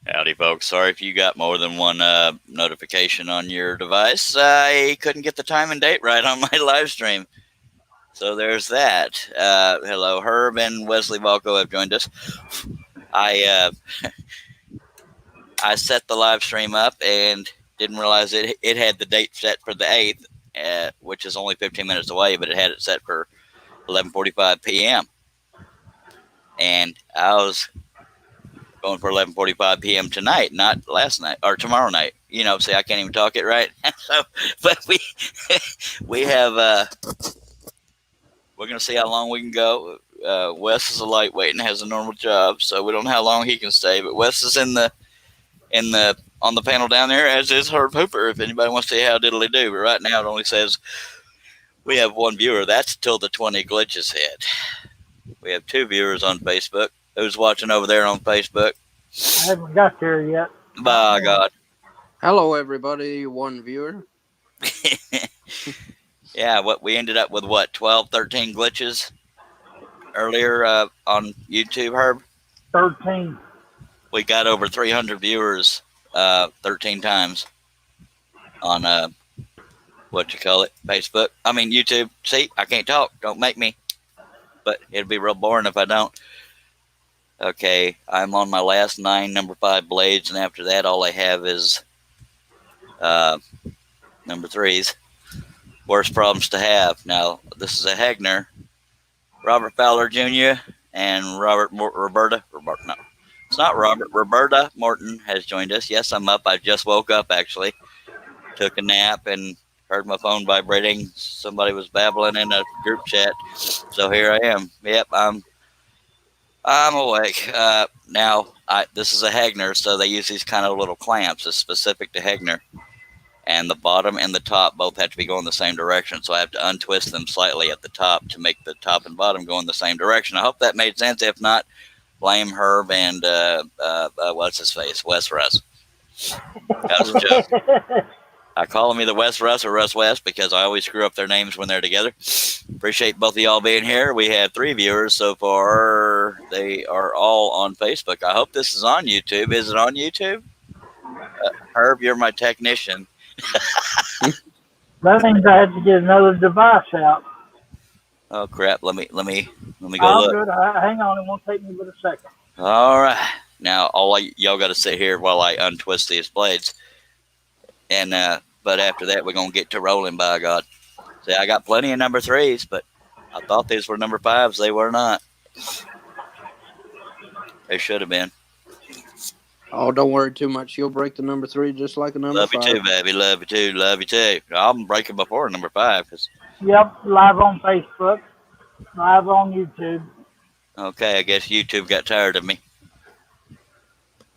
Howdy, folks. Sorry if you got more than one notification on your device. I couldn't get the time and date right on my live stream. So there's that. Hello, Herb and Wesley Valco have joined us. I set the live stream up and didn't realize it had the date set for the 8th, which is only 15 minutes away, but it had it set for 11:45 p.m. And I was going for 11:45 p.m. tonight, not last night or tomorrow night. See, I can't even talk it right. So, but we have we're gonna see how long we can go. Wes is a lightweight and has a normal job, so we don't know how long he can stay. But Wes is on the panel down there, as is Herb Hooper. If anybody wants to see how diddly do, but right now it only says we have one viewer. That's till the 20 glitches hit. We have 2 viewers on Facebook. Who's watching over there on Facebook? I haven't got there yet. By God. Hello, everybody. One viewer. Yeah, we ended up with 12, 13 glitches earlier on YouTube, Herb? 13. We got over 300 viewers 13 times on Facebook. I mean YouTube. See, I can't talk. Don't make me. But it'd be real boring if I don't. Okay, I'm on my last 9 number 5 blades, and after that, all I have is number 3s. Worst problems to have. Now, this is a Hegner. Robert Fowler Jr. and Roberta Morton has joined us. Yes, I'm up. I just woke up, actually. Took a nap and heard my phone vibrating. Somebody was babbling in a group chat. So here I am. Yep, I'm awake. Now, this is a Hegner, so they use these kind of little clamps. It's specific to Hegner. And the bottom and the top both have to be going the same direction. So I have to untwist them slightly at the top to make the top and bottom go in the same direction. I hope that made sense. If not, blame Herb and what's his face? Wes Russ. That was a joke. I call them either Wes Russ or Russ West because I always screw up their names when they're together. Appreciate both of y'all being here. We have 3 viewers so far. They are all on Facebook. I hope this is on YouTube. Is it on YouTube? Herb, you're my technician. That means I have to get another device out. Oh crap! Let me go I'll look. do it. Hang on, it won't take me but a second. All right, now y'all got to sit here while I untwist these blades, and but after that we're gonna get to rolling. By God, see, I got plenty of number 3s, but I thought these were number 5s. They were not. They should have been. Oh, don't worry too much. You'll break the number 3 just like a number 5. Love you too, baby. Love you too. Love you too. I'm breaking before number 5. Yep, live on Facebook, live on YouTube. Okay, I guess YouTube got tired of me.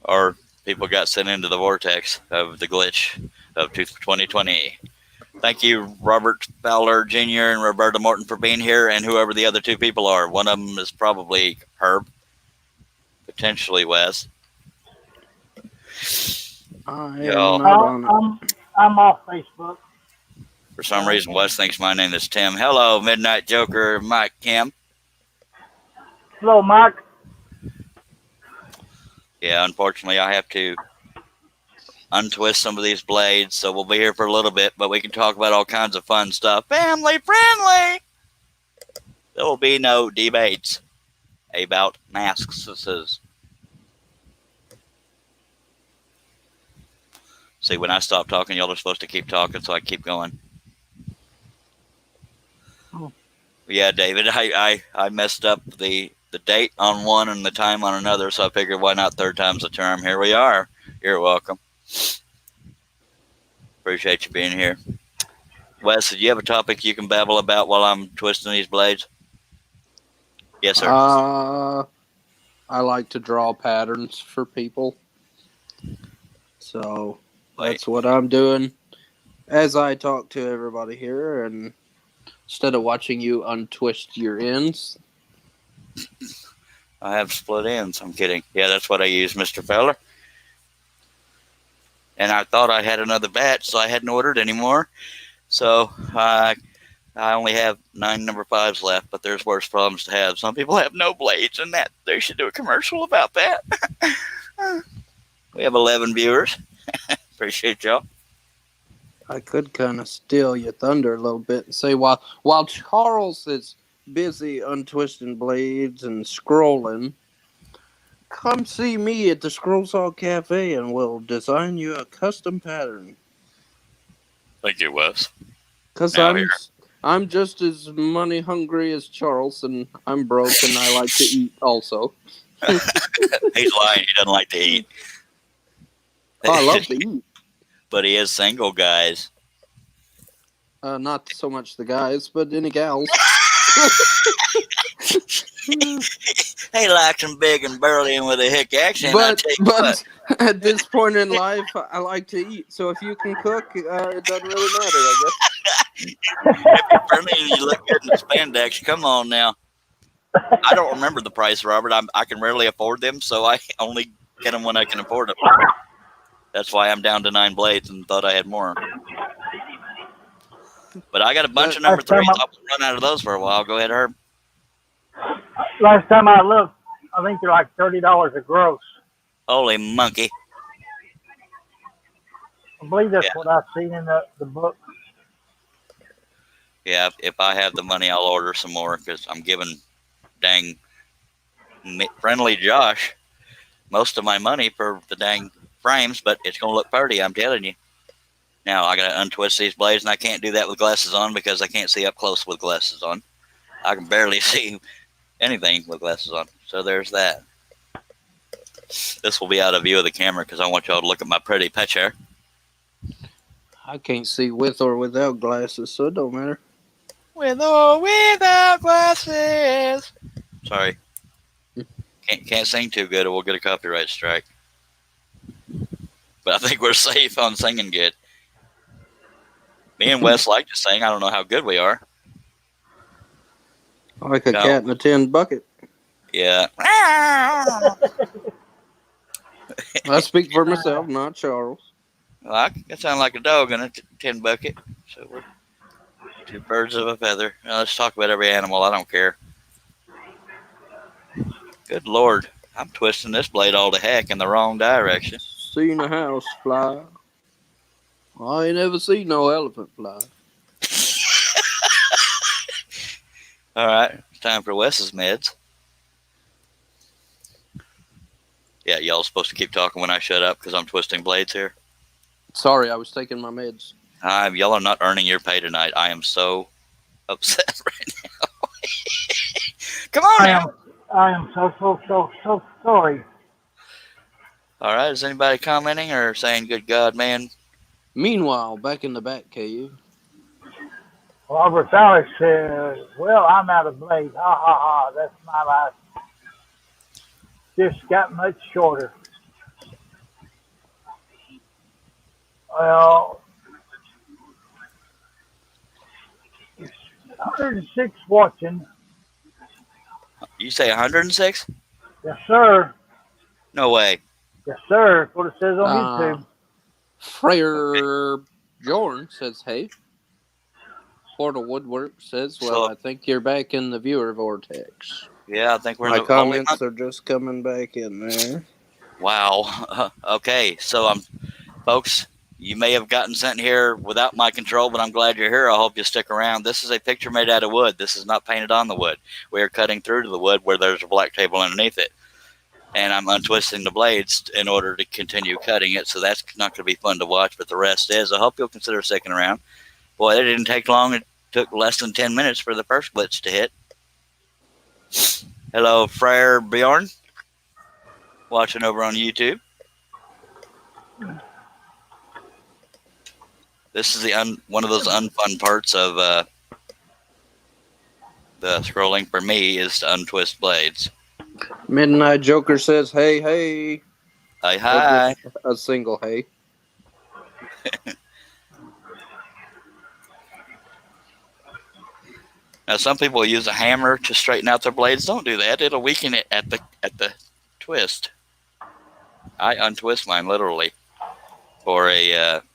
Or people got sent into the vortex of the glitch of 2020. Thank you, Robert Fowler Jr. and Roberta Morton, for being here, and whoever the other 2 people are. One of them is probably Herb, potentially Wes. I'm off Facebook. For some reason, Wes thinks my name is Tim. Hello, Midnight Joker, Mike Kim. Hello, Mike. Yeah, unfortunately, I have to untwist some of these blades, so we'll be here for a little bit, but we can talk about all kinds of fun stuff. Family friendly! There will be no debates about masks. See, when I stop talking, y'all are supposed to keep talking, so I keep going. Oh. Yeah, David, I messed up the date on one and the time on another, so I figured why not 3rd time's the charm. Here we are. You're welcome. Appreciate you being here. Wes, did you have a topic you can babble about while I'm twisting these blades? Yes, sir. I like to draw patterns for people. So that's what I'm doing as I talk to everybody here, and instead of watching you untwist your ends. I have split ends. I'm kidding. Yeah, that's what I use, Mr. Fowler. And I thought I had another batch, so I hadn't ordered anymore. So I only have 9 number 5s left, but there's worse problems to have. Some people have no blades, and that they should do a commercial about that. We have 11 viewers. Appreciate y'all. I could kind of steal your thunder a little bit and say while Charles is busy untwisting blades and scrolling, come see me at the Scroll Saw Cafe and we'll design you a custom pattern. Thank you, Wes. Cause Now I'm just as money hungry as Charles, and I'm broke and I like to eat also. He's lying. He doesn't like to eat. Oh, I love to eat. But he is single, guys. Not so much the guys, but any gals. He likes them big and burly and with a hick accent. I tell you what. But at this point in life, I like to eat. So if you can cook, it doesn't really matter, I guess. If you're friendly and you look good in the spandex, come on now. I don't remember the price, Robert. I can rarely afford them, so I only get them when I can afford them. That's why I'm down to 9 blades and thought I had more. But I got a bunch of number 3s. I'll run out of those for a while. Go ahead, Herb. Last time I looked, I think they're like $30 a gross. Holy monkey. I believe that's what I've seen in the book. Yeah, if I have the money, I'll order some more because I'm giving dang friendly Josh most of my money for the dang frames, but it's going to look pretty, I'm telling you. Now, I got to untwist these blades, and I can't do that with glasses on because I can't see up close with glasses on. I can barely see anything with glasses on. So there's that. This will be out of view of the camera because I want y'all to look at my pretty picture. I can't see with or without glasses, so it don't matter. With or without glasses. Sorry. Can't sing too good or we'll get a copyright strike. But I think we're safe on singing good. Me and Wes like to sing. I don't know how good we are. Like a cat in a tin bucket. Yeah. I speak for myself, not Charles. Well, I sound like a dog in a tin bucket. So we're 2 birds of a feather. Now let's talk about every animal. I don't care. Good Lord. I'm twisting this blade all to heck in the wrong direction. Seen a house fly. I ain't never seen no elephant fly. All right. It's time for Wes's meds. Yeah, y'all supposed to keep talking when I shut up because I'm twisting blades here. Sorry, I was taking my meds. Y'all are not earning your pay tonight. I am so upset right now. Come on now. I am so sorry. All right. Is anybody commenting or saying, good God, man? Meanwhile, back in the Bat Cave. Robert Fowler says, well, I'm out of blades. Ha, ha, ha. That's my life. Just got much shorter. Well, 106 watching. You say 106? Yes, sir. No way. Yes, sir. That's what it says on YouTube. Frere Jorn says, hey. Portal Woodwork says, well, I think you're back in the viewer vortex. Yeah, I think we're in My the comments are just coming back in there. Wow. Okay, so folks, you may have gotten sent here without my control, but I'm glad you're here. I hope you stick around. This is a picture made out of wood. This is not painted on the wood. We are cutting through to the wood where there's a black table underneath it. And I'm untwisting the blades in order to continue cutting it, so that's not going to be fun to watch, but the rest is. I hope you'll consider sticking around. Boy, it didn't take long. It took less than 10 minutes for the first glitch to hit. Hello, Frere Bjorn, watching over on YouTube. This is one of those unfun parts of the scrolling for me is to untwist blades. Midnight Joker says, hey, hey. Hi. A single hey. Now, some people use a hammer to straighten out their blades. Don't do that. It'll weaken it at the twist. I untwist mine literally for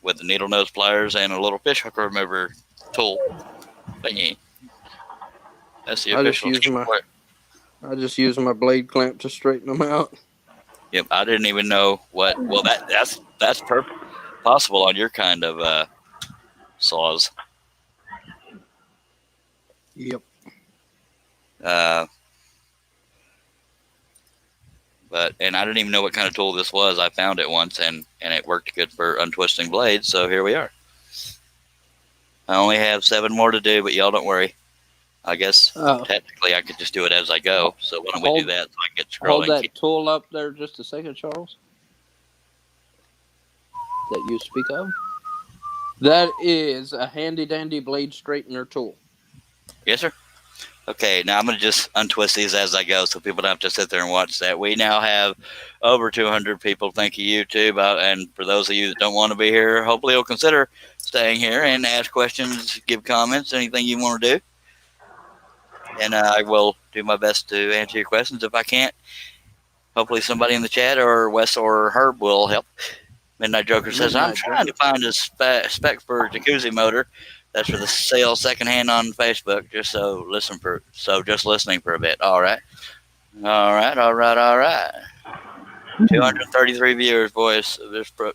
with the needle nose pliers and a little fish hook remover tool thingy. That's the official. I just use my blade clamp to straighten them out. Yep, I didn't even know what. Well, that's possible on your kind of saws. Yep. And I didn't even know what kind of tool this was. I found it once, and it worked good for untwisting blades. So here we are. I only have 7 more to do, but y'all don't worry. I guess technically I could just do it as I go. So why don't we do that so I can get scrolling? Hold that tool up there just a second, Charles. That you speak of? That is a handy dandy blade straightener tool. Yes, sir. Okay, now I'm going to just untwist these as I go so people don't have to sit there and watch that. We now have over 200 people. Thank you, YouTube. And for those of you that don't want to be here, hopefully you'll consider staying here and ask questions, give comments, anything you want to do. And I will do my best to answer your questions. If I can't, hopefully somebody in the chat or Wes or Herb will help. Midnight Joker says, I'm trying to find a spec for a jacuzzi motor. That's for the sale secondhand on Facebook. Just listening for a bit. All right. 233 viewers, boys. There's a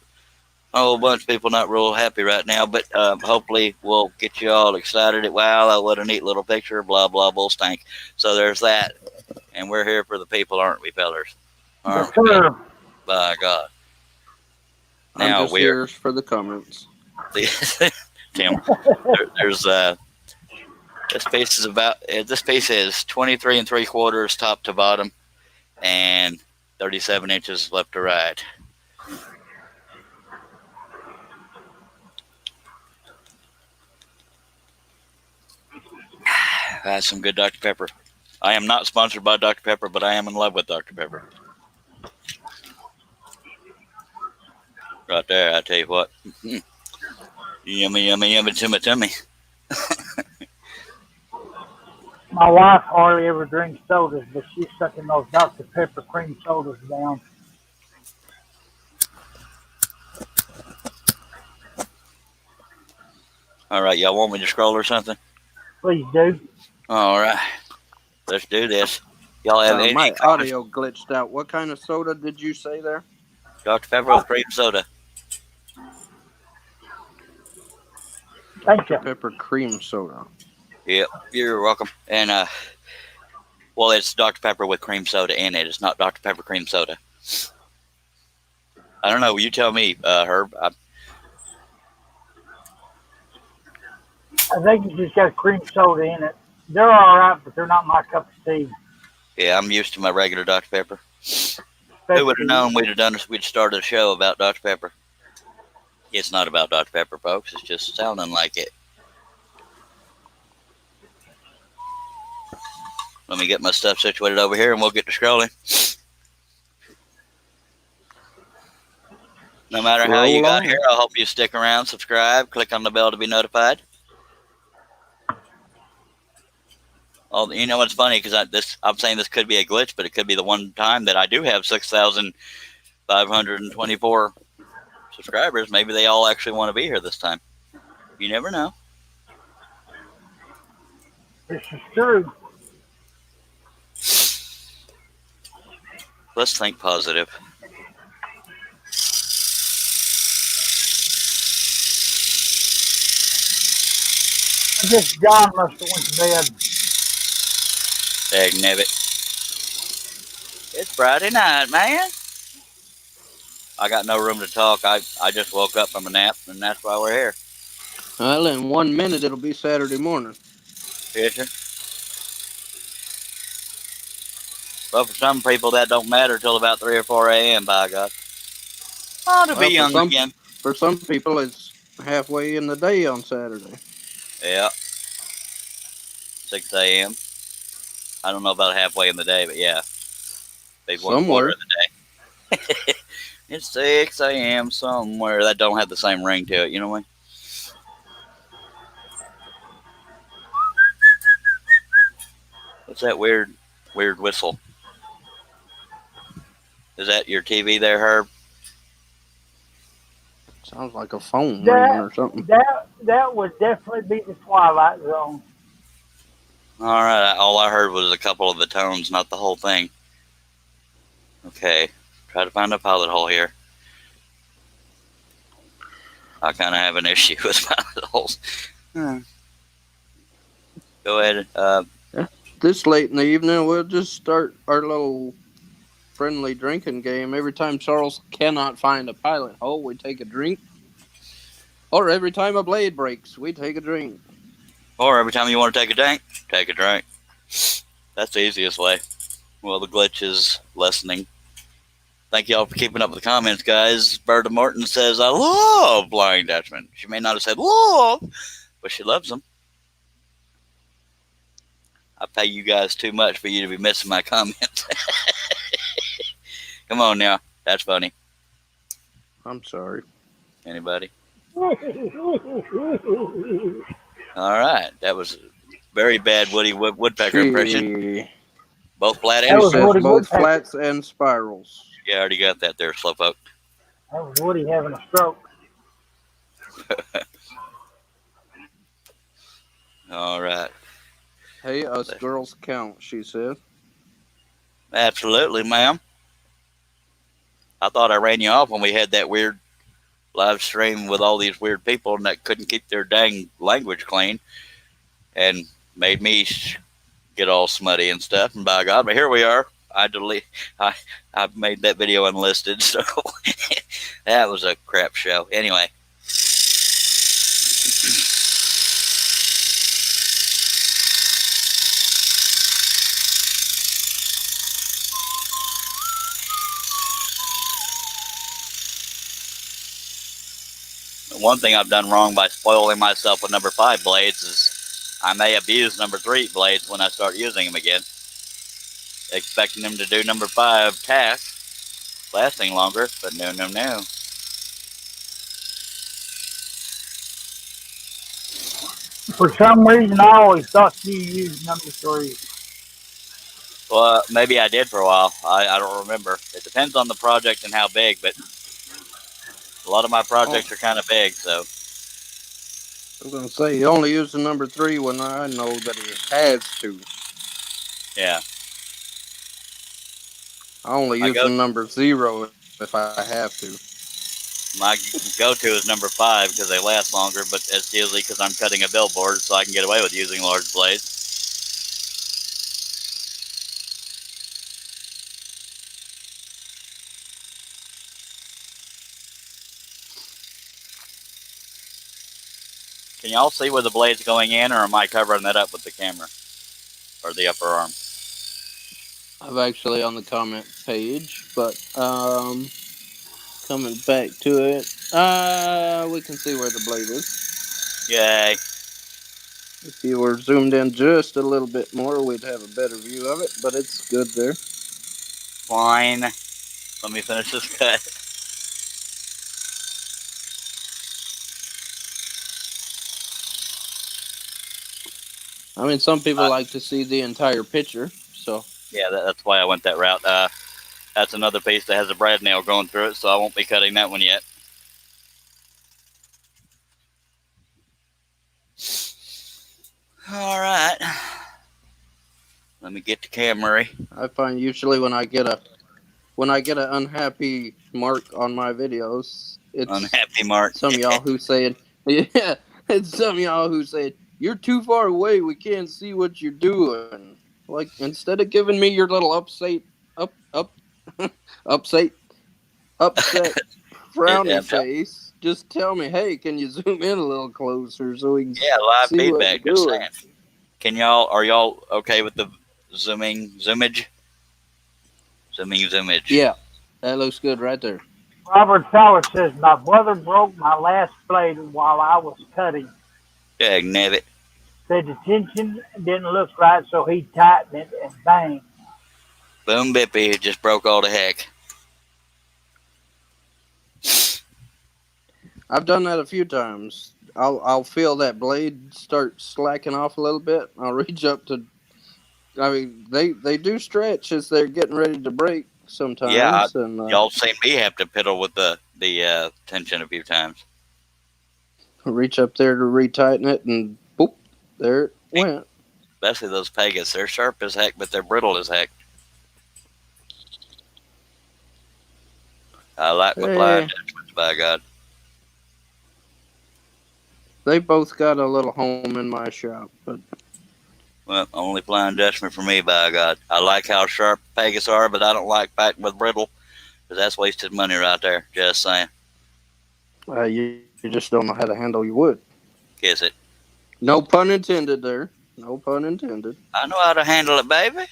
whole bunch of people not real happy right now, but hopefully we'll get you all excited. Wow, what a neat little picture. Blah blah bull stank. So there's that, and we're here for the people, aren't we, fellers? Aren't we? By God. Now I'm just here for the comments. Tim, there's this piece is 23 3/4 top to bottom, and 37 inches left to right. That's some good Dr. Pepper. I am not sponsored by Dr. Pepper, but I am in love with Dr. Pepper. Right there, I tell you what. Yummy, yummy, yummy to my tummy. My wife hardly ever drinks sodas, but she's sucking those Dr. Pepper cream sodas down. All right, y'all want me to scroll or something? Please do. All right, let's do this. Y'all have any my audio glitched out. What kind of soda did you say there? Dr. Pepper with cream soda. Thank you. Pepper cream soda. Yep, you're welcome. And well, it's Dr. Pepper with cream soda in it. It's not Dr. Pepper cream soda. I don't know. You tell me, Herb. I think you just got cream soda in it. They're all right, but they're not my cup of tea. Yeah, I'm used to my regular Dr. Pepper. Who would have known we'd started a show about Dr. Pepper? It's not about Dr. Pepper, folks. It's just sounding like it. Let me get my stuff situated over here, and we'll get to scrolling. No matter how you got here, I hope you stick around, subscribe, click on the bell to be notified. Oh, you know what's funny? Because I'm saying this could be a glitch, but it could be the one time that I do have 6,524 subscribers. Maybe they all actually want to be here this time. You never know. This is true. Let's think positive. I guess John must have went to bed. Dagnabbit. It's Friday night, man. I got no room to talk. I just woke up from a nap, and that's why we're here. Well, in 1 minute, it'll be Saturday morning. Yes, sir. Well, for some people, that don't matter till about 3 or 4 a.m., by God. Oh, to be young again. For some people, it's halfway in the day on Saturday. Yeah. 6 a.m. I don't know about halfway in the day, but yeah. Big 1/4 of the day. It's 6 a.m. somewhere. That don't have the same ring to it, you know what I mean? What's that weird whistle? Is that your TV there, Herb? Sounds like a phone ringing or something. That would definitely be the Twilight Zone. All right. All I heard was a couple of the tones, not the whole thing. Okay. Try to find a pilot hole here. I kind of have an issue with pilot holes. Go ahead. This late in the evening, we'll just start our little friendly drinking game. Every time Charles cannot find a pilot hole, we take a drink. Or every time a blade breaks, we take a drink. Or every time you want to take a drink, take a drink. That's the easiest way. Well, the glitch is lessening. Thank y'all for keeping up with the comments, guys. Berta Morton says, I love Flying Dutchman. She may not have said love, but she loves them. I pay you guys too much for you to be missing my comments. Come on now. That's funny. I'm sorry. Anybody? All right. That was a very bad Woody Woodpecker impression. Both flat That and was spiral. Woody Both Woodpecker. flats and spirals. Yeah, I already got that there, Slowpoke. That was Woody having a stroke. All right. Hey, us girls count, she said. Absolutely, ma'am. I thought I ran you off when we had that weird live stream with all these weird people that couldn't keep their dang language clean and made me get all smutty and stuff. And by God, but here we are. I made that video unlisted, so that was a crap show. Anyway. One thing I've done wrong by spoiling myself with number 5 blades is I may abuse number 3 blades when I start using them again. Expecting them to do number 5 task, lasting longer, but no. For some reason, I always thought you used number 3. Well, maybe I did for a while. I don't remember. It depends on the project and how big, but a lot of my projects are kind of big, so. I was going to say, he only used the number 3 when I know that he has to. Yeah. I only use the number 0 if I have to. My go-to is number 5 because they last longer, but it's usually because I'm cutting a billboard so I can get away with using large blades. Can y'all see where the blade's going in, or am I covering that up with the camera? Or the upper arm? I'm actually on the comment page, but coming back to it, we can see where the blade is. Yay. If you were zoomed in just a little bit more, we'd have a better view of it, but it's good there. Fine. Let me finish this cut. I mean, some people like to see the entire picture, so. Yeah, that's why I went that route. That's another piece that has a brad nail going through it, so I won't be cutting that one yet. All right. Let me get the camera. I find usually when I get an unhappy mark on my videos, it's unhappy mark. Some of y'all who say it, yeah, it's some of y'all who say you're too far away. We can't see what you're doing. Like, instead of giving me your little upset frowny face, just tell me, hey, can you zoom in a little closer so we can live see feedback. Just saying. Are y'all okay with the zoomage? Yeah, that looks good right there. Robert Fowler says, my brother broke my last blade while I was cutting. Yeah, nabbit. Said the tension didn't look right, so he tightened it and bang. Boom bippy, it just broke all the heck. I've done that a few times. I'll feel that blade start slacking off a little bit. I'll reach up to. I mean, they do stretch as they're getting ready to break sometimes. Yeah, and, y'all seen me have to piddle with the tension a few times. Reach up there to retighten it, and boop, there it went. Especially those Pegas. They're sharp as heck, but they're brittle as heck. I like my Flying Dutchmans, by God. They both got a little home in my shop, but Well, only Flying Dutchman for me, by God. I like how sharp Pegas are, but I don't like packing with brittle, because that's wasted money right there. Just saying. you just don't know how to handle your wood. Kiss it. No pun intended there. No pun intended. I know how to handle it, baby.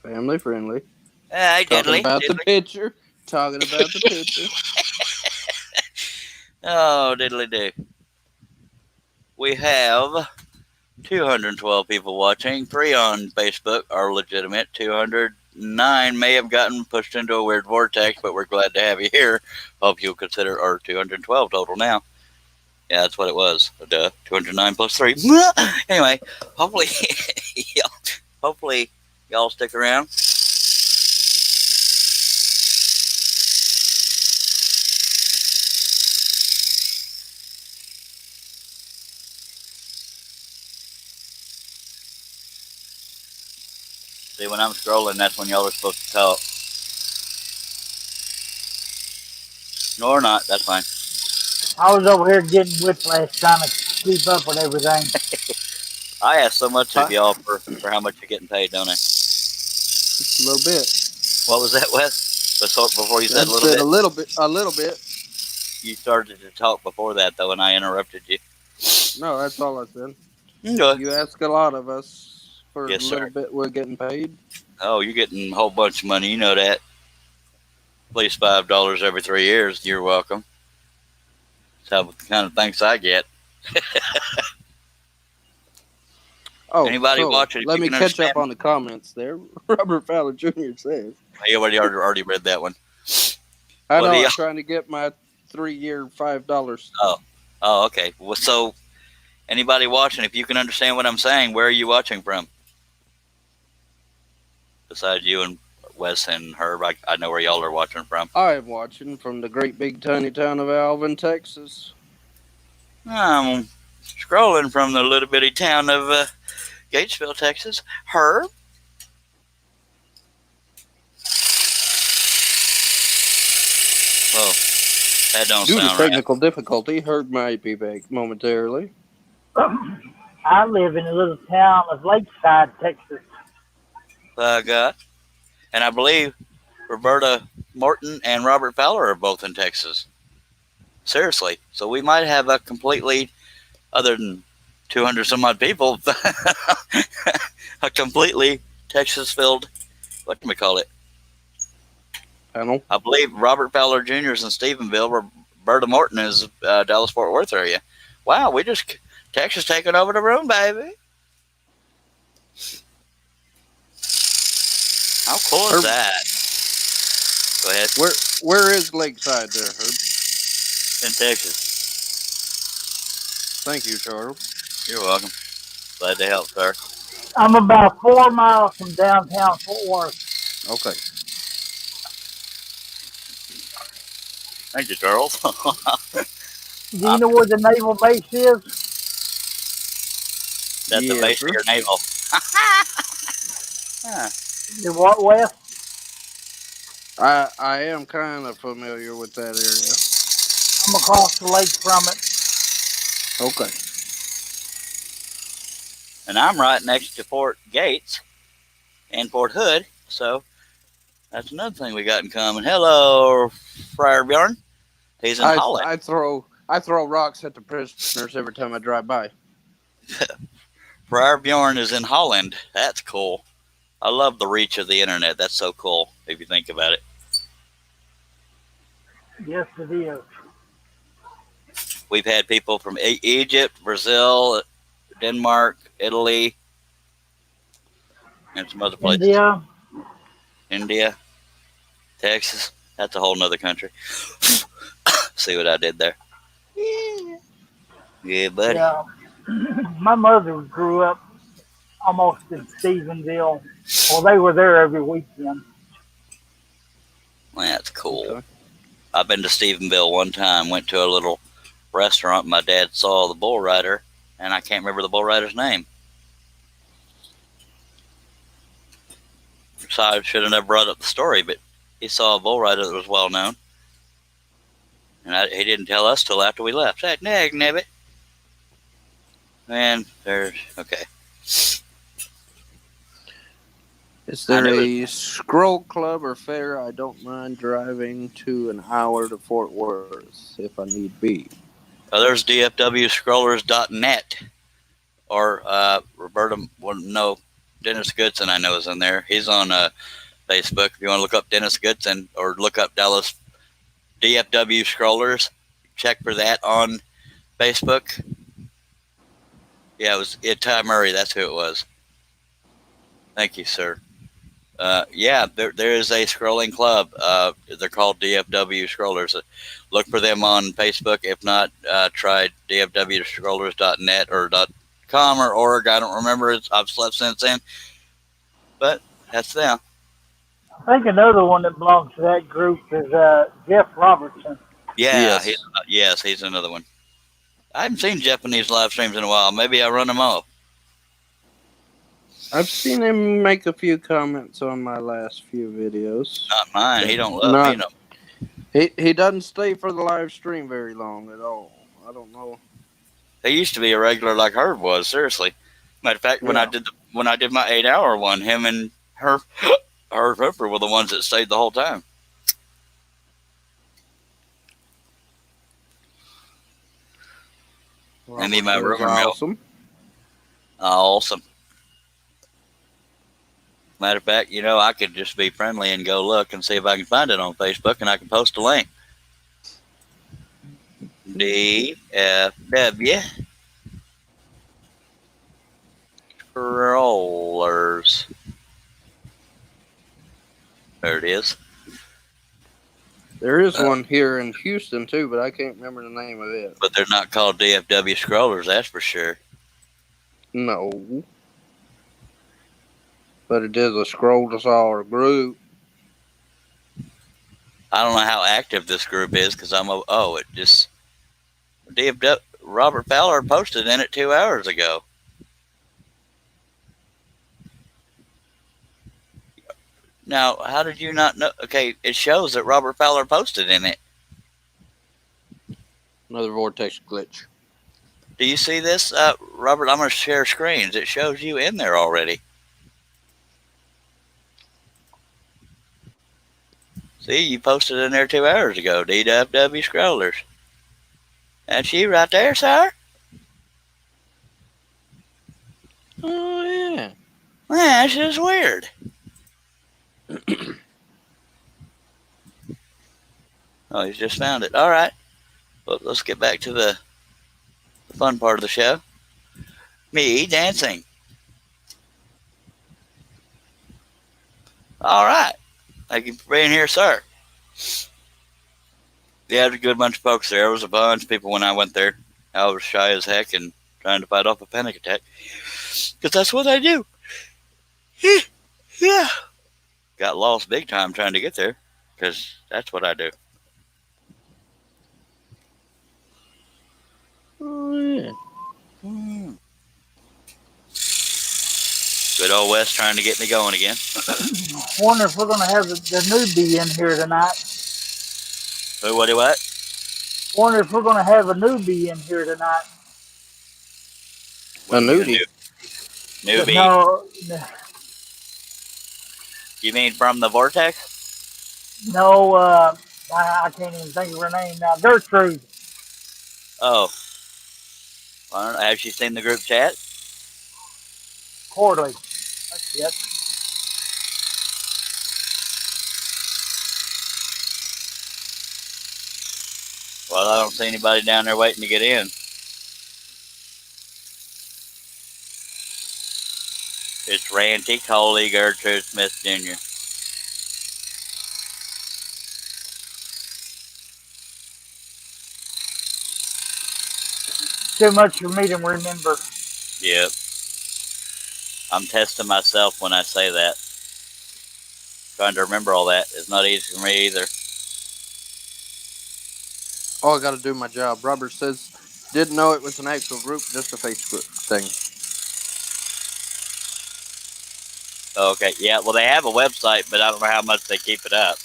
Family friendly. Hey, Talking diddly. about diddly. the picture. Talking about the picture. Oh, diddly do. We have 212 people watching. 3 on Facebook are legitimate. 209 may have gotten pushed into a weird vortex, but we're glad to have you here. Hope you'll consider our 212 total now. Yeah, that's what it was. 209 plus 3. Anyway, hopefully, y'all stick around. See, when I'm scrolling, that's when y'all are supposed to talk. No, or not. That's fine. I was over here getting whiplash trying to keep up with everything. I ask so much of y'all for how much you're getting paid, don't I? Just a little bit. What was that, Wes? Before you said I a little said bit? a little bit. You started to talk before that, though, and I interrupted you. No, that's all I said. Okay. You ask a lot of us for Yes, a little sir. bit we're getting paid. Oh, you're getting a whole bunch of money. You know that. At least $5 every 3 years. You're welcome. That's the kind of thanks I get. Oh, Anybody so watching, if let you me can catch up understand- on the comments there. Robert Fowler Jr. says. I already read that one. I Well, know the- I'm trying to get my 3-year $5. Oh, okay. Well, so anybody watching, if you can understand what I'm saying, where are you watching from? Besides you and Wes and Herb, I know where y'all are watching from. I'm watching from the great big tiny town of Alvin, Texas. I'm scrolling from the little bitty town of Gatesville, Texas. Herb? Whoa, that don't Due to sound right. technical difficulty, Herb might be back momentarily. I live in a little town of Lakeside, Texas. By God. And I believe Roberta Morton and Robert Fowler are both in Texas. Seriously. So we might have a completely, other than 200 some odd people, a completely Texas-filled, what can we call it? Panel. I believe Robert Fowler Jr. is in Stephenville. Roberta Morton is Dallas-Fort Worth area. Wow, Texas taking over the room, baby. How cool is Herb. that? Go ahead. Where is Lakeside there, Herb? In Texas. Thank you, Charles. You're welcome. Glad to help, sir. I'm about 4 miles from downtown Fort Worth. Okay. Thank you, Charles. Do you know where the naval base is? That's the Yes, base sir. of your navel. Huh. The what, West? I am kind of familiar with that area. I'm across the lake from it. Okay. And I'm right next to Fort Gates and Fort Hood, so that's another thing we got in common. Hello, Friar Bjorn. He's in Holland. I throw rocks at the prisoners every time I drive by. Friar Bjorn is in Holland. That's cool. I love the reach of the internet. That's so cool if you think about it. Yes, it is. We've had people from Egypt, Brazil, Denmark, Italy, and some other places. India, Texas. That's a whole nother country. See what I did there? Yeah, buddy. Yeah. My mother grew up almost in Stephenville. Well, they were there every weekend. That's cool. Okay. I've been to Stephenville one time. Went to a little restaurant. My dad saw the bull rider, and I can't remember the bull rider's name. So I should have never brought up the story, but he saw a bull rider that was well known. And he didn't tell us till after we left. Heck, nabbit. Man, there's okay. Is there a scroll club or fair? I don't mind driving to an hour to Fort Worth if I need be. There's dfwscrollers.net or Roberta. Well, no, Dennis Goodson I know is in there. He's on Facebook. If you want to look up Dennis Goodson or look up Dallas DFW Scrollers, check for that on Facebook. Yeah, it was Ty Murray. That's who it was. Thank you, sir. Yeah, there is a scrolling club. They're called DFW Scrollers. Look for them on Facebook. If not, try dfwscrollers.net or .com or .org. I don't remember. I've slept since then. But that's them. I think another one that belongs to that group is Jeff Robertson. Yeah, he's another one. I haven't seen Jeff in these live streams in a while. Maybe I run him off. I've seen him make a few comments on my last few videos. Not mine. He don't love me. He doesn't stay for the live stream very long at all. I don't know. He used to be a regular like Herb was. Seriously. Matter of fact, when I did my 8-hour one, him and Herb Hooper were the ones that stayed the whole time. Well, and me, my rumor awesome. Awesome. Matter of fact, I could just be friendly and go look and see if I can find it on Facebook, and I can post a link. DFW Scrollers. There it is. There is one here in Houston too, but I can't remember the name of it. But they're not called DFW Scrollers, that's for sure. No. But it is a Scroll-to-Saw group. I don't know how active this group is because DFW Robert Fowler posted in it 2 hours ago. Now, how did you not know? Okay, it shows that Robert Fowler posted in it. Another vortex glitch. Do you see this, Robert? I'm going to share screens. It shows you in there already. See, you posted in there 2 hours ago. DFW Scrollers. That's you right there, sir. Oh, yeah. Man, that's just weird. Oh, he's just found it. All right. Well, let's get back to the fun part of the show. Me dancing. All right. Thank you for being here, sir. Yeah, there's a good bunch of folks there. There was a bunch of people when I went there. I was shy as heck and trying to fight off a panic attack. Because that's what I do. Yeah. Got lost big time trying to get there. Because that's what I do. Oh, yeah. Mm. Good old West trying to get me going again. Wonder if we're going to have the newbie in here tonight. Who, what? Wonder if we're going to have a newbie in here tonight. A nudie? Newbie? No, You mean from the Vortex? no, I can't even think of her name now. Gertrude. Oh. I don't know. Have you seen the group chat? Quarterly. That's it. Well, I don't see anybody down there waiting to get in. It's Randy Coley, Gertrude Smith Jr. Too much for me to remember. Yep. I'm testing myself when I say that. Trying to remember all that is not easy for me either. Oh, I got to do my job. Robert says, didn't know it was an actual group, just a Facebook thing. Okay, yeah, well, they have a website, but I don't know how much they keep it up.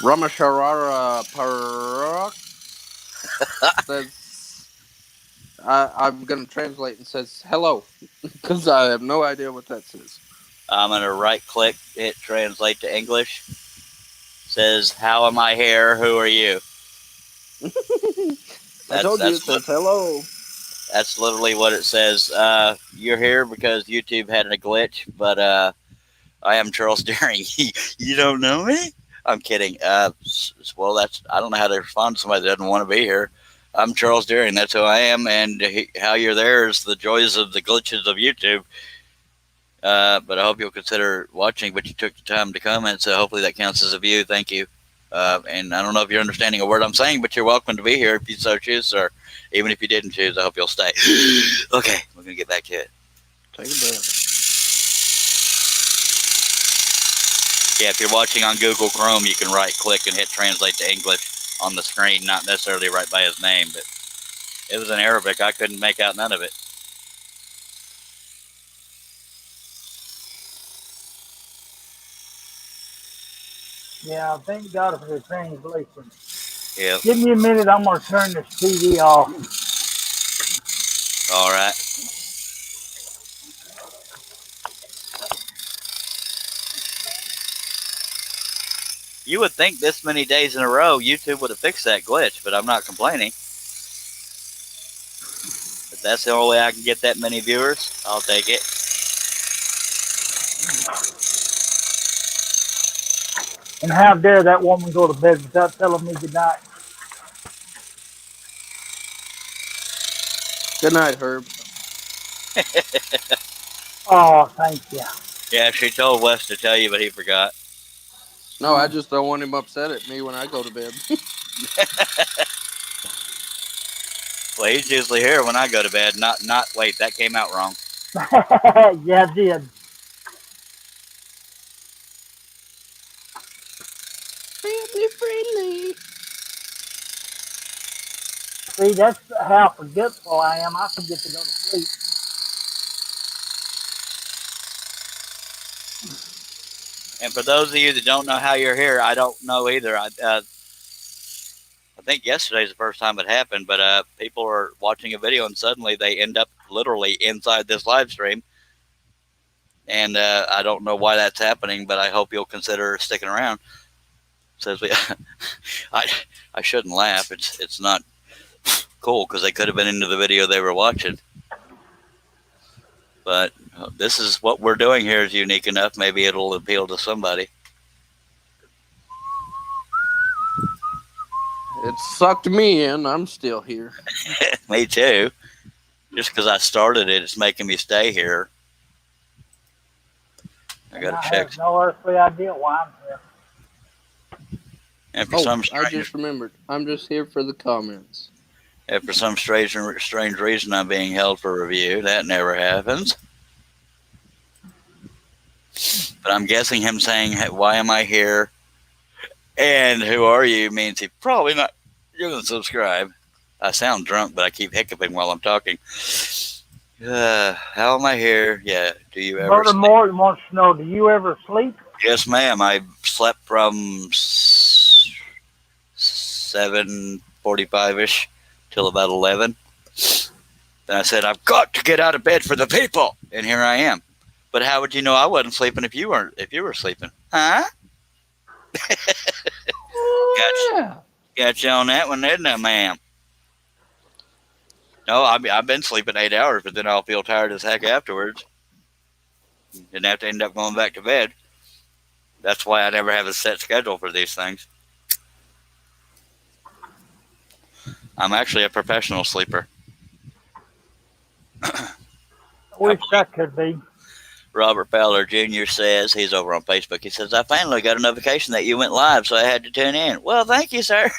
Ramacharara Parak says, I'm going to translate and says, hello, because I have no idea what that says. I'm going to right click, hit translate to English. Says, how am I here? Who are you? I told you it says hello. That's literally what it says. You're here because YouTube had a glitch, but I am Charles Deering. You don't know me? I'm kidding. Well, I don't know how to respond to somebody that doesn't want to be here. I'm Charles Deering. That's who I am, and how you're there is the joys of the glitches of YouTube. But I hope you'll consider watching, but you took the time to comment, so hopefully that counts as a view. Thank you. And I don't know if you're understanding a word I'm saying, but you're welcome to be here if you so choose, or even if you didn't choose, I hope you'll stay. Okay, we're going to get back to it. Take a breath. Yeah, if you're watching on Google Chrome, you can right-click and hit translate to English on the screen, not necessarily right by his name, but it was in Arabic. I couldn't make out none of it. Yeah, thank God for the translation. Yeah. Give me a minute. I'm going to turn this TV off. All right. You would think this many days in a row YouTube would have fixed that glitch, but I'm not complaining. If that's the only way I can get that many viewers, I'll take it. And how dare that woman go to bed without telling me goodnight? Good night, Herb. Oh, thank you. Yeah, she told Wes to tell you, but he forgot. No, I just don't want him upset at me when I go to bed. Well, he's usually here when I go to bed. Wait, that came out wrong. Yeah, I did. Family friendly. See, that's how forgetful I am. I forget to go to sleep. And for those of you that don't know how you're here, I don't know either. I think yesterday's the first time it happened, but people are watching a video and suddenly they end up literally inside this live stream. And I don't know why that's happening, but I hope you'll consider sticking around. Says we, I shouldn't laugh. It's not cool because they could have been into the video they were watching. But this is what we're doing here is unique enough. Maybe it'll appeal to somebody. It sucked me in. I'm still here. Me too. Just because I started it, it's making me stay here. I got to check. I have no earthly idea why I'm here. And for some I just remembered. I'm just here for the comments. And for some strange reason, I'm being held for review. That never happens. But I'm guessing him saying, hey, why am I here? And who are you? Means he probably not going to subscribe. I sound drunk, but I keep hiccuping while I'm talking. How am I here? Yeah. Do you ever Brother Morton wants to know, do you ever sleep? Yes, ma'am. I slept from 7:45-ish till about 11. Then I said, I've got to get out of bed for the people. And here I am. But how would you know I wasn't sleeping if you were sleeping? Huh? Got you on that one, didn't I, ma'am? No, I've been sleeping 8 hours, but then I'll feel tired as heck afterwards. And have to end up going back to bed. That's why I never have a set schedule for these things. I'm actually a professional sleeper. I wish that could be. Robert Fowler Jr. says, he's over on Facebook, he says, I finally got a notification that you went live, so I had to tune in. Well, thank you, sir.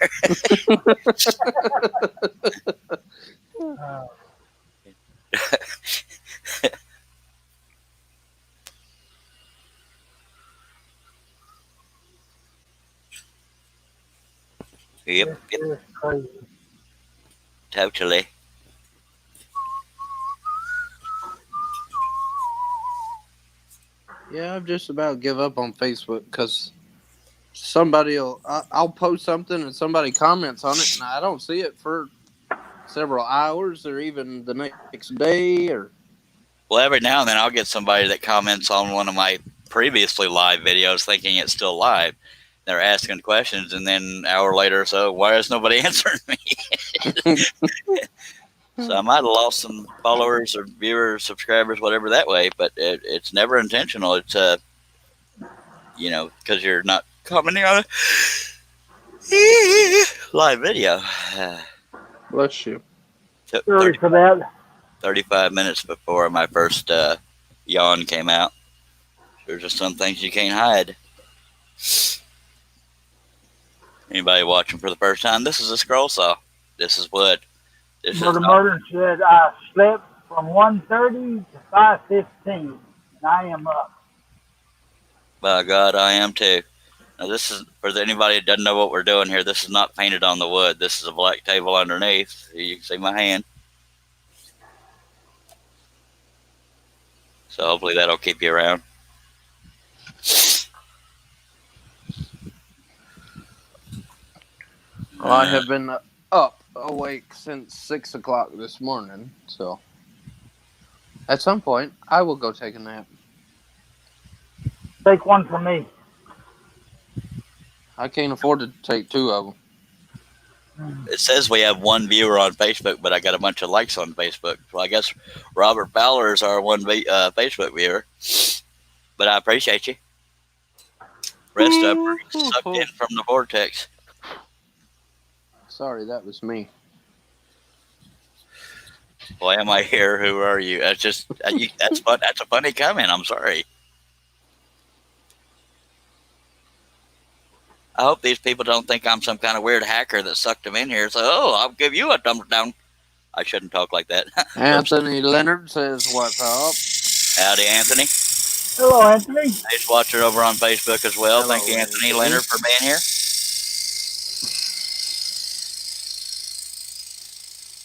Yep. It's crazy. Totally. Yeah, I've just about give up on Facebook because I'll post something and somebody comments on it, and I don't see it for several hours or even the next day. Or Well, every now and then I'll get somebody that comments on one of my previously live videos thinking it's still live. They're asking questions, and then an hour later or so, why is nobody answering me? So I might have lost some followers or viewers, subscribers, whatever that way, but it's never intentional. It's because you're not commenting on a live video. bless you. Took Sorry for that. 35 minutes before my first yawn came out. There's just some things you can't hide. Anybody watching for the first time? This is a scroll saw. This is wood. This Murder is not, Murder said I slept from 1:30 to 5:15, and I am up. by God, I am too. Now this is for anybody that doesn't know what we're doing here. This is not painted on the wood. This is a black table underneath. You can see my hand. So hopefully that'll keep you around. Well, I have been awake since 6 o'clock this morning, so at some point I will go take a nap. Take one from me. I can't afford to take two of them. It says we have one viewer on Facebook, but I got a bunch of likes on Facebook. So I guess Robert Fowler is our one Facebook viewer. But I appreciate you. Rest up, sucked in from the vortex. Sorry, that was me. Why am I here? Who are you? That's just that's fun. That's a funny comment. I'm sorry. I hope these people don't think I'm some kind of weird hacker that sucked them in here. So, I'll give you a thumbs down. I shouldn't talk like that. Anthony Leonard says, "What's up?" Howdy, Anthony. Hello, Anthony. He's watching over on Facebook as well. Hello, Thank you, Anthony Anthony. Leonard, for being here.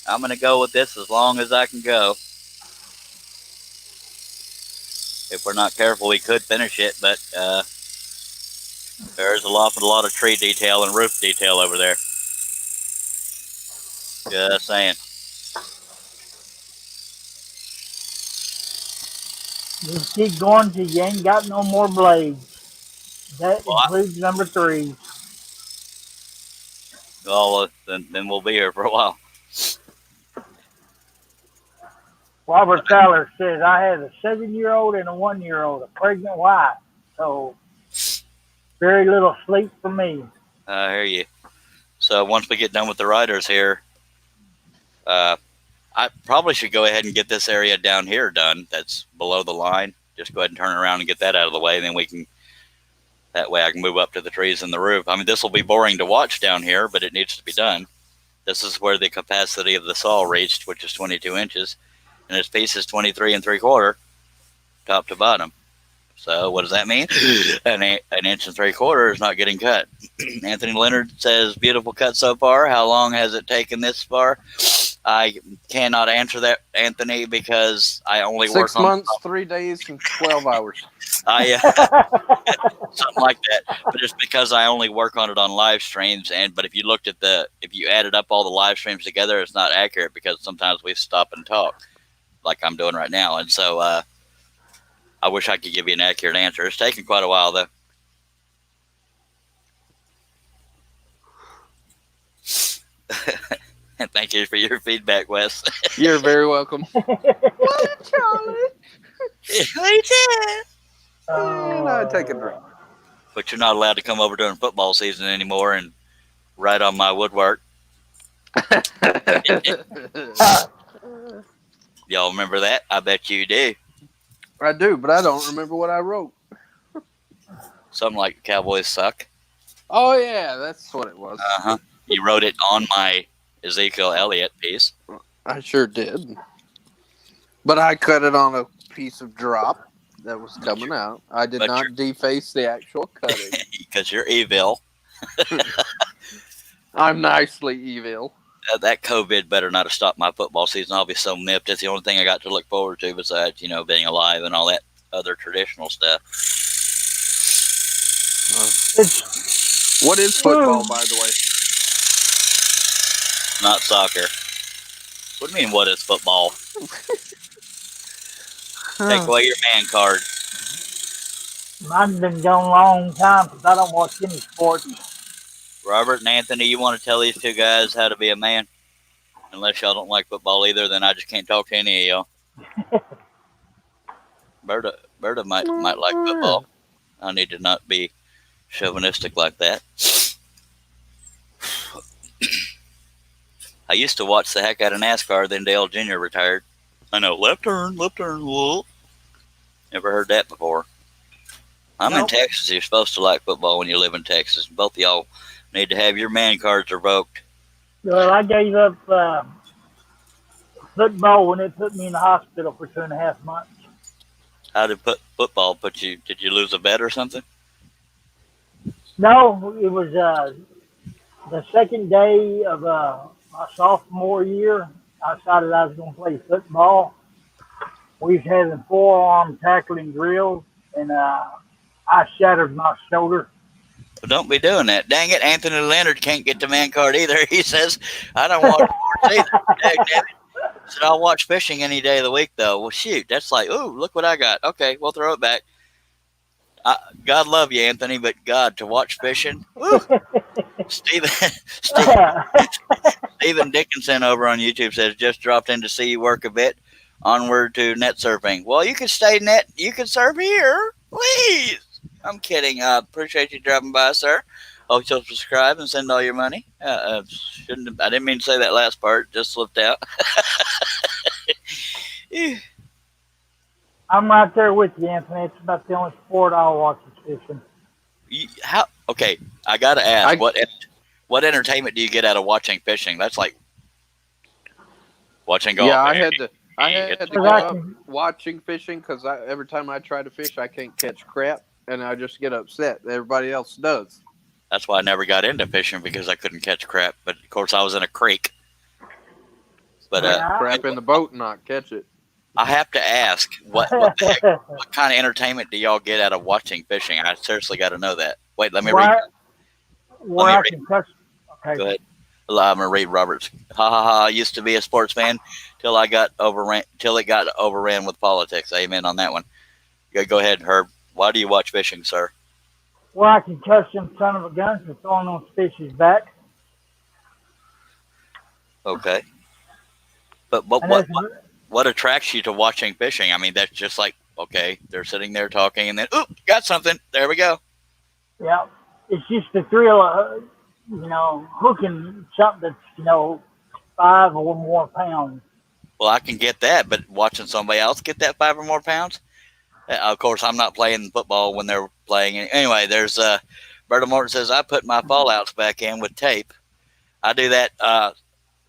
I'm going to go with this as long as I can go. If we're not careful, we could finish it, but there's a lot of tree detail and roof detail over there. Just saying. Just keep going till you ain't got no more blades. That What? includes number 3. Well, then we'll be here for a while. Robert Fowler says I had a 7-year-old and a 1-year-old, a pregnant wife. So very little sleep for me. I hear you. So once we get done with the riders here, I probably should go ahead and get this area down here done. That's below the line. Just go ahead and turn around and get that out of the way. And then that way I can move up to the trees and the roof. I mean, this will be boring to watch down here, but it needs to be done. This is where the capacity of the saw reached, which is 22 inches. And this piece is 23 3/4, top to bottom. So what does that mean? An 1 3/4 is not getting cut. Anthony Leonard says, beautiful cut so far. How long has it taken this far? I cannot answer that, Anthony, because I only 6 work on months, 3 days, and 12 hours. something like that. But it's because I only work on it on live streams. But if you looked at if you added up all the live streams together, it's not accurate because sometimes we stop and talk, like I'm doing right now. And so I wish I could give you an accurate answer. It's taken quite a while, though. And thank you for your feedback, Wes. You're very welcome. What, Charlie? And I take a drink. But you're not allowed to come over during football season anymore and write on my woodwork. Y'all remember that? I bet you do. I do, but I don't remember what I wrote. Something like Cowboys suck. Oh, yeah, that's what it was. Uh-huh. You wrote it on my Ezekiel Elliott piece. I sure did. But I cut it on a piece of drop that was coming out. I did but not deface the actual cutting. Because you're evil. I'm nicely evil. That COVID better not have stopped my football season. I'll be so nipped. It's the only thing I got to look forward to besides, being alive and all that other traditional stuff. It's What is football, by the way? Not soccer. What do you mean, what is football? Take away your man card. mine's been gone a long time because I don't watch any sports. Robert and Anthony, you want to tell these two guys how to be a man? Unless y'all don't like football either, then I just can't talk to any of y'all. Berta might like football. I need to not be chauvinistic like that. I used to watch the heck out of NASCAR, then Dale Jr. retired. I know, left turn, whoa. Never heard that before. I'm in Texas. You're supposed to like football when you live in Texas. Both of y'all need to have your man cards revoked. Well, I gave up football when it put me in the hospital for 2.5 months. How did football put you? Did you lose a bet or something? No, it was the second day of my sophomore year. I decided I was going to play football. We was having forearm tackling drills, and I shattered my shoulder. Well, don't be doing that. Dang it, Anthony Leonard can't get the man card either. He says, I don't watch sports either. Dang it. He said, I'll watch fishing any day of the week, though. Well, shoot, that's like, ooh, look what I got. Okay, we'll throw it back. God love you, Anthony, but God, to watch fishing? Woo. Steven Dickinson over on YouTube says, just dropped in to see you work a bit. Onward to net surfing. Well, you can stay net. You can surf here. Please. I'm kidding. Appreciate you dropping by, sir. Hope you'll subscribe and send all your money. I didn't mean to say that last part. Just slipped out. I'm right there with you, Anthony. It's about the only sport I'll watch is fishing. Okay, I got to ask, what entertainment do you get out of watching fishing? That's like watching golf. Yeah, I had to go up watching fishing because every time I try to fish, I can't catch crap, and I just get upset. Everybody else does. That's why I never got into fishing, because I couldn't catch crap. But of course, I was in a creek. But crap in the boat and not catch it. I have to ask, what the heck, what kind of entertainment do y'all get out of watching fishing? I seriously got to know that. Wait, let me read. Go ahead. I'm gonna read Robert's. Ha ha ha! I used to be a sports fan till it got overran with politics. Amen on that one. Go ahead, Herb. Why do you watch fishing, sir? Well, I can catch them son of a gun for throwing those fishes back. Okay. But what attracts you to watching fishing? I mean, that's just like, okay, they're sitting there talking, and then, oop, got something. There we go. Yeah, it's just the thrill of, hooking something that's, 5 or more pounds. Well, I can get that, but watching somebody else get that 5 or more pounds? Of course, I'm not playing football when they're playing. Anyway, there's Berta Morton says, I put my fallouts back in with tape. I do that.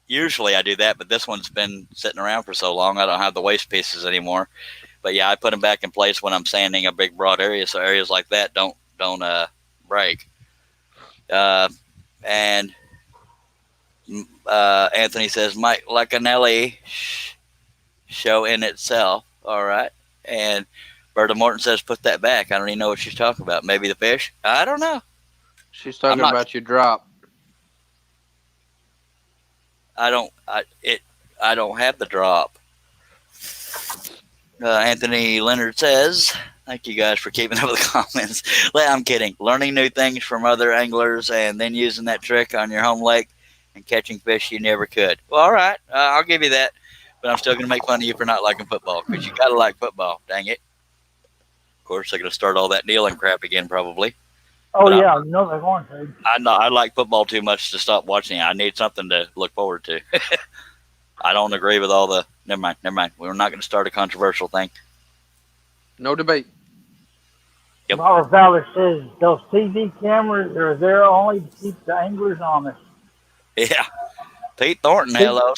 Usually I do that, but this one's been sitting around for so long, I don't have the waste pieces anymore. But yeah, I put them back in place when I'm sanding a big broad area, so areas like that don't break. And Anthony says, Mike Lacanelli show in itself. All right. And Berta Morton says, put that back. I don't even know what she's talking about. Maybe the fish? I don't know. She's talking about your drop. I don't have the drop. Anthony Leonard says, thank you guys for keeping up with the comments. I'm kidding. Learning new things from other anglers and then using that trick on your home lake and catching fish you never could. Well, all right. I'll give you that. But I'm still going to make fun of you for not liking football, because you got to like football. Dang it. Of course, they're going to start all that kneeling crap again, probably. Oh, but yeah. No, they're going to. I like football too much to stop watching it. I need something to look forward to. I don't agree with all the... Never mind. We're not going to start a controversial thing. No debate. Yep. Robert Fowler says those TV cameras are there only to keep the anglers honest. Yeah. Pete Thornton, hello,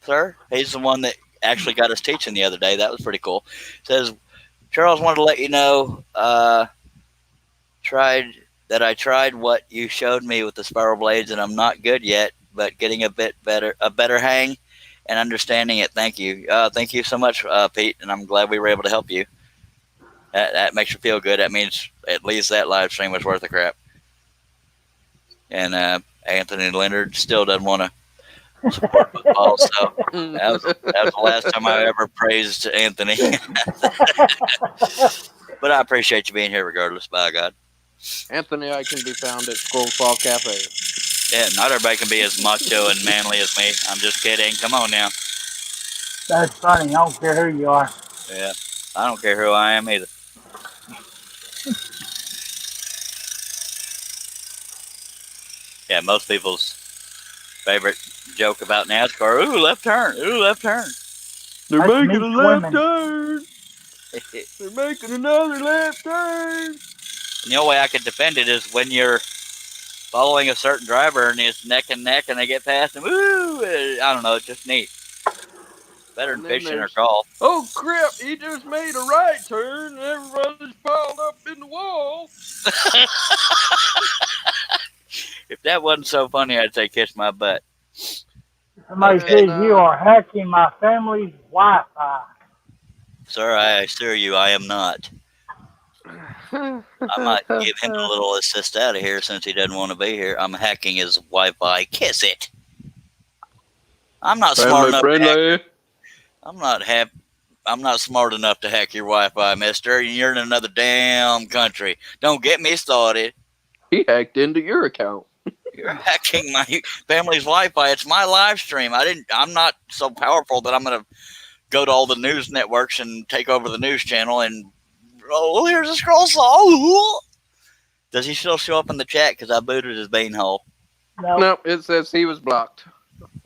sir. He's the one that actually got us teaching the other day. That was pretty cool. Says, Charles wanted to let you know I tried what you showed me with the spiral blades, and I'm not good yet, but getting a better hang and understanding it. Thank you. Thank you so much, Pete, and I'm glad we were able to help you. That makes you feel good. That means at least that live stream was worth a crap. And Anthony Leonard still doesn't want to support football, so that was the last time I ever praised Anthony. But I appreciate you being here regardless, by God. Anthony, I can be found at Scrollfall Cafe. Yeah, not everybody can be as macho and manly as me. I'm just kidding. Come on now. That's funny. I don't care who you are. Yeah, I don't care who I am either. Yeah, most people's favorite joke about NASCAR, ooh, left turn, ooh, left turn. They're That's making a me left swimming. turn. They're making another left turn. The only way I could defend it is when you're following a certain driver and it's neck and neck and they get past him, ooh, I don't know, it's just neat. Better than And then fishing or there's- golf. Oh crap, he just made a right turn and everybody's piled up in the wall. If that wasn't so funny, I'd say kiss my butt. Somebody And, says you are hacking my family's Wi-Fi. Sir, I assure you I am not. I might give him a little assist out of here since he doesn't want to be here. I'm hacking his Wi-Fi. Kiss it. I'm not smart enough to hack. I'm not smart enough to hack your Wi-Fi, mister. You're in another damn country. Don't get me started. He hacked into your account. You're hacking my family's Wi-Fi. It's my live stream. I'm not so powerful that I'm gonna go to all the news networks and take over the news channel and here's a scroll saw. Does he still show up in the chat? Because I booted his beanhole. No, No, it says he was blocked.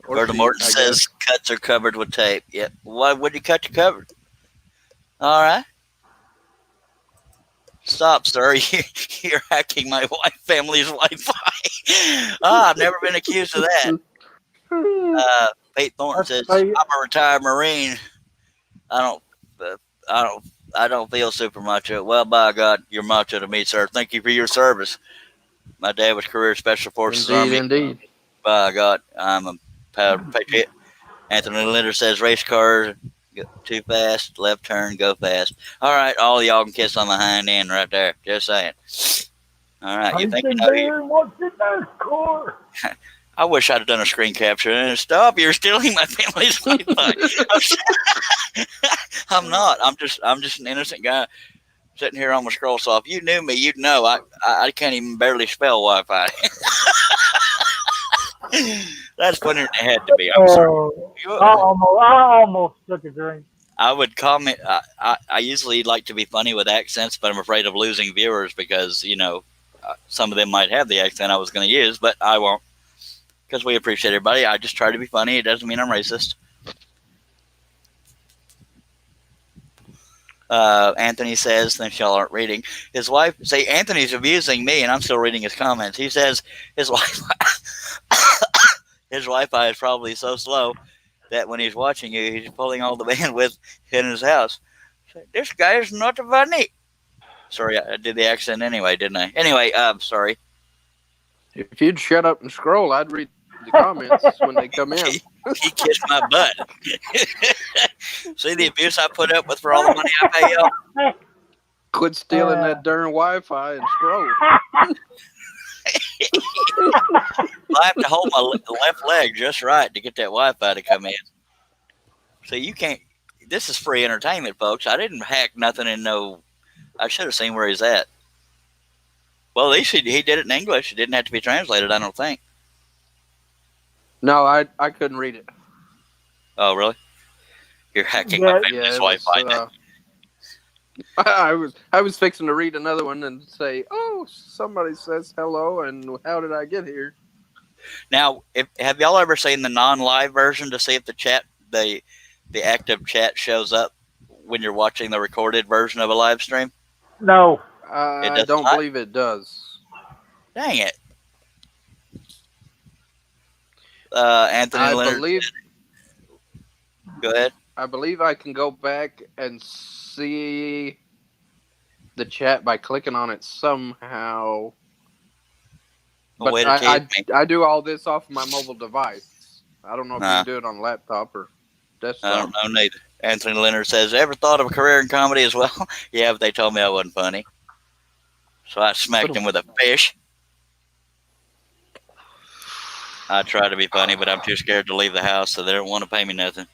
Or Berta she, Morton I says cuts are covered with tape. Yep. Why would you cut your cover? All right. Stop, sir. You're hacking my family's Wi-Fi. I've never been accused of that. guess. Pete Thornton says, That's "I'm a retired Marine. I don't feel super macho." Well, by God, you're macho to me, sir. Thank you for your service. My dad was career Special Forces Army. Indeed. By God, I'm a proud patriot. Anthony Linder says, "Race cars go too fast. Left turn, go fast." All right, all y'all can kiss on the hind end right there. Just saying. All right, you I've think you been know you? there and what's in that car? I wish I'd have done a screen capture and stop. You're stealing my family's Wi-Fi. I'm not. I'm just an innocent guy sitting here on my scroll saw. If you knew me, you'd know I can't even barely spell Wi-Fi. That's funnier than it had to be. I'm sorry. I almost took a drink. I would comment. I usually like to be funny with accents, but I'm afraid of losing viewers because some of them might have the accent I was going to use, but I won't. Because we appreciate everybody. I just try to be funny. It doesn't mean I'm racist. Anthony says, since y'all aren't reading, his wife, say Anthony's abusing me and I'm still reading his comments. He says his Wi-Fi is probably so slow that when he's watching you, he's pulling all the bandwidth in his house. This guy is not funny. Sorry, I did the accent anyway, didn't I? Anyway, sorry. If you'd shut up and scroll, I'd read the comments when they come in. He kissed my butt. See the abuse I put up with for all the money I pay y'all? Quit stealing that darn Wi-Fi and scroll. I have to hold my left leg just right to get that Wi-Fi to come in. So you can't. This is free entertainment, folks. I didn't hack nothing and no. I should have seen where he's at. Well, at least he did it in English. It didn't have to be translated, I don't think. No, I couldn't read it. Oh, really? You're hacking my family's it was, Wi-Fi. I was fixing to read another one and say, "Oh, somebody says hello, and how did I get here?" Now, have y'all ever seen the non-live version to see if the active chat shows up when you're watching the recorded version of a live stream? No. I don't believe it does. Dang it. Anthony I Leonard. believe. Go ahead. I believe I can go back and see the chat by clicking on it somehow. But Way to tease me. I do all this off my mobile device. I don't know if you Nah. can do it on laptop or desktop. I don't know neither. Anthony Leonard says, ever thought of a career in comedy as well? Yeah, but they told me I wasn't funny. So I smacked him with a fish. I try to be funny, but I'm too scared to leave the house, so they don't want to pay me nothing.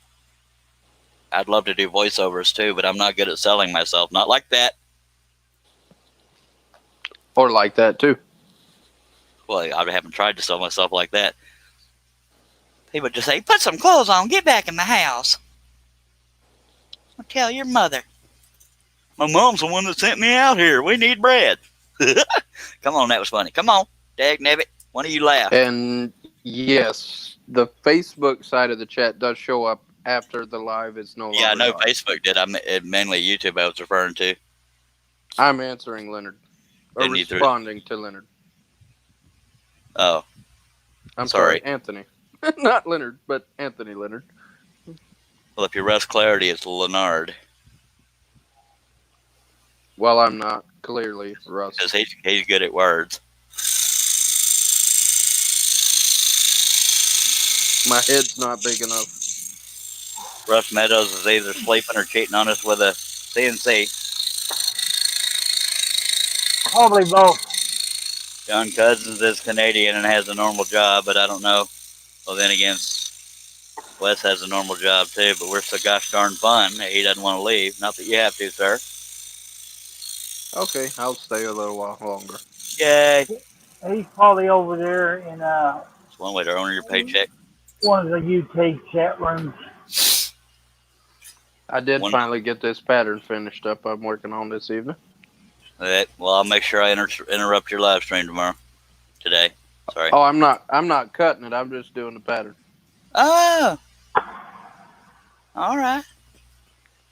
I'd love to do voiceovers too, but I'm not good at selling myself. Not like that. Or like that too. Well, I haven't tried to sell myself like that. People just say, put some clothes on, get back in the house. I'll tell your mother. My mom's the one that sent me out here. We need bread. Come on, that was funny. Come on, dagnabbit. One of you laugh. And yes, the Facebook side of the chat does show up after the live is no longer. Yeah, I know live. Facebook did. Mainly YouTube I was referring to. I'm answering Leonard. Or Didn't you through- responding to Leonard. Oh, I'm Sorry. sorry, Anthony. Not Leonard, but Anthony Leonard. well, if you Russ Clarity, it's Leonard. Well, I'm not, clearly, Russ. Because he's good at words. My head's not big enough. Russ Meadows is either sleeping or cheating on us with a CNC. Probably both. John Cousins is Canadian and has a normal job, but I don't know. Well, then again, Wes has a normal job too, but we're so gosh darn fun that he doesn't want to leave. Not that you have to, sir. Okay, I'll stay a little while longer. Yay. He's probably over there in It's one way to earn your paycheck. one of the UK chat rooms. I did finally get this pattern finished up I'm working on this evening. Well, I'll make sure I interrupt your live stream tomorrow. Today. Sorry. Oh, I'm not cutting it. I'm just doing the pattern. Oh. All right.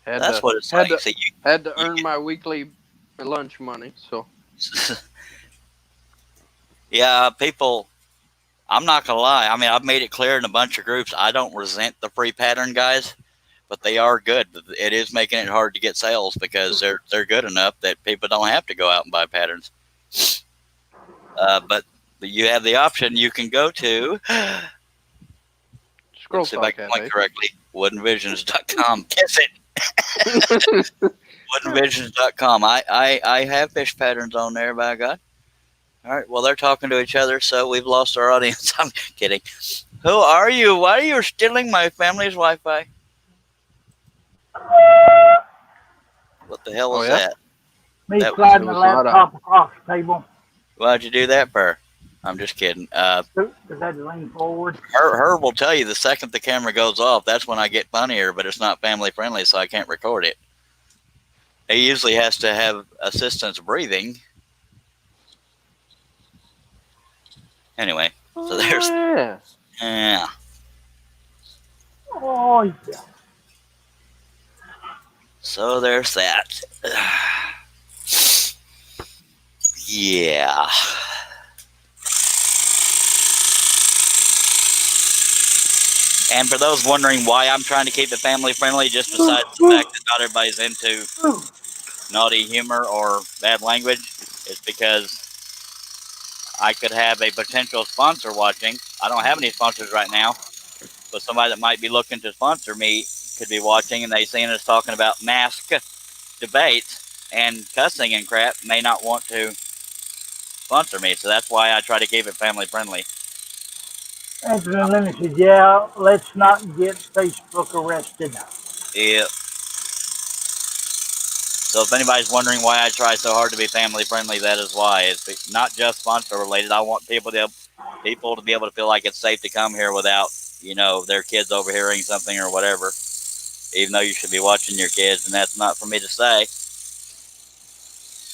Had That's to, what it's had like. to, See, had to earn my weekly lunch money, so. Yeah, people, I'm not going to lie. I mean, I've made it clear in a bunch of groups, I don't resent the free pattern guys, but they are good. It is making it hard to get sales because they're good enough that people don't have to go out and buy patterns. But you have the option. You can go to, Scroll see if I can point correctly, woodenvisions.com. Kiss it. Woodenvisions.com. I have fish patterns on there, by God. All right, well, they're talking to each other, so we've lost our audience. I'm kidding. Who are you? Why are you stealing my family's Wi-Fi? What the hell was that? Me That sliding the was not laptop across the table. Why'd you do that, Per? I'm just kidding. Because I had to lean forward. Herb will tell you the second the camera goes off, that's when I get funnier, but it's not family friendly, so I can't record it. He usually has to have assistance breathing. Anyway, so there's... Yeah. Yeah. Oh, yeah. So there's that. Yeah. And for those wondering why I'm trying to keep it family friendly, just besides the fact that not everybody's into naughty humor or bad language, it's because I could have a potential sponsor watching. I don't have any sponsors right now, but somebody that might be looking to sponsor me could be watching, and they seen us talking about mask debates and cussing and crap, may not want to sponsor me. So that's why I try to keep it family friendly. Anthony Lemon said, yeah, let's not get Facebook arrested. Yeah. So if anybody's wondering why I try so hard to be family friendly, that is why. It's not just sponsor related. I want people to be able to feel like it's safe to come here without, their kids overhearing something or whatever. Even though you should be watching your kids, and that's not for me to say.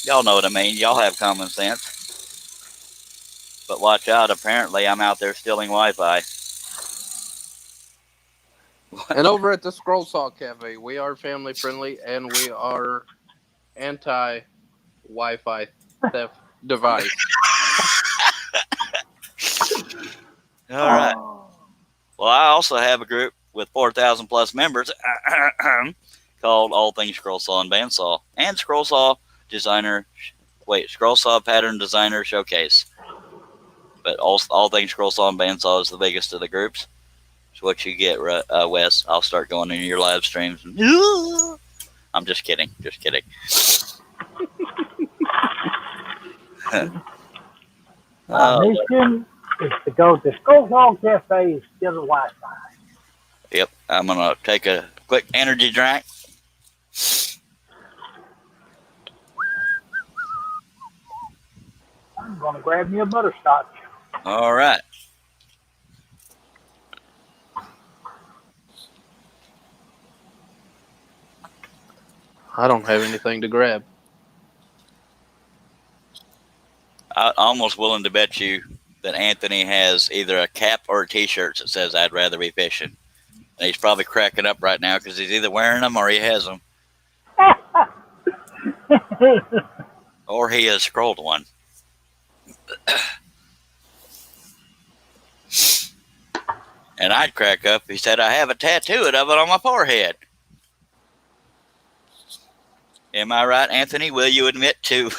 Y'all know what I mean. Y'all have common sense. But watch out. Apparently, I'm out there stealing Wi-Fi. And over at the Scroll Saw Cafe, we are family friendly and we are anti-Wi-Fi theft device. All right. Well, I also have a group with 4,000 plus members called All Things Scroll Saw and Bandsaw and Scroll Saw Pattern Designer Showcase. But all Things Scroll Saw and Bandsaw is the biggest of the groups. It's what you get, Wes. I'll start going into your live streams. I'm just kidding. Just kidding. My Oh, mission is to go to Skull Hall Cafe and steal the Wi-Fi. yep. I'm gonna take a quick energy drink. I'm gonna grab me a butterscotch. All right. I don't have anything to grab. I'm almost willing to bet you that Anthony has either a cap or a T-shirt that says "I'd rather be fishing," and he's probably cracking up right now because he's either wearing them or he has them, or he has scrolled one. And I'd crack up. He said, "I have a tattoo of it on my forehead." Am I right, Anthony? Will you admit to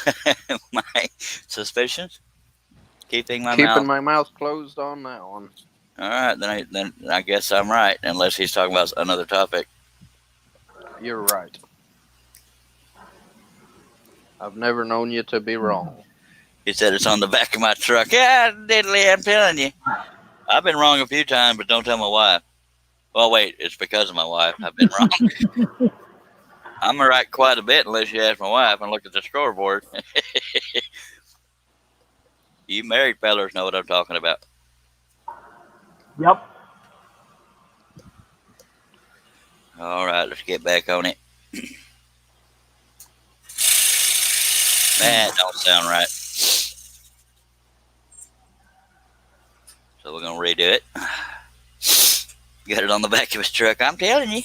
my suspicions? Keeping My mouth closed on that one. All right, then I guess I'm right, unless he's talking about another topic. You're right. I've never known you to be wrong. He said it's on the back of my truck. Yeah, diddly, I'm telling you. I've been wrong a few times, but don't tell my wife. Well, wait, it's because of my wife. I've been wrong. I'm right quite a bit unless you ask my wife and look at the scoreboard. You married fellas know what I'm talking about. Yep. All right, let's get back on it. That don't sound right. So we're going to redo it. Got it on the back of his truck. I'm telling you.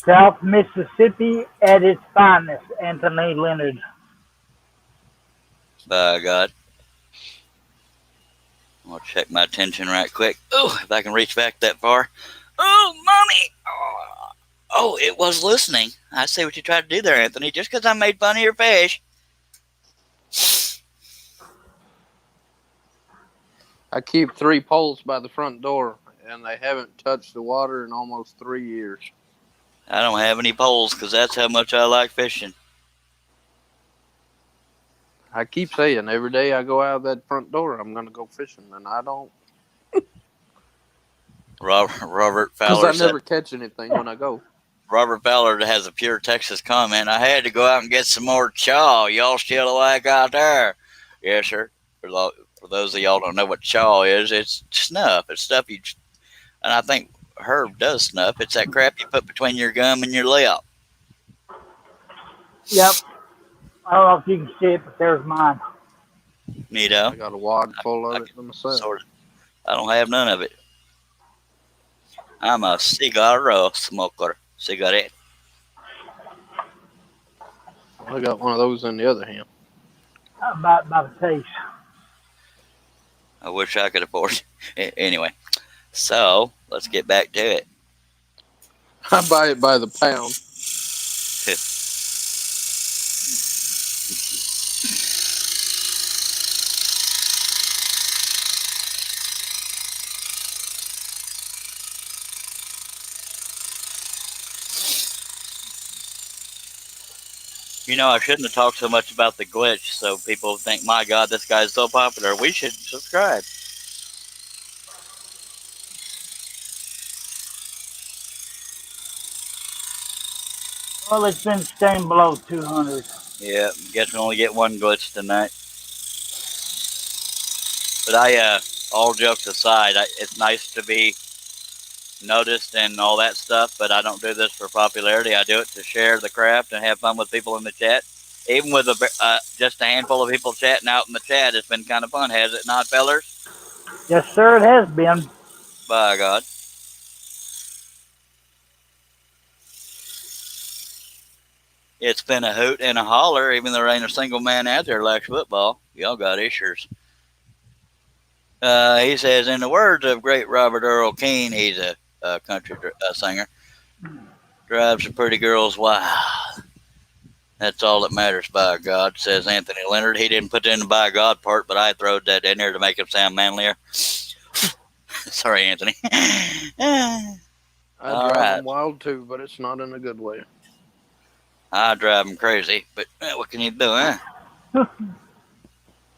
South Mississippi at its finest, Anthony Leonard. By God. I'll check my attention right quick. Oh, if I can reach back that far. Oh, mommy. Oh, it was listening. I see what you tried to do there, Anthony. Just because I made fun of your fish. I keep 3 poles by the front door, and they haven't touched the water in almost 3 years. I don't have any poles because that's how much I like fishing. I keep saying every day I go out of that front door, I'm going to go fishing, and I don't. Robert Because Fowler I said, never catch anything when I go. Robert Fowler has a pure Texas comment. I had to go out and get some more chaw. Y'all still awake out there? Yes, sir. For those of y'all who don't know what chaw is, it's snuff. It's stuff you, and I think Herb does snuff. It's that crap you put between your gum and your lip. Yep. I don't know if you can see it, but there's mine. Neato. I got a wad full of it myself. Sort of. I don't have none of it. I'm a cigar smoker. Cigarette. I got one of those in the other hand. By the case. I wish I could afford it. Anyway, so let's get back to it. I buy it by the pound. You know, I shouldn't have talked so much about the glitch, so people think, my God, this guy's so popular. We should subscribe. Well, it's been staying below 200. Yeah, guess we only get one glitch tonight. But all jokes aside, it's nice to be noticed and all that stuff, but I don't do this for popularity. I do it to share the craft and have fun with people in the chat. Even with just a handful of people chatting out in the chat, it's been kind of fun, has it not, fellers? Yes, sir, it has been. By God. It's been a hoot and a holler, even though there ain't a single man out there likes football. Y'all got issues. He says, in the words of great Robert Earl Keen, he's a country singer, drives the pretty girls wild. That's all that matters, by God, says Anthony Leonard. He didn't put in the by God part, but I throwed that in there to make him sound manlier. Sorry, Anthony. I drive them wild too, but it's not in a good way. I drive him crazy, but what can you do, huh?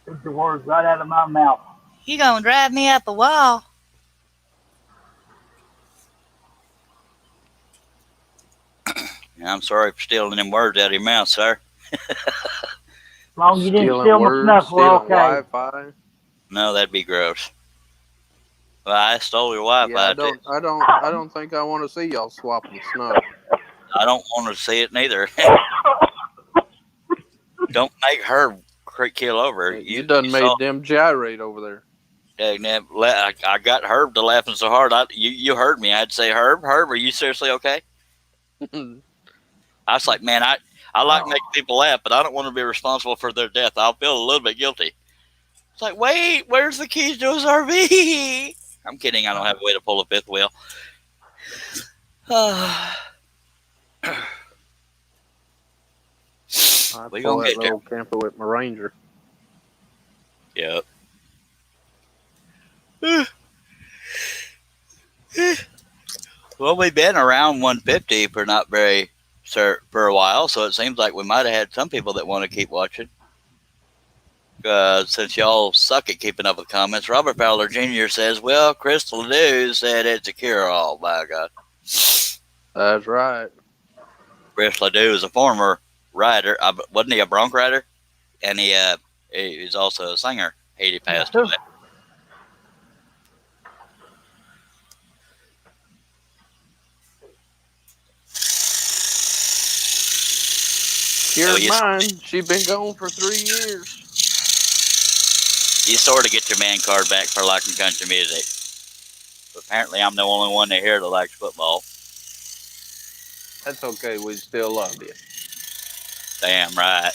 Took the words right out of my mouth. You gonna drive me up a wall? I'm sorry for stealing them words out of your mouth, sir. As long as you didn't Stealing steal my words, snuff, we're stealing okay. Wi-Fi. No, that'd be gross. Well, I stole your Yeah, Wi-Fi. I don't think I want to see y'all swapping snuff. I don't want to see it neither. Don't make her kill over. You done made them gyrate over there. I got Herb to laughing so hard. You heard me. I'd say, Herb, are you seriously okay? I was like, man, I like making people laugh, but I don't want to be responsible for their death. I'll feel a little bit guilty. It's like, wait, where's the keys to his RV? I'm kidding. I don't have a way to pull a fifth wheel. I We pull gonna that get there. little camper with my Ranger. Yep. Well, we've been around 150 for not very for a while, so it seems like we might have had some people that want to keep watching. Since y'all suck at keeping up with comments, Robert Fowler Jr. says, "Well, Crystal Ledoux said it's a cure-all." By God, That's right. Chris Ledoux is a former rider. Wasn't he a bronc rider? And he's also a singer. He passed away. Cured mine. She's been gone for 3 years. You sort of get your man card back for liking country music. But apparently, I'm the only one here that likes football. That's okay. We still love you. Damn right.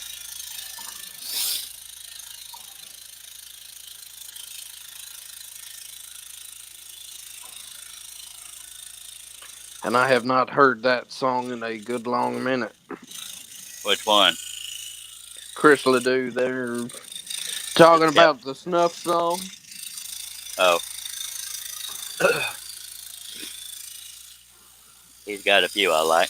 And I have not heard that song in a good long minute. Which one? Chris Ledoux, they're talking about the snuff song. Oh. He's got a few I like.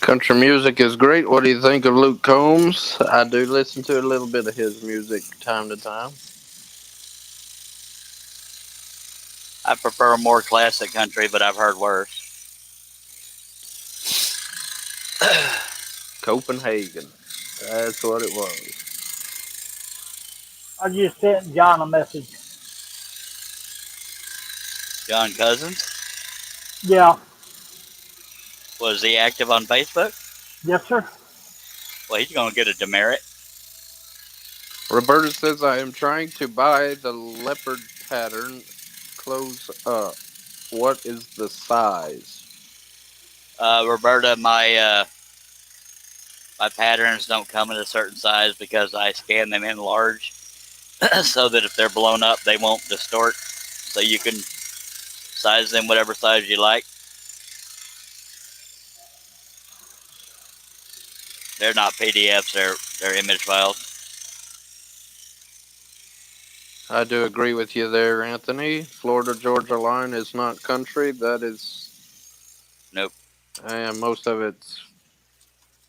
Country music is great. What do you think of Luke Combs? I do listen to a little bit of his music time to time. I prefer more classic country, but I've heard worse. Copenhagen. That's what it was. I just sent John a message. John Cousins? Yeah. Was he active on Facebook? Yes, sir. Well, he's going to get a demerit. Roberta says, I am trying to buy the leopard pattern. Close up. What is the size? Roberta, my patterns don't come in a certain size because I scan them in large so that if they're blown up, they won't distort. So you can size them whatever size you like. They're not PDFs, they're image files. I do agree with you there, Anthony. Florida-Georgia line is not country. That is... Nope. And most of it's...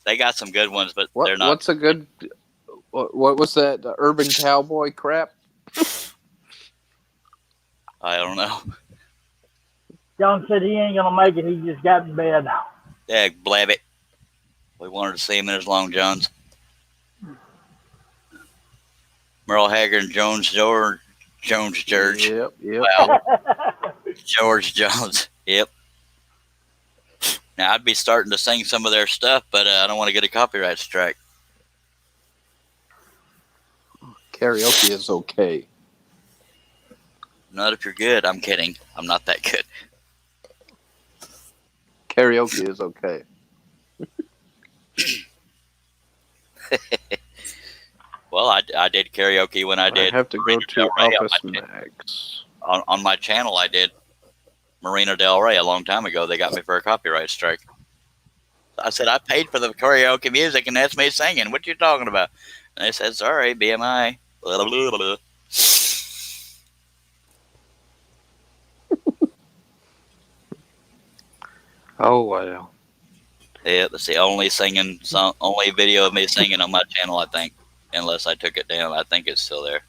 They got some good ones, but they're not. What's a good... What was that? The urban cowboy crap? I don't know. John said he ain't going to make it. He just got in bed. Yeah, blab it. We wanted to see him in his long johns. Merle Haggard and Jones George. Yep. Wow. George Jones. Yep. Now, I'd be starting to sing some of their stuff, but I don't want to get a copyright strike. Karaoke is okay. Not if you're good. I'm kidding. I'm not that good. Karaoke is okay. Well, I did karaoke when I did. I have to go to Radio Del Rey on Office my Max. on my channel. I did Marina Del Rey a long time ago. They got me for a copyright strike. I said, I paid for the karaoke music, and that's me singing. What you talking about? And they said, sorry, BMI. Blah, blah, blah, blah. Oh, well. Yeah, that's the only only video of me singing on my channel, I think. Unless I took it down. I think it's still there.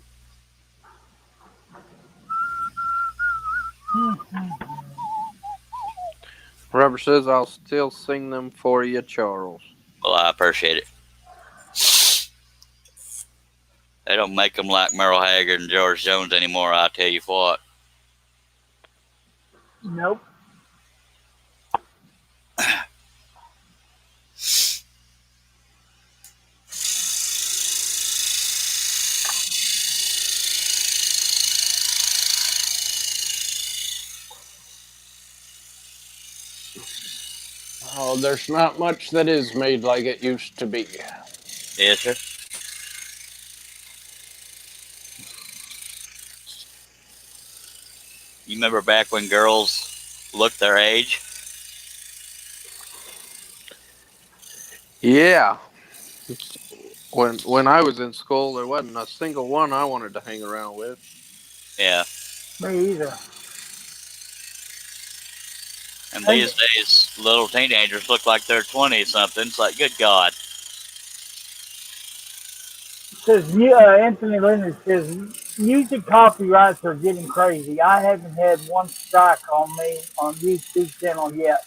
Robert says I'll still sing them for you, Charles. Well, I appreciate it. They don't make them like Merle Haggard and George Jones anymore, I'll tell you what. Nope. Oh, there's not much that is made like it used to be. Yes, sir. You remember back when girls looked their age? Yeah. When I was in school, there wasn't a single one I wanted to hang around with. Yeah. Me either. And these days, little teenagers look like they're 20-something. It's like, good God. Says Anthony Leonard says music copyrights are getting crazy. I haven't had one strike on me on YouTube channel yet.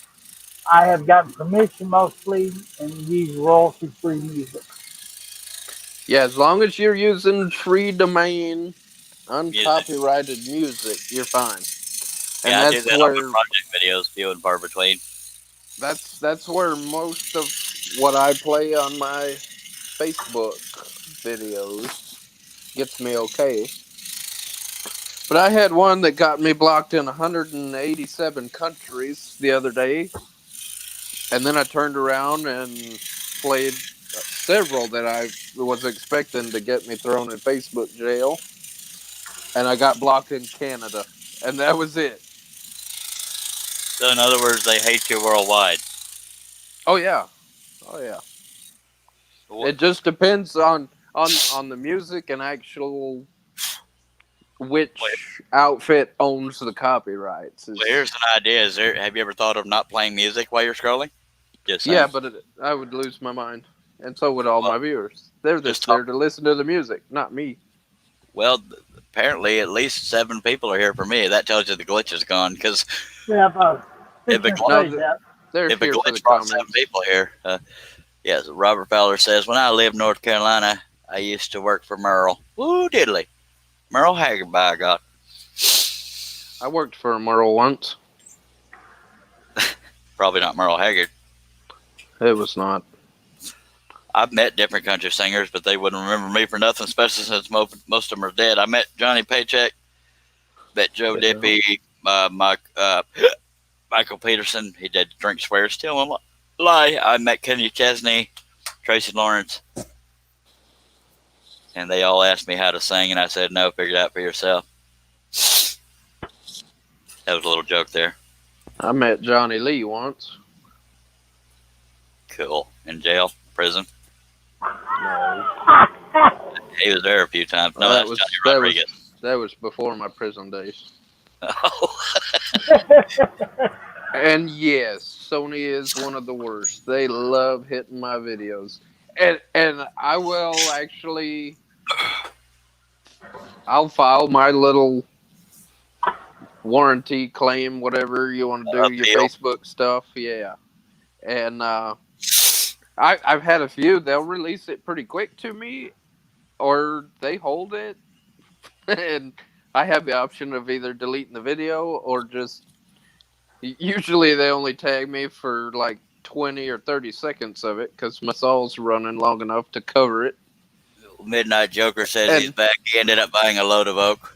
I have gotten permission mostly and use royalty-free music. Yeah, as long as you're using free domain, uncopyrighted music, you're fine. And Yeah, I do that's that where on my project videos, few and far between. that's where most of what I play on my Facebook videos gets me okay. But I had one that got me blocked in 187 countries the other day. And then I turned around and played several that I was expecting to get me thrown in Facebook jail. And I got blocked in Canada. And that was it. So, in other words, they hate you worldwide. Oh, yeah. Oh, yeah. It just depends on the music and actual which outfit owns the copyrights. Well, here's an idea. Have you ever thought of not playing music while you're scrolling? Just saying. Yeah, but I would lose my mind. And so would all my viewers. They're just there to listen to the music, not me. Well, apparently at least 7 people are here for me. That tells you the glitch is gone. Because Yeah, if a glitch brought 7 people here. Yes, Robert Fowler says, when I lived in North Carolina, I used to work for Merle. Woo diddly. Merle Haggard, by God. I worked for Merle once. Probably not Merle Haggard. It was not. I've met different country singers, but they wouldn't remember me for nothing, especially since most of them are dead. I met Johnny Paycheck, met Joe Dippy, Michael Peterson. He did Drink Swear, still a lie. I met Kenny Chesney, Tracy Lawrence, and they all asked me how to sing, and I said, no, figure it out for yourself. That was a little joke there. I met Johnny Lee once. Cool. In jail, prison. No. He was there a few times. No, that was Johnny Rodriguez. That was before my prison days. Oh. And yes, Sony is one of the worst. They love hitting my videos. And I will actually, I'll file my little warranty claim, whatever you want to do, your Facebook stuff. Yeah. And I've had a few. They'll release it pretty quick to me, or they hold it. And I have the option of either deleting the video or just, usually they only tag me for like 20 or 30 seconds of it because my saw's running long enough to cover it. Midnight Joker says he's back. He ended up buying a load of oak.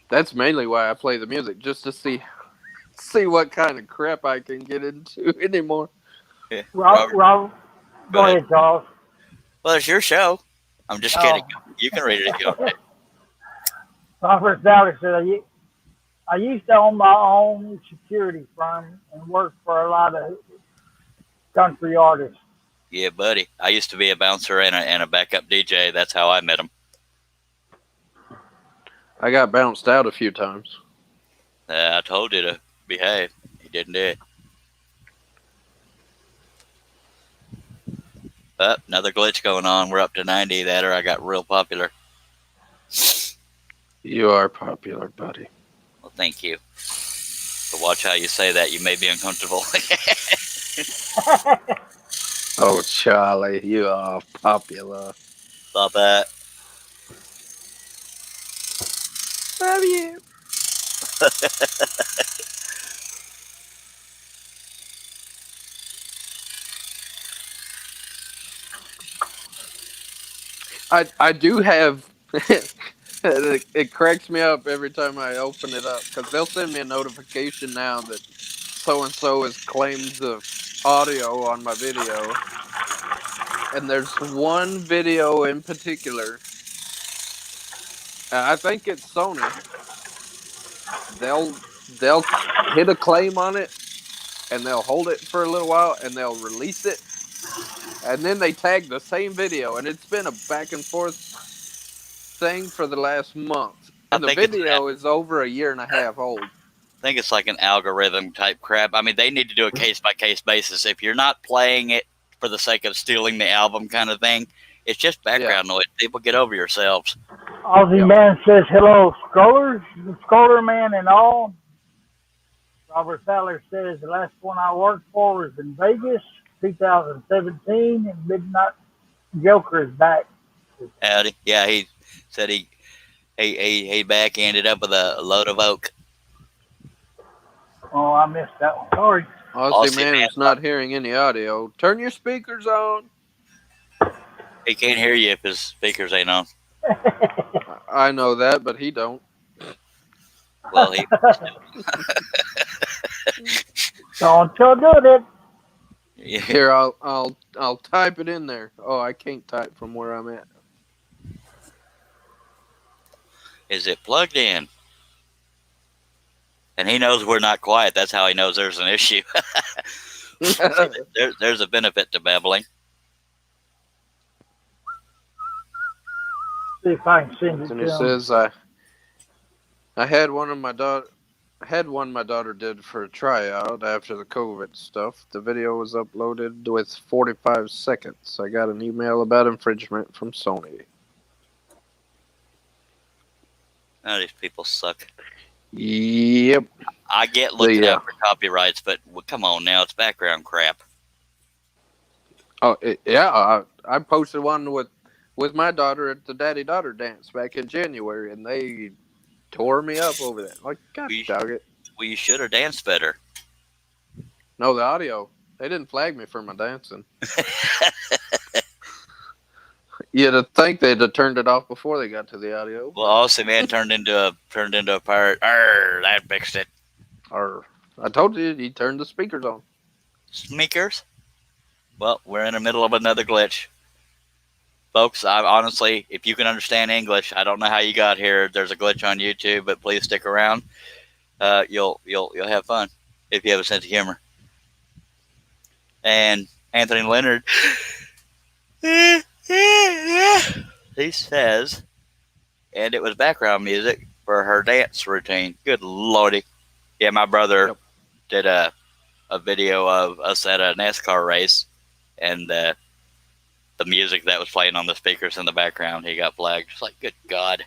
That's mainly why I play the music, just to see what kind of crap I can get into anymore. Yeah. Rob, go ahead, Charles. Well, it's your show. I'm just kidding. You can read it if you want. Robert Sally said, I used to own my own security firm and work for a lot of country artists. Yeah, buddy. I used to be a bouncer and a backup DJ. That's how I met him. I got bounced out a few times. I told you to behave. You didn't do it. Oh, another glitch going on. We're up to 90. That or I got real popular. You are popular, buddy. Well, thank you. But watch how you say that. You may be uncomfortable. Oh, Charlie, you are popular. Stop that. Love you. I do have. It cracks me up every time I open it up because they'll send me a notification now that so and so has claimed the audio on my video, and there's one video in particular. I think it's Sony. They'll hit a claim on it, and they'll hold it for a little while, and they'll release it, and then they tag the same video, and it's been a back and forth thing for the last month, and the video is over a year and a half old. I think it's like an algorithm type crap. I mean, they need to do a case by case basis. If you're not playing it for the sake of stealing the album, kind of thing, it's just background noise. People, get over yourselves. Aussie Man says hello, Scrollers, the Scroller Man and all. Robert Fowler says the last one I worked for was in Vegas, 2017, and Midnight Joker is back. Howdy. Yeah, he said he back ended up with a load of oak. Oh, I missed that one. Sorry. Aussie Man is not hearing any audio. Turn your speakers on. He can't hear you if his speakers ain't on. I know that, but he don't. Well, he. Don't you do it. Yeah. Here, I'll type it in there. Oh, I can't type from where I'm at. Is it plugged in? And he knows we're not quiet. That's how he knows there's an issue. There's a benefit to babbling. See if I can send it And to it him. says I had one my daughter did for a tryout after the COVID stuff. The video was uploaded with 45 seconds. I got an email about infringement from Sony. Oh, these people suck. Yep. I get looking out for copyrights, but come on now, it's background crap. Oh, yeah. I posted one with my daughter at the daddy-daughter dance back in January, and they tore me up over that. Like, God dog it. Well, you should have danced better. No, the audio. They didn't flag me for my dancing. You'd have think they'd have turned it off before they got to the audio. Well, Aussie Man turned into a pirate. That fixed it. Or I told you he turned the speakers on. Sneakers? Well, we're in the middle of another glitch. Folks, I honestly, if you can understand English, I don't know how you got here. There's a glitch on YouTube, but please stick around. You'll have fun if you have a sense of humor. And Anthony Leonard, he says, and it was background music for her dance routine. Good lordy. Yeah, my brother did a video of us at a NASCAR race, and the music that was playing on the speakers in the background, he got flagged. It's like, good God.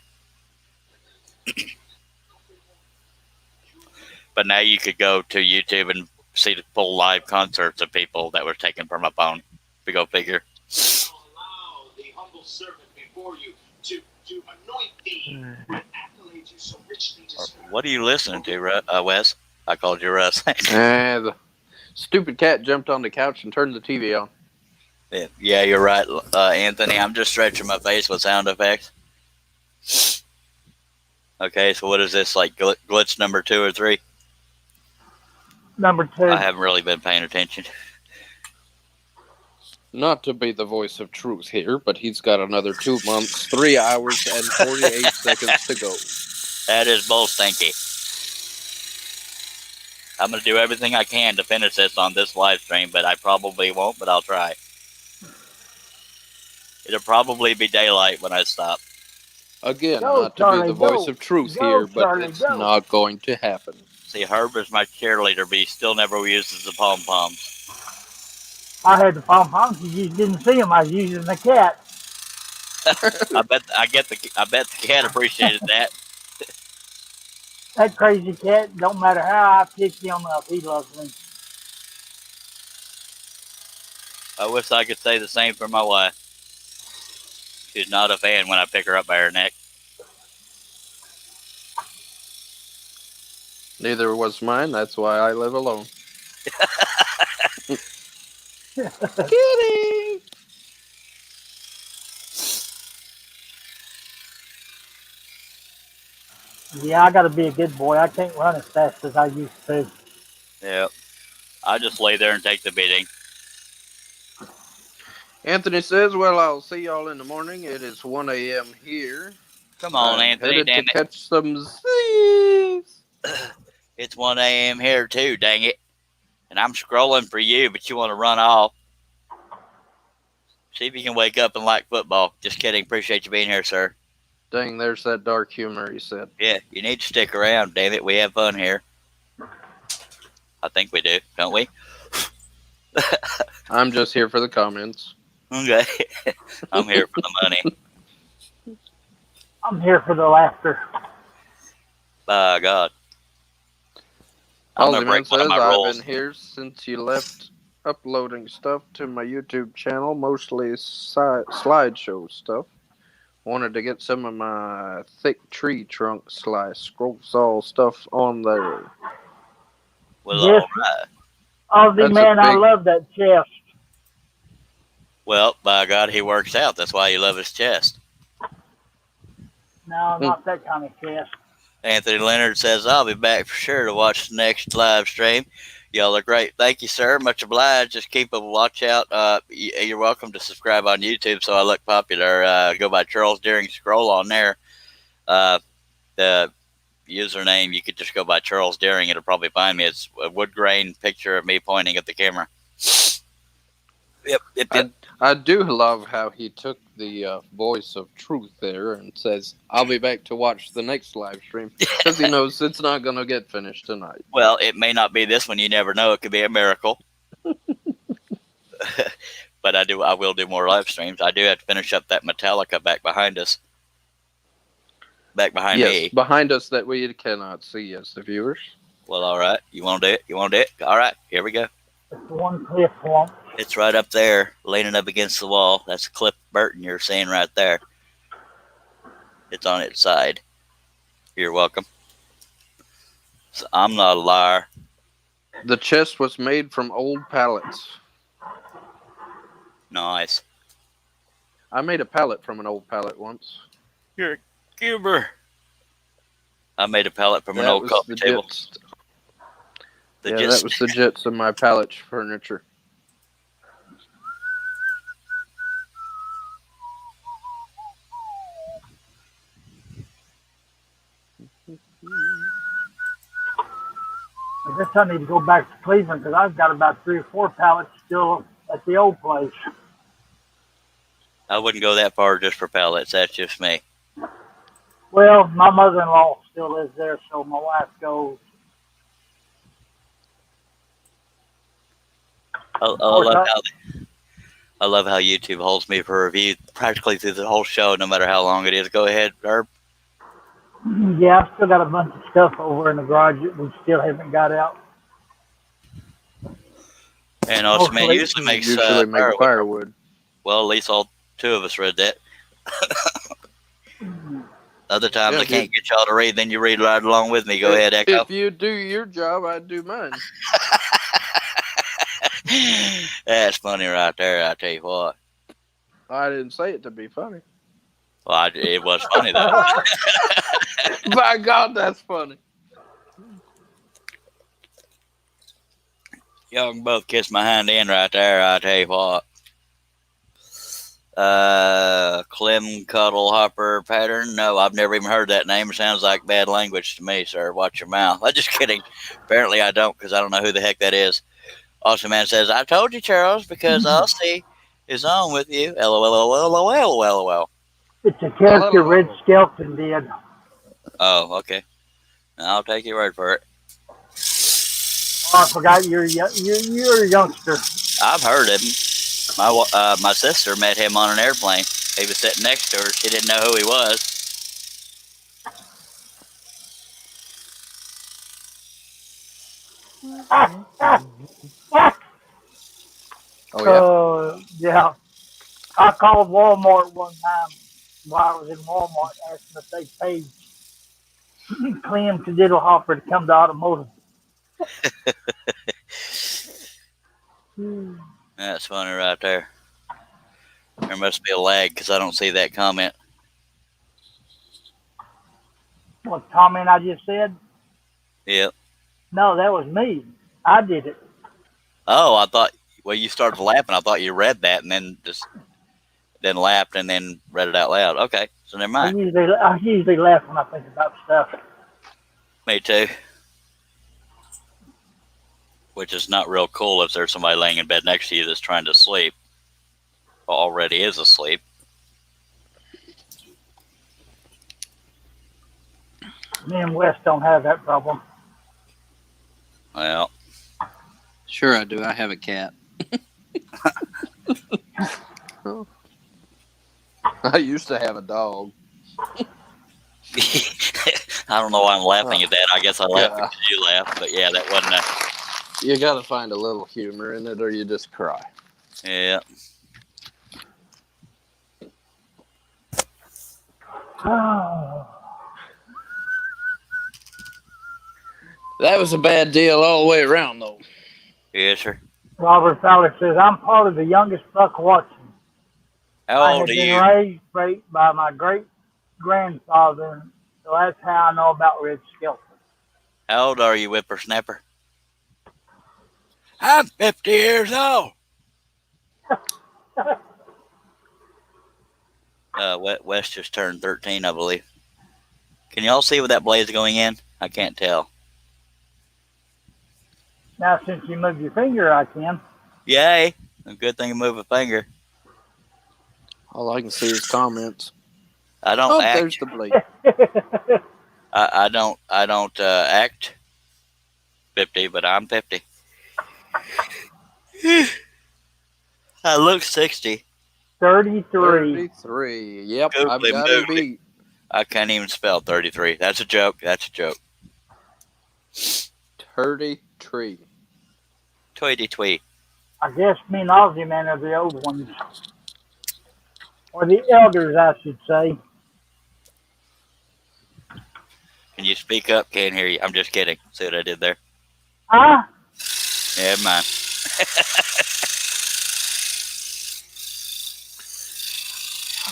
But now you could go to YouTube and see the full live concerts of people that were taken from a phone. We go figure. Allow the humble servant before you to anoint thee with accolades you so richly deserve. What are you listening to, Wes? I called you Russ. The stupid cat jumped on the couch and turned the TV on. Yeah, you're right, Anthony. I'm just stretching my face with sound effects. Okay, so what is this, like glitch number 2 or 3? Number 2. I haven't really been paying attention. Not to be the voice of truth here, but he's got another 2 months, 3 hours, and 48 seconds to go. That is bull stinky. I'm going to do everything I can to finish this on this live stream, but I probably won't, but I'll try. It'll probably be daylight when I stop. Again, Go, not to Charlie, be the voice go. of truth Go, here, but Charlie, it's go. not going to happen. See, Herb is my cheerleader, but he still never uses the pom-poms. I had the pom-poms. You just didn't see them. I was using the cat. I bet the cat appreciated that. That crazy cat, don't matter how I pick him up, he loves me. I wish I could say the same for my wife. She's not a fan when I pick her up by her neck. Neither was mine. That's why I live alone. Kidding. Yeah, I got to be a good boy. I can't run as fast as I used to. Yep. I just lay there and take the beating. Anthony says, well, I'll see y'all in the morning. It is 1 a.m. here. Come on, I'm Anthony, headed damn to it. catch some Z's. It's 1 a.m. here, too, dang it. And I'm scrolling for you, but you want to run off. See if you can wake up and like football. Just kidding. Appreciate you being here, sir. Dang, there's that dark humor, he said. Yeah, you need to stick around, damn it. We have fun here. I think we do, don't we? I'm just here for the comments. Okay. I'm here for the money. I'm here for the laughter. By God. I'm going to Halsey Man break one of says, my I've rules. been here since you left uploading stuff to my YouTube channel, mostly slideshow stuff. Wanted to get some of my thick tree trunk / scroll saw stuff on there. Well, Yes. all right. Aussie That's a man, I big- love that chest. Well, by God, he works out. That's why you love his chest. No, not that kind of chest. Anthony Leonard says, I'll be back for sure to watch the next live stream. Y'all are great. Thank you, sir. Much obliged. Just keep a watch out. You're welcome to subscribe on YouTube so I look popular. Go by Charles Deering. Scroll on there. The username, you could just go by Charles Deering. It'll probably find me. It's a wood grain picture of me pointing at the camera. Yep. I do love how he took the voice of truth there and says, I'll be back to watch the next live stream because he knows it's not going to get finished tonight. Well, it may not be this one. You never know. It could be a miracle. But I will do more live streams. I do have to finish up that Metallica back behind us. Back behind Yes, me. behind us that we cannot see as the viewers. Well, all right. You want to do it? You want to do it? All right. Here we go. It's one cliff lump. It's right up there, leaning up against the wall. That's Cliff Burton you're seeing right there. It's on its side. You're welcome. So I'm not a liar. The chest was made from old pallets. Nice. I made a pallet from an old pallet once. You're a goober. I made a pallet from an That old was coffee the table. jets. The Yeah, gist- that was the jets of my pallet furniture. I guess I need to go back to Cleveland because I've got about 3 or 4 pallets still at the old place. I wouldn't go that far just for pallets. That's just me. Well, my mother-in-law still lives there, so my wife goes. I love how YouTube holds me for review practically through the whole show, no matter how long it is. Go ahead, Herb. Yeah, I've still got a bunch of stuff over in the garage that we still haven't got out. And also, man, Hopefully- usually makes Usually make firewood. firewood. Well, at least all 2 of us read that. Other times Yeah, I can't get y'all to read, then you read right along with me. Go ahead, Echo. If you do your job, I do mine. That's funny right there, I tell you what. I didn't say it to be funny. Well, it was funny, though. By God, that's funny. Y'all can both kiss my hind end right there, I tell you what. Clem Cuddle Hopper pattern. No, I've never even heard that name. It sounds like bad language to me, sir. Watch your mouth. I'm just kidding. Apparently I don't, because I don't know who the heck that is. Awesome Man says, I told you, Charles, because Aussie is on with you. LOL. It's a character Red Skelton did. Oh, okay. I'll take your word for it. Oh, I forgot you're a youngster. I've heard him. My sister met him on an airplane. He was sitting next to her. She didn't know who he was. Oh, Yeah. I called Walmart one time while I was in Walmart, asking if they paid Clem Cadiddle Hopper to come to automotive. That's funny right there. There must be a lag because I don't see that comment. What comment I just said? Yep. No, that was me. I did it. Oh, I thought, well, you started laughing. I thought you read that and then laughed and then read it out loud. Okay, so never I mind. usually laugh when I think about stuff. Me too. Which is not real cool if there's somebody laying in bed next to you that's trying to sleep. Or already is asleep. Me and Wes don't have that problem. Well, sure I do. I have a cat. I used to have a dog. I don't know why I'm laughing at that. I guess I laugh because you laugh. But yeah, that wasn't a... You got to find a little humor in it or you just cry. Yeah. Oh. That was a bad deal all the way around, though. Yes, sir. Robert Fowler says, I'm part of the youngest buck watching. How I old have are been you? raised by my great-grandfather, so that's how I know about Red Skelton. How old are you, whippersnapper? I'm 50 years old. West just turned 13, I believe. Can y'all see where that blade's going in? I can't tell. Now, since you moved your finger, I can. Yay! A good thing to move a finger. All I can see is comments. I don't Oh, act. there's the blade. I don't act 50, but I'm 50. I look 60. 33. 33. Yep, Googly I've got to moogly. be. I can't even spell 33. That's a joke. That's a joke. 33. Tweety tweet. I guess me and Aussie Man are the old ones. Or the elders, I should say. Can you speak up? Can't hear you. I'm just kidding. See what I did there? Huh? Yeah, man.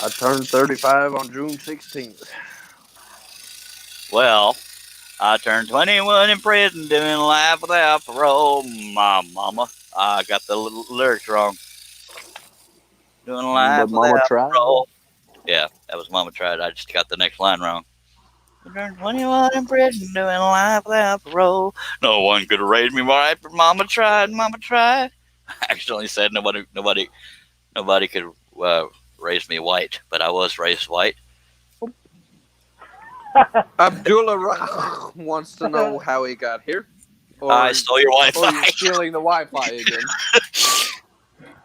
I turned 35 on June 16th. Well, I turned 21 in prison doing life without parole. My mama. I got the lyrics wrong. Doing life But Mama without tried. parole. Yeah, that was Mama Tried. I just got the next line wrong. I turned 21 in prison doing life without parole. No one could raise me right, but Mama tried. Mama tried. I accidentally said nobody could raise me white, but I was raised white. Abdullah wants to know how he got here. Or, I stole your or Wi-Fi. you're stealing the Wi-Fi again.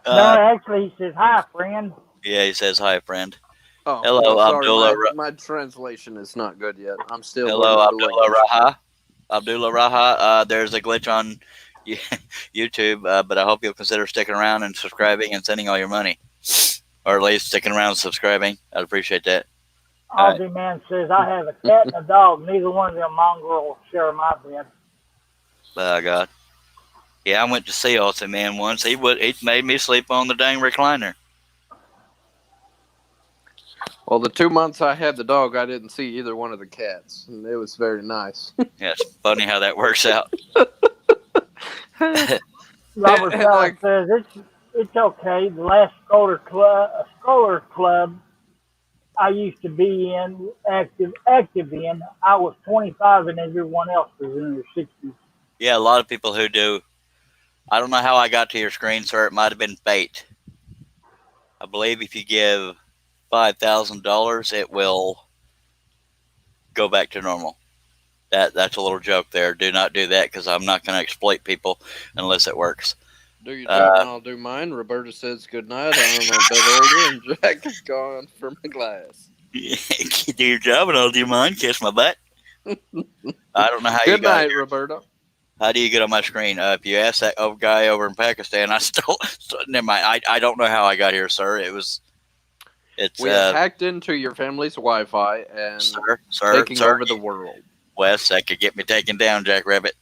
No, actually, he says, hi, friend. Yeah, he says hi, friend. Oh, Hello, sorry, Abdullah. My translation is not good yet. I'm still Hello, learning the Abdullah language. Raha. Abdullah Raha. There's a glitch on YouTube, but I hope you'll consider sticking around and subscribing and sending all your money. Or at least sticking around and subscribing. I'd appreciate that. All right. Aussie Man says, I have a cat and a dog. Neither one of them mongrels share my bed. By God. Yeah, I went to see Austin Man once. He made me sleep on the dang recliner. Well, the 2 months I had the dog, I didn't see either one of the cats, and it was very nice. Yeah, it's funny how that works out. Robert And Fowler says, it's okay. The last stroller club I used to be in, active in, I was 25 and everyone else was in their 60s. Yeah, a lot of people who do. I don't know how I got to your screen, sir. It might have been fate. I believe if you give $5,000, it will go back to normal. That's a little joke there. Do not do that because I'm not going to exploit people unless it works. Do your job and I'll do mine. Roberta says good night. I'm a bit older and Jack is gone for my glass. Do your job and I'll do mine. Kiss my butt. I don't know how you Good got night, here. Roberta. How do you get on my screen? If you ask that old guy over in Pakistan, never mind. I don't know how I got here, sir. It's We have hacked into your family's Wi-Fi and taking over the world. Wes, that could get me taken down, Jack Rabbit.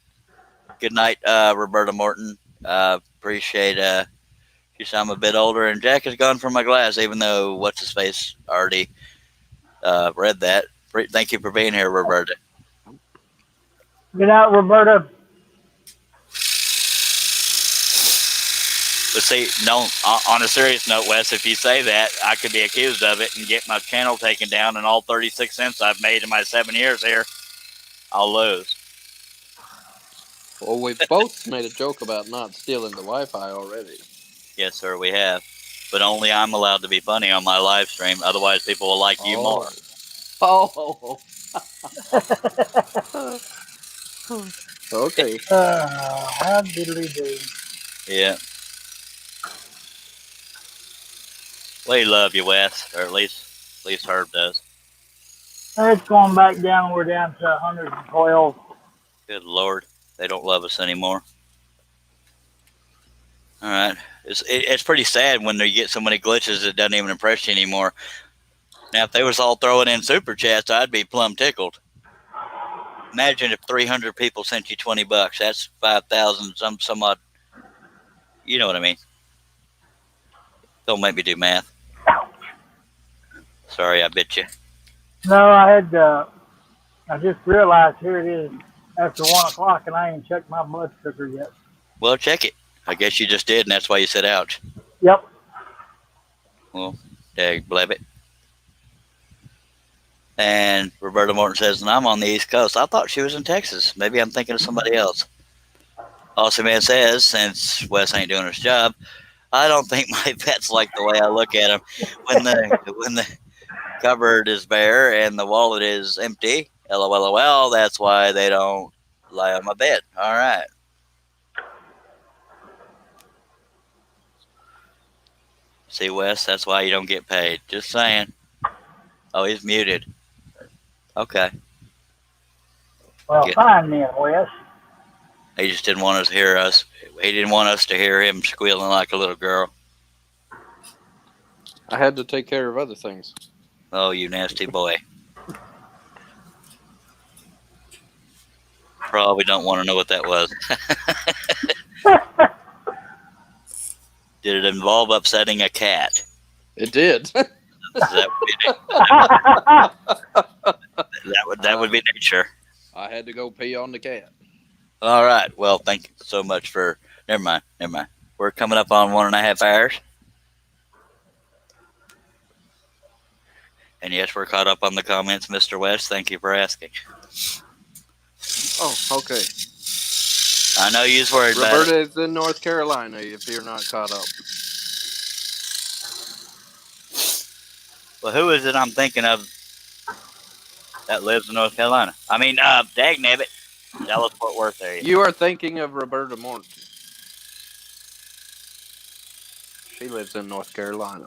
Good night, Roberta Morton. Appreciate I'm a bit older, and Jack has gone for my glass, even though what's his face already read that. Thank you for being here, Roberta. Good night, Roberta. But see, no, on a serious note, Wes, if you say that, I could be accused of it and get my channel taken down, and all 36 cents I've made in my 7 years here, I'll lose. Well, we've both made a joke about not stealing the Wi-Fi already. Yes, sir, we have. But only I'm allowed to be funny on my live stream. Otherwise, people will like you more. Oh. Okay. How diddly do. Yeah. We love you, Wes, or at least Herb does. It's going back down. We're down to 112. Good Lord, they don't love us anymore. All right, it's pretty sad when you get so many glitches that doesn't even impress you anymore. Now, if they was all throwing in super chats, I'd be plumb tickled. Imagine if 300 people sent you $20. That's 5,000 some odd. You know what I mean? Don't make me do math. Sorry, I bit you. No, I just realized here it is after 1 o'clock and I ain't checked my blood sugar yet. Well, check it. I guess you just did, and that's why you said ouch. Yep. Well, dag blebbit. And Roberta Morton says, and I'm on the East Coast. I thought she was in Texas. Maybe I'm thinking of somebody else. Awesome Man says, since Wes ain't doing his job, I don't think my pets like the way I look at them. When the cupboard is bare and the wallet is empty, LOL, that's why they don't lie on my bed. All right. See, Wes, that's why you don't get paid. Just saying. Oh, he's muted. Okay. Well, Yeah. fine then, Wes. He just didn't want us to hear us. He didn't want us to hear him squealing like a little girl. I had to take care of other things. Oh, you nasty boy. Probably don't want to know what that was. Did it involve upsetting a cat? It did. That would be nature. I had to go pee on the cat. All right. Well, thank you so much for. Never mind. We're coming up on 1.5 hours. And yes, we're caught up on the comments, Mr. West. Thank you for asking. Oh, okay. I know you're worried about it. Roberta is in North Carolina if you're not caught up. Well, who is it I'm thinking of that lives in North Carolina? I mean, dagnabbit. Dallas Fort Worth area. You are thinking of Roberta Morton. She lives in North Carolina.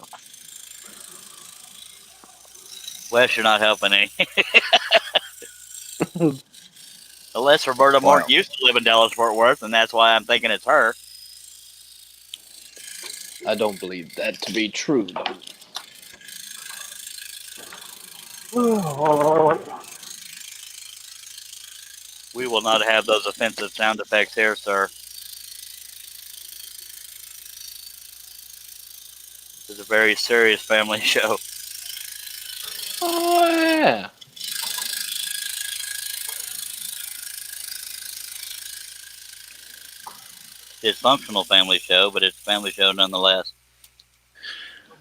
Wes, you're not helping any. Unless Roberta Morton used to live in Dallas Fort Worth, and that's why I'm thinking it's her. I don't believe that to be true, though. We will not have those offensive sound effects here, sir. This is a very serious family show. Oh, yeah. Dysfunctional family show, but it's a family show nonetheless.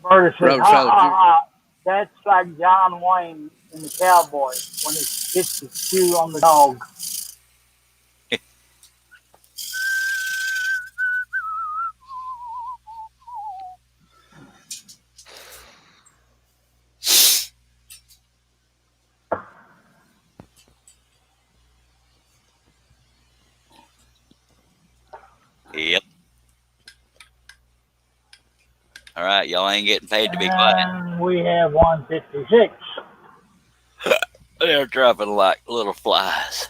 Roberta said, Robert ha, Sally ha, ha. That's like John Wayne in the Cowboy when he hits his shoe on the dog. Yep. All right, y'all ain't getting paid to be quiet. And we have 156. They're dropping like little flies.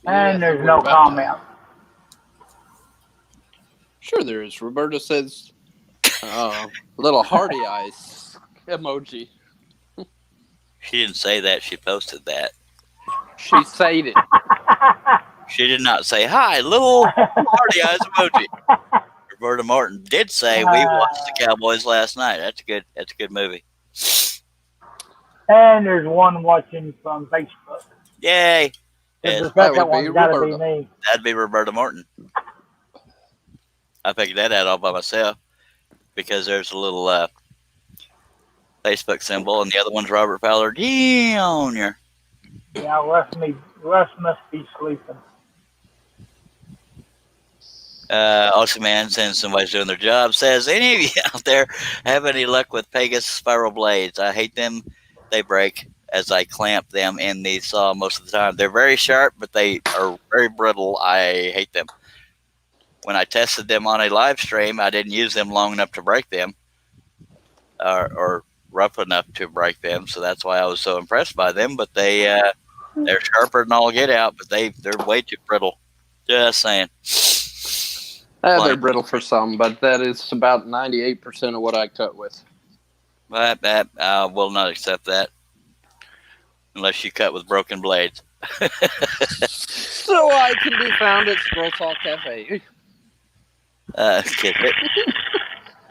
And Yeah, there's we're no about to- comment. Sure, there is. Roberta says, little hearty eyes emoji. She didn't say that. She posted that. She said it. She did not say, hi, little party eyes emoji. Roberta Martin did say we watched the Cowboys last night. That's a good movie. And there's one watching from Facebook. Yay. The Yes, That second would be one's got to be Roberta. me. that'd be Roberta Martin. I figured that out all by myself because there's a little Facebook symbol, and the other one's Robert Fowler Jr. Yeah, Russ must be sleeping. Aussie Man, since somebody's doing their job, says, any of you out there have any luck with Pegasus spiral blades? I hate them. They break as I clamp them in the saw most of the time. They're very sharp, but they are very brittle. I hate them. When I tested them on a live stream, I didn't use them long enough to break them or rough enough to break them. So that's why I was so impressed by them. But they're sharper than all get out, but they're way too brittle. Just saying. They're brittle for some, but that is about 98% of what I cut with. But I will not accept that unless you cut with broken blades. So I can be found at Scroll Talk Cafe. Kid it.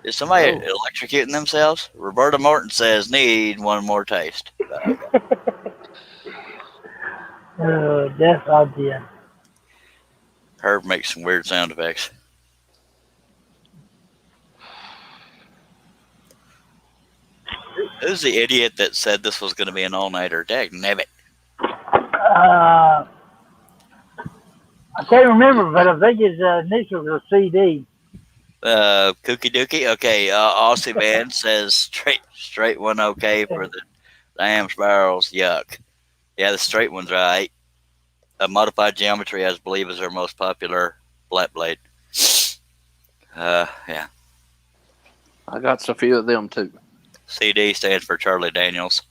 Is somebody electrocuting themselves? Roberta Martin says, need one more taste. Death idea. Herb makes some weird sound effects. Who's the idiot that said this was going to be an all-nighter? Dagnabbit. I can't remember, but I think his initials are CD. Kooky Dookie. Okay, Aussie Man says straight one okay for the damn spirals. Yuck. Yeah, the straight one's right. Modified geometry, I believe, is our most popular flat blade. Yeah. I got a few of them too. CD stands for Charlie Daniels.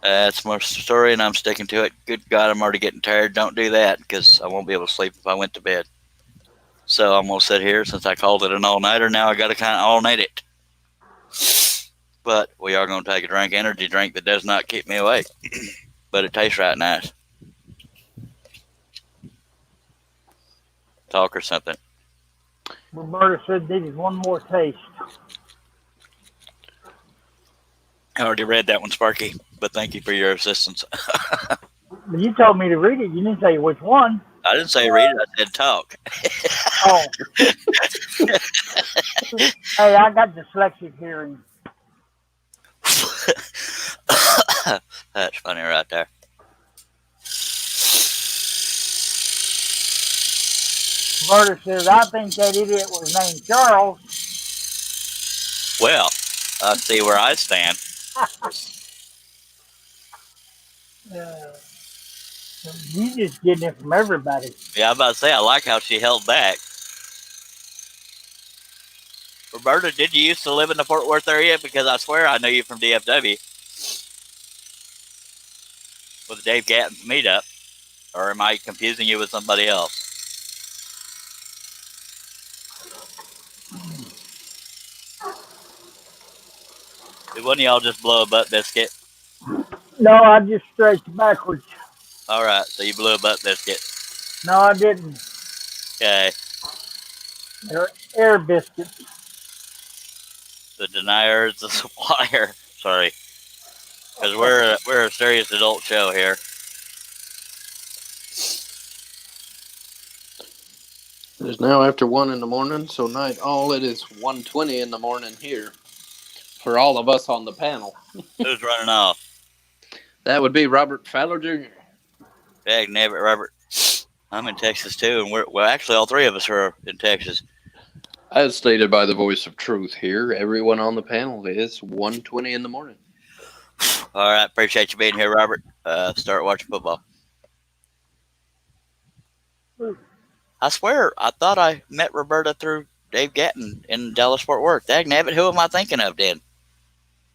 That's my story, and I'm sticking to it. Good God, I'm already getting tired. Don't do that, because I won't be able to sleep if I went to bed. So I'm going to sit here. Since I called it an all-nighter, now I got to kind of all-night it. But we are going to take a energy drink that does not keep me awake. But it tastes right nice. Talk or something. Roberta said needed one more taste. I already read that one, Sparky, but thank you for your assistance. But you told me to read it. You didn't say which one. I didn't say read it, I said talk. Oh. Hey, I got dyslexic hearing. That's funny right there. Roberta says, I think that idiot was named Charles. Well, I see where I stand. You just getting it from everybody. Yeah, I'm about to say, I like how she held back. Roberta, did you used to live in the Fort Worth area? Because I swear I know you from DFW. With the Dave Gatton's meetup. Or am I confusing you with somebody else? Did one of y'all just blow a butt biscuit? No, I just stretched backwards. All right, so you blew a butt biscuit. No, I didn't. Okay. They're air biscuits. The denier is the supplier. Sorry. Because we're a serious adult show here. It is now after 1 in the morning, so night all it is 1:20 in the morning here for all of us on the panel. Who's running off? That would be Robert Fowler Jr. Dag nabbit, Robert. I'm in Texas too, and well, actually, all three of us are in Texas. As stated by the voice of truth here, everyone on the panel is 1:20 in the morning. All right, appreciate you being here, Robert. Start watching football. I swear, I thought I met Roberta through Dave Gatton in Dallas Fort Worth. Dag nabbit, who am I thinking of then?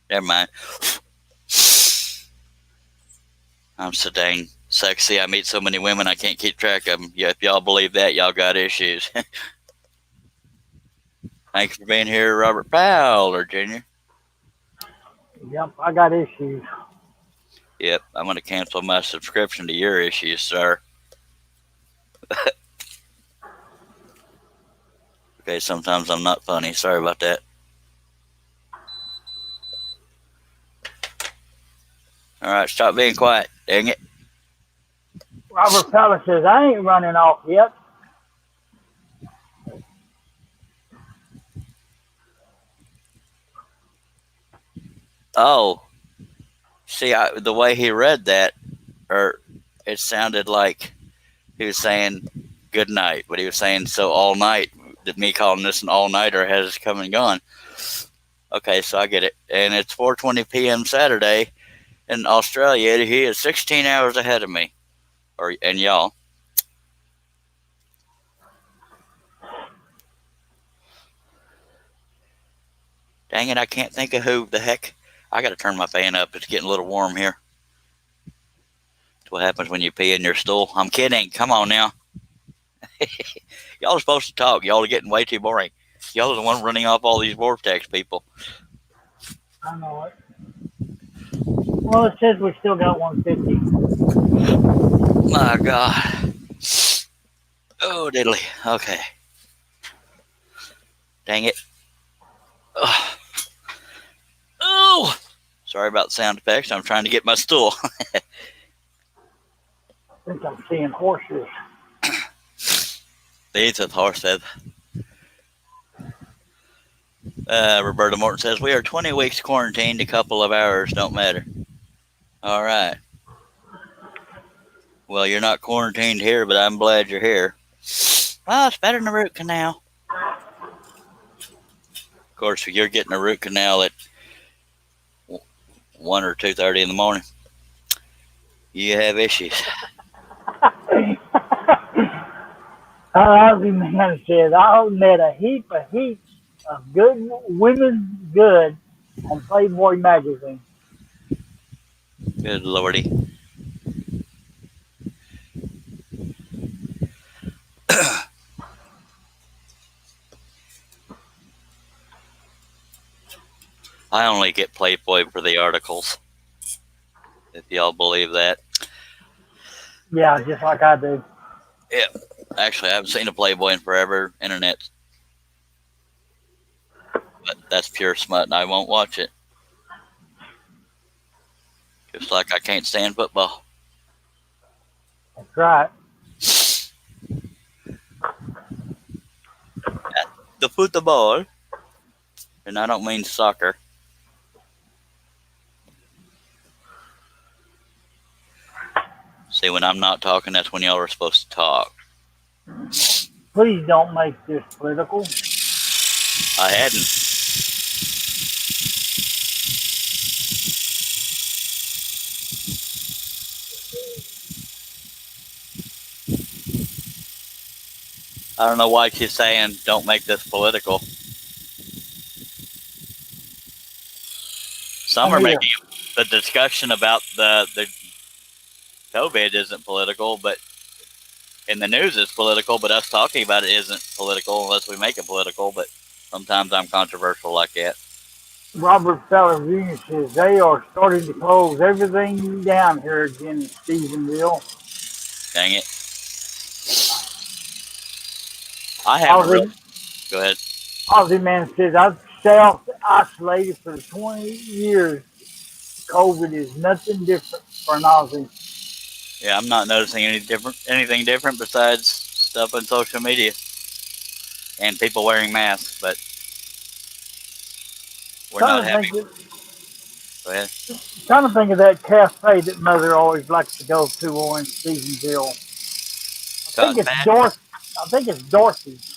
Never mind. I'm so dang sexy. I meet so many women I can't keep track of them. Yeah, if y'all believe that, y'all got issues. Thanks for being here, Robert Fowler Jr. Yep, I got issues. Yep, I'm going to cancel my subscription to your issues, sir. Okay, sometimes I'm not funny. Sorry about that. All right, stop being quiet. Dang it. Robert Fowler says, I ain't running off yet. Oh, see, the way he read that, or it sounded like he was saying good night, but he was saying so all night. That me calling this an all-nighter has come and gone. Okay, so I get it. And it's 4:20 p.m. Saturday in Australia. He is 16 hours ahead of me, and y'all. Dang it, I can't think of who the heck. I got to turn my fan up. It's getting a little warm here. That's what happens when you pee in your stool. I'm kidding. Come on now. Y'all are supposed to talk. Y'all are getting way too boring. Y'all are the one running off all these vortex people. I know it. Well, it says we still got 150. My God. Oh, diddly. Okay. Dang it. Ugh. Oh! Sorry about the sound effects. I'm trying to get my stool. I think I'm seeing horses. The 8th horse said. Roberta Morton says, we are 20 weeks quarantined. A couple of hours don't matter. All right. Well, you're not quarantined here, but I'm glad you're here. Well, it's better than a root canal. Of course, if you're getting a root canal at 1 or 2:30 in the morning, you have issues. Ozzy Man says, I met a heap of good women good on Playboy magazine. Good lordy. I only get Playboy for the articles, if y'all believe that. Yeah, just like I do. Yeah. Actually, I haven't seen a Playboy in forever. Internet. But that's pure smut, and I won't watch it. Just like I can't stand football. That's right. The football. And I don't mean soccer. See, when I'm not talking, that's when y'all are supposed to talk. Please don't make this political. I hadn't. I don't know why she's saying don't make this political. Some are making the discussion about the COVID isn't political, but in the news it's political, but us talking about it isn't political unless we make it political, but sometimes I'm controversial like that. Robert Fowler Jr. says they are starting to close everything down here again in Stephenville. Dang it. I haven't really... Go ahead. Ozzy Man says, I've self-isolated for 20 years. COVID is nothing different for an Aussie. Yeah, I'm not noticing anything different besides stuff on social media. and people wearing masks, but we're Trying not to having. think of, Go ahead. trying to think of that cafe that Mother always likes to go to on Stephenville. Cotton Patch. I think it's Dorothy's.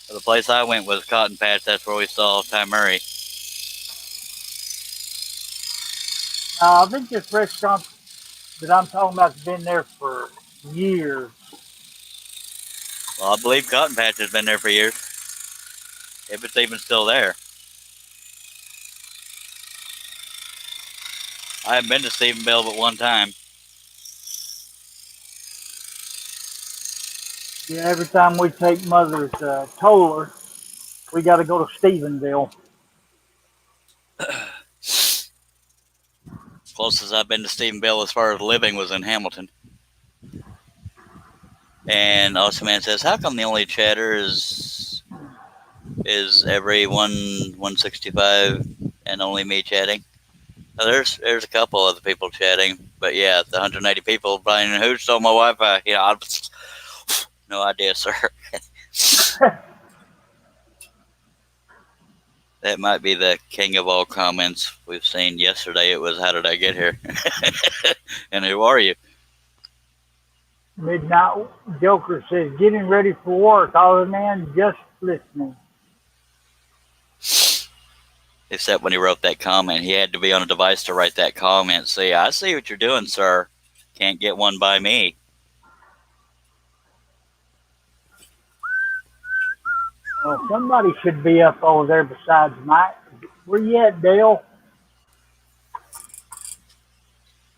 The place I went was Cotton Patch. That's where we saw Ty Murray. I think this restaurant that I'm talking about has been there for years. Well, I believe Cotton Patch has been there for years, if it's even still there. I haven't been to Stephenville but one time. Yeah, every time we take Mother's Toller, we got to go to Stephenville. Closest I've been to Stephenville as far as living was in Hamilton. And Awesome Man says, how come the only chatter is every 165 and only me chatting? Now, there's a couple other people chatting, but yeah, the 180 people, Brian, who stole my Wi-Fi? Yeah, no idea, sir. That might be the king of all comments we've seen. Yesterday it was, how did I get here? And who are you? Midnight Joker says, getting ready for work. Other man, just listening. Except when he wrote that comment. He had to be on a device to write that comment. See, I see what you're doing, sir. Can't get one by me. Well, somebody should be up over there besides Mike. Where you at, Dale?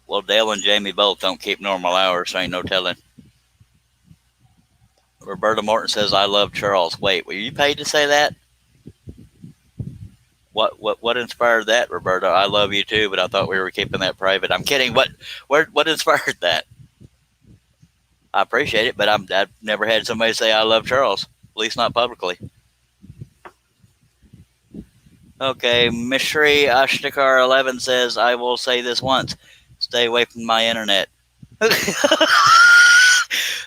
Well, Dale and Jamie both don't keep normal hours, so ain't no telling. Roberta Morton says, I love Charles. Wait, were you paid to say that? What inspired that, Roberta? I love you too, but I thought we were keeping that private. I'm kidding. What inspired that? I appreciate it, but I've never had somebody say I love Charles, at least not publicly. Okay, Mishri Ashtakar 11 says, I will say this once. Stay away from my internet.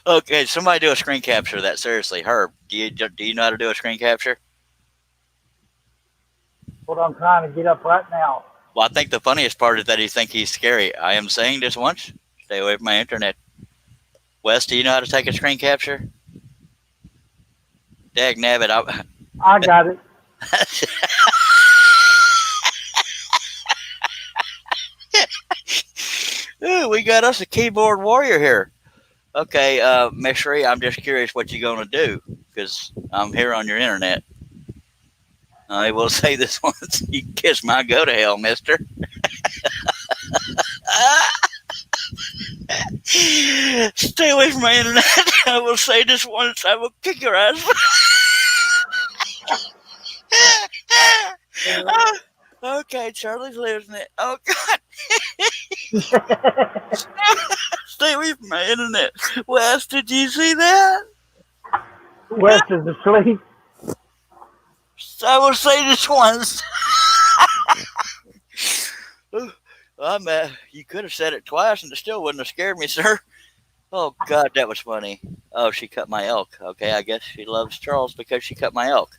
Okay, somebody do a screen capture of that. Seriously, Herb, do you know how to do a screen capture? What I'm trying to get up right now. Well, I think the funniest part is that you think he's scary. I am saying this once. Stay away from my internet. Wes, do you know how to take a screen capture? Dag nabbit. I got it. Ooh, we got us a keyboard warrior here. Okay, Mishri, I'm just curious what you're going to do, because I'm here on your internet. I will say this once. You can kiss my go to hell, mister. Stay away from my internet. I will say this once. I will kick your ass. Okay, Charlie's losing it. Oh, God. Stay away from my internet. Wes, did you see that? Wes is asleep. I will say this once. You could have said it twice and it still wouldn't have scared me, sir. Oh, God, that was funny. Oh, she cut my elk. Okay, I guess she loves Charles because she cut my elk.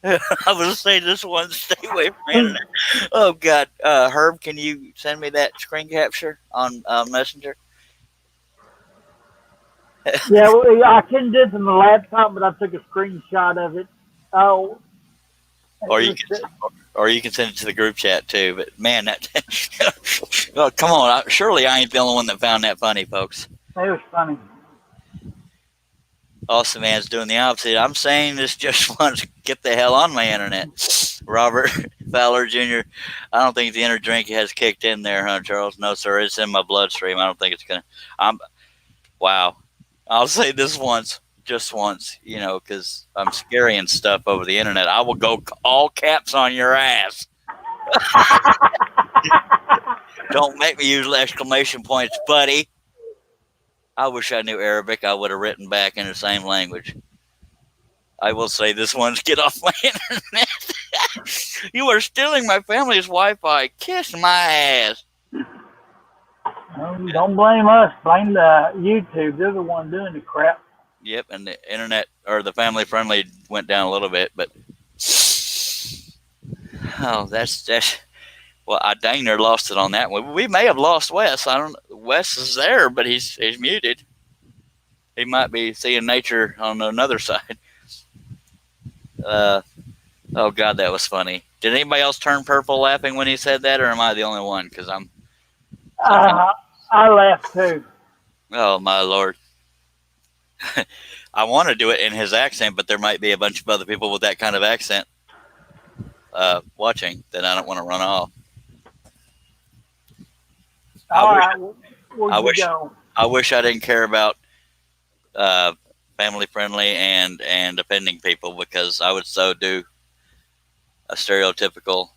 I will say this once. Stay away from the internet. Oh, God. Herb, can you send me that screen capture on Messenger? Yeah, well, I couldn't do it from the laptop, but I took a screenshot of it. Oh. Or you can send it to the group chat too. But man, that oh, come on! Surely I ain't the only one that found that funny, folks. It was funny. Awesome Man's doing the opposite. I'm saying this just once. Get the hell on my internet, Robert Fowler Jr. I don't think the inner drink has kicked in there, huh, Charles? No, sir. It's in my bloodstream. I don't think it's gonna. Wow. I'll say this once. Just once, because I'm scary and stuff over the internet. I will go all caps on your ass. Don't make me use exclamation points, buddy. I wish I knew Arabic. I would have written back in the same language. I will say this once. Get off my internet. You are stealing my family's Wi-Fi. Kiss my ass. Don't blame us. Blame the YouTube. They're the one doing the crap. Yep, and the internet or the family friendly went down a little bit, but oh, that's well, I dang near lost it on that one. We may have lost Wes. I don't. Wes is there, but he's muted. He might be seeing nature on another side. Oh God, that was funny. Did anybody else turn purple laughing when he said that, or am I the only one? Because I'm. I laughed too. Oh my Lord. I want to do it in his accent, but there might be a bunch of other people with that kind of accent watching that I don't want to run off. All right, where'd you go? I wish I didn't care about family friendly and offending people, because I would so do a stereotypical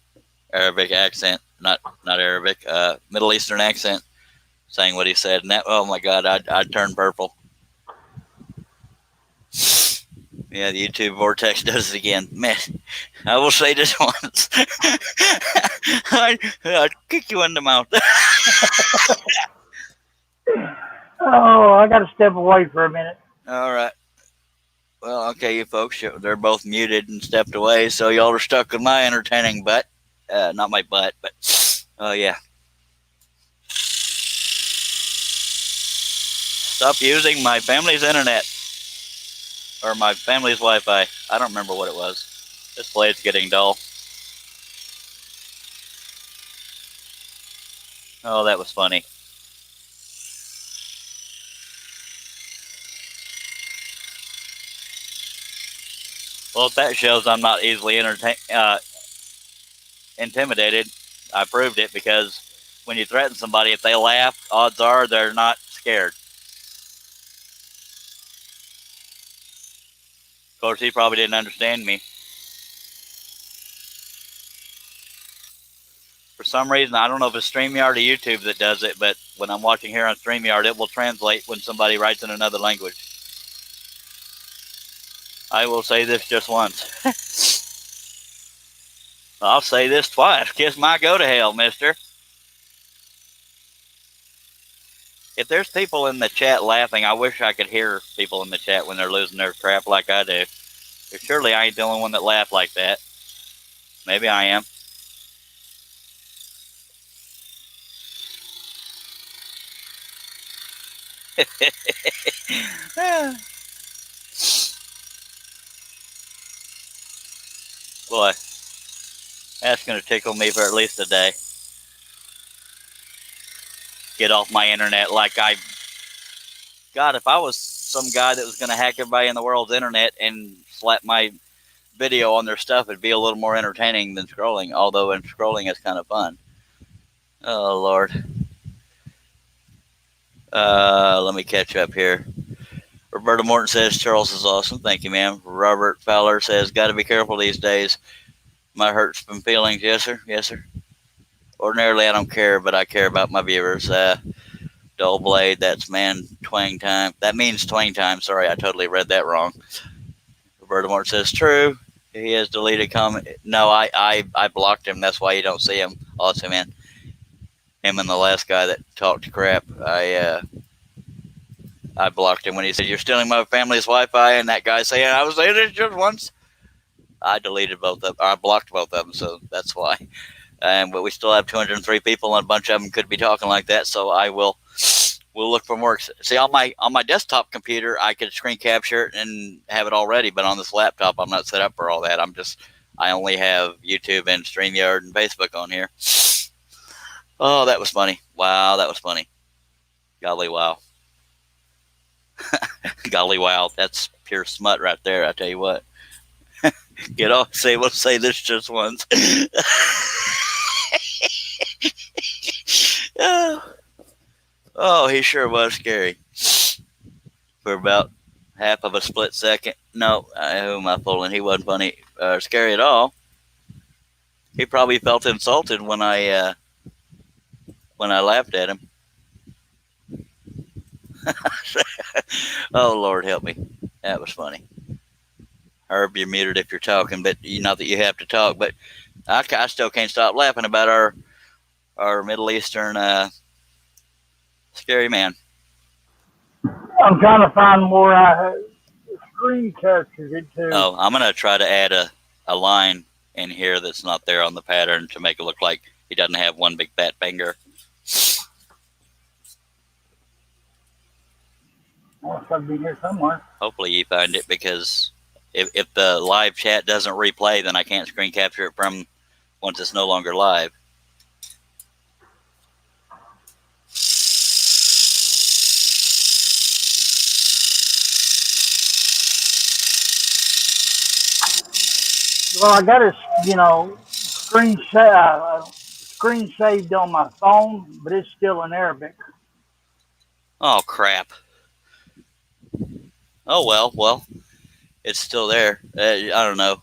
Arabic accent, not Arabic, Middle Eastern accent, saying what he said, and that, oh my God, I'd turn purple. Yeah, the YouTube vortex does it again. Man, I will say this once. I'd kick you in the mouth. Oh, I got to step away for a minute. All right. Well, okay, you folks, they're both muted and stepped away, so y'all are stuck with my entertaining butt. Not my butt, but, oh, yeah. Stop using my family's internet. Or my family's Wi-Fi. I don't remember what it was. This blade's getting dull. Oh, that was funny. Well, if that shows I'm not easily intimidated, I proved it, because when you threaten somebody, if they laugh, odds are they're not scared. Of course, he probably didn't understand me. For some reason, I don't know if it's StreamYard or YouTube that does it, but when I'm watching here on StreamYard, it will translate when somebody writes in another language. I will say this just once. I'll say this twice. Kiss my go to hell, mister. If there's people in the chat laughing, I wish I could hear people in the chat when they're losing their crap like I do. But surely I ain't the only one that laughed like that. Maybe I am. Boy, that's going to tickle me for at least a day. Get off my internet like God, if I was some guy that was going to hack everybody in the world's internet and slap my video on their stuff, it'd be a little more entertaining than scrolling, although scrolling is kind of fun. Oh, Lord. Let me catch up here. Roberta Morton says, Charles is awesome. Thank you, ma'am. Robert Fowler says, got to be careful these days. My hurts and feelings. Yes, sir. Yes, sir. Ordinarily, I don't care, but I care about my viewers. Dull Blade, that's man twang time. That means twang time. Sorry, I totally read that wrong. Roberta Morton says, true. He has deleted comment. No, I blocked him. That's why you don't see him. Also, man. Him and the last guy that talked crap. I blocked him when he said, you're stealing my family's Wi-Fi, and that guy saying, I was saying it just once. I deleted both of them. I blocked both of them, so that's why. But we still have 203 people, and a bunch of them could be talking like that, so we'll look for more. See, on my desktop computer, I could screen capture it and have it all ready, but on this laptop, I'm not set up for all that. I only have YouTube and StreamYard and Facebook on here. Oh, that was funny. Wow, that was funny. Golly, wow. Golly, wow. That's pure smut right there, I tell you what. Get off. We'll say this just once. Oh, he sure was scary. For about half of a split second. No, who am I fooling? He wasn't funny, scary at all. He probably felt insulted when I laughed at him. Oh, Lord help me. That was funny. Herb, you're muted if you're talking, but not that you have to talk, but I still can't stop laughing about our Middle Eastern scary man. I'm trying to find where I screen captured it too. Oh, I'm gonna try to add a line in here that's not there on the pattern to make it look like he doesn't have one big fat finger. Oh, it's gotta be here somewhere. Hopefully you find it, because if the live chat doesn't replay, then I can't screen capture it from once it's no longer live. Well, I got it, screen saved on my phone, but it's still in Arabic. Oh crap. Oh well, it's still there. I don't know,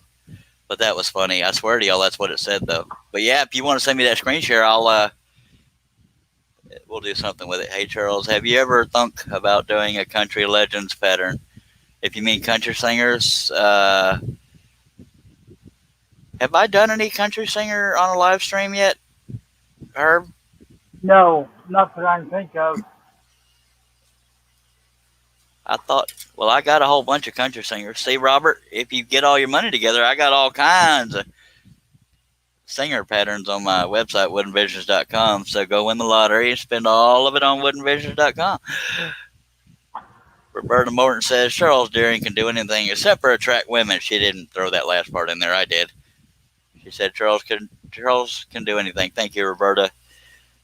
but that was funny. I swear to y'all, that's what it said though. But yeah, if you want to send me that screen share, we'll do something with it. Hey Charles, have you ever thunk about doing a country legends pattern? If you mean country singers, have I done any country singer on a live stream yet, Herb? No, not that I can think of. I thought, well, I got a whole bunch of country singers. See, Robert, if you get all your money together, I got all kinds of singer patterns on my website, woodenvisions.com. So go win the lottery and spend all of it on woodenvisions.com. Roberta Morton says Charles Deering can do anything except for attract women. She didn't throw that last part in there. I did. She said Charles can do anything. Thank you, Roberta.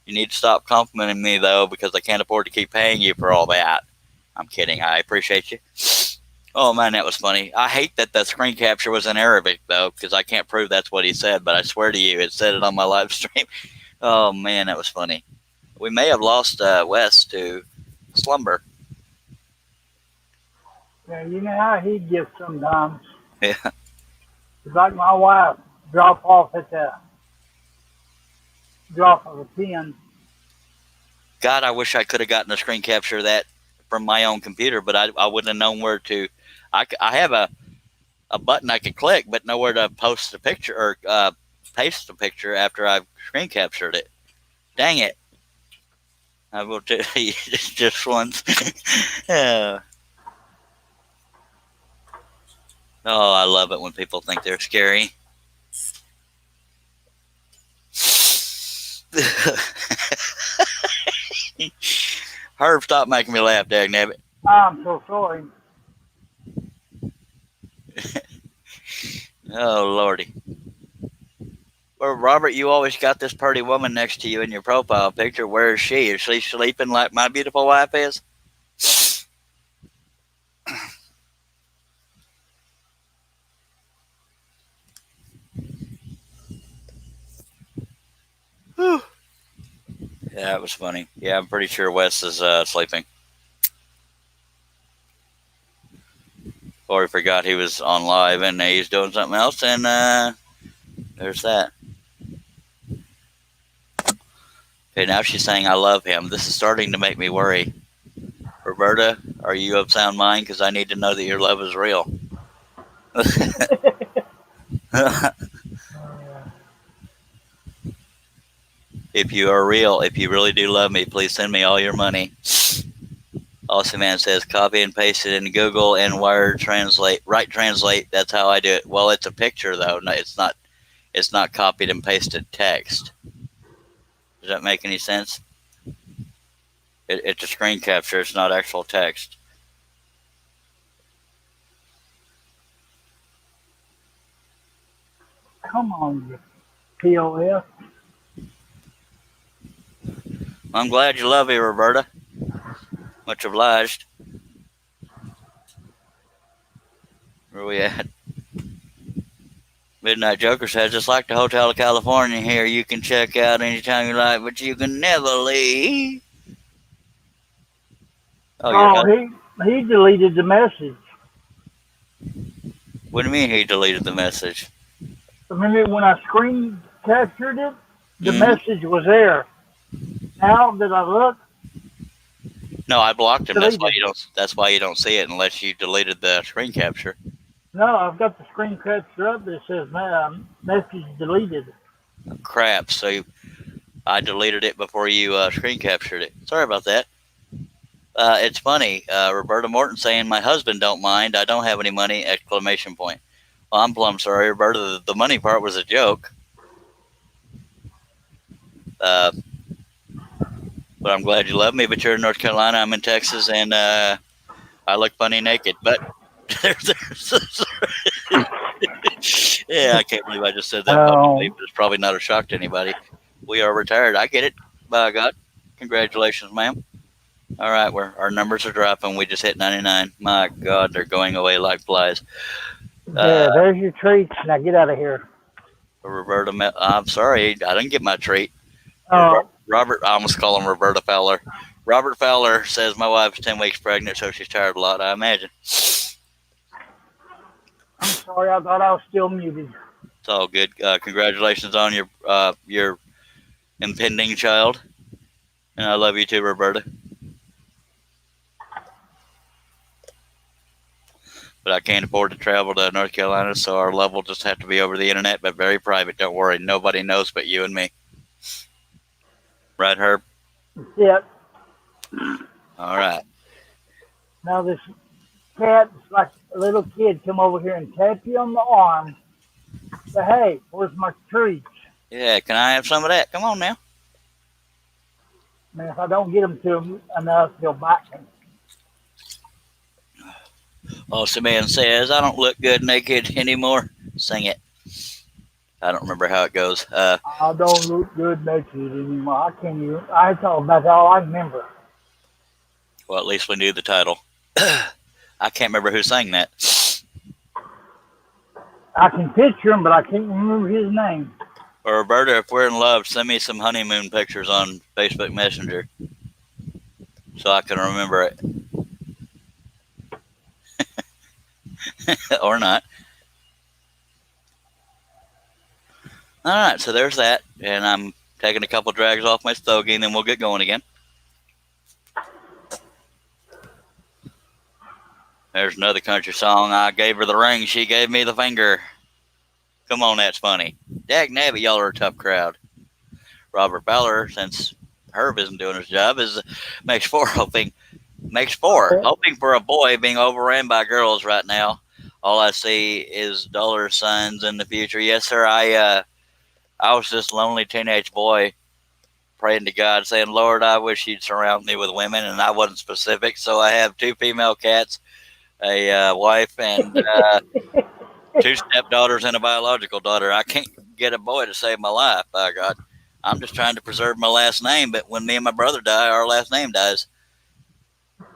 You need to stop complimenting me, though, because I can't afford to keep paying you for all that. I'm kidding. I appreciate you. Oh, man, that was funny. I hate that the screen capture was in Arabic, though, because I can't prove that's what he said, but I swear to you, it said it on my live stream. Oh, man, that was funny. We may have lost Wes to slumber. Yeah, you know how he gets sometimes. Yeah. It's like my wife, drop off at the drop of a pin. God, I wish I could have gotten a screen capture of that from my own computer, but I wouldn't have known where to. I have a button I could click, but nowhere to post the picture or paste the picture after I've screen captured it. Dang it. I will tell you just once. Yeah. Oh, I love it when people think they're scary. Herb, stop making me laugh, dagnabbit. I'm so sorry. Oh, Lordy. Well, Robert, you always got this pretty woman next to you in your profile picture. Where is she? Is she sleeping like my beautiful wife is? Whew. Yeah, that was funny. Yeah, I'm pretty sure Wes is sleeping. Or he forgot he was on live and he's doing something else, and there's that. Okay, now she's saying I love him. This is starting to make me worry. Roberta, are you of sound mind? Because I need to know that your love is real. If you are real, if you really do love me, please send me all your money. Awesome Man says copy and paste it in Google and Word translate. Right translate. That's how I do it. Well, it's a picture though. No, it's not. It's not copied and pasted text. Does that make any sense? It's a screen capture. It's not actual text. Come on, you POF. I'm glad you love me, Roberta. Much obliged. Where are we at? Midnight Joker says, just like the Hotel California here, you can check out anytime you like, but you can never leave. Oh, he deleted the message. What do you mean he deleted the message? Remember when I screen captured it, the message was there. Now that I look, no, I blocked him. Deleted. That's why you don't see it unless you deleted the screen capture. no, I've got the screen capture up that says message deleted. Crap! So I deleted it before you screen captured it. Sorry about that. It's funny. Roberta Morton saying, my husband don't mind. I don't have any money, exclamation point. Well, I'm plumb sorry, Roberta. The money part was a joke. But I'm glad you love me. But you're in North Carolina. I'm in Texas, and I look funny naked. But yeah, I can't believe I just said that publicly. But it's probably not a shock to anybody. We are retired. I get it. By God, congratulations, ma'am. All right, our numbers are dropping. We just hit 99. My God, they're going away like flies. There's your treats. Now get out of here. Roberta, I'm sorry, I didn't get my treat. Oh, Robert, I almost call him Roberta Fowler. Robert Fowler says my wife's 10 weeks pregnant, so she's tired a lot, I imagine. I'm sorry. I thought I was still muted. It's all good. Congratulations on your impending child. And I love you too, Roberta. But I can't afford to travel to North Carolina, so our love will just have to be over the internet, but very private. Don't worry. Nobody knows but you and me. Right, Herb? Yep. All right. Now this cat, it's like a little kid, come over here and tap you on the arm. Say, hey, where's my treats? Yeah, can I have some of that? Come on now. Man, if I don't get them to him enough, he'll bite me. Also, man says, I don't look good naked anymore. Sing it. I don't remember how it goes. I don't look good naked anymore. I can't even. That's all I remember. Well, at least we knew the title. I can't remember who sang that. I can picture him, but I can't remember his name. Or Roberta, if we're in love, send me some honeymoon pictures on Facebook Messenger so I can remember it. Or not. All right, so there's that. And I'm taking a couple drags off my stogie, and then we'll get going again. There's another country song. I gave her the ring, she gave me the finger. Come on, that's funny. Dag nabbit, y'all are a tough crowd. Robert Fowler, since Herb isn't doing his job, makes four hoping for a boy being overran by girls right now. All I see is dollar signs in the future. Yes, sir. I was this lonely teenage boy praying to God, saying, Lord, I wish you'd surround me with women, and I wasn't specific. So I have 2 female cats, a wife, and 2 stepdaughters and a biological daughter. I can't get a boy to save my life, by God. I'm just trying to preserve my last name, but when me and my brother die, our last name dies.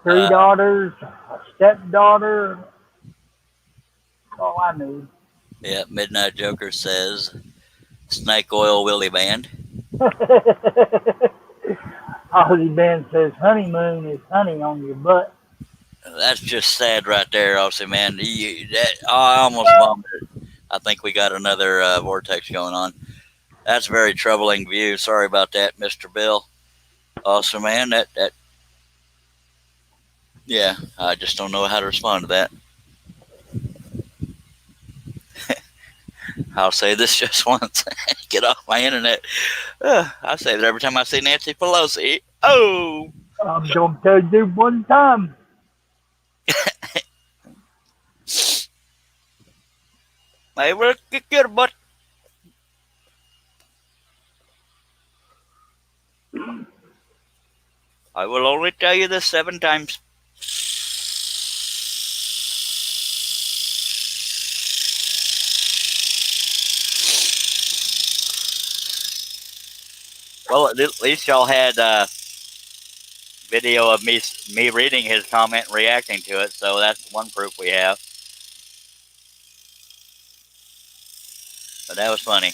3 daughters, a stepdaughter. That's all I need. Yeah, Midnight Joker says, Snake Oil Willie Band. Ozzy Band says honeymoon is honey on your butt. That's just sad right there, Aussie, man. I almost vomited. I think we got another vortex going on. That's a very troubling view. Sorry about that, Mr. Bill. Awesome, man. Yeah, I just don't know how to respond to that. I'll say this just once. Get off my internet. I say that every time I see Nancy Pelosi. Oh! I'm going to tell you one time. Hey, we'll get your butt. I will only tell you this 7 times. Well, at least y'all had video of me reading his comment and reacting to it, so that's one proof we have. But that was funny.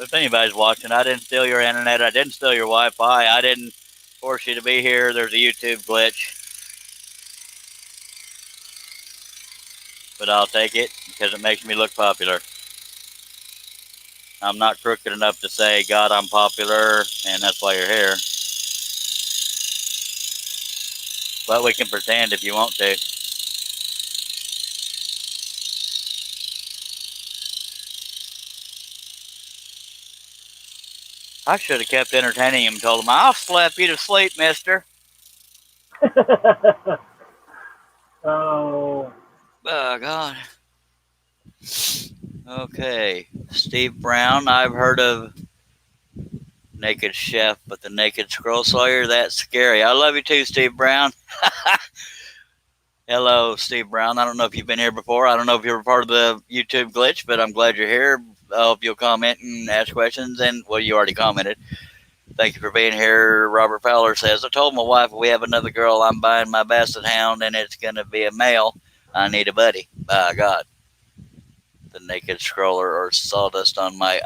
If anybody's watching, I didn't steal your internet. I didn't steal your Wi-Fi. I didn't force you to be here. There's a YouTube glitch. But I'll take it because it makes me look popular. I'm not crooked enough to say, God, I'm popular, and that's why you're here. But we can pretend if you want to. I should have kept entertaining him and told him, I'll slap you to sleep, mister. Oh, Oh, God. Okay. Steve Brown. I've heard of Naked Chef, but the Naked Scroll Sawyer, that's scary. I love you too, Steve Brown. Hello, Steve Brown. I don't know if you've been here before. I don't know if you were part of the YouTube glitch, but I'm glad you're here. I hope you'll comment and ask questions. And, well, you already commented. Thank you for being here. Robert Fowler says, I told my wife if we have another girl, I'm buying my Basset Hound, and it's going to be a male. I need a buddy. By God. The Naked Scroller or Sawdust on my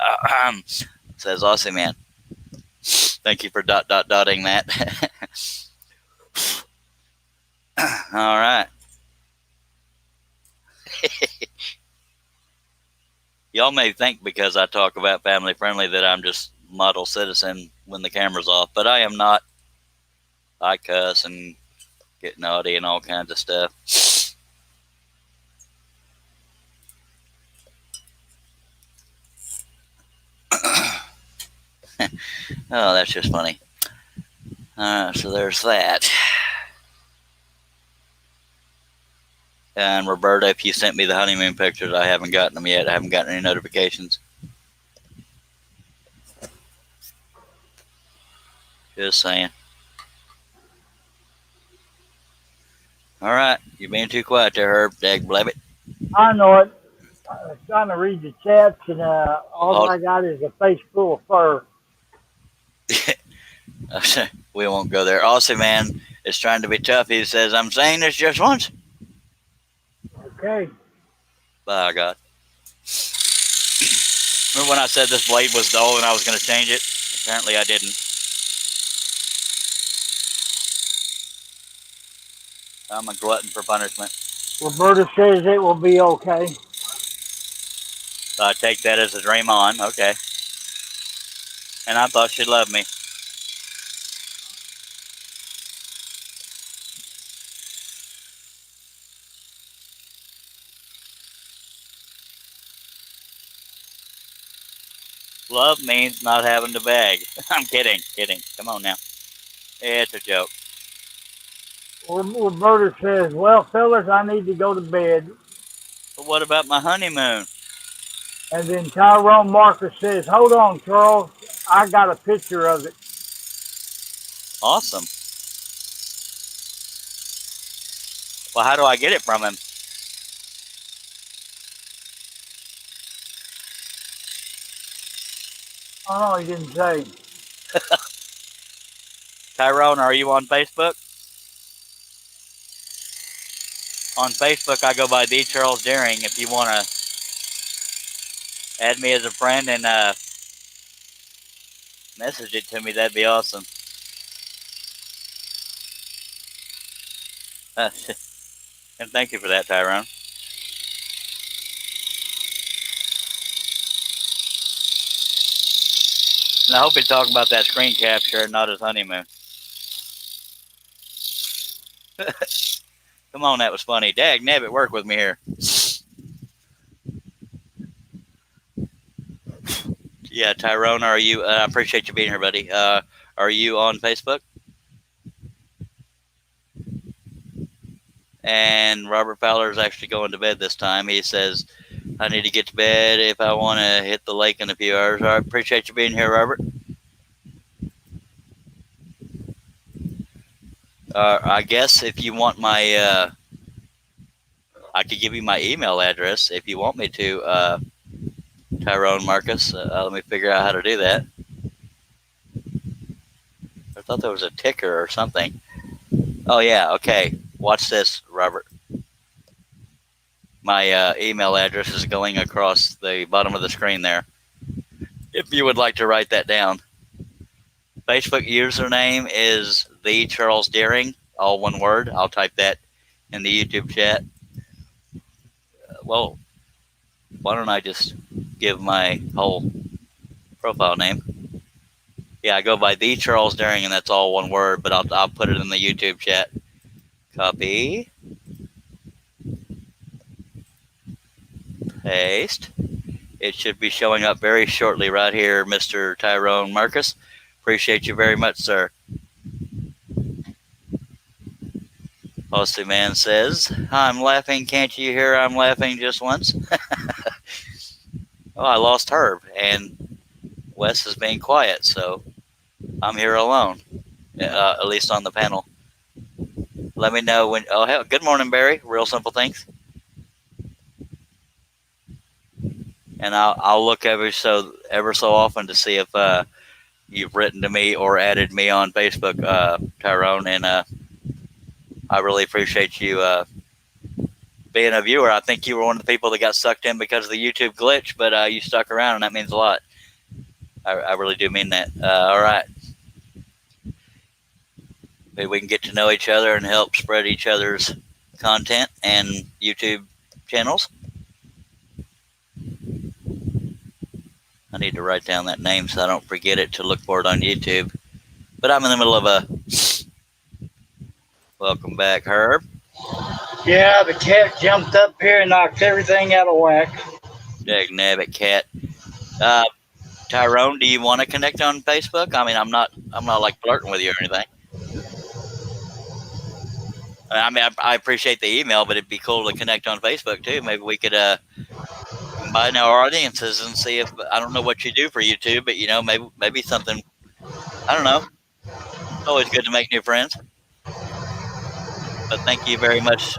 says Aussie Man. Thank you for dotting that. All right. Y'all may think because I talk about family friendly that I'm just model citizen when the camera's off, but I am not. I cuss and get naughty and all kinds of stuff. Oh, that's just funny. So there's that. And Roberta, if you sent me the honeymoon pictures, I haven't gotten them yet. I haven't gotten any notifications. Just saying. All right, you're being too quiet there, Herb. Dag blabbit. I know it. I was trying to read the chats, and all I got is a face full of fur. We won't go there. Aussie Man is trying to be tough. He says, I'm saying this just once. Okay. By God. Remember when I said this blade was dull and I was going to change it? Apparently I didn't. I'm a glutton for punishment. Roberta says it will be okay. So I take that as a dream on. Okay. And I thought she'd love me. Love means not having to beg. I'm kidding. Come on now. It's a joke. Roberta says, well, fellas, I need to go to bed. But what about my honeymoon? And then Tyrone Marcus says, hold on, Charles. I got a picture of it. Awesome. Well, how do I get it from him? Oh, he didn't say. Tyrone, are you on Facebook? On Facebook, I go by The Charles Deering. If you want to add me as a friend and message it to me, that'd be awesome. And thank you for that, Tyrone. And I hope he's talking about that screen capture and not his honeymoon. Come on, that was funny. Dag nabbit, work with me here. Yeah, Tyrone, are you? I appreciate you being here, buddy. Are you on Facebook? And Robert Fowler is actually going to bed this time. He says, I need to get to bed if I want to hit the lake in a few hours. I appreciate you being here, Robert. I guess if you want my, I could give you my email address if you want me to, Tyrone Marcus. Let me figure out how to do that. I thought there was a ticker or something. Oh, yeah, okay. Watch this, Robert. My email address is going across the bottom of the screen there. If you would like to write that down. Facebook username is The Charles Deering, all one word. I'll type that in the YouTube chat. Well, why don't I just give my whole profile name? Yeah, I go by The Charles Deering, and that's all one word, but I'll put it in the YouTube chat. Copy. Paste. It should be showing up very shortly right here, Mr. Tyrone Marcus. Appreciate you very much, sir. Aussie Man says, I'm laughing. Can't you hear I'm laughing just once? Oh, I lost Herb, and Wes is being quiet, so I'm here alone, at least on the panel. Let me know when. Oh, hell, good morning, Barry. Real Simple Things. And I'll look ever so often to see if you've written to me or added me on Facebook, Tyrone, and I really appreciate you being a viewer. I think you were one of the people that got sucked in because of the YouTube glitch, but you stuck around, and that means a lot. I really do mean that. All right. Maybe we can get to know each other and help spread each other's content and YouTube channels. I need to write down that name so I don't forget it to look for it on YouTube. But I'm in the middle of a... Welcome back, Herb. Yeah, the cat jumped up here and knocked everything out of whack. Dagnabbit cat. Tyrone, do you want to connect on Facebook? I mean, I'm not like flirting with you or anything. I mean, I appreciate the email, but it'd be cool to connect on Facebook too. Maybe we could combine our audiences and see if, I don't know what you do for YouTube, but maybe something, I don't know. It's always good to make new friends. But thank you very much.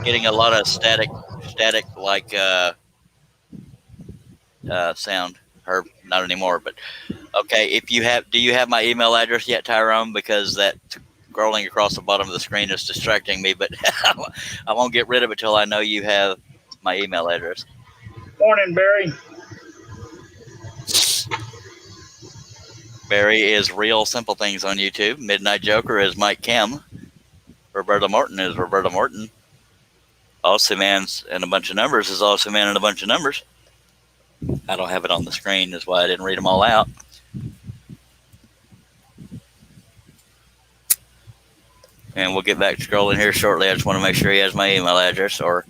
Getting a lot of static like sound. Herb, not anymore, but okay. Do you have my email address yet, Tyrone? Because that scrolling across the bottom of the screen is distracting me, but I won't get rid of it till I know you have my email address. Morning, Barry. Barry is Real Simple Things on YouTube. Midnight Joker is Mike Kim. Roberta Morton is Roberta Morton. Awesome Man's and a bunch of numbers is Awesome Man and a bunch of numbers. I don't have it on the screen, is why I didn't read them all out. And we'll get back to scrolling here shortly. I just want to make sure he has my email address or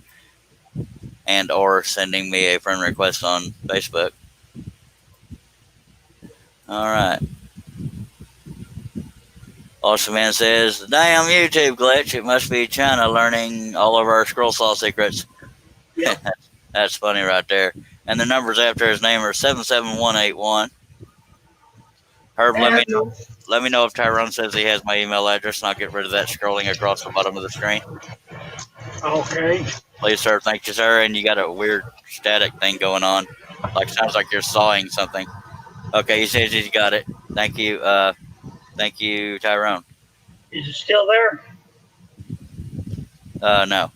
sending me a friend request on Facebook. All right. Awesome Man says, damn YouTube glitch. It must be China learning all of our scroll saw secrets. Yep. That's funny right there. And the numbers after his name are 77181. Herb, let me know if Tyrone says he has my email address, and I'll get rid of that scrolling across the bottom of the screen. Okay. Please, sir. Thank you, sir. And you got a weird static thing going on. Sounds like you're sawing something. Okay, he says he's got it. Thank you. Thank you, Tyrone. Is it still there? No.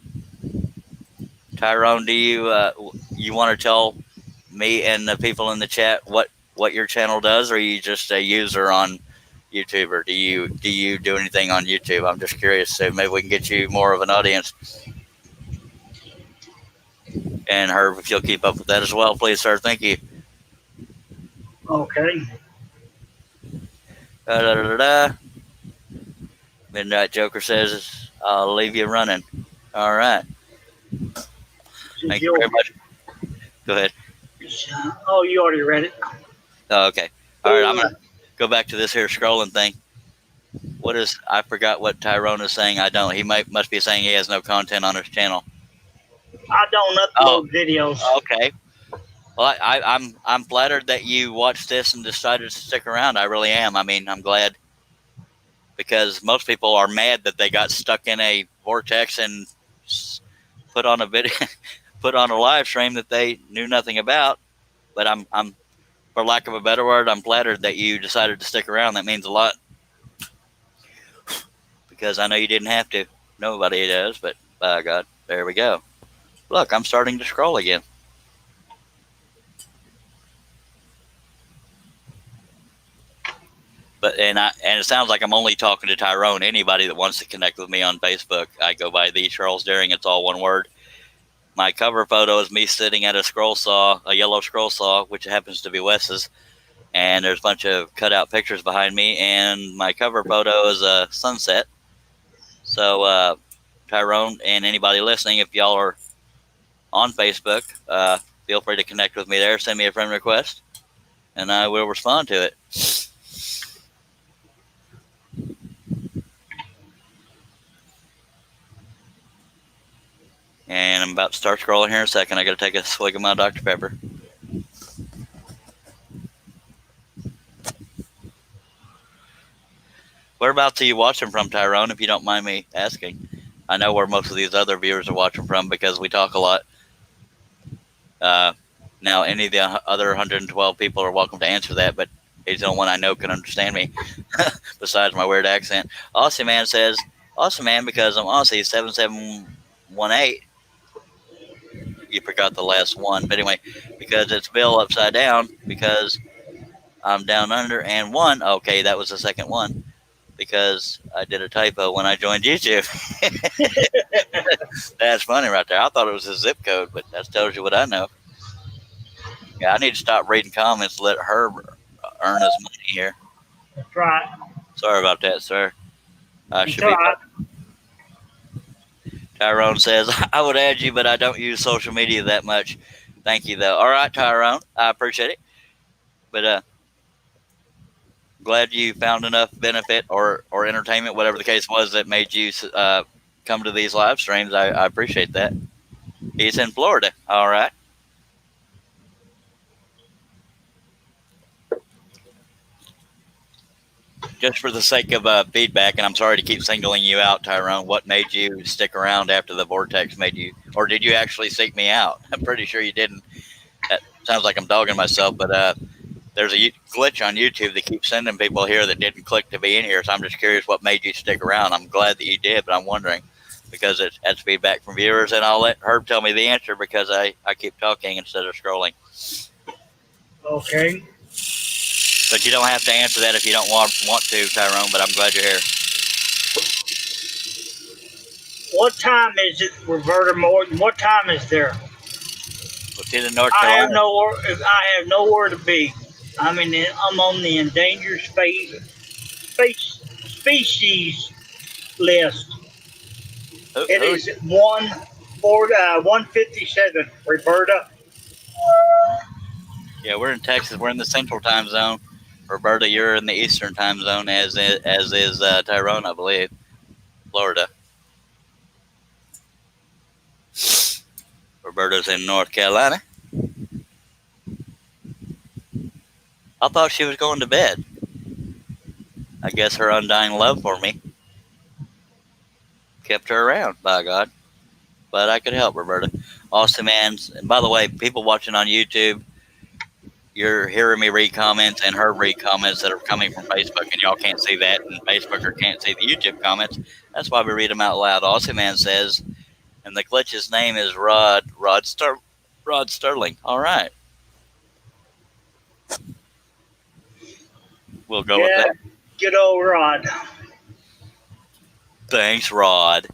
Tyrone, do you want to tell me and the people in the chat what your channel does, or are you just a user on YouTube, or do you do anything on YouTube? I'm just curious, so maybe we can get you more of an audience. And Herb, if you'll keep up with that as well, please, sir. Thank you. Okay. Midnight Joker says, I'll leave you running. All right. Thank you very much. Go ahead. Oh, you already read it. Oh, okay. All right, I'm going to go back to this here scrolling thing. I forgot what Tyrone is saying. I don't. He must be saying he has no content on his channel. I don't upload videos. Okay. Well, I'm flattered that you watched this and decided to stick around. I really am. I mean, I'm glad, because most people are mad that they got stuck in a vortex and put on a video, put on a live stream that they knew nothing about. But I'm, for lack of a better word, I'm flattered that you decided to stick around. That means a lot, because I know you didn't have to. Nobody does, but by God, there we go. Look, I'm starting to scroll again. And it sounds like I'm only talking to Tyrone. Anybody that wants to connect with me on Facebook, I go by the Charles Daring. It's all one word. My cover photo is me sitting at a yellow scroll saw, which happens to be Wes's. And there's a bunch of cutout pictures behind me. And my cover photo is a sunset. So Tyrone and anybody listening, if y'all are on Facebook, feel free to connect with me there. Send me a friend request, and I will respond to it. And I'm about to start scrolling here in a second. I got to take a swig of my Dr. Pepper. Whereabouts are you watching from, Tyrone, if you don't mind me asking? I know where most of these other viewers are watching from because we talk a lot. Now, any of the other 112 people are welcome to answer that, but he's the only one I know can understand me, besides my weird accent. Aussie Man says, Aussie Man, because I'm Aussie 7718. You forgot the last one. But anyway, because it's Bill upside down, because I'm down under, and one. Okay, that was the second one, because I did a typo when I joined YouTube. That's funny right there. I thought it was a zip code, but that tells you what I know. Yeah, I need to stop reading comments, let Herb earn his money here. That's right. Sorry about that, sir. I It's should all be. right. Tyrone says, I would add you, but I don't use social media that much. Thank you, though. All right, Tyrone. I appreciate it. But glad you found enough benefit or entertainment, whatever the case was, that made you come to these live streams. I appreciate that. He's in Florida. All right. Just for the sake of feedback, and I'm sorry to keep singling you out, Tyrone, what made you stick around after the Vortex made you, or did you actually seek me out? I'm pretty sure you didn't. That sounds like I'm dogging myself, but there's a glitch on YouTube that keeps sending people here that didn't click to be in here, so I'm just curious what made you stick around. I'm glad that you did, but I'm wondering, because that's feedback from viewers, and I'll let Herb tell me the answer because I keep talking instead of scrolling. Okay. But you don't have to answer that if you don't want to, Tyrone, but I'm glad you're here. What time is it, Roberta Morton? What time is there? What's in North I have Carolina? nowhere to be. I'm on the endangered species list. It is 1:57, Roberta. Yeah, we're in Texas. We're in the Central Time Zone. Roberta, you're in the Eastern Time Zone, as is Tyrone, I believe. Florida. Roberta's in North Carolina. I thought she was going to bed. I guess her undying love for me kept her around, by God. But I could help, Roberta. Austin Mans. And by the way, people watching on YouTube, you're hearing me read comments and her read comments that are coming from Facebook, and y'all can't see that, and Facebooker can't see the YouTube comments. That's why we read them out loud. Austin Man says, and the glitch's name is Rod Sterling. All right. We'll go with that. Good old Rod. Thanks, Rod.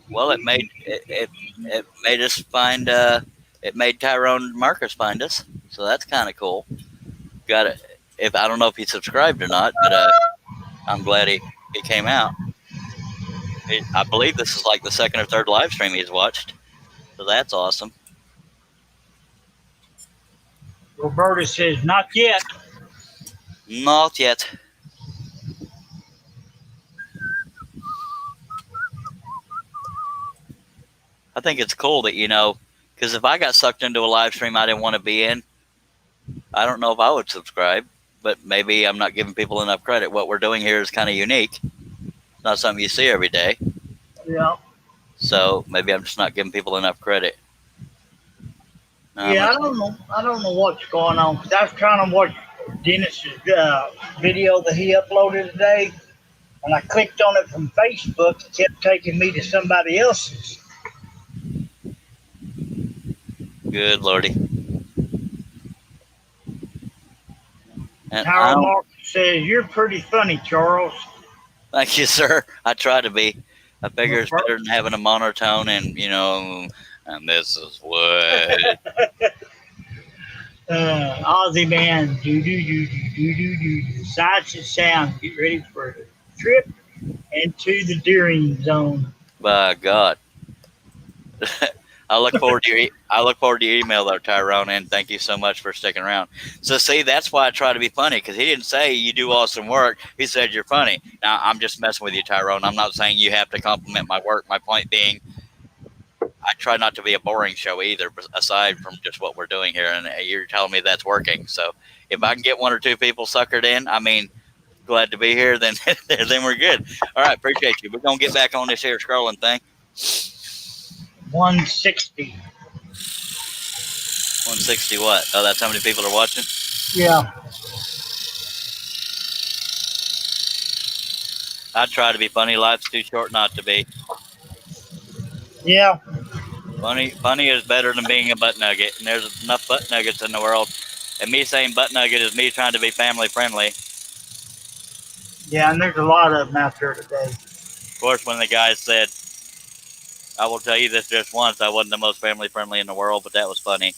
Well, it made us find. It made Tyrone Marcus find us, so that's kind of cool. Got it. If I don't know if he subscribed or not, but I'm glad he came out. I believe this is like the second or third live stream he's watched, so that's awesome. Roberta says, not yet. Not yet. I think it's cool that, because if I got sucked into a live stream I didn't want to be in, I don't know if I would subscribe, but maybe I'm not giving people enough credit. What we're doing here is kind of unique. It's not something you see every day. Yeah. So maybe I'm just not giving people enough credit. I don't know. I don't know what's going on, because I was trying to watch Dennis's video that he uploaded today, and I clicked on it from Facebook. It kept taking me to somebody else's. Good Lordy. And Harold Mark says, you're pretty funny, Charles. Thank you, sir. I try to be. I figure it's better than having a monotone and, and this is what. Aussie Man, do. Sights and sound. Get ready for a trip into the Deering Zone. By God. I look forward to your email though, Tyrone, and thank you so much for sticking around. So see, that's why I try to be funny, because he didn't say you do awesome work. He said you're funny. Now I'm just messing with you, Tyrone. I'm not saying you have to compliment my work. My point being, I try not to be a boring show either, aside from just what we're doing here, and you're telling me that's working. So if I can get one or two people suckered in, I mean, glad to be here. Then then we're good. All right, appreciate you. We're gonna get back on this here scrolling thing. 160. 160 what? Oh, that's how many people are watching? Yeah. I try to be funny. Life's too short not to be. Yeah. Funny is better than being a butt nugget, and there's enough butt nuggets in the world. And me saying butt nugget is me trying to be family friendly. Yeah, and there's a lot of them out there today. Of course, when the guy said, I will tell you this just once, I wasn't the most family friendly in the world, but that was funny.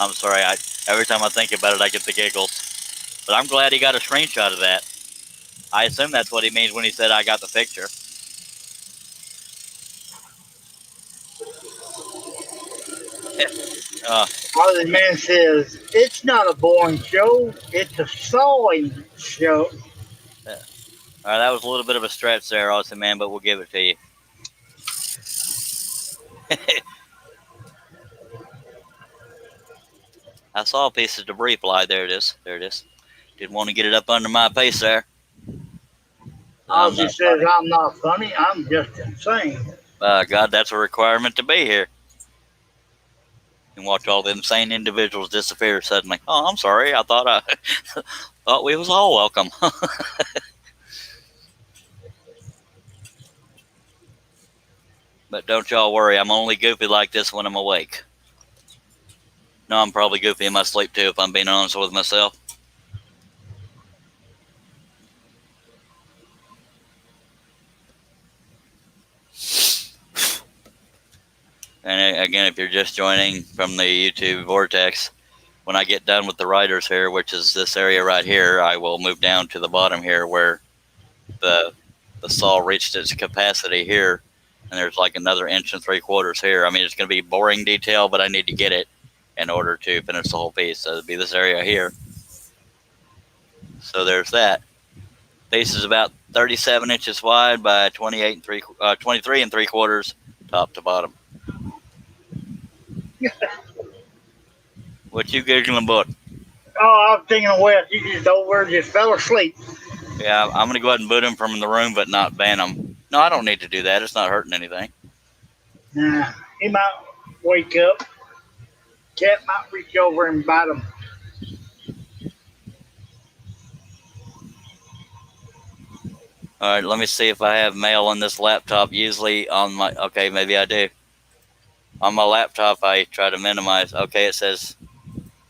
I'm sorry. Every time I think about it, I get the giggles. But I'm glad he got a screenshot of that. I assume that's what he means when he said I got the picture. Other man says, it's not a boring show, it's a sawing show. All right, that was a little bit of a stretch there, Austin man, but we'll give it to you. I saw a piece of debris fly. There it is. There it is. Didn't want to get it up under my face there. Ozzy says I'm not funny, I'm just insane. God, that's a requirement to be here. And watch all the insane individuals disappear suddenly. Oh, I'm sorry. I thought thought we was all welcome. But don't y'all worry. I'm only goofy like this when I'm awake. No, I'm probably goofy in my sleep too, if I'm being honest with myself. And again, if you're just joining from the YouTube vortex, when I get done with the riders here, which is this area right here, I will move down to the bottom here where the saw reached its capacity here, and there's like another 1 3/4 inches here. I mean, it's going to be boring detail, but I need to get it in order to finish the whole piece. So it'll be this area here. So there's that. Piece is about 37 inches wide by 23 3/4 top to bottom. What you giggling about? Oh, I was thinking of Wes. You just over just fell asleep. Yeah, I'm going to go ahead and boot him from the room, but not ban him. No, I don't need to do that. It's not hurting anything. Nah, he might wake up. Cat might reach over and bite him. All right, let me see if I have mail on this laptop. Usually on my, okay, maybe I do. On my laptop, I try to minimize. Okay, it says,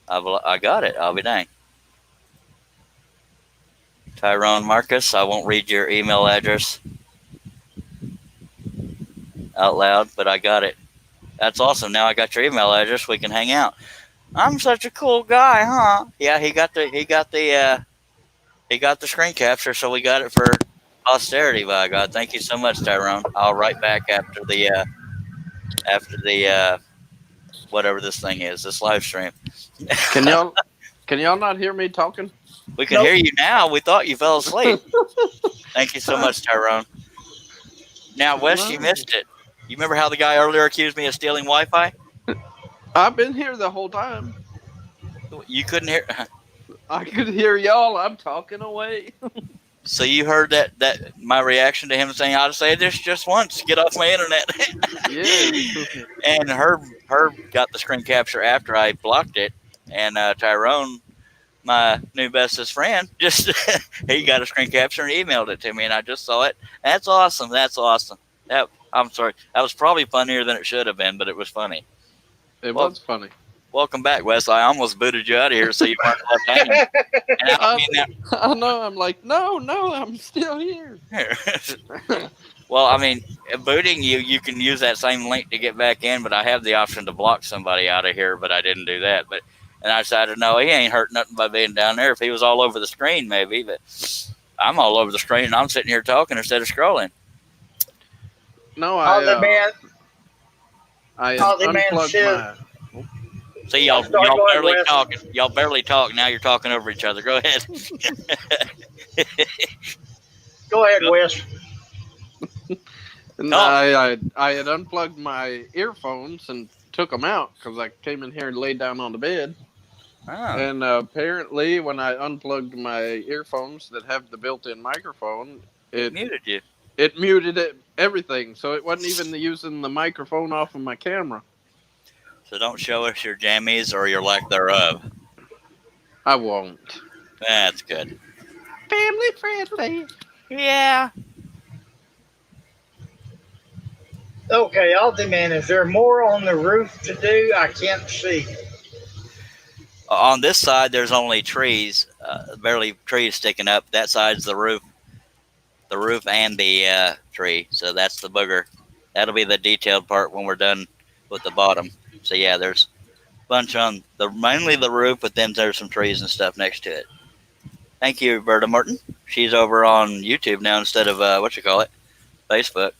I got it. I'll be dang. Tyrone Marcus, I won't read your email address out loud, but I got it. That's awesome. Now I got your email address. We can hang out. I'm such a cool guy, huh? Yeah, he got the screen capture, so we got it for posterity. By God, thank you so much, Tyrone. I'll write back after the whatever this thing is, this live stream. Can y'all not hear me talking? We can hear you now. We thought you fell asleep. Thank you so much, Tyrone. Now, Wes, you missed it. You remember how the guy earlier accused me of stealing Wi-Fi? I've been here the whole time. You couldn't hear. I could hear y'all. I'm talking away. So you heard that my reaction to him saying, "I'll say this just once. Get off my internet." Yeah. And Herb got the screen capture after I blocked it, and Tyrone, my new bestest friend, just he got a screen capture and emailed it to me, and I just saw it. That's awesome. That's awesome. I'm sorry. That was probably funnier than it should have been, but it was funny. It was funny. Welcome back, Wes. I almost booted you out of here so you weren't left hanging. And I don't mean that. I know. I'm like, no, I'm still here. Well, I mean, booting you can use that same link to get back in, but I have the option to block somebody out of here, but I didn't do that. And I decided, no, he ain't hurt nothing by being down there. If he was all over the screen, maybe, but I'm all over the screen and I'm sitting here talking instead of scrolling. No, All the man, I all the man unplugged says. my. See, y'all Start going, barely Wes. talking. Y'all barely talk. Now you're talking over each other. Go ahead. Go ahead, Wes. And No. I had unplugged my earphones and took them out because I came in here and laid down on the bed. Oh, And apparently, when I unplugged my earphones that have the built-in microphone, it muted you. it muted everything, so it wasn't even using the microphone off of my camera. So don't show us your jammies or your lack thereof. I won't. That's good. Family friendly. Yeah. Okay, all the man. Is there more on the roof to do? I can't see. On this side, there's only trees, barely trees sticking up. That side's the roof and the tree. So that's the booger. That'll be the detailed part when we're done with the bottom. So yeah, there's a bunch on mainly the roof, but then there's some trees and stuff next to it. Thank you, Berta Martin. She's over on YouTube now instead of Facebook.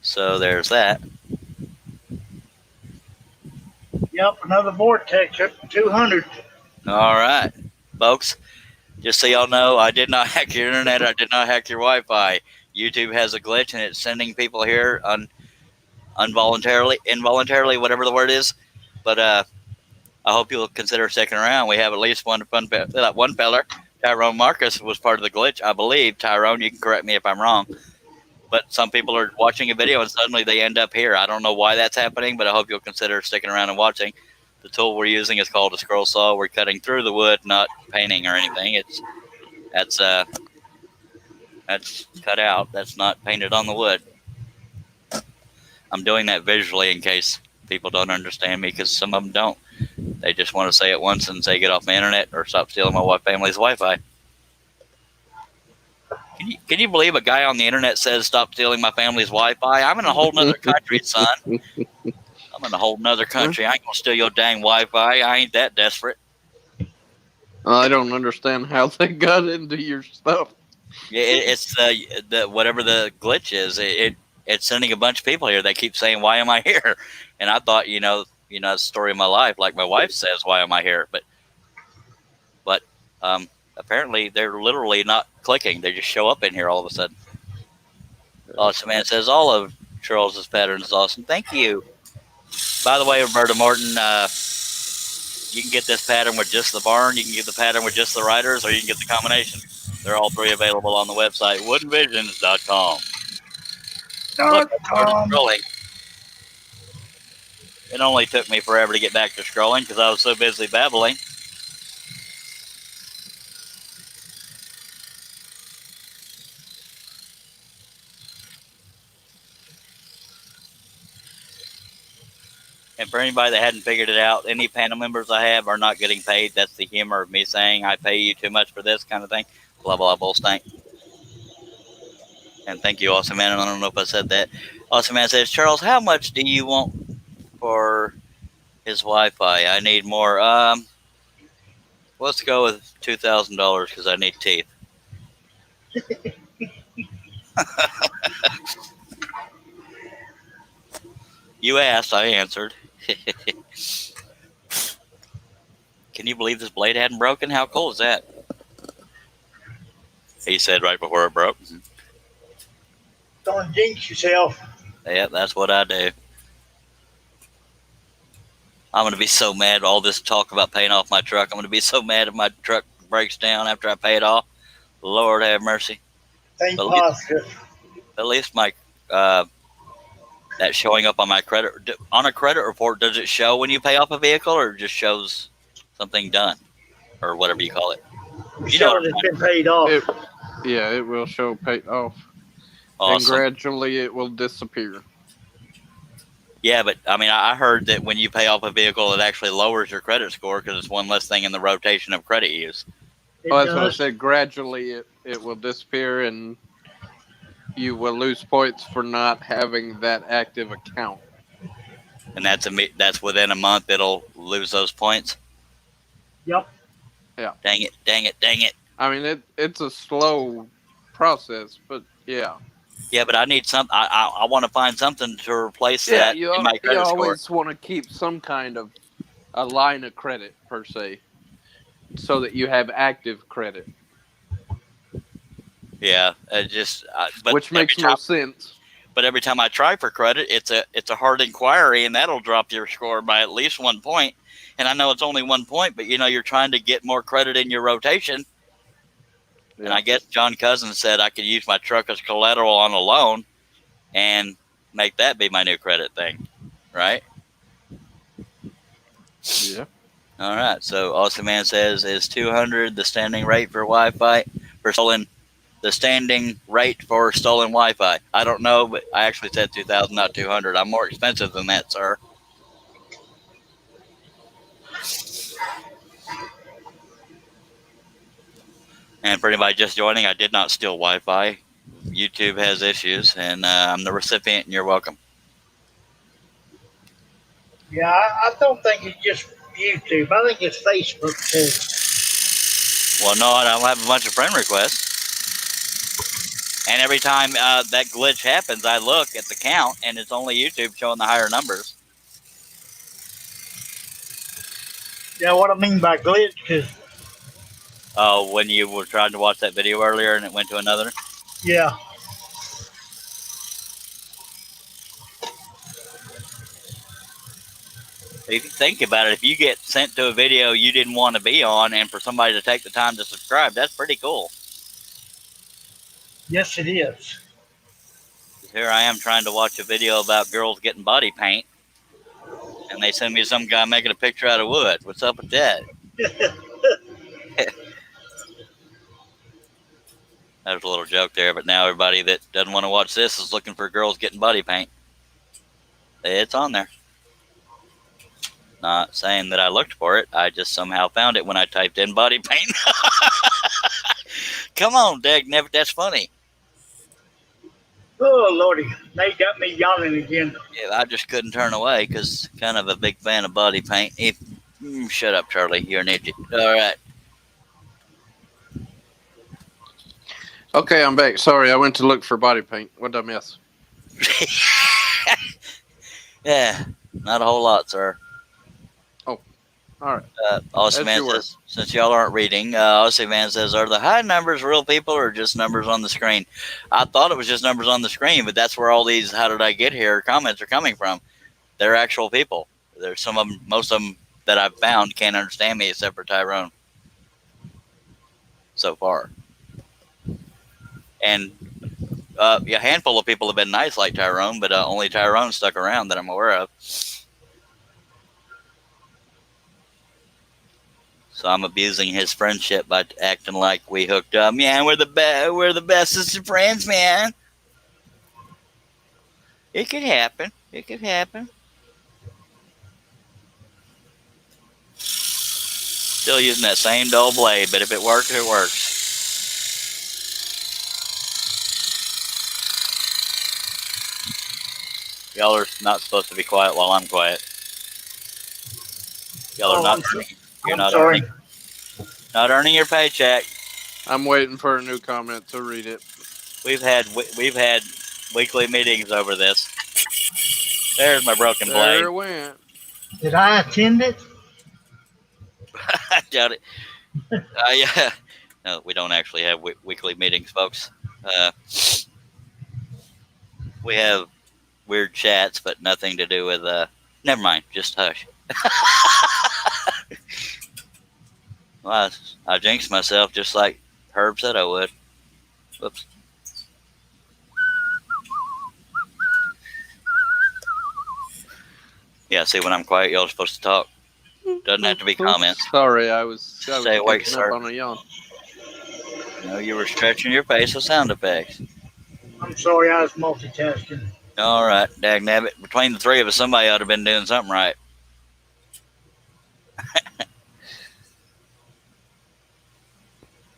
So there's that. Yep, another vortex up to 200. All right, folks. Just so y'all know, I did not hack your internet. I did not hack your Wi-Fi. YouTube has a glitch, and it's sending people here involuntarily, whatever the word is. But I hope you'll consider sticking around. We have at least one feller. Tyrone Marcus was part of the glitch, I believe. Tyrone, you can correct me if I'm wrong. But some people are watching a video and suddenly they end up here. I don't know why that's happening, but I hope you'll consider sticking around and watching. The tool we're using is called a scroll saw. We're cutting through the wood, not painting or anything. That's cut out. That's not painted on the wood. I'm doing that visually in case people don't understand me, because some of them don't. They just want to say it once and say get off my internet or stop stealing my family's Wi-Fi. Can you believe a guy on the internet says stop stealing my family's Wi-Fi? I'm in a whole nother country, son. I'm in a whole nother country. I ain't gonna steal your dang Wi-Fi. I ain't that desperate. I don't understand how they got into your stuff. Yeah, it's the whatever the glitch is. It's sending a bunch of people here. They keep saying, "Why am I here?" And I thought, it's the story of my life. Like my wife says, "Why am I here?" But apparently they're literally not clicking. They just show up in here all of a sudden. Awesome man says all of Charles's pattern is awesome. Thank you. By the way, Roberta Morton, you can get this pattern with just the barn. You can get the pattern with just the riders, or you can get the combination. They're all three available on the website, woodenvisions.com. Look, I started scrolling. It only took me forever to get back to scrolling because I was so busy babbling. And for anybody that hadn't figured it out, any panel members I have are not getting paid. That's the humor of me saying I pay you too much for this kind of thing. Blah, blah, bull stank. And thank you, Awesome Man. I don't know if I said that. Awesome Man says, Charles, how much do you want for his Wi-Fi? I need more. Let's go with $2,000 because I need teeth. You asked, I answered. Can you believe this blade hadn't broken? How cool is that? He said right before it broke. Don't jinx yourself. Yeah, that's what I do. I'm going to be so mad all this talk about paying off my truck. I'm going to be so mad if my truck breaks down after I pay it off. Lord have mercy. Think positive. At least my that's showing up on my credit report. Does it show when you pay off a vehicle, or it just shows something done, or whatever you call it? You know it's been paid off. It will show paid off. Awesome. And gradually it will disappear. Yeah, but I mean, I heard that when you pay off a vehicle, it actually lowers your credit score because it's one less thing in the rotation of credit use. That's what I said. Gradually it will disappear, and you will lose points for not having that active account. And that's within a month it'll lose those points? Yep. Yeah. Dang it. I mean, it's a slow process, but Yeah. Yeah, but I need some. I want to find something to replace Yeah, that you, in my you credit score. always want to keep some kind of a line of credit, per se, so that you have active credit, Yeah, but which makes no sense. every time I try for credit, it's a hard inquiry, and that'll drop your score by at least 1 point. And I know it's only 1 point, but you're trying to get more credit in your rotation. Yeah. And I guess John Cousins said I could use my truck as collateral on a loan and make that be my new credit thing, right? Yeah. All right. So Austin Man says is 200 the standing rate for Wi-Fi for stolen. The standing rate for stolen Wi-Fi. I don't know, but I actually said 2,000, not 200. I'm more expensive than that, sir. And for anybody just joining, I did not steal Wi-Fi. YouTube has issues, and I'm the recipient, and you're welcome. Yeah, I don't think it's just YouTube. I think it's Facebook too. Well, no, I don't have a bunch of friend requests. And every time that glitch happens, I look at the count, and it's only YouTube showing the higher numbers. Yeah, what I mean by glitch, because When you were trying to watch that video earlier and it went to another? yeah, If you think about it, if you get sent to a video you didn't want to be on and for somebody to take the time to subscribe, that's pretty cool. yes it is. Here I am trying to watch a video about girls getting body paint, and they send me some guy making a picture out of wood. What's up with that? That was a little joke there, but now everybody that doesn't want to watch this is looking for girls getting body paint. It's on there. Not saying that I looked for it. I just somehow found it when I typed in body paint. Come on, Dag Never. That's funny. Oh Lordy, now you got me yawning again. Yeah, I just couldn't turn away because kind of a big fan of body paint. Shut up, Charlie. You're an idiot. All right. Okay, I'm back. Sorry, I went to look for body paint. What did I miss? Yeah, not a whole lot, sir. All right. Aussie As Man you were. says, since y'all aren't reading, Aussie Man says, are the high numbers real people or just numbers on the screen? I thought it was just numbers on the screen, but that's where all these "how did I get here" comments are coming from. They're actual people. There's some of them, most of them that I've found can't understand me except for Tyrone. So far. And a handful of people have been nice like Tyrone, but only Tyrone stuck around that I'm aware of. So I'm abusing his friendship by acting like we hooked up. Yeah, we're the best. We're the bestest of friends, man. It could happen. It could happen. Still using that same dull blade, but if it works, it works. Y'all are not supposed to be quiet while I'm quiet. Y'all are not. You're not sorry. earning your paycheck. I'm waiting for a new comment to read it. We've had weekly meetings over this. There's my broken blade. There it went. Did I attend it? I doubt it. Yeah. No, we don't actually have weekly meetings, folks. We have weird chats, but nothing to do with. Never mind. Just hush. Well, I jinxed myself just like Herb said I would. Whoops. Yeah, see, when I'm quiet, y'all are supposed to talk. Doesn't have to be comments. Sorry, I was Stay awake, catching sir. up on a yawn. No, you were stretching your face with sound effects. I'm sorry, I was multitasking. All right, dagnabbit. Between the three of us, somebody ought to have been doing something right.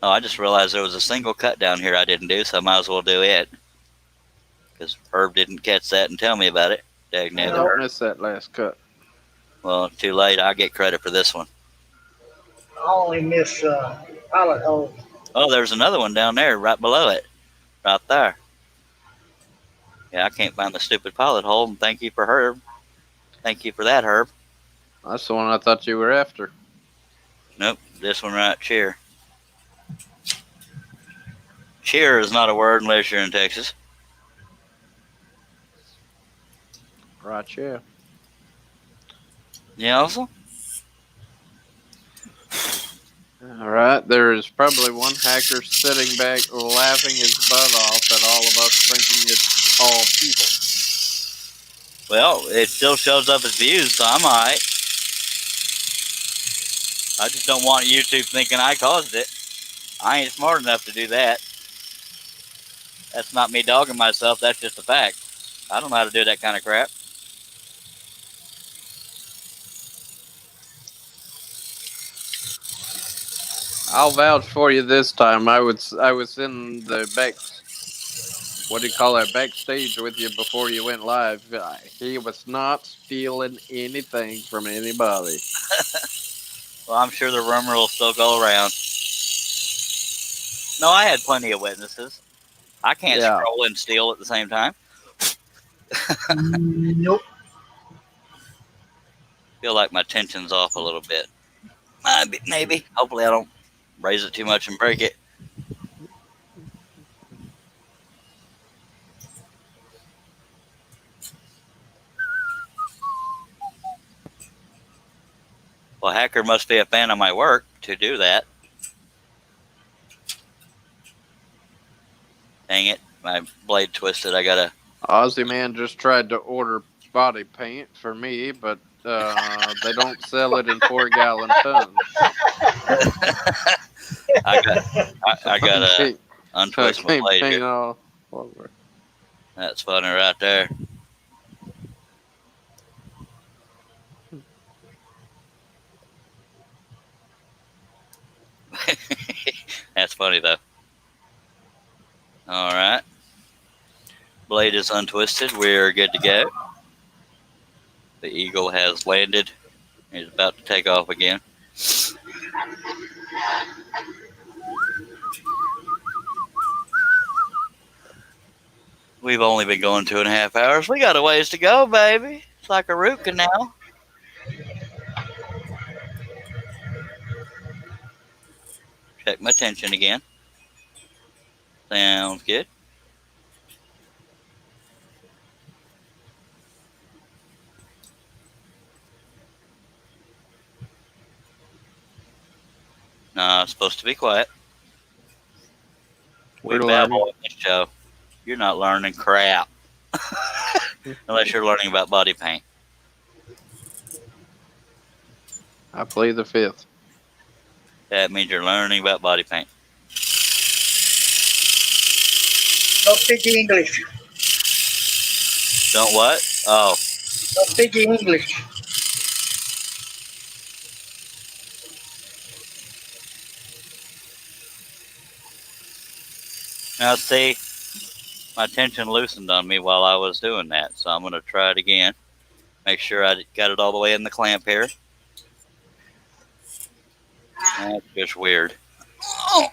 Oh, I just realized there was a single cut down here I didn't do, so I might as well do it. Because Herb didn't catch that and tell me about it. I Dagnabbit. missed that last cut. Well, too late. I get credit for this one. I only miss pilot hole. Oh, there's another one down there right below it. Right there. Yeah, I can't find the stupid pilot hole. And thank you for Herb. Thank you for that, Herb. That's the one I thought you were after. Nope, this one right, cheer. Cheer is not a word unless you're in Texas. Right, yeah. Yeah, also? All right. There is probably one hacker sitting back laughing his butt off at all of us thinking it's all people. Well, it still shows up as views, so I'm alright. I just don't want YouTube thinking I caused it. I ain't smart enough to do that. That's not me dogging myself, that's just a fact. I don't know how to do that kind of crap. I'll vouch for you this time. I was in the back. What do you call it? Backstage with you before you went live. He was not stealing anything from anybody. Well, I'm sure the rumor will still go around. No, I had plenty of witnesses. I can't scroll and steal at the same time. Nope. Feel like my tension's off a little bit. Maybe. Hopefully I don't raise it too much and break it. Well, hacker must be a fan of my work to do that. Dang it, my blade twisted. I gotta. Aussie Man just tried to order body paint for me, but they don't sell it in 4-gallon tons. I gotta untwist my blade paint here. all over. That's funny right there. That's funny though. All right. Blade is untwisted. We're good to go. The eagle has landed. He's about to take off again. We've only been going 2.5 hours. We got a ways to go, baby. It's like a root canal. Check my tension again. Sounds good. No, it's supposed to be quiet. We babble in this show. You're not learning crap. Unless you're learning about body paint. I plead the fifth. That means you're learning about body paint. Don't speak English. Don't what? Oh. Don't speak English. Now see, my tension loosened on me while I was doing that, so I'm going to try it again. Make sure I got it all the way in the clamp here. That's just weird. Oh!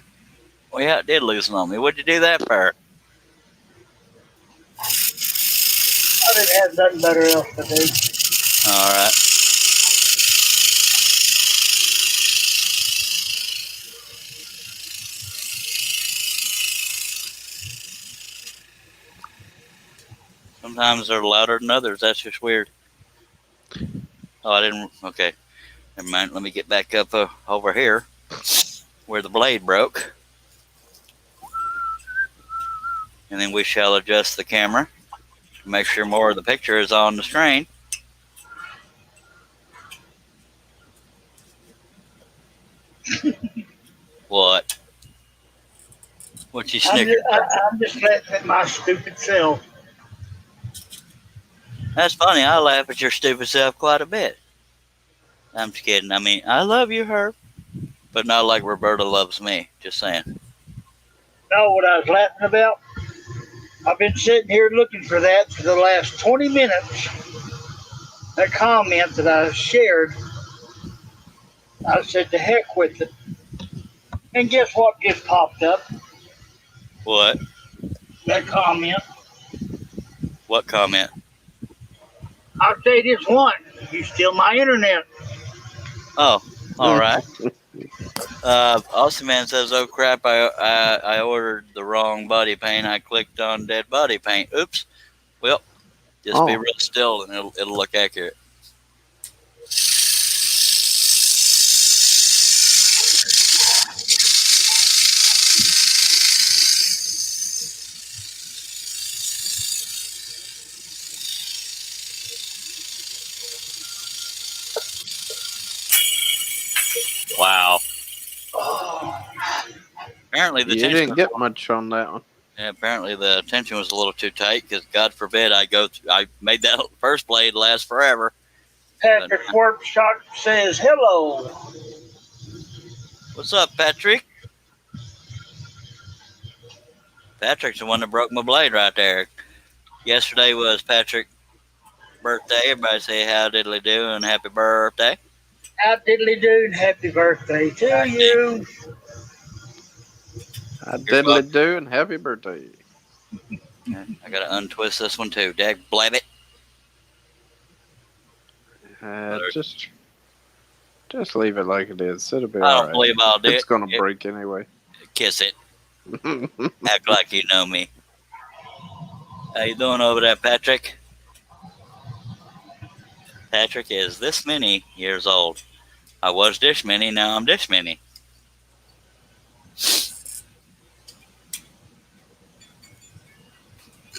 Well, yeah, it did loosen on me. What'd you do that for? I didn't have nothing better else to do. All right. Sometimes they're louder than others. That's just weird. Oh, I didn't. Okay. Never mind. Let me get back up over here where the blade broke. And then we shall adjust the camera to make sure more of the picture is on the screen. What? What you snickering? I'm just laughing at my stupid self. That's funny. I laugh at your stupid self quite a bit. I'm just kidding. I mean, I love you, Herb, but not like Roberta loves me. Just saying. Know what I was laughing about? I've been sitting here looking for that for the last 20 minutes. That comment that I shared, I said, to heck with it. And guess what just popped up? What? That comment. What comment? I'll say this one. You steal my internet. Oh, all right. Austin Man says, "Oh crap! I ordered the wrong body paint. I clicked on dead body paint. Oops. Well, just be Oh. real still, and it'll look accurate." Wow. Apparently the You tension. didn't get much on that one. Yeah, apparently the tension was a little too tight because God forbid I made that first blade last forever. Patrick Workshop says hello. What's up, Patrick? Patrick's the one that broke my blade right there. Yesterday was Patrick's birthday. Everybody say how diddly do and happy birthday. How diddly do and happy birthday to you. I diddly do and happy birthday. I gotta untwist this one too. Dag blabbit. Just leave it like it is. It'll be I all don't right. believe I'll do it. It's gonna break anyway. Kiss it. Act like you know me. How you doing over there, Patrick? Patrick is this many years old. I was this many, now I'm this many.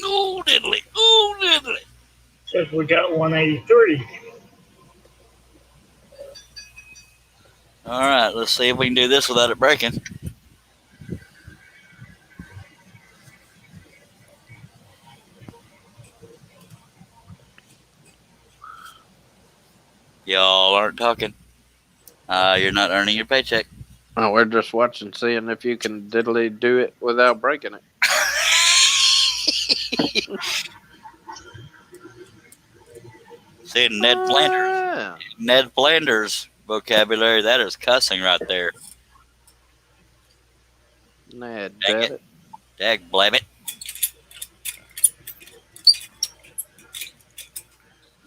Oh, diddly. Oh, diddly. Says we got 183. All right, let's see if we can do this without it breaking. Y'all aren't talking. You're not earning your paycheck. Oh, we're just watching, seeing if you can diddly do it without breaking it. See, Ned Flanders. Ah, Ned Flanders vocabulary, that is cussing right there. Ned, Dang damn it. Dag blabbit.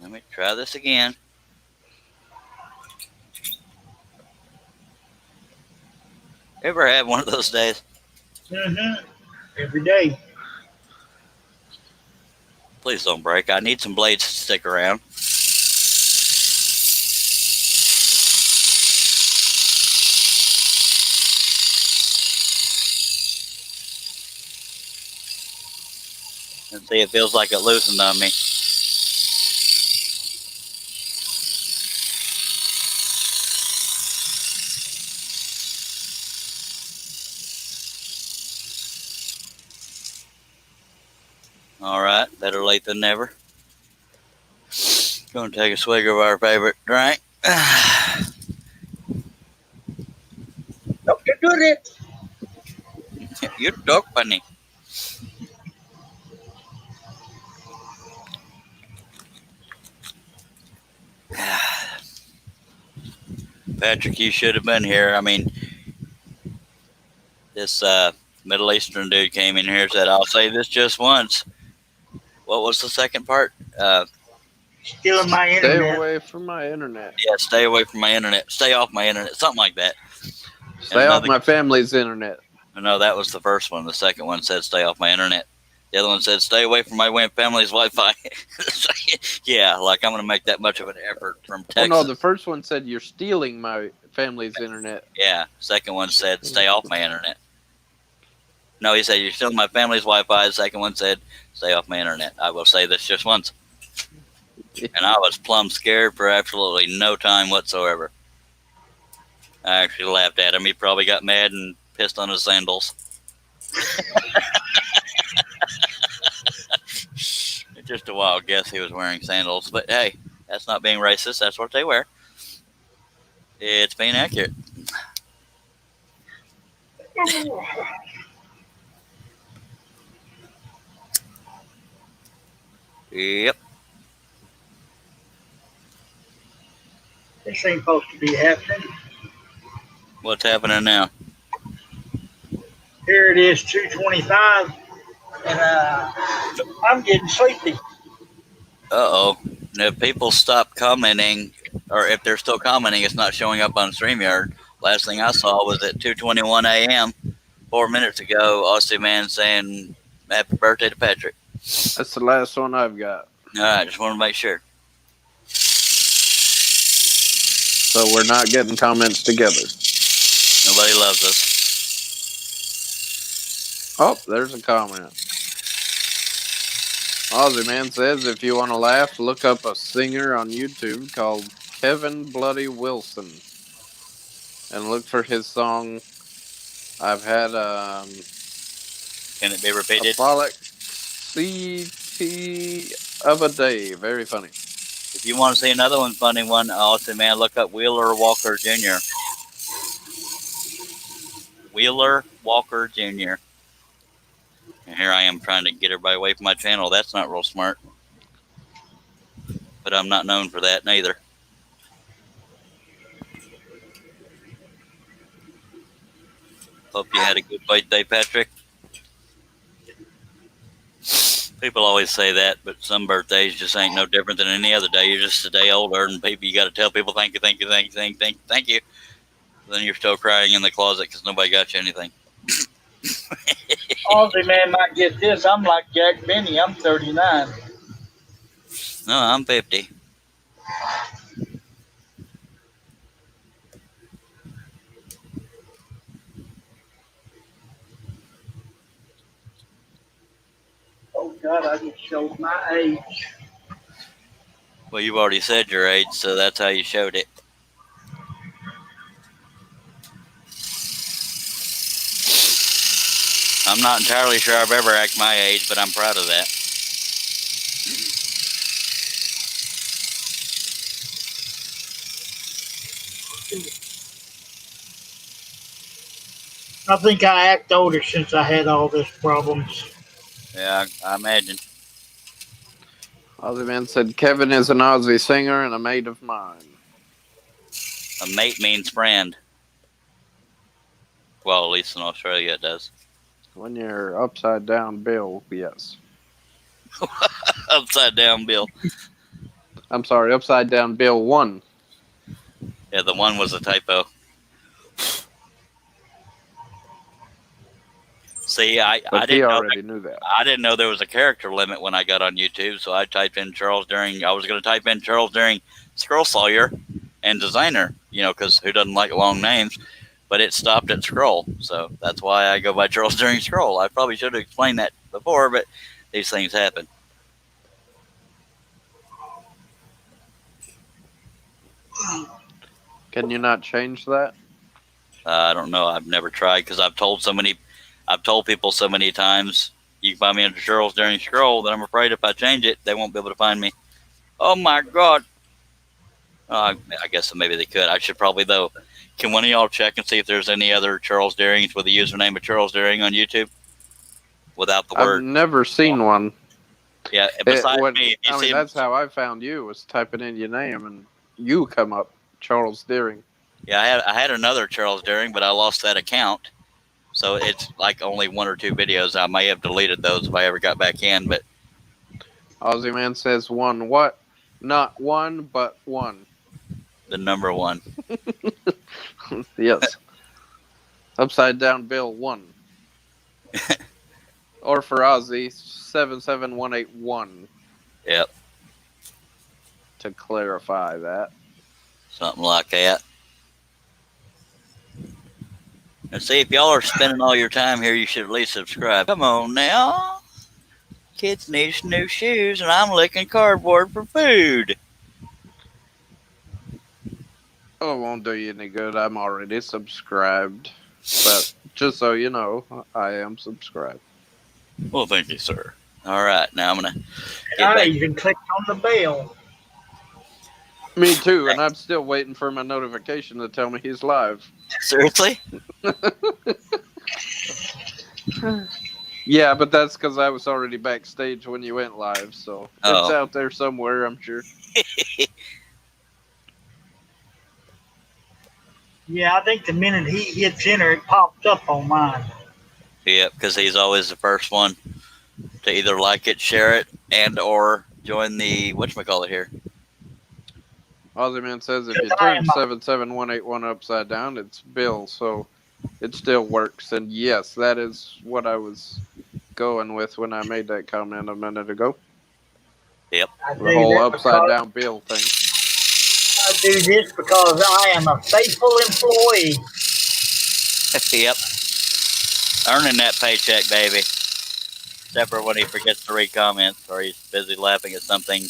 Let me try this again. Ever have one of those days? Every day. Please don't break. I need some blades to stick around. And see, it feels like it loosened on me. All right, better late than never. Gonna take a swig of our favorite drink. Don't you do it. You talk funny. Patrick, you should have been here. I mean, this Middle Eastern dude came in here and said, "I'll say this just once." What was the second part? Stealing my Stay internet. away from my internet. Yeah, stay away from my internet. Stay off my internet. Something like that. Stay off my family's internet. No, that was the first one. The second one said, "Stay off my internet." The other one said, "Stay away from my family's Wi-Fi." Yeah, like I'm going to make that much of an effort from Oh, Texas. no, the first one said you're stealing my family's internet. Yeah, second one said, "Stay off my internet." No, he said, "You're stealing my family's Wi-Fi." The second one said, "Stay off my internet." I will say this just once. And I was plumb scared for absolutely no time whatsoever. I actually laughed at him. He probably got mad and pissed on his sandals. Just a wild guess he was wearing sandals. But hey, that's not being racist. That's what they wear. It's being accurate. Yep. This ain't supposed to be happening. What's happening now? Here it is, 2:25, and I'm getting sleepy. Uh-oh. And if people stop commenting, or if they're still commenting, it's not showing up on StreamYard. Last thing I saw was at 2:21 a.m. 4 minutes ago, Aussie Man saying happy birthday to Patrick. That's the last one I've got. All right, just want to make sure. So we're not getting comments together. Nobody loves us. Oh, there's a comment. Aussie Man says if you want to laugh, look up a singer on YouTube called Kevin Bloody Wilson and look for his song. I've had Can it be repeated? Apollic CT of a day. Very funny. If you want to see another one, funny one, Aussie Man, look up Wheeler Walker Jr. Wheeler Walker Jr. And here I am trying to get everybody away from my channel. That's not real smart. But I'm not known for that neither. Hope you had a good birthday, Patrick. People always say that, but some birthdays just ain't no different than any other day. You're just a day older, and people, you got to tell people thank you, thank you, thank you, thank you. Then you're still crying in the closet because nobody got you anything. Aussie Man might get this. I'm like Jack Benny. I'm 39. No, I'm 50. Oh, God, I just showed my age. Well, you've already said your age, so that's how you showed it. I'm not entirely sure I've ever acted my age, but I'm proud of that. I think I act older since I had all these problems. Yeah, I imagine. Aussie Man said Kevin is an Aussie singer and a mate of mine. A mate means friend. Well, at least in Australia it does. When you're upside down, Bill, yes. Upside down Bill. I'm sorry, upside down Bill 1. Yeah, the one was a typo. See, I But he didn't know already knew that. I didn't know there was a character limit when I got on YouTube, so I typed in Charles During. I was going to type in Charles During Scroll Sawyer and Designer, because who doesn't like long names? But it stopped at Scroll, so that's why I go by Charles During Scroll. I probably should have explained that before, but these things happen. Can you not change that? I don't know. I've never tried because I've told people so many times you can find me under Charles During Scroll that I'm afraid if I change it, they won't be able to find me. Oh my God. I guess maybe they could. I should probably, though. Can one of y'all check and see if there's any other Charles Dearings with the username of Charles Dearing on YouTube without the I've word? never seen one. Yeah, besides me. If you I see mean, that's how I found you, was typing in your name and you come up, Charles Deering. Yeah, I had another Charles Dearing, but I lost that account. So it's like only one or two videos. I may have deleted those if I ever got back in, but Aussie Man says one what? Not one, but one. the number one. Yes. Upside down Bill 1. Or for Aussie, 77181. Yep, To clarify that. something like that. And see, if y'all are spending all your time here, you should at least subscribe. Come on now. Kids need new shoes, and I'm licking cardboard for food. Oh, it won't do you any good. I'm already subscribed. But just so you know, I am subscribed. Well, thank you, sir. All right, now I'm going to And get I back. even clicked on the bell. Me too, and I'm still waiting for my notification to tell me he's live. Seriously? Yeah, but that's because I was already backstage when you went live, so it's Oh. out there somewhere, I'm sure. Yeah, I think the minute he hits enter, it pops up on mine. Yep, because he's always the first one to either like it, share it, and or join the whatchamacallit here. Aussie Man says if you I turn am 77181 upside down, it's Bill, so it still works. And yes, that is what I was going with when I made that comment a minute ago. Yep. I The do whole that upside because down Bill thing. I do this because I am a faithful employee. Yep. Earning that paycheck, baby. Except for when he forgets to read comments or he's busy laughing at something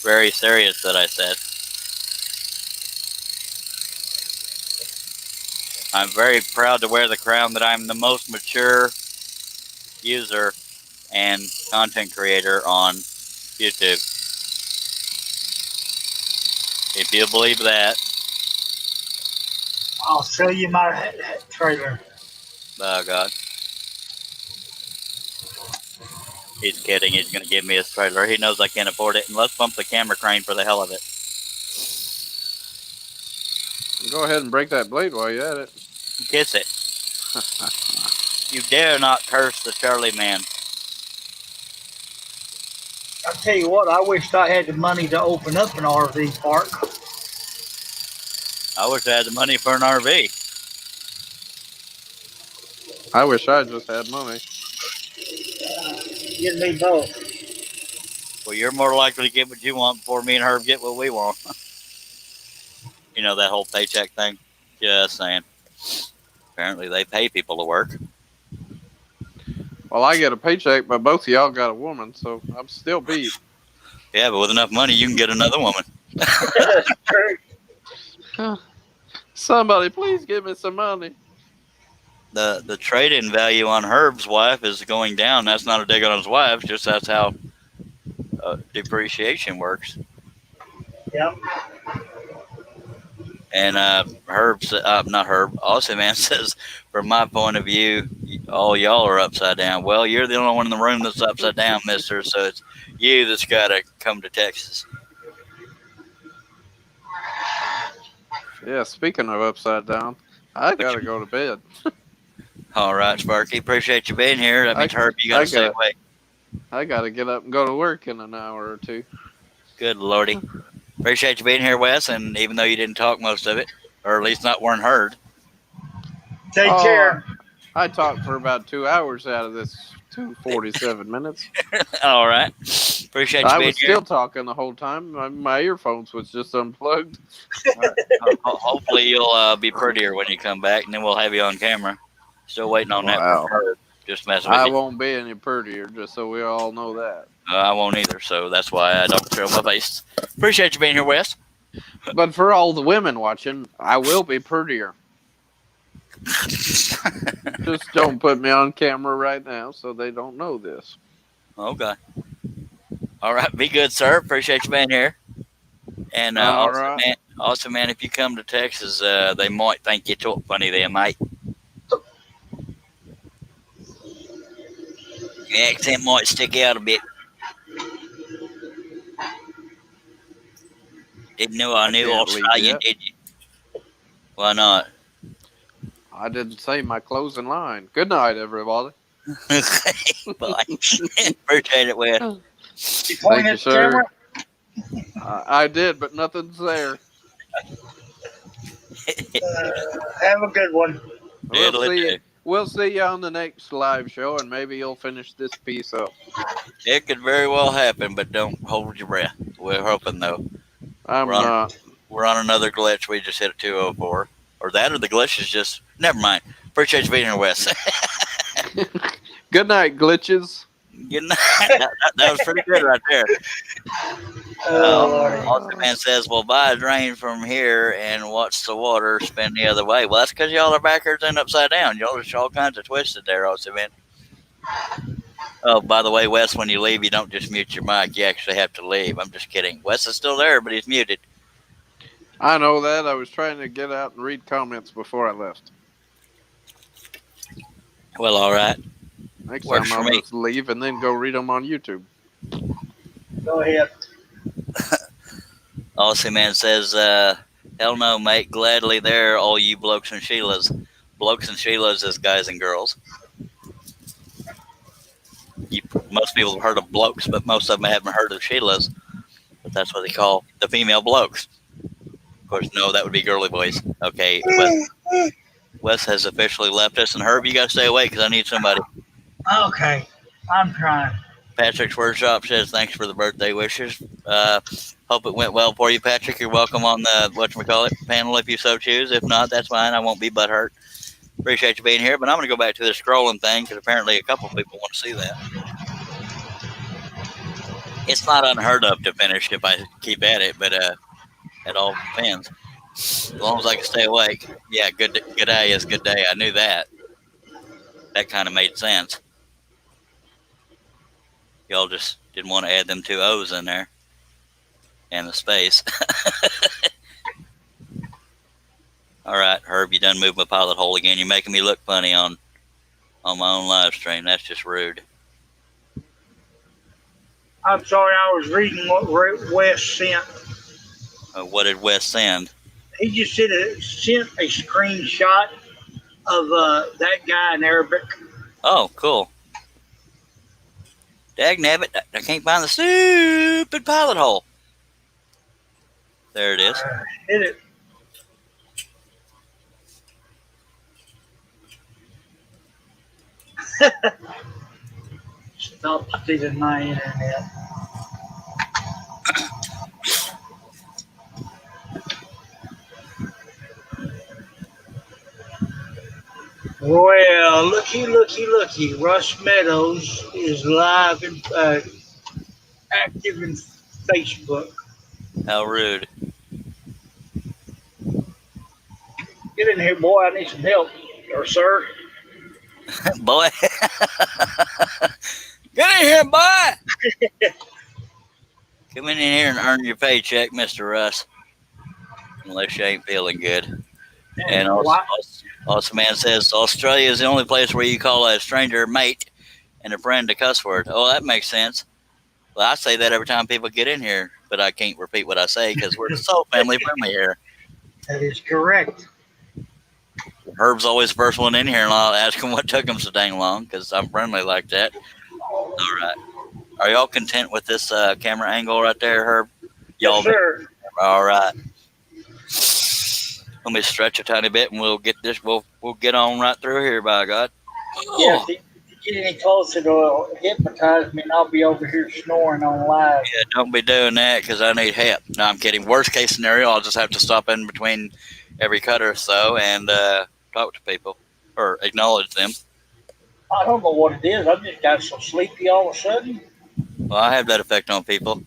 very serious that I said. I'm very proud to wear the crown that I'm the most mature user and content creator on YouTube. If you believe that, I'll show you my trailer. oh God. He's kidding. He's going to give me his trailer. He knows I can't afford it. And let's bump the camera crane for the hell of it. Go ahead and break that blade while you're at it. Kiss it. You dare not curse the Charlie man. I'll tell you what, I wished I had the money to open up an RV park. I wish I had the money for an RV. I wish I just had money. Give me both. Well, you're more likely to get what you want before me and Herb get what we want. You know, that whole paycheck thing? Just saying. Apparently they pay people to work. Well, I get a paycheck, but both of y'all got a woman, so I'm still beat. Yeah, but with enough money, you can get another woman. That's true. Somebody, please give me some money. The trade-in value on Herb's wife is going down. That's not a dig on his wife, just that's how depreciation works. Yep. And Herb, not Herb, Austin Man says, from my point of view, all y'all are upside down. Well, you're the only one in the room that's upside down, mister, so it's you that's got to come to Texas. Yeah, speaking of upside down, I gotta go to bed. All right, Sparky, appreciate you being here. That means, Herb, you got to stay awake. I gotta get up and go to work in an hour or two. Good lordy. Appreciate you being here, Wes, and even though you didn't talk most of it, or at least weren't heard. Take care. I talked for about 2 hours out of this 247 minutes. All right. Appreciate you I being was here. still talking the whole time. My earphones was just unplugged. Hopefully you'll be prettier when you come back, and then we'll have you on camera. Still waiting on that Wow. from Herb. Just messing with I you. won't be any prettier, just so we all know that. I won't either, so that's why I don't show my face. Appreciate you being here, Wes. But for all the women watching, I will be prettier. Just don't put me on camera right now so they don't know this. Okay. All right. Be good, sir. Appreciate you being here. And All also, right. man, if you come to Texas, they might think you talk funny there, mate. Your accent might stick out a bit. Didn't know I knew can't leave Australian, yet. did you? Why not? I didn't say my closing line. Good night, everybody. Bye. Appreciate it, Wes. You pointing Thank you, at the sir. camera? I did, but nothing's there. Have a good one. We'll see you on the next live show, and maybe you'll finish this piece up. It could very well happen, but don't hold your breath. We're hoping, though. I'm We're on- not. We're on another glitch. We just hit a 204. Or that, or the glitch is just... Never mind. Appreciate you being here, Wes. Good night, glitches. Good night. That was pretty good right there. Austin Man says, well, buy a drain from here and watch the water spin the other way. Well, that's because y'all are backwards and upside down. Y'all are all kinds of twisted there, Austin Man. Oh, by the way, Wes, when you leave, you don't just mute your mic. You actually have to leave. I'm just kidding. Wes is still there, but he's muted. I know that. I was trying to get out and read comments before I left. Well, all right. Next Works time for I'll me. just leave and then go read them on YouTube. Go ahead. Aussie Man says, hell no, mate. Gladly there, all you blokes and Sheilas. Blokes and Sheilas is guys and girls. You most people have heard of blokes, but most of them haven't heard of Sheilas. But that's what they call the female blokes. Of course, no, that would be girly boys. Okay, Wes has officially left us, and Herb, you got to stay awake because I need somebody. Okay, I'm trying. Patrick's Workshop says thanks for the birthday wishes. Hope it went well for you, Patrick. You're welcome on the whatchamacallit panel if you so choose. If not, that's fine. I won't be butthurt. Appreciate you being here, but I'm going to go back to the scrolling thing because apparently a couple people want to see that. It's not unheard of to finish if I keep at it, but it all depends. As long as I can stay awake. Yeah, good day is good day. I knew that. That kind of made sense. Y'all just didn't want to add them 2 O's in there and the space. All right, Herb, you done moved my pilot hole again. You're making me look funny on my own live stream. That's just rude. I'm sorry, I was reading what Wes sent. What did Wes send? He just sent a screenshot of that guy in Arabic. Oh, cool. Dagnabbit, I can't find the stupid pilot hole. There it is. Hit it. Stop stealing my internet. Well, looky. Russ Meadows is live and active in Facebook. How rude. Get in here, boy. I need some help. Or sir. Boy. Get in here, boy. Come in here and earn your paycheck, Mr. Russ. Unless you ain't feeling good. And also man says Australia is the only place where you call a stranger mate and a friend a cuss word. Oh, that makes sense. Well, I say that every time people get in here, but I can't repeat what I say because we're so family friendly here. That is correct. Herb's always the first one in here, and I'll ask him what took him so dang long because I'm friendly like that. All right. Are y'all content with this camera angle right there, Herb? Y'all, yes, sir. All right. Let me stretch a tiny bit, and we'll get this. We'll get on right through here, by God. Yeah, if you get any closer to hypnotize me, and I'll be over here snoring on live. Yeah, don't be doing that because I need help. No, I'm kidding. Worst case scenario, I'll just have to stop in between every cut or so and talk to people or acknowledge them. I don't know what it is. I just got so sleepy all of a sudden. Well, I have that effect on people.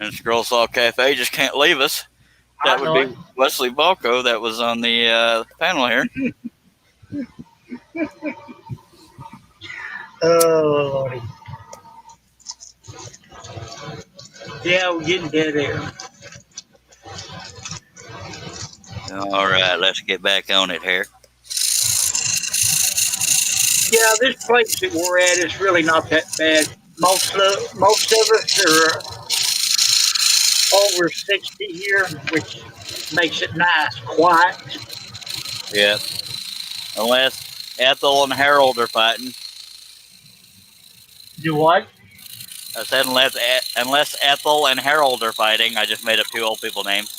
And Scroll Saw Cafe just can't leave us. That would be Wesley Balco that was on the panel here. Oh, Lordy. Yeah, we're getting dead air. All right, let's get back on it here. Yeah, this place that we're at is really not that bad. Most of us are over 60 here, which makes it nice, quiet. Yeah. Unless Ethel and Harold are fighting. Do what? I said unless Ethel and Harold are fighting. I just made up 2 old people names.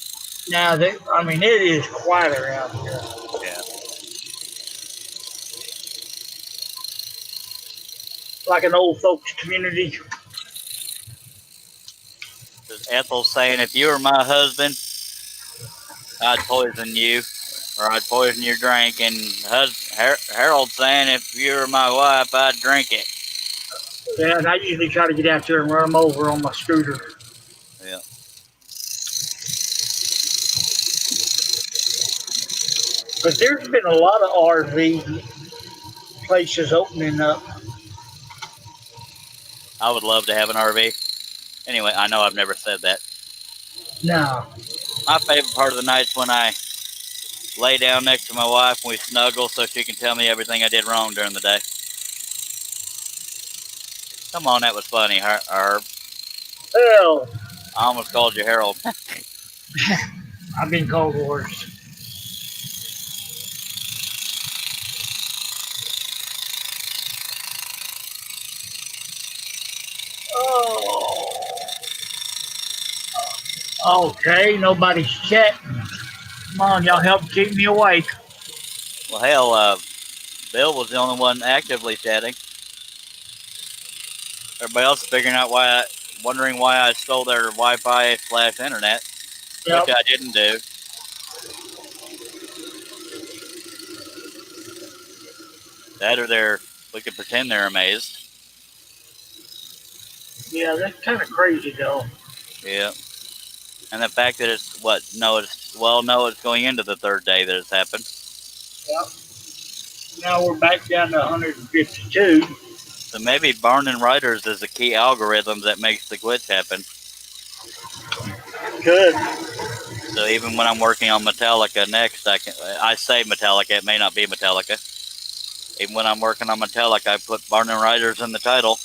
Now, it is quiet around here. Yeah. Like an old folks community. Ethel's saying, if you were my husband, I'd poison you, or I'd poison your drink. And Harold's saying, if you were my wife, I'd drink it. Yeah, and I usually try to get out there and run them over on my scooter. Yeah. But there's been a lot of RV places opening up. I would love to have an RV. Anyway, I know I've never said that. No. My favorite part of the night is when I lay down next to my wife and we snuggle so she can tell me everything I did wrong during the day. Come on, that was funny, Herb. Well, I almost called you Harold. I've been called worse. Okay, nobody's chatting. Come on, y'all help keep me awake. Well, hell, Bill was the only one actively chatting. Everybody else is figuring out wondering why I stole their Wi-Fi / internet, Yep. which I didn't do. That or we could pretend they're amazed. Yeah, that's kind of crazy though. Yeah. And the fact that it's going into the third day that it's happened. Yep. Now we're back down to 152. So maybe Barn & Writers is the key algorithm that makes the glitch happen. Good. So even when I'm working on Metallica next, I say Metallica, it may not be Metallica. Even when I'm working on Metallica, I put Barn & Writers in the title.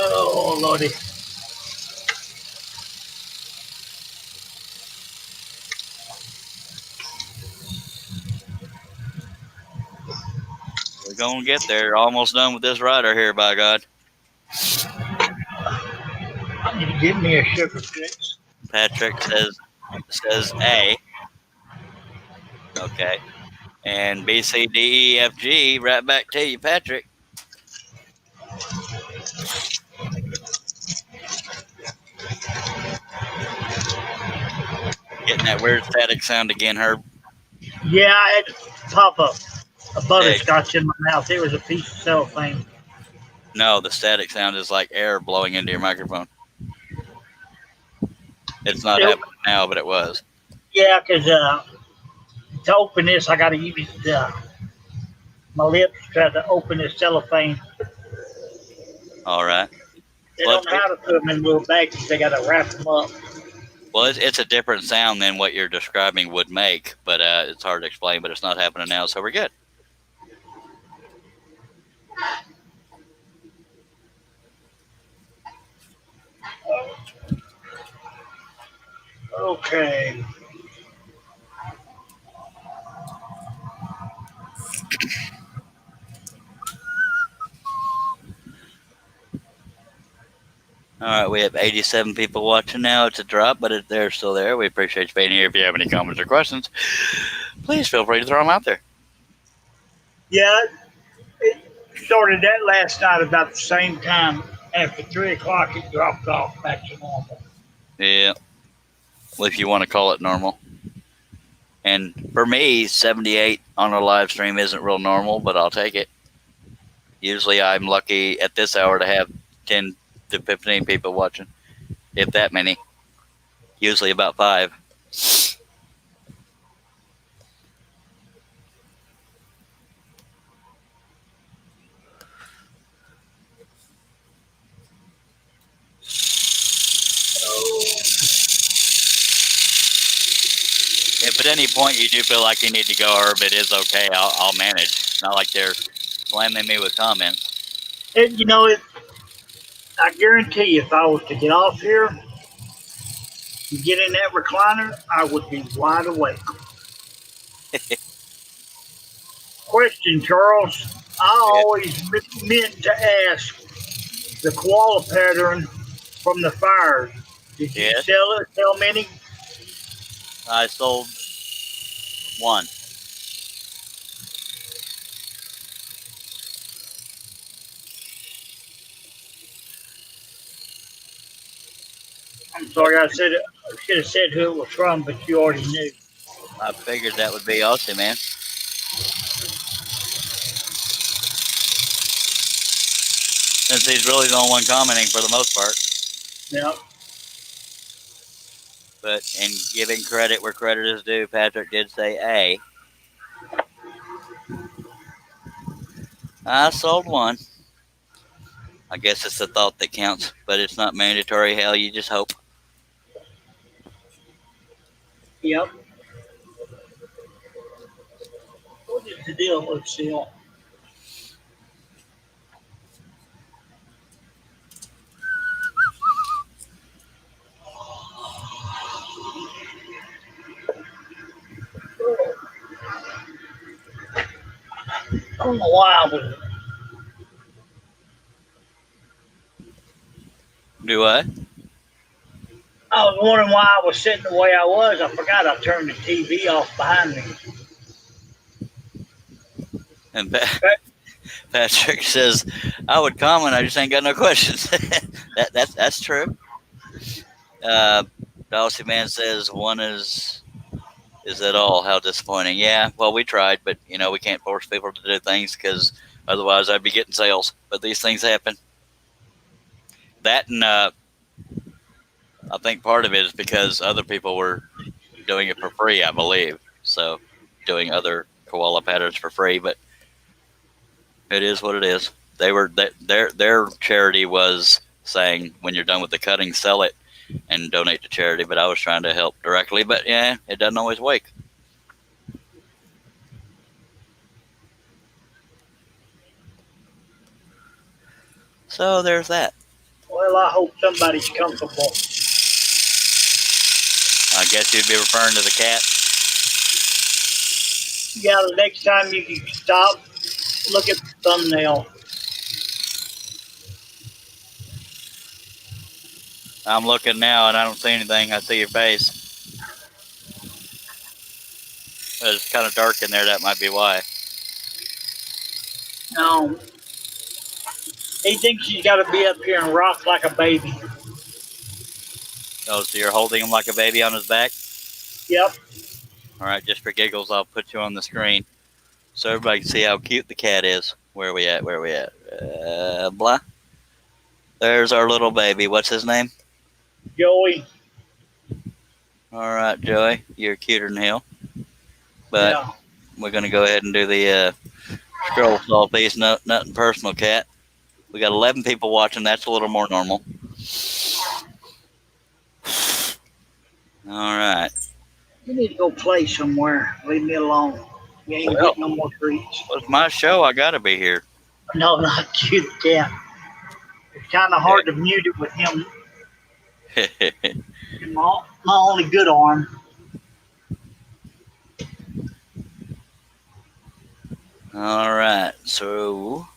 Oh, Lordy. We're going to get there. Almost done with this rider here, by God. I need to get me a sugar fix. Patrick says A. Okay. And B, C, D, E, F, G, right back to you, Patrick. Getting that weird static sound again, Herb. Yeah, I had to pop a butterscotch in my mouth. It was a piece of cellophane. No, the static sound is like air blowing into your microphone. It's not happening now, but it was. Yeah, because to open this, I got to use my lips to try to open this cellophane. All right. They don't know how to put them in little bags. They got to wrap them up. Well, it's a different sound than what you're describing would make, but it's hard to explain, but it's not happening now, so we're good. Okay. All right, we have 87 people watching now. It's a drop, but they're still there. We appreciate you being here. If you have any comments or questions, please feel free to throw them out there. Yeah, it started that last night about the same time. After 3 o'clock, it dropped off back to normal. Yeah, well, if you want to call it normal. And for me, 78 on a live stream isn't real normal, but I'll take it. Usually I'm lucky at this hour to have 10 to 15 people watching, if that many. Usually about 5. If at any point you do feel like you need to go, Herb, it is okay. I'll manage. It's not like they're slamming me with comments. And I guarantee you, if I was to get off here and get in that recliner, I would be wide awake. Question, Charles. I always meant to ask the koala pattern from the fires. Did you sell it? Sell many? I sold 1. I'm sorry, I should have said who it was from, but you already knew. I figured that would be Austin, man. Since he's really the only one commenting for the most part. Yeah. But in giving credit where credit is due, Patrick did say A. I sold 1. I guess it's the thought that counts, but it's not mandatory. Hell, you just hope. Yep. What is the deal, Lucille? don't know why Do what? I was wondering why I was sitting the way I was. I forgot I turned the TV off behind me. And Patrick says, "I would comment. I just ain't got no questions." That's true. Dulcie Man says, "One is at all. How disappointing." Yeah. Well, we tried, but we can't force people to do things because otherwise I'd be getting sales. But these things happen. That and I think part of it is because other people were doing it for free, I believe. So doing other koala patterns for free, but it is what it is. They were their charity was saying when you're done with the cutting, sell it and donate to charity. But I was trying to help directly. But yeah, it doesn't always work. So there's that. Well, I hope somebody's comfortable. I guess you'd be referring to the cat. Yeah, the next time you can stop, look at the thumbnail. I'm looking now and I don't see anything. I see your face. It's kind of dark in there. That might be why. No. He thinks he's got to be up here and rock like a baby. Oh, so you're holding him like a baby on his back? Yep. All right, just for giggles, I'll put you on the screen so everybody can see how cute the cat is. Where are we at? Blah. There's our little baby. What's his name? Joey. All right, Joey. You're cuter than hell. But Yeah. we're going to go ahead and do the scroll saw piece. Nothing personal, cat. We got 11 people watching. That's a little more normal. All right. You need to go play somewhere. Leave me alone. You ain't Well. getting no more treats. Well, it's my show. I got to be here. No, not you, the cat. It's kind of hard to mute it with him. My only good arm. All right. So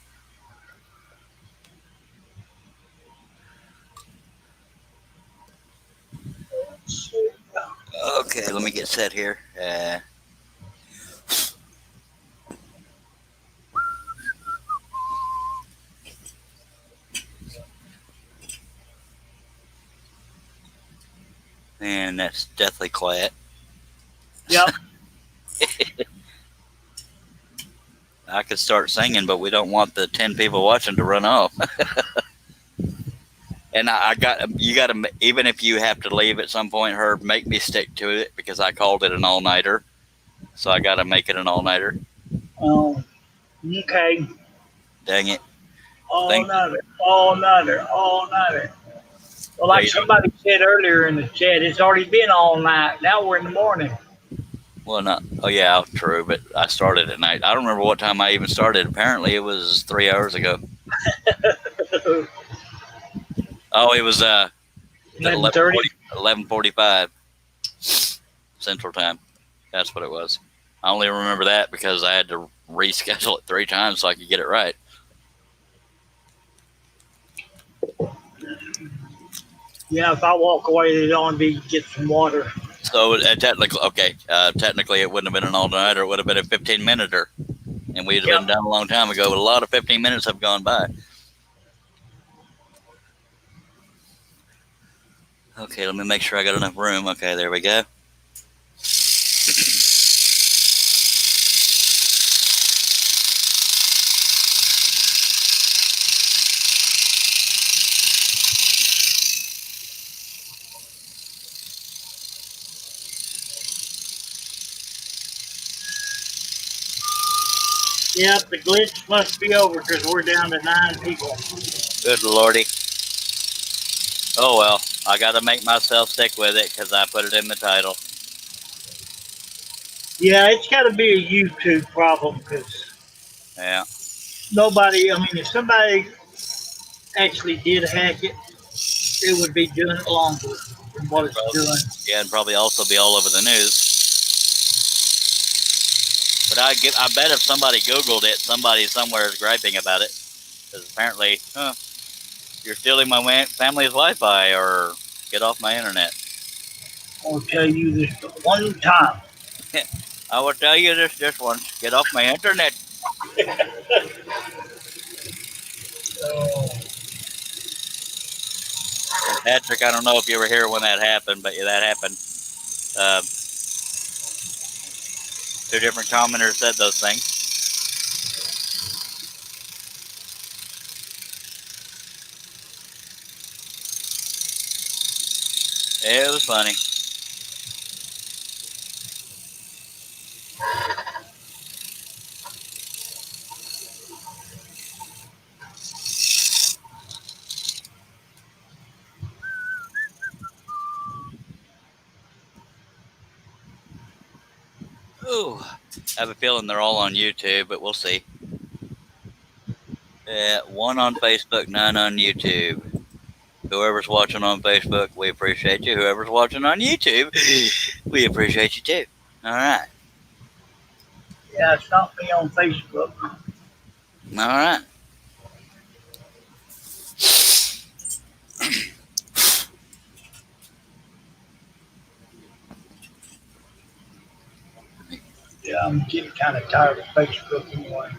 okay, let me get set here. And that's deathly quiet. Yep. I could start singing, but we don't want the 10 people watching to run off. And you got to, even if you have to leave at some point, Herb, make me stick to it because I called it an all-nighter. So I got to make it an all-nighter. Oh, okay. Dang it. All nighter. Well, like somebody said earlier in the chat, it's already been all night. Now we're in the morning. Well, not. Oh, yeah, true. But I started at night. I don't remember what time I even started. Apparently, it was 3 hours ago. Oh, it was 11:45 Central Time. That's what it was. I only remember that because I had to reschedule it 3 times so I could get it right. Yeah, if I walk away, it'd only be to get some water. So technically it wouldn't have been an all-nighter. It would have been a 15-minuter. And we'd have been done a long time ago, but a lot of 15 minutes have gone by. Okay, let me make sure I got enough room. Okay, there we go. Yep, the glitch must be over because we're down to 9 people. Good lordy. Oh, well, I got to make myself stick with it because I put it in the title. Yeah, it's got to be a YouTube problem because Yeah. if somebody actually did hack it, it would be doing it longer than what it's doing. Yeah, and probably also be all over the news. But I bet if somebody Googled it, somebody somewhere is griping about it. Because apparently, you're stealing my family's Wi-Fi, or get off my internet. I'll tell you this one time. I will tell you this just once. Get off my internet. Oh, And Patrick, I don't know if you were here when that happened, but yeah, that happened. 2 different commenters said those things. It was funny. Ooh, I have a feeling they're all on YouTube, but we'll see. 1 on Facebook, 9 on YouTube. Whoever's watching on Facebook, we appreciate you. Whoever's watching on YouTube, we appreciate you too. All right. yeah, it's not me on Facebook. All right. Yeah, I'm getting kind of tired of Facebook anyway.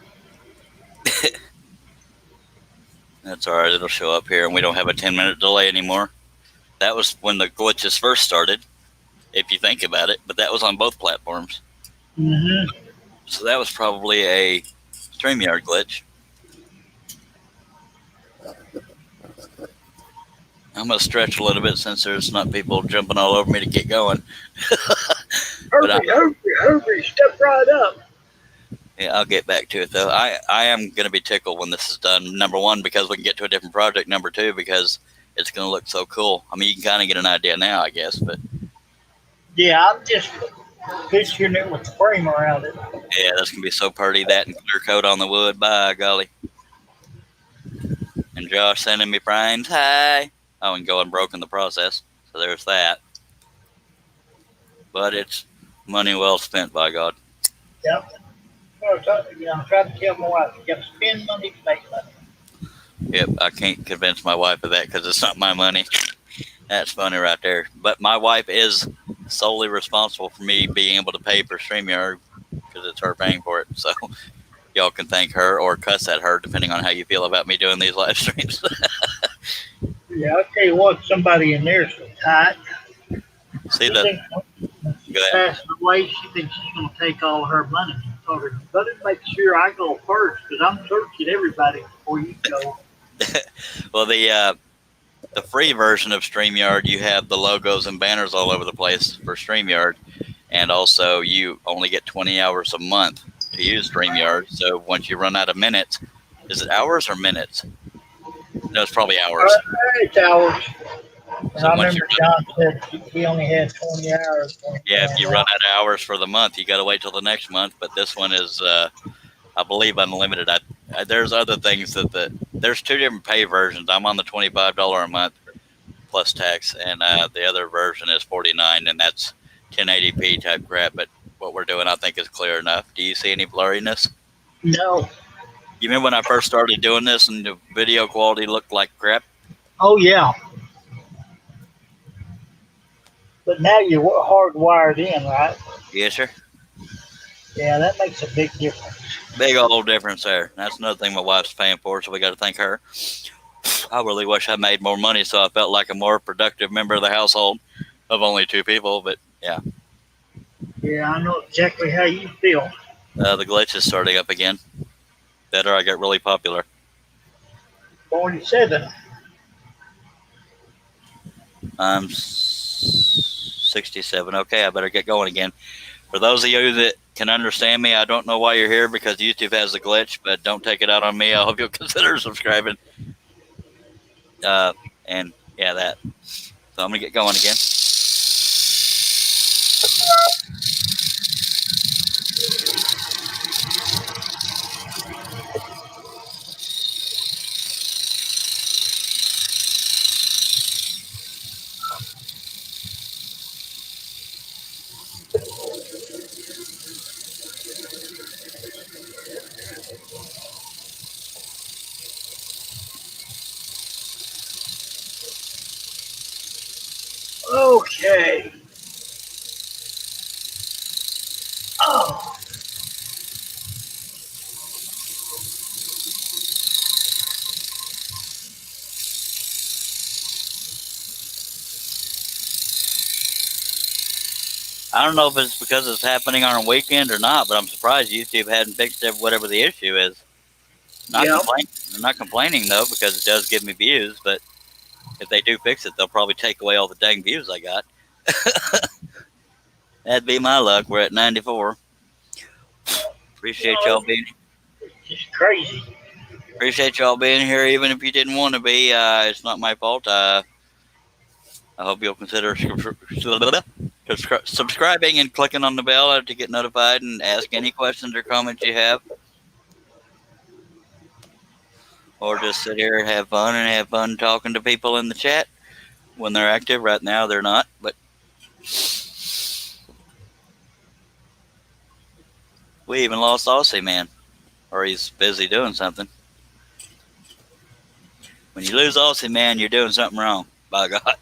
That's all right. It'll show up here, and we don't have a 10-minute delay anymore. That was when the glitches first started, if you think about it, but that was on both platforms. Mm-hmm. So that was probably a StreamYard glitch. I'm going to stretch a little bit since there's not people jumping all over me to get going. Hurry, step right up. Yeah, I'll get back to it, though. I am going to be tickled when this is done. Number 1, because we can get to a different project. Number 2, because it's going to look so cool. I mean, you can kind of get an idea now, I guess, but Yeah, I'm just picturing it with the frame around it. yeah, that's going to be so pretty. That and clear coat on the wood. By golly. And Josh sending me frames. Hi. Oh, and going broke in the process. So there's that. But it's money well spent, by God. Yep. I'm trying to tell my wife, you got to spend money to make money. Yep, I can't convince my wife of that because it's not my money. That's funny right there. But my wife is solely responsible for me being able to pay for StreamYard because it's her paying for it. So y'all can thank her or cuss at her depending on how you feel about me doing these live streams. Yeah, I'll tell you what, somebody in there is so tight. See She the thinks when she's Go ahead. passing away, she thinks she's going to take all her money. I told her, you better make sure I go first because I'm searching everybody before you go. Well, the free version of StreamYard, you have the logos and banners all over the place for StreamYard, and also you only get 20 hours a month to use StreamYard. So once you run out of minutes, is it hours or minutes? No, it's probably hours. It's hours. And So I once remember you John said he only had 20 hours. Yeah, if you run out of hours for the month, you got to wait till the next month. But this one is, I believe, unlimited. There's other things there's 2 different pay versions. I'm on the $25 a month plus tax, and the other version is $49, and that's 1080p type crap. But what we're doing, I think, is clear enough. Do you see any blurriness? No. You remember when I first started doing this and the video quality looked like crap? Oh, yeah. But now you're hardwired in, right? Yes, sir. Yeah, that makes a big difference. Big old difference there. That's another thing my wife's paying for, so we got to thank her. I really wish I made more money so I felt like a more productive member of the household of only 2 people, but yeah. Yeah, I know exactly how you feel. The glitch is starting up again. Better, I get really popular. 47. I'm 67. Okay, I better get going again. For those of you that can understand me, I don't know why you're here because YouTube has a glitch, but don't take it out on me. I hope you'll consider subscribing. And yeah, that. So I'm going to get going again. Okay. Oh, I don't know if it's because it's happening on a weekend or not, but I'm surprised YouTube hadn't fixed whatever the issue is. Not yep. complaining. They're not complaining though, because it does give me views. But if they do fix it, they'll probably take away all the dang views I got. That'd be my luck. We're at 94. Appreciate y'all being. It's crazy. Appreciate y'all being here, even if you didn't want to be. It's not my fault. I hope you'll consider subscribing and clicking on the bell to get notified and ask any questions or comments you have. Or just sit here and have fun talking to people in the chat when they're active. Right now, they're not, but we even lost Aussie Man, or he's busy doing something. When you lose Aussie Man, you're doing something wrong, by God.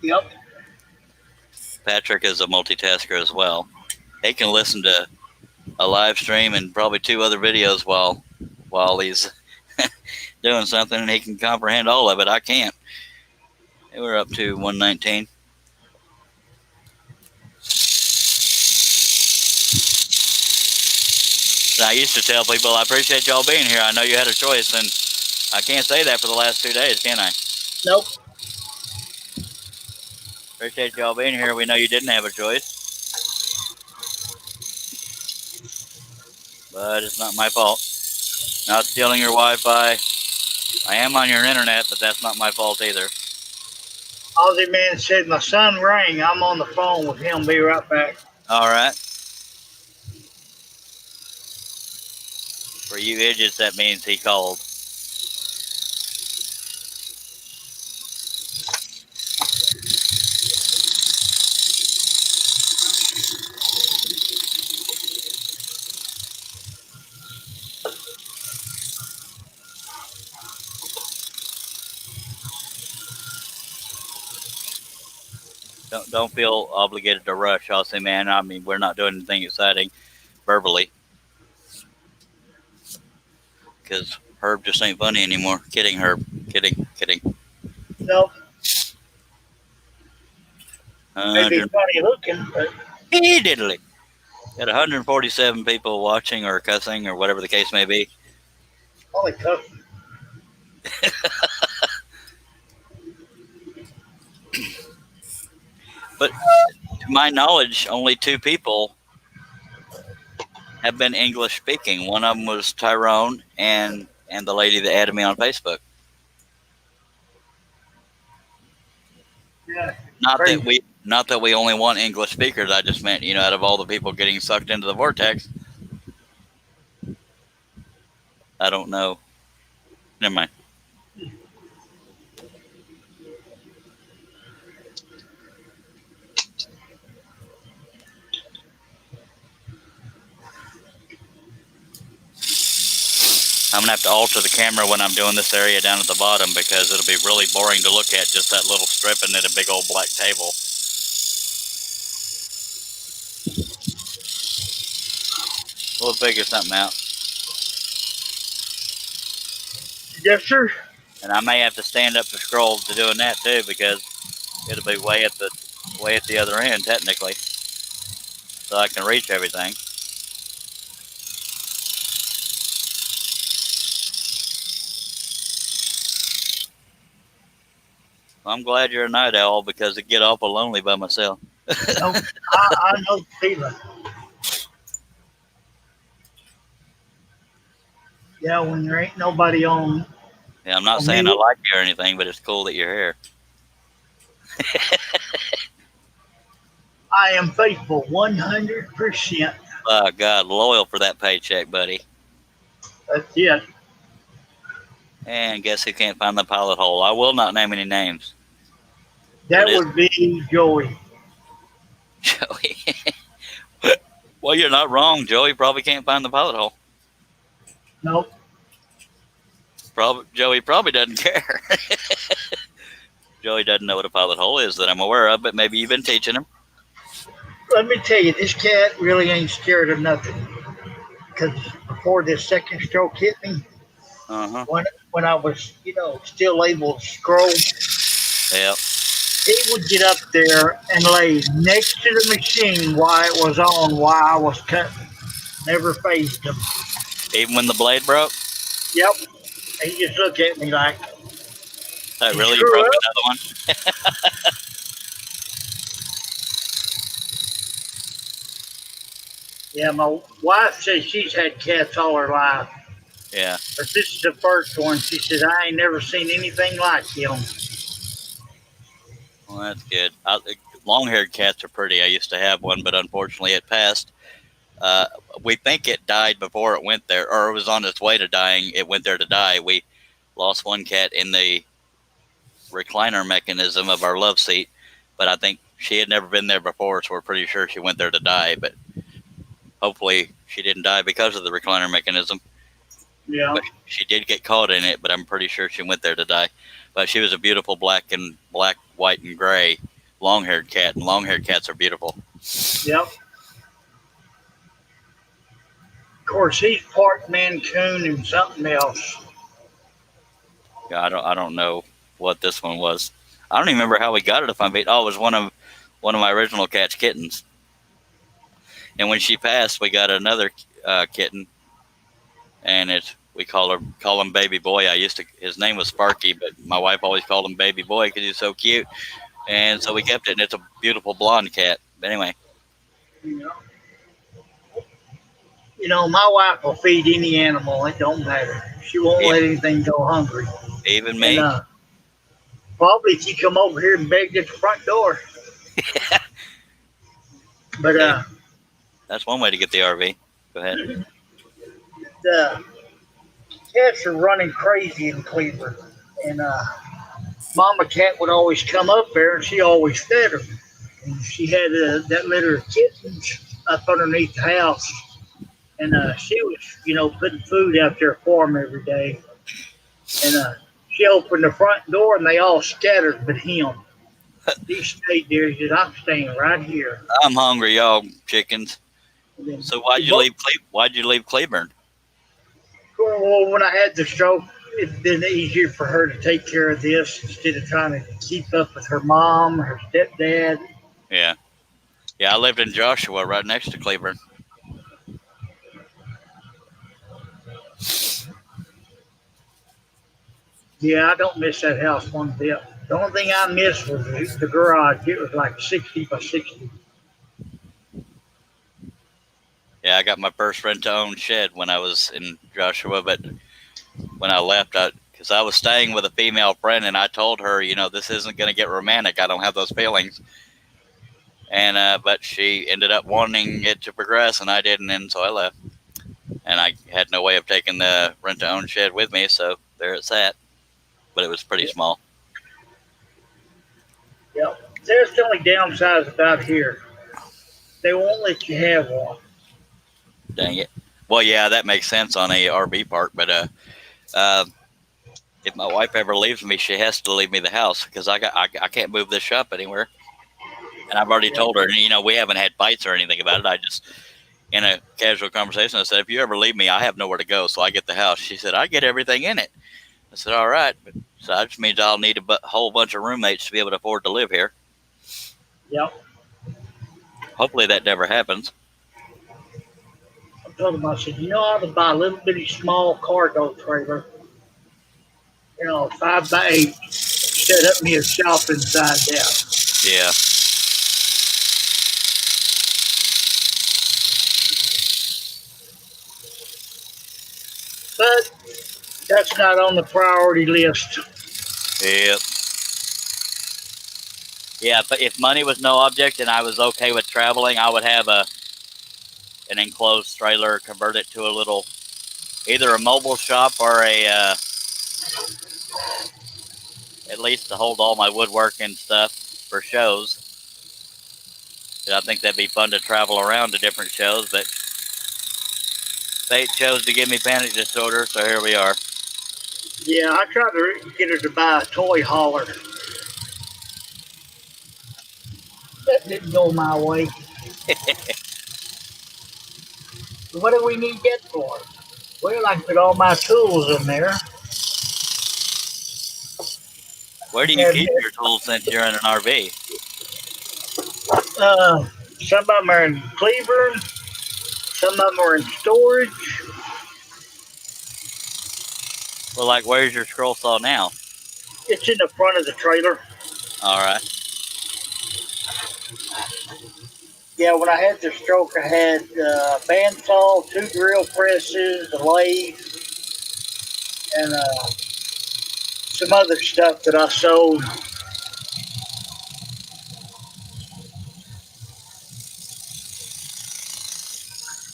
Yep. Patrick is a multitasker as well. He can listen to a live stream and probably 2 other videos while he's doing something, and he can comprehend all of it. I can't. We're up to 119. I used to tell people, I appreciate y'all being here. I know you had a choice, and I can't say that for the last 2 days, can I? Nope. Appreciate y'all being here. We know you didn't have a choice, but it's not my fault. Not stealing your Wi-Fi. I am on your internet, but that's not my fault either. Aussie Man said my son rang. I'm on the phone with him. Be right back. All right. For you idiots, that means he called. Don't feel obligated to rush, Aussie Man. I mean, we're not doing anything exciting verbally, because Herb just ain't funny anymore. Kidding, Herb. Kidding. Nope. Maybe funny looking, but He diddly. Got 147 people watching or cussing or whatever the case may be. only tough. But to my knowledge, only 2 people have been English speaking. One of them was Tyrone and the lady that added me on Facebook. Yeah. Not that we only want English speakers. I just meant, out of all the people getting sucked into the vortex, I don't know. Never mind. I'm going to have to alter the camera when I'm doing this area down at the bottom, because it'll be really boring to look at, just that little strip and then a big old black table. We'll figure something out. Yes, sir. And I may have to stand up to scroll to doing that too, because it'll be way at the other end technically, so I can reach everything. I'm glad you're a night owl, because it get awful lonely by myself. Nope. I know the feeling. Yeah, when there ain't nobody on. Yeah, I'm not saying I like you or anything, but it's cool that you're here. I am faithful 100%. Oh, God, loyal for that paycheck, buddy. That's it. And guess who can't find the pilot hole? I will not name any names. That would be Joey. Joey. Well, you're not wrong. Joey probably can't find the pilot hole. Nope. Joey probably doesn't care. Joey doesn't know what a pilot hole is that I'm aware of, but maybe you've been teaching him. Let me tell you, this cat really ain't scared of nothing. Because before this second stroke hit me, Uh-huh. when I was, still able to scroll, Yeah. he would get up there and lay next to the machine while it was on, while I was cutting. Never phased him. Even when the blade broke? Yep. He just looked at me like, That "You really screw broke up?" another one? Yeah, my wife says she's had cats all her life. Yeah. But this is the first one. She says, I ain't never seen anything like him. Well, that's good. Long-haired cats are pretty. I used to have one, but unfortunately it passed. We think it died before it went there, or it was on its way to dying. It went there to die. We lost one cat in the recliner mechanism of our love seat, but I think she had never been there before, so we're pretty sure she went there to die. But hopefully she didn't die because of the recliner mechanism. Yeah. But she did get caught in it, but I'm pretty sure she went there to die. But she was a beautiful black, white, and gray long-haired cat, and long-haired cats are beautiful. Yep. Of course, he's part Mancoon and something else. Yeah, I don't know what this one was. I don't even remember how we got it. If I'm being, oh, it was one of my original cat's kittens. And when she passed, we got another kitten, and we call him Baby Boy. His name was Sparky, but my wife always called him Baby Boy because he's so cute, and so we kept it. And it's a beautiful blonde cat. But anyway, My wife will feed any animal. It don't matter. She won't let anything go hungry. even me. And, probably if you come over here and beg at the front door. But that's one way to get the RV. Go ahead. The cats are running crazy in Cleveland, and Mama Cat would always come up there, and she always fed them. And she had that litter of kittens up underneath the house, and she was, putting food out there for them every day. And she opened the front door, and they all scattered but him. He stayed there. He said, "I'm staying right here." I'm hungry, y'all chickens. So why'd you leave Cleburne? Well, when I had the stroke, it's been easier for her to take care of this instead of trying to keep up with her mom, her stepdad. Yeah. Yeah, I lived in Joshua, right next to Cleburne. Yeah, I don't miss that house one bit. The only thing I missed was the garage. It was like 60 by 60. Yeah, I got my first rent-to-own shed when I was in Joshua, but when I left, because I was staying with a female friend, and I told her, this isn't going to get romantic. I don't have those feelings. And but she ended up wanting it to progress, and I didn't, and so I left. And I had no way of taking the rent-to-own shed with me, so there it's at. But it was pretty small. Yep. There's the only downside about here. They won't let you have one. Dang it. Well, yeah, that makes sense on a RV park, but if my wife ever leaves me, she has to leave me the house because I can't move this shop anywhere. And I've already told her, we haven't had fights or anything about it. I just, in a casual conversation, I said, if you ever leave me, I have nowhere to go, so I get the house. She said, I get everything in it. I said, all right. So that just means I'll need a whole bunch of roommates to be able to afford to live here. Yep. Hopefully that never happens. I told him, I said, I ought to buy a little bitty small cargo trailer. 5 by 8. Set up me a shop inside that. Yeah. But that's not on the priority list. Yep. Yeah, but if money was no object and I was okay with traveling, I would have an enclosed trailer, convert it to a little, either a mobile shop or at least to hold all my woodwork and stuff for shows. And I think that'd be fun to travel around to different shows, but fate chose to give me panic disorder, so here we are. Yeah, I tried to get her to buy a toy hauler. That didn't go my way. What do we need that for? Well, I can put all my tools in there. Where do you keep your tools since you're in an RV? Some of them are in Cleveland. Some of them are in storage. Well, like, where's your scroll saw now? It's in the front of the trailer. All right. Yeah, when I had the stroke, I had a bandsaw, 2 drill presses, a lathe, and some other stuff that I sold.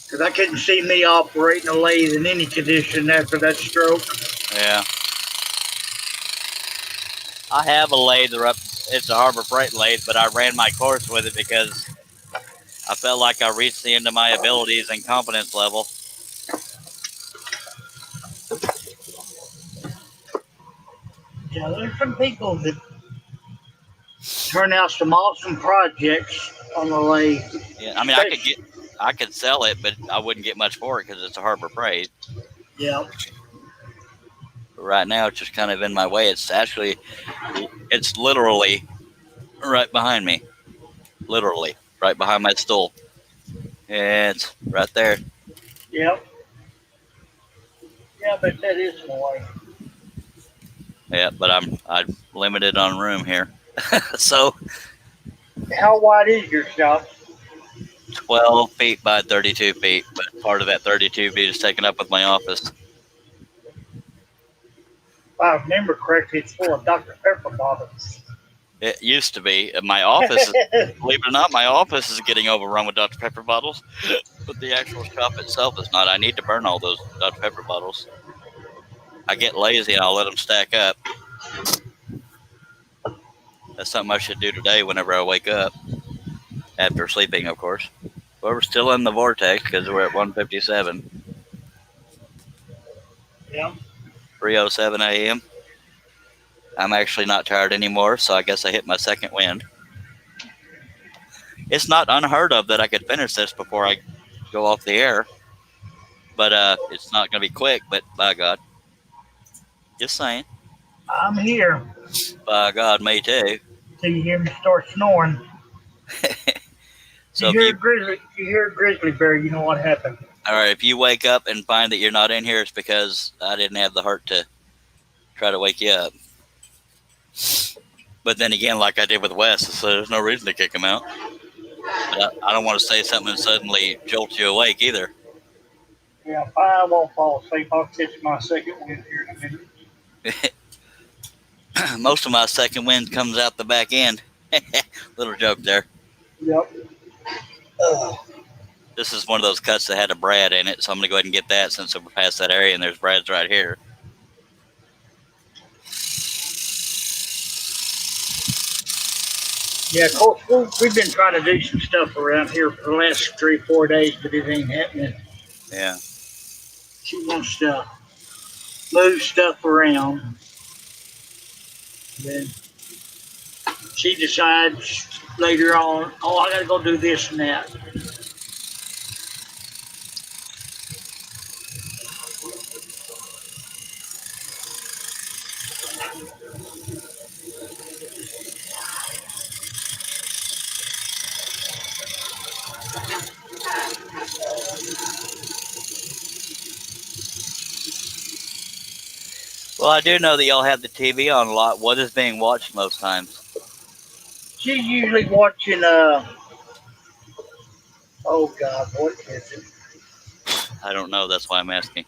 Because I couldn't see me operating a lathe in any condition after that stroke. Yeah. I have a lathe. It's a Harbor Freight lathe, but I ran my course with it because I felt like I reached the end of my abilities and confidence level. Yeah, there's some people that turn out some awesome projects on the lathe. Yeah, I mean, I could sell it, but I wouldn't get much for it because it's a Harbor Freight. Yeah. But right now, it's just kind of in my way. It's literally right behind me. Literally right behind my stool. It's right there. Yep. Yeah, but that is the way. Yeah, but I'm limited on room here. So How wide is your shop? 12 feet by 32 feet, but part of that 32 feet is taken up with my office. If I remember correctly, it's full of Dr. Pepper bottles. It used to be. My office, believe it or not, my office is getting overrun with Dr. Pepper bottles, but the actual shop itself is not. I need to burn all those Dr. Pepper bottles. I get lazy and I'll let them stack up. That's something I should do today whenever I wake up, after sleeping, of course. But we're still in the vortex because we're at 1:57. Yeah. 3:07 a.m. I'm actually not tired anymore, so I guess I hit my second wind. It's not unheard of that I could finish this before I go off the air, but it's not going to be quick, but by God. Just saying. I'm here. By God, me too. Till you hear me start snoring. So you hear a grizzly bear, you know what happened. All right, if you wake up and find that you're not in here, it's because I didn't have the heart to try to wake you up. But then again, like I did with Wes, so there's no reason to kick him out. But I don't want to say something and suddenly jolt you awake either. Yeah, I won't fall asleep. I'll catch my second wind here in a minute. Most of my second wind comes out the back end. Little joke there. Yep. This is one of those cuts that had a Brad in it, so I'm going to go ahead and get that since we're past that area and there's Brads right here. Yeah, of course, we've been trying to do some stuff around here for the last 3-4 days, but it ain't happening. Yeah. She wants to move stuff around. Then she decides later on, I got to go do this and that. Well, I do know that y'all have the TV on a lot. What is being watched most times? She's usually watching, oh God, what is it? I don't know. That's why I'm asking.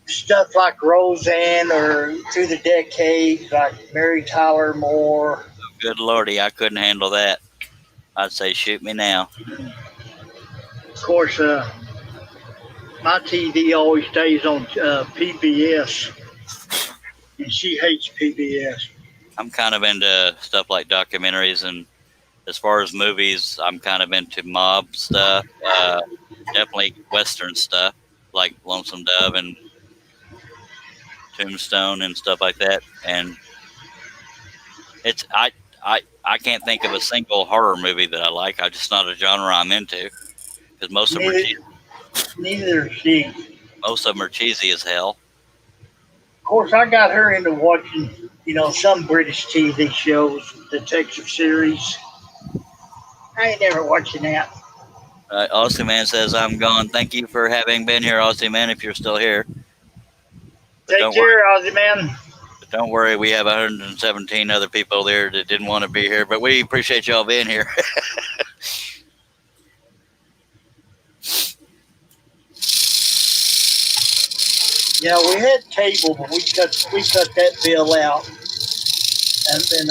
Stuff like Roseanne or Through the Decades, like Mary Tyler Moore. Good Lordy, I couldn't handle that. I'd say shoot me now. Of course, my TV always stays on PBS, and she hates PBS. I'm kind of into stuff like documentaries, and as far as movies, I'm kind of into mob stuff. Definitely Western stuff, like Lonesome Dove and Tombstone and stuff like that. And It's I can't think of a single horror movie that I like. I just not a genre I'm into because most of them are Neither is she. most of them are cheesy as hell. Of course, I got her into watching, some British TV shows, detective series. I ain't never watching that. Aussie Man says I'm gone. Thank you for having been here, Aussie Man. If you're still here, but Take care, Aussie man. don't worry. We have 117 other people there that didn't want to be here, but we appreciate y'all being here. Yeah, we had cable, but we cut that bill out, and then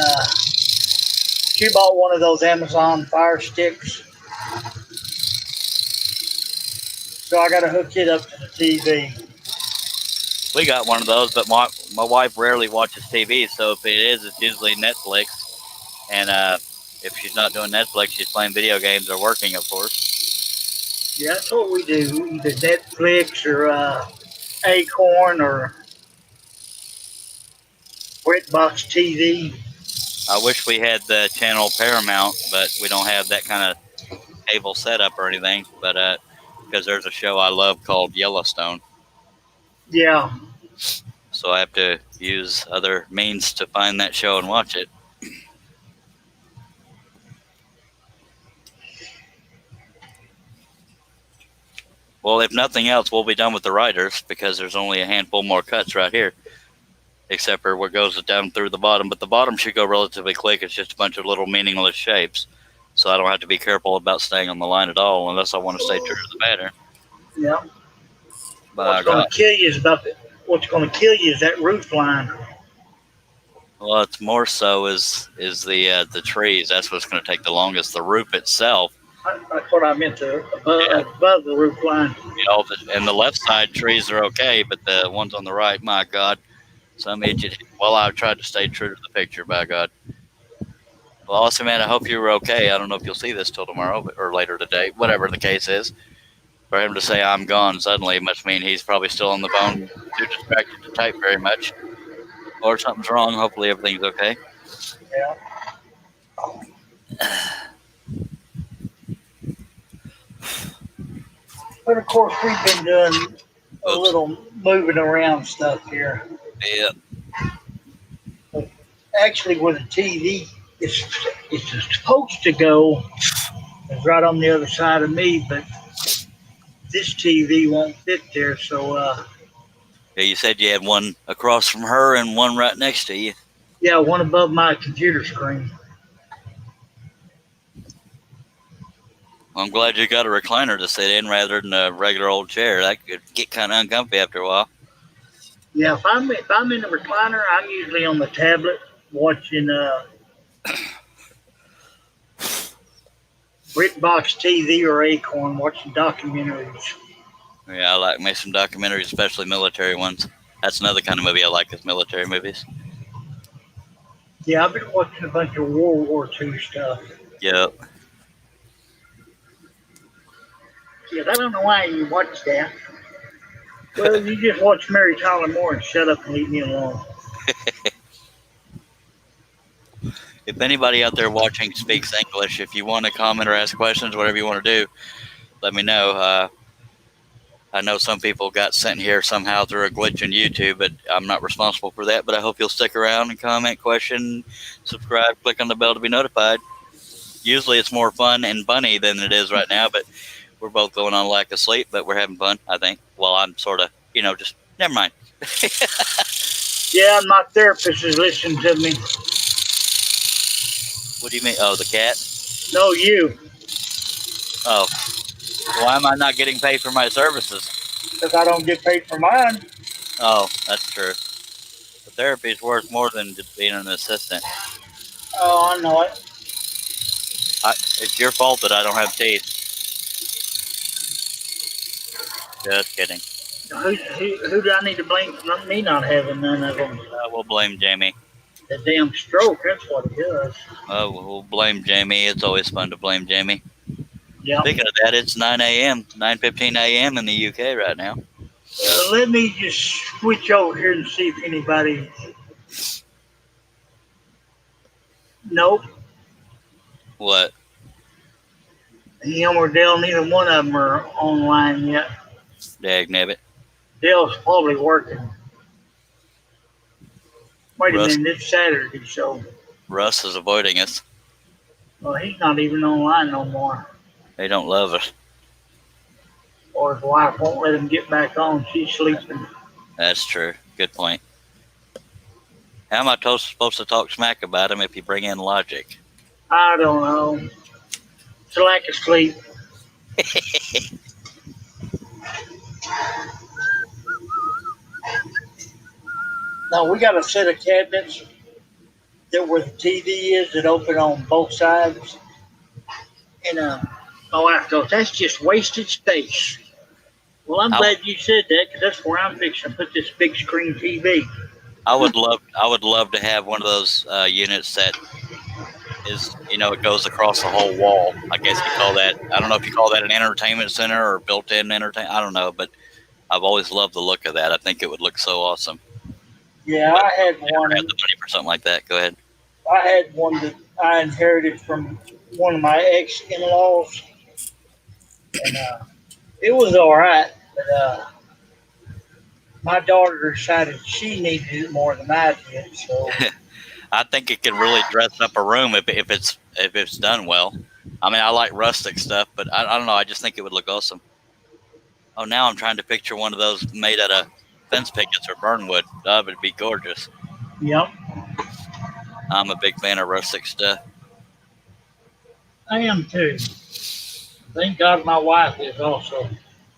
she bought one of those Amazon Fire Sticks, so I got to hook it up to the TV. We got one of those, but my wife rarely watches TV, so if it is, it's usually Netflix. And if she's not doing Netflix, she's playing video games or working, of course. Yeah, that's what we do. Either Netflix or Acorn or BritBox TV. I wish we had the channel Paramount, but we don't have that kind of cable setup or anything. But because there's a show I love called Yellowstone. Yeah. So I have to use other means to find that show and watch it. Well, if nothing else, we'll be done with the writers because there's only a handful more cuts right here, except for what goes down through the bottom. But the bottom should go relatively quick. It's just a bunch of little meaningless shapes. So I don't have to be careful about staying on the line at all unless I want to stay true to the banner. Yeah. What's going to kill you is that roof line. Well, it's more so is the trees. That's what's going to take the longest. The roof itself. That's what I meant above the roof line. And the left side trees are okay, but the ones on the right, my God, some idiot. Well, I tried to stay true to the picture, by God. Well, awesome, man. I hope you were okay. I don't know if you'll see this till tomorrow or later today, whatever the case is. For him to say I'm gone suddenly must mean he's probably still on the phone, too distracted to type very much, or something's wrong. Hopefully everything's okay. Yeah. But of course, we've been doing a little moving around stuff here. Yeah. But actually, where the TV is supposed to go is right on the other side of me, but this TV won't fit there. So, Yeah, you said you had one across from her and one right next to you. Yeah, one above my computer screen. I'm glad you got a recliner to sit in rather than a regular old chair. That could get kind of uncomfy after a while. Yeah, if I'm in the recliner, I'm usually on the tablet watching BritBox TV or Acorn, watching documentaries. Yeah, I like me some documentaries, especially military ones. That's another kind of movie I like, is military movies. Yeah, I've been watching a bunch of World War II stuff. Yep. Yeah, I don't know why you watch that. Well, you just watch Mary Tyler Moore and shut up and leave me alone. If anybody out there watching speaks English, if you want to comment or ask questions, whatever you want to do, let me know. I know some people got sent here somehow through a glitch in YouTube, but I'm not responsible for that. But I hope you'll stick around and comment, question, subscribe, click on the bell to be notified. Usually it's more fun and funny than it is right now, but we're both going on lack of sleep, but we're having fun, I think. Well, I'm sort of, just never mind. Yeah, my therapist is listening to me. What do you mean? Oh, the cat? No, you. Oh. Why am I not getting paid for my services? Because I don't get paid for mine. Oh, that's true. The therapy is worth more than just being an assistant. Oh, I know it. It's your fault that I don't have teeth. Just kidding. Who do I need to blame for me not having none of them? We'll blame Jamie. The damn stroke, that's what it is. Oh, we'll blame Jamie. It's always fun to blame Jamie. Yeah. Speaking of that, it's 9 a.m., 9:15 a.m. in the UK right now. Let me just switch over here and see if anybody... Nope. What? Him or Dale, neither one of them are online yet. Dag nabbit. Dale's probably working. Wait a Russ, minute, it's Saturday, so Russ is avoiding us. well, he's not even online no more. They don't love us. Or his wife won't let him get back on. She's sleeping. That's true. Good point. How am I supposed to talk smack about him if you bring in logic? I don't know. It's a lack of sleep. Now we got a set of cabinets that where the TV is that open on both sides. And my wife goes, "That's just wasted space." Well, I'm glad you said that because that's where I'm fixing to put this big screen TV. I would love to have one of those units that is, it goes across the whole wall. I guess you call that. I don't know if you call that an entertainment center or built-in entertainment. I don't know, but I've always loved the look of that. I think it would look so awesome. Yeah, But I had I never one. had the money for something like that. Go ahead. I had one that I inherited from one of my ex-in-laws, and it was all right. But my daughter decided she needed it more than I did, so I think it can really dress up a room if it's done well. I mean, I like rustic stuff, but I don't know. I just think it would look awesome. Oh, now I'm trying to picture one of those made out of fence pickets or burnwood. That would be gorgeous. yep, I'm a big fan of rustic stuff. I am too. Thank God my wife is also.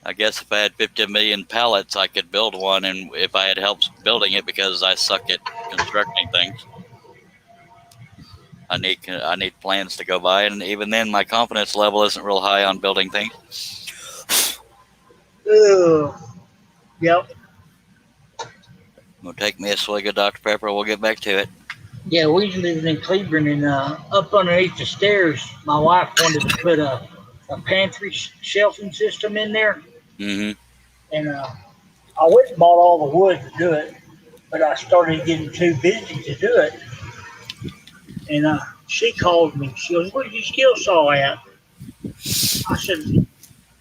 I guess if I had 50 million pallets, I could build one, and if I had help building it because I suck at constructing things. I need plans to go by, and even then, my confidence level isn't real high on building things. Ugh. Yep. We'll take me a swig of Dr. Pepper. We'll get back to it. Yeah, we was living in Cleveland, and up underneath the stairs, my wife wanted to put a pantry shelving system in there, Mm-hmm. and I went and bought all the wood to do it, but I started getting too busy to do it. And she called me. She goes, "Where's your skill saw at?" I said,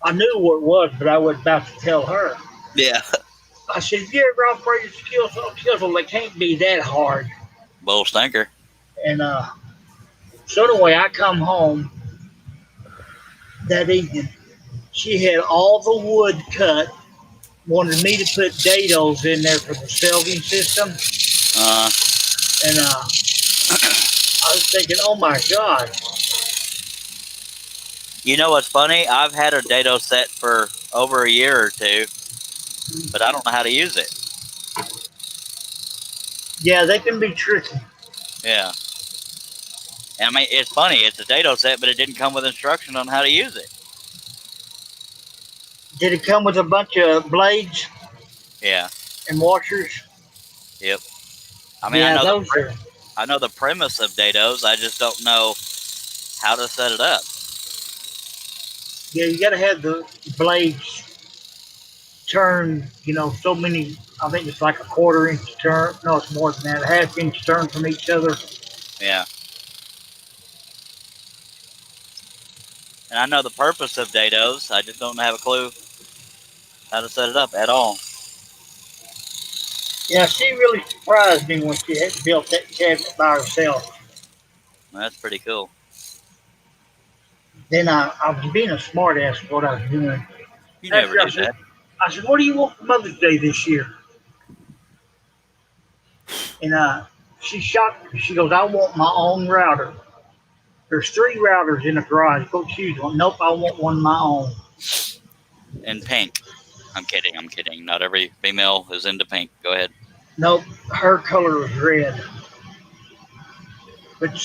I knew what it was, but I wasn't about to tell her. Yeah. I said, "Have you ever operated a skill saw?" She goes, "Well, they can't be that hard." Bull stinker. And so anyway, I come home that evening. She had all the wood cut, wanted me to put dados in there for the shelving system. And I was thinking, oh my God. You know what's funny? I've had a dado set for over a year or two, but I don't know how to use it. Yeah, they can be tricky. Yeah. I mean, it's funny. It's a dado set, but it didn't come with instruction on how to use it. Did it come with a bunch of blades Yeah. and washers? Yep. I mean, Yeah, I know the premise of dados. I just don't know how to set it up. Yeah, you got to have the blades turn, so many, I think it's like a 1/4 inch turn. No, it's more than that, a 1/2 inch turn from each other. Yeah. And I know the purpose of dados. I just don't have a clue how to set it up at all. Yeah, she really surprised me when she had built that cabinet by herself. That's pretty cool. Then I was being a smart ass for what I was doing. You never After do that. I said, "What do you want for Mother's Day this year?" And she shocked me. She goes, "I want my own router. There's 3 routers in the garage. Go choose one." "Nope, I want one of my own." In pink. I'm kidding. Not every female is into pink. Go ahead. "Nope, her color was red." But,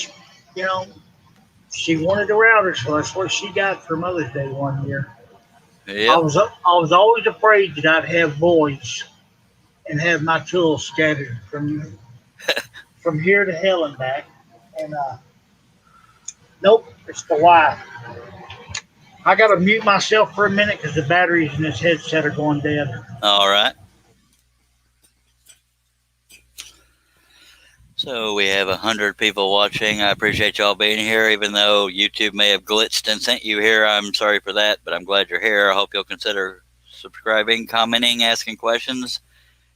she wanted a router, so that's what she got for Mother's Day one year. Yeah. I was always afraid that I'd have boys and have my tools scattered from here to hell and back. And nope, it's the wife. I got to mute myself for a minute because the batteries in this headset are going dead. All right. So we have 100 people watching. I appreciate y'all being here, even though YouTube may have glitched and sent you here. I'm sorry for that, but I'm glad you're here. I hope you'll consider subscribing, commenting, asking questions.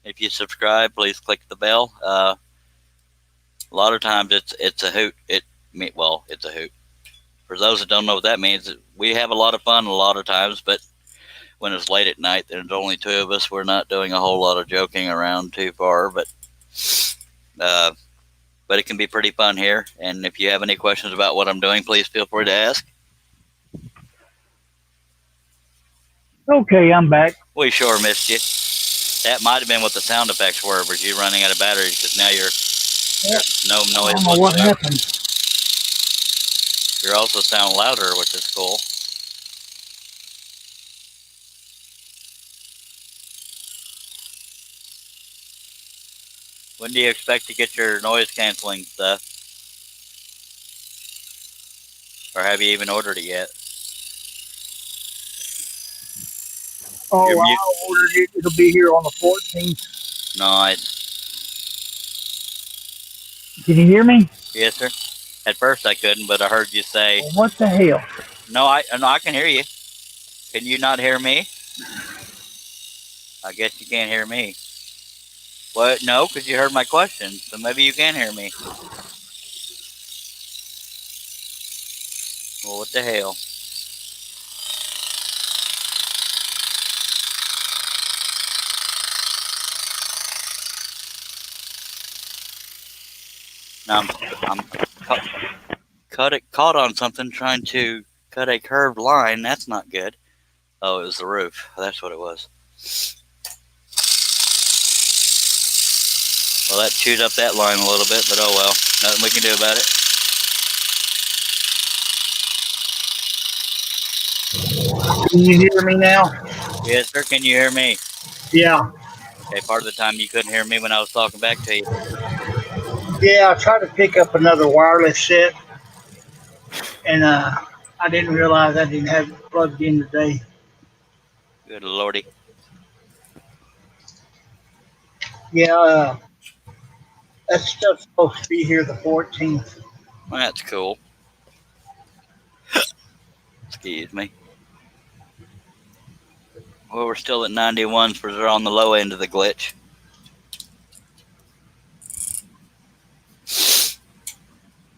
If you subscribe, please click the bell. A lot of times it's a hoot. It's a hoot. For those that don't know what that means, we have a lot of fun a lot of times, but when it's late at night and there's only two of us, we're not doing a whole lot of joking around too far, but it can be pretty fun here. And if you have any questions about what I'm doing, please feel free to ask. Okay, I'm back. We sure missed you. That might have been what the sound effects were, but you running out of battery because now you're no I noise don't know what whatsoever. happened. You also sound louder, which is cool. When do you expect to get your noise canceling stuff? Or have you even ordered it yet? Oh, You're I mute. ordered it. It'll be here on the 14th. Nice. Can you hear me? Yes, sir. At first I couldn't, but I heard you say, Well, what the hell? no, I can hear you. Can you not hear me? I guess you can't hear me. What? No, because you heard my question, so maybe you can hear me. Well, what the hell? Now I'm caught on something trying to cut a curved line. That's not good. Oh, it was the roof. That's what it was. Well, that chewed up that line a little bit, but oh well. Nothing we can do about it. Can you hear me now? Yes, sir. Can you hear me? Yeah. Okay, part of the time you couldn't hear me when I was talking back to you. Yeah, I tried to pick up another wireless set, and I didn't realize I didn't have it plugged in today. Good lordy. Yeah, that stuff's supposed to be here the 14th. Well, that's cool. Excuse me. Well, we're still at 91s, but they're on the low end of the glitch.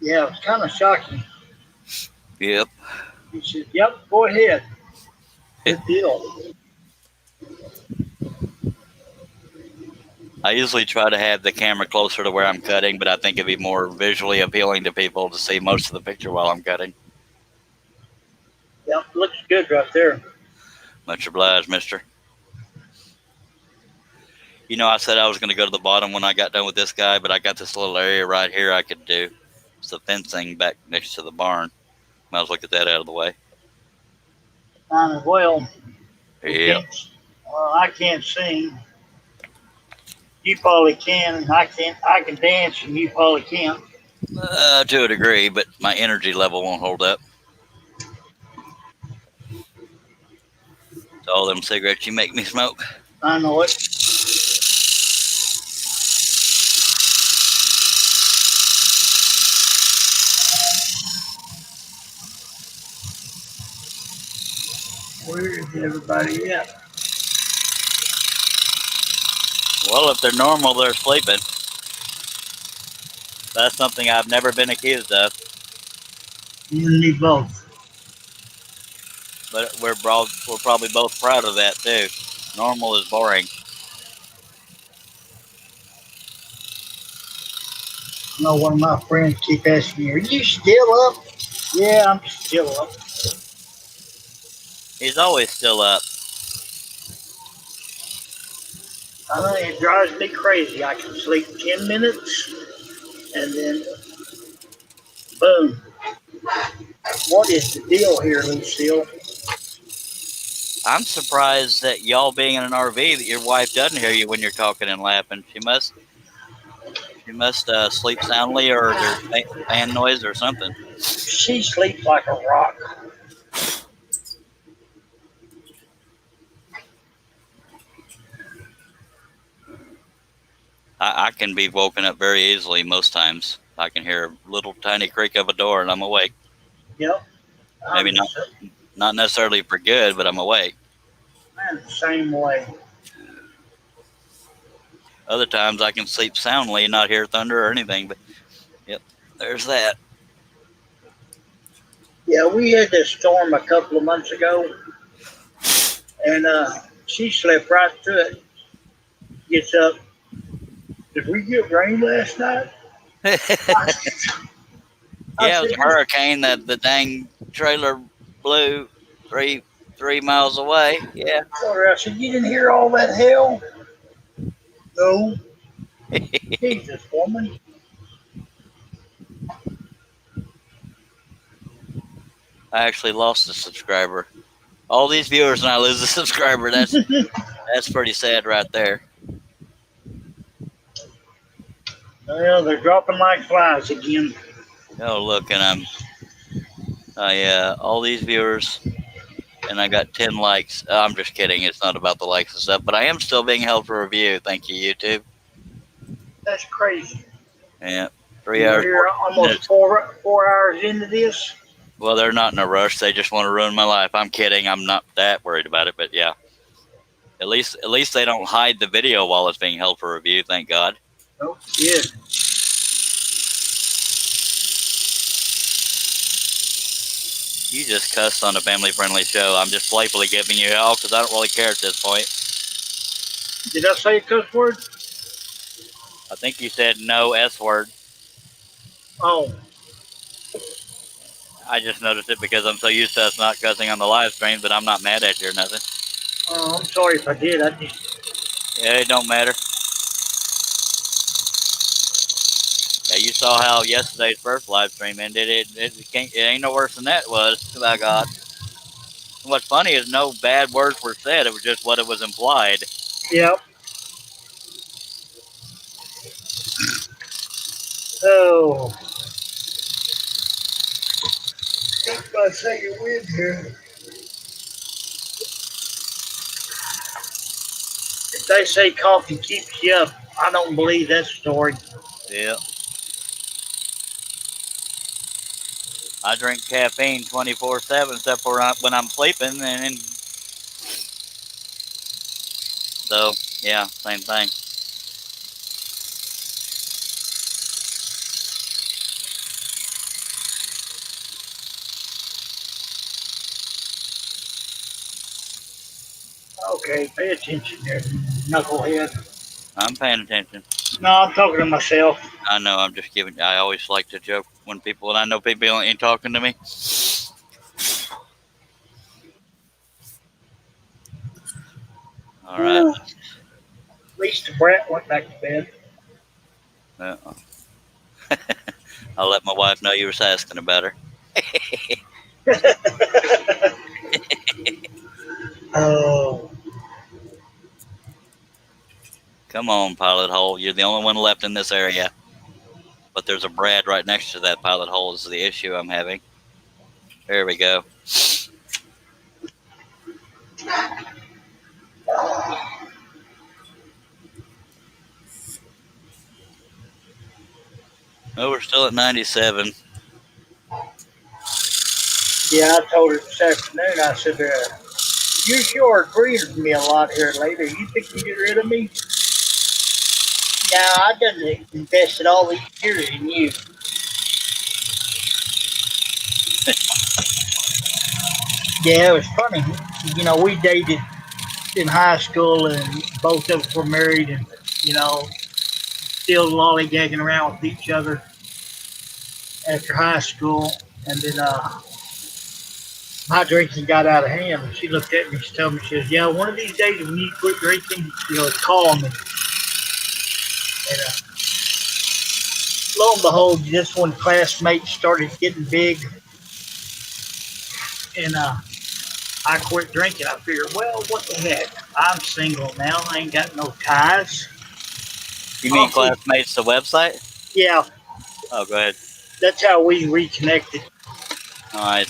Yeah, it was kind of shocking. Yep. He said, "Yep, go ahead. Good deal." I usually try to have the camera closer to where I'm cutting, but I think it'd be more visually appealing to people to see most of the picture while I'm cutting. Yep, looks good right there. Much obliged, mister. You know, I said I was going to go to the bottom when I got done with this guy, but I got this little area right here I could do. It's the fencing back next to the barn. Might as well get that out of the way. Might as well. Yep. I can't sing. You probably can, and I can't. I can dance, and you probably can't. To a degree, but my energy level won't hold up. It's all them cigarettes you make me smoke. I know it. Where is everybody at? Well, if they're normal, they're sleeping. That's something I've never been accused of. You and me both. But we're probably both proud of that too. Normal is boring. I know one of my friends keep asking me, "Are you still up?" Yeah, I'm still up. He's always still up. I know it drives me crazy. I can sleep 10 minutes, and then boom. What is the deal here, Lucille? I'm surprised that y'all being in an RV that your wife doesn't hear you when you're talking and laughing. She must sleep soundly, or there's fan noise or something. She sleeps like a rock. I can be woken up very easily most times. I can hear a little tiny creak of a door and I'm awake. Yep. Maybe not necessarily for good, but I'm awake. I'm the same way. Other times I can sleep soundly and not hear thunder or anything. But yep, there's that. Yeah, we had this storm a couple of months ago, and she slept right through it. Gets up. Did we get rain last night? Yeah, it was a hurricane that the dang trailer blew 3 miles away. Yeah. I said, you didn't hear all that hail? No. Jesus, woman. I actually lost a subscriber. All these viewers and I lose a subscriber. That's pretty sad right there. Well, they're dropping like flies again. Oh, look, and all these viewers, and I got 10 likes. I'm just kidding. It's not about the likes and stuff, but I am still being held for review. Thank you, YouTube. That's crazy. Yeah, 3 hours. We're almost 4 hours into this. Well, they're not in a rush. They just want to ruin my life. I'm kidding. I'm not that worried about it, but yeah. At least they don't hide the video while it's being held for review. Thank God. Oh, yeah. You just cussed on a family-friendly show. I'm just playfully giving you hell because I don't really care at this point. Did I say a cuss word? I think you said no S word. Oh. I just noticed it because I'm so used to us not cussing on the live stream, but I'm not mad at you or nothing. Oh, I'm sorry if I did. I just... Yeah, it don't matter. Yeah, you saw how yesterday's first live stream ended. It ain't no worse than that was, by God. And what's funny is no bad words were said. It was just what it was implied. Yep. Oh. That's my second win here. If they say coffee keeps you up, I don't believe that story. Yeah. I drink caffeine 24/7, except for when I'm sleeping, and so yeah, same thing. Okay, pay attention there, knucklehead. I'm paying attention. No, I'm talking to myself. I know. I'm just giving. I always like to joke when people, and I know people ain't talking to me. All right. At least the brat went back to bed. I'll let my wife know you were asking about her. Oh. Come on, pilot hole. You're the only one left in this area. But there's a Brad right next to that pilot hole is the issue I'm having. There we go. Oh, we're still at 97. Yeah, I told her this afternoon, I said, you sure agreed with me a lot here lately. You think you get rid of me? No, I done invested all these years in you. Yeah, it was funny. You know, we dated in high school and both of us were married and, you know, still lollygagging around with each other after high school. And then my drinking got out of hand. And she looked at me and she told me, she says, yeah, one of these days when you quit drinking, you know, call me. And lo and behold, just when classmates started getting big and I quit drinking, I figured, well, what the heck? I'm single now. I ain't got no ties. You mean Classmates, the website? Yeah. Oh, go ahead. That's how we reconnected. All right.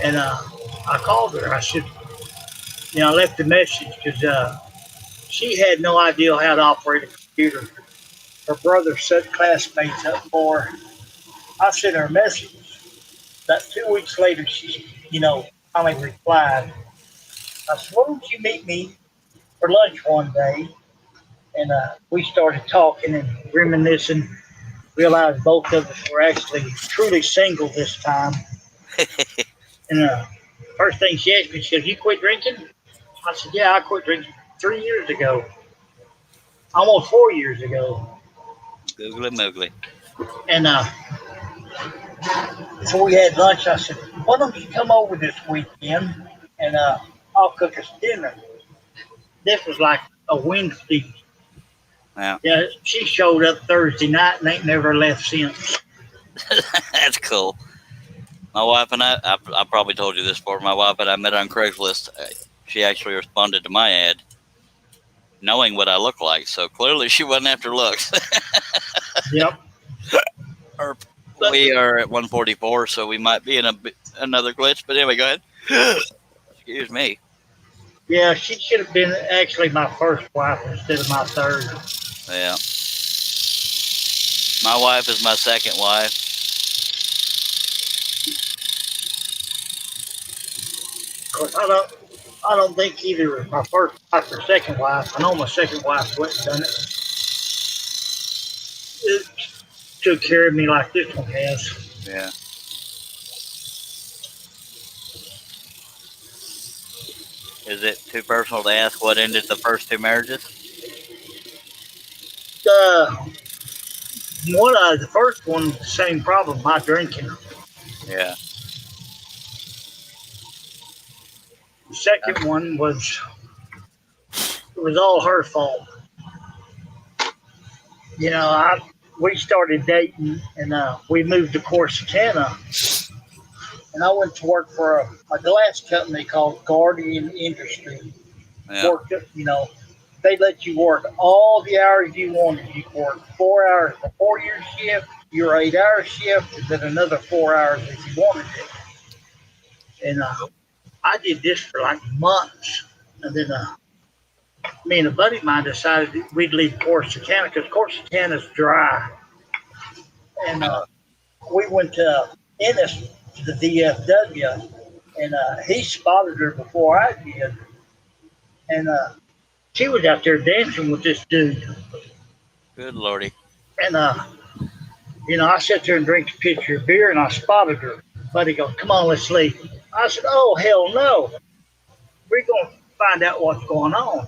And I called her. I said, you know, I left a message because she had no idea how to operate a computer. her brother set classmates up for her. I sent her a message. About 2 weeks later, she, finally replied. I said, why don't you meet me for lunch one day? And we started talking and reminiscing. Realized both of us were actually truly single this time. And first thing she asked me, she said, you quit drinking? I said, yeah, I quit drinking 3 years ago, almost 4 years ago. Googly moogly. And so we had lunch. I said, why don't you come over this weekend and I'll cook us dinner. This was like a Wednesday. Yeah. Yeah, she showed up Thursday night and ain't never left since. That's cool. My wife and I probably told you this before. My wife and I met on Craigslist. She actually responded to my ad, knowing what I look like. So clearly, she wasn't after looks. Yep. We are at 144, so we might be in another glitch. But anyway, go ahead. Excuse me. Yeah, she should have been actually my first wife instead of my third. Yeah. My wife is my second wife. Of course, I don't think either my first wife or second wife. I know my second wife wouldn't have done it. It took care of me like this one has. Yeah. Is it too personal to ask what ended the first two marriages? The first one, the same problem, my drinking. Yeah. The second one was all her fault. We started dating and we moved to Corsicana, and I went to work for a glass company called Guardian Industry. Yeah. Worked, they let you work all the hours you wanted. You could work 4 hours a 4-year shift, your 8-hour shift, and then another 4 hours if you wanted it. And I did this for like months, and then me and a buddy of mine decided we'd leave Corsicana because Corsicana's dry. And we went to Ennis to the DFW, and he spotted her before I did. And she was out there dancing with this dude. Good lordy. And, I sat there and drank a pitcher of beer, and I spotted her. Buddy goes, come on, let's leave. I said, oh, hell no. We're going to find out what's going on.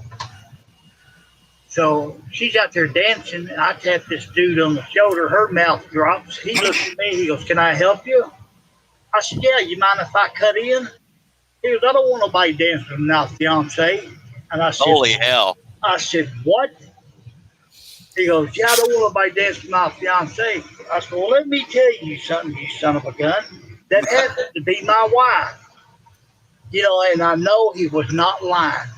So she's out there dancing, and I tap this dude on the shoulder. Her mouth drops. He looks at me. He goes, can I help you? I said, yeah, you mind if I cut in? He goes, I don't want nobody dancing with my fiance. And I said, Holy hell. I said, what? He goes, yeah, I don't want nobody dancing with my fiance. I said, well, let me tell you something, you son of a gun. That happened to be my wife. And I know he was not lying.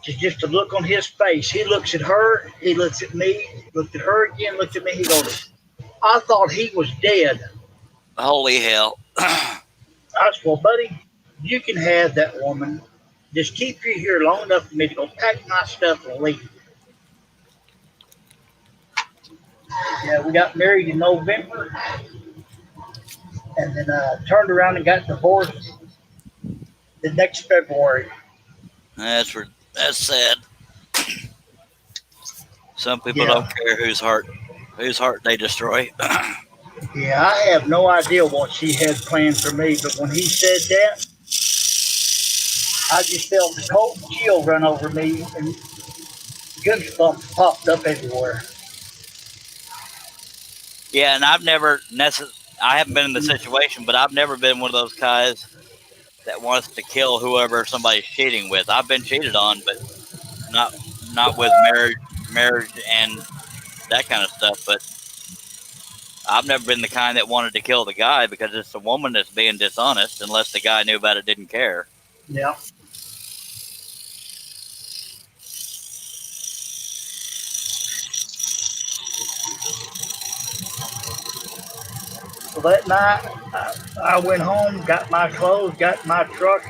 Just a look on his face. He looks at her. He looks at me. Looked at her again. Looked at me. He goes, I thought he was dead. Holy hell. I said, well, buddy, you can have that woman. Just keep you here long enough for me to go pack my stuff and leave. Yeah, we got married in November. And then turned around and got divorced the next February. That's sad. Some people Yeah. don't care whose heart they destroy. Yeah, I have no idea what she had planned for me, but when he said that, I just felt a cold chill run over me and goosebumps popped up everywhere. Yeah, and I've never I haven't been in the situation, but I've never been one of those guys that wants to kill whoever somebody's cheating with. I've been cheated on, but not with marriage and that kind of stuff. But I've never been the kind that wanted to kill the guy because it's the woman that's being dishonest, unless the guy knew about it, didn't care. Yeah. So that night, I went home, got my clothes, got my truck,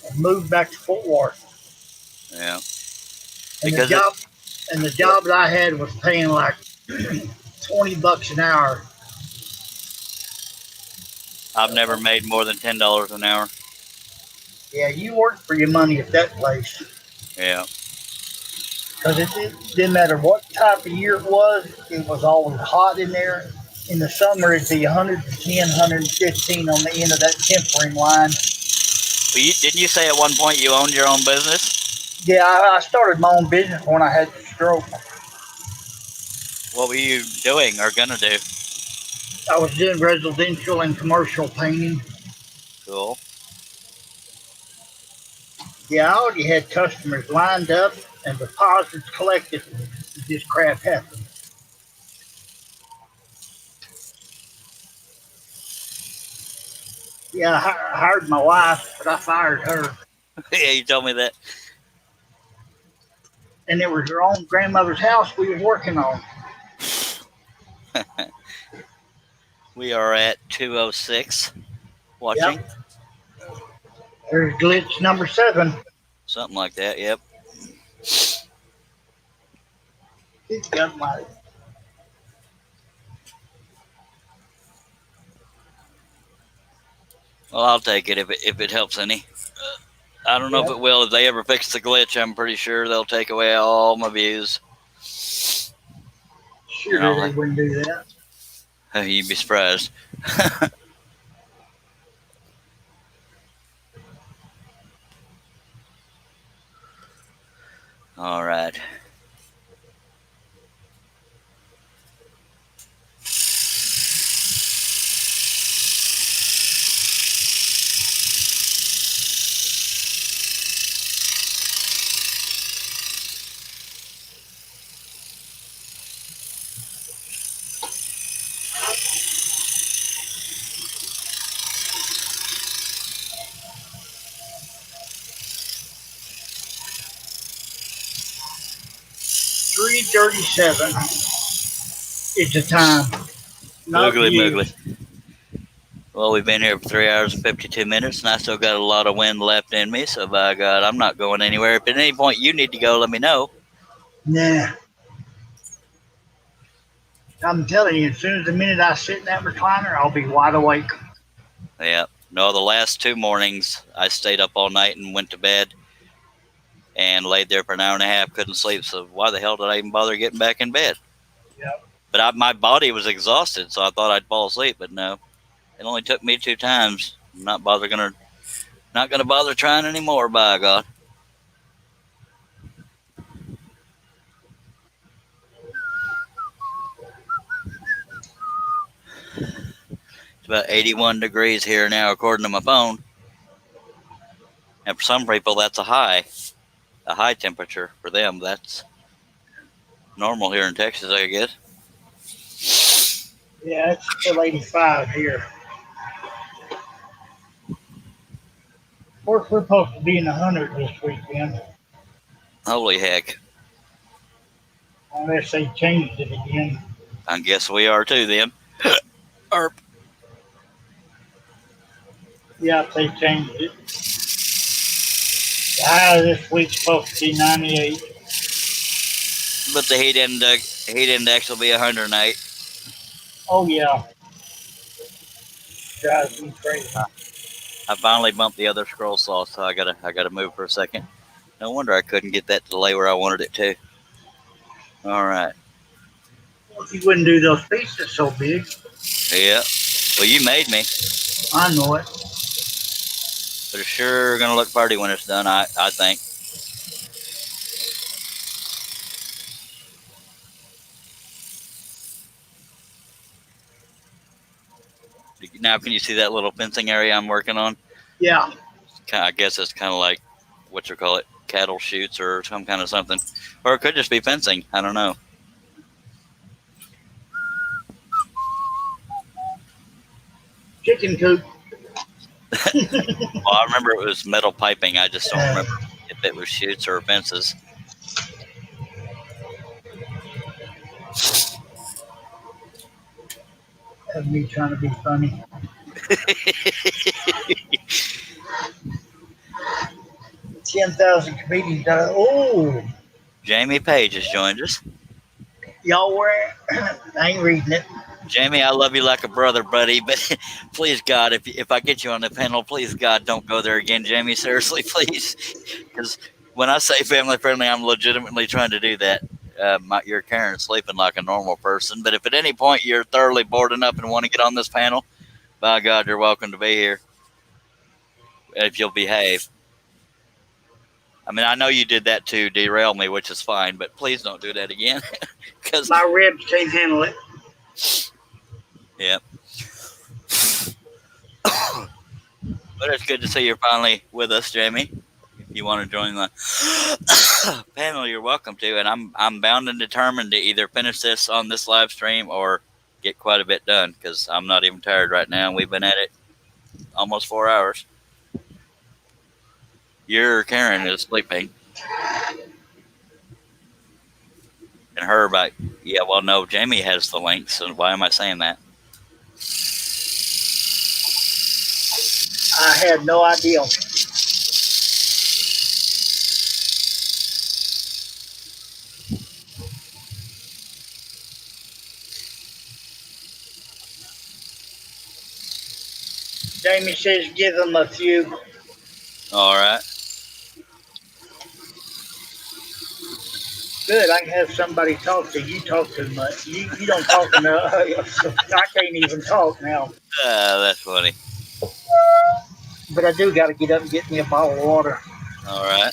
and moved back to Fort Worth. Yeah. And Because the job that I had was paying like $20 an hour. I've never made more than $10 an hour. Yeah, you work for your money at that place. Yeah. Because it didn't matter what type of year it was always hot in there. In the summer, it'd be 110, 115 on the end of that tempering line. Well, didn't you say at one point you owned your own business? Yeah, I started my own business when I had the stroke. What were you doing or gonna do? I was doing residential and commercial painting. Cool. Yeah, I already had customers lined up and deposits collected. This crap happened. Yeah, I hired my wife, but I fired her. Yeah, you told me that. And it was her own grandmother's house we was working on. We are at 206 watching. Yep. There's glitch number 7. Something like that, yep. He's got my. Well, I'll take it if it helps any. I don't know if it will. If they ever fix the glitch, I'm pretty sure they'll take away all my views. Sure, they wouldn't do that. You'd be surprised. All right. $3:37 is the time. Moogly. Well, we've been here for 3 hours and 52 minutes, and I still got a lot of wind left in me, so by God, I'm not going anywhere. If at any point you need to go, let me know. Nah. I'm telling you, as soon as the minute I sit in that recliner, I'll be wide awake. Yeah. No, the last 2 mornings, I stayed up all night and went to bed and laid there for an hour and a half, couldn't sleep, so why the hell did I even bother getting back in bed? Yep. But my body was exhausted, so I thought I'd fall asleep, but no. It only took me 2 times. I'm not gonna bother trying anymore, by God. It's about 81 degrees here now, according to my phone. And for some people, that's a high temperature. For them, that's normal here in Texas, I guess. Yeah, it's still 85 here. Of course, we're supposed to be in the 100 this weekend. Holy heck. Unless they changed it again. I guess we are too, then. Erp. Yeah, if they changed it. The high this week's supposed to be 98. But the heat index will be 108. Oh, yeah. Drives me crazy. I finally bumped the other scroll saw, so I gotta move for a second. No wonder I couldn't get that to lay where I wanted it to. All right. Well, if you wouldn't do those pieces so big. Yeah. Well, you made me. I know it. But it's sure gonna look pretty when it's done, I think. Now, can you see that little fencing area I'm working on? Yeah. I guess it's kind of like, what you call it, cattle chutes or some kind of something. Or it could just be fencing. I don't know. Chicken coop. Well, I remember it was metal piping. I just don't remember if it was chutes or fences. That's me trying to be funny. 10,000 comedians. Oh. Jamie Page has joined us. y'all were. I ain't reading it. Jamie, I love you like a brother, buddy, but please, God, if I get you on the panel, please, God, don't go there again, Jamie. Seriously, please. Because when I say family friendly, I'm legitimately trying to do that. You're Karen sleeping like a normal person, but if at any point you're thoroughly bored enough and want to get on this panel, by God, you're welcome to be here. If you'll behave. I mean, I know you did that to derail me, which is fine, but please don't do that again. Because My ribs can't handle it. yeah. But it's good to see you're finally with us, Jamie. If you want to join the panel, you're welcome to. And I'm bound and determined to either finish this on this live stream or get quite a bit done because I'm not even tired right now. We've been at it almost 4 hours. Your Karen is sleeping. And Herb, yeah, well, no, Jamie has the link, so why am I saying that? I had no idea. Jamie says give him a few. All right. Good, I can have somebody talk to you. Talk too much. You don't talk enough. I can't even talk now. That's funny. But I do got to get up and get me a bottle of water. All right.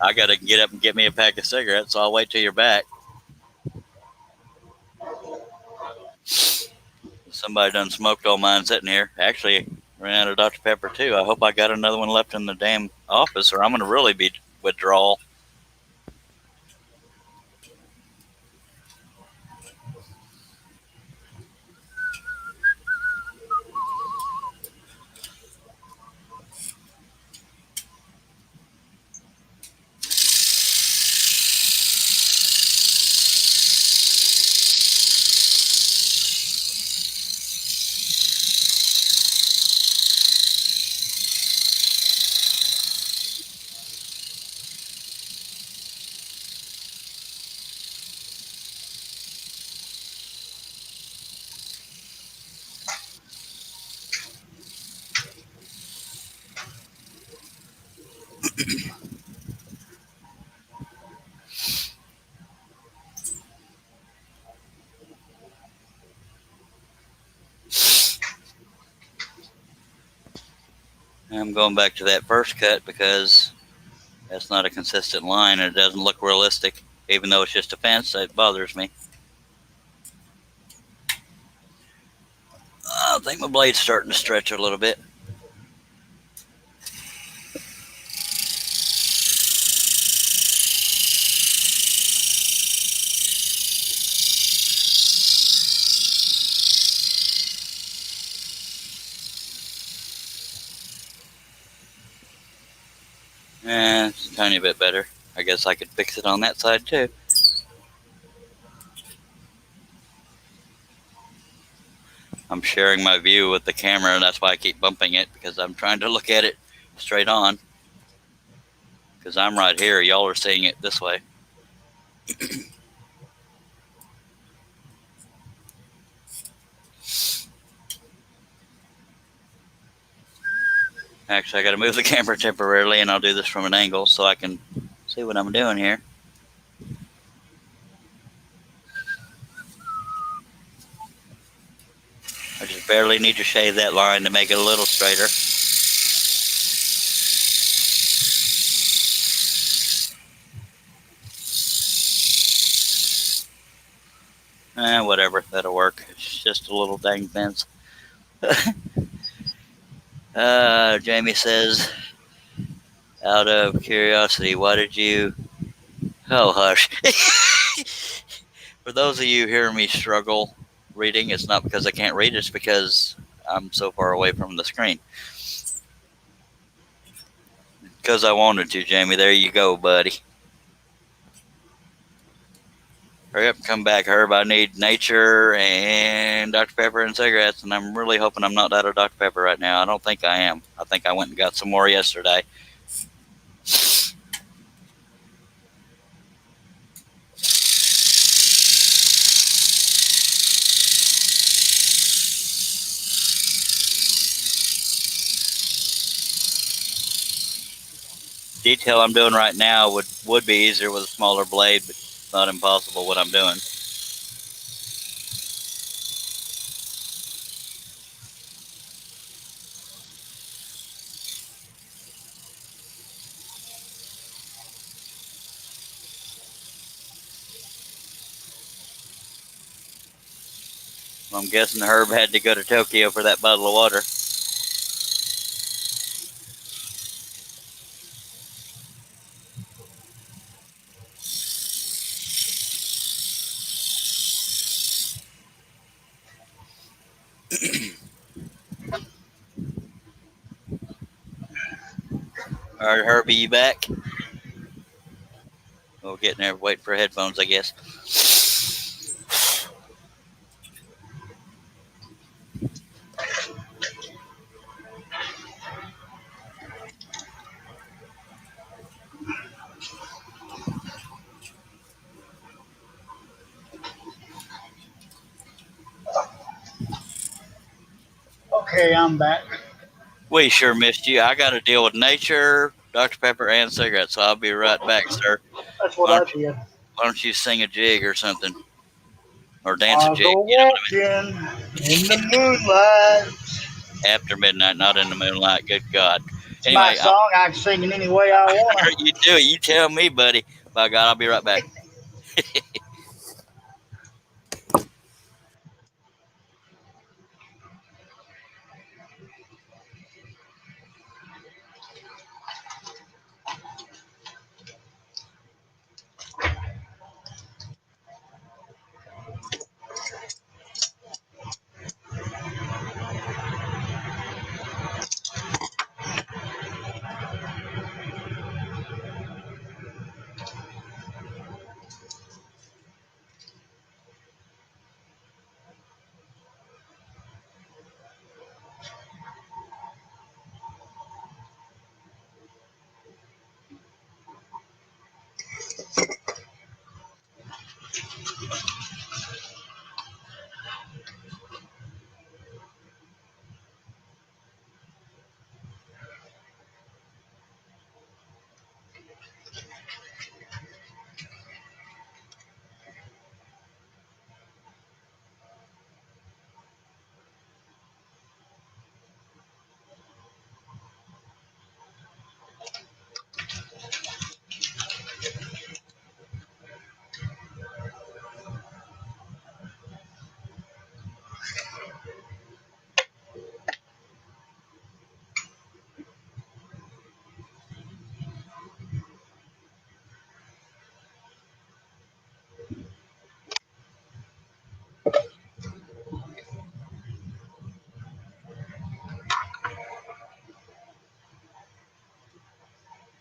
I got to get up and get me a pack of cigarettes, so I'll wait till you're back. Somebody done smoked all mine sitting here. Actually, ran out of Dr. Pepper, too. I hope I got another one left in the damn office, or I'm going to really be withdrawal. I'm going back to that first cut because that's not a consistent line and it doesn't look realistic. Even though it's just a fence, it bothers me. I think my blade's starting to stretch a little bit. It's a tiny bit better. I guess I could fix it on that side too. I'm sharing my view with the camera, and that's why I keep bumping it, because I'm trying to look at it straight on. Because I'm right here, y'all are seeing it this way. Actually, I got to move the camera temporarily, and I'll do this from an angle so I can see what I'm doing here. I just barely need to shave that line to make it a little straighter. Whatever, that'll work. It's just a little dang fence. Jamie says, out of curiosity, why did you... Oh, hush. For those of you hearing me struggle reading, it's not because I can't read, it's because I'm so far away from the screen. Because I wanted to, Jamie. There you go, buddy. Hurry up and come back, Herb. I need nature and Dr. Pepper and cigarettes, and I'm really hoping I'm not out of Dr. Pepper right now. I don't think I am. I think I went and got some more yesterday. detail I'm doing right now would be easier with a smaller blade, but it's not impossible what I'm doing. I'm guessing Herb had to go to Tokyo for that bottle of water. All right, Herbie, you back? We're getting there, waiting for headphones, I guess. Okay, I'm back. We sure missed you. I got to deal with nature, Dr. Pepper, and cigarettes, so I'll be right back, sir. That's what I did. Why don't you sing a jig or something? Or dance a I'll jig, go you know what I walking in the moonlight. mean? After midnight, not in the moonlight. Good God. It's my Anyway, song. I can sing it any way I want. you do it. You tell me, buddy. By God, I'll be right back.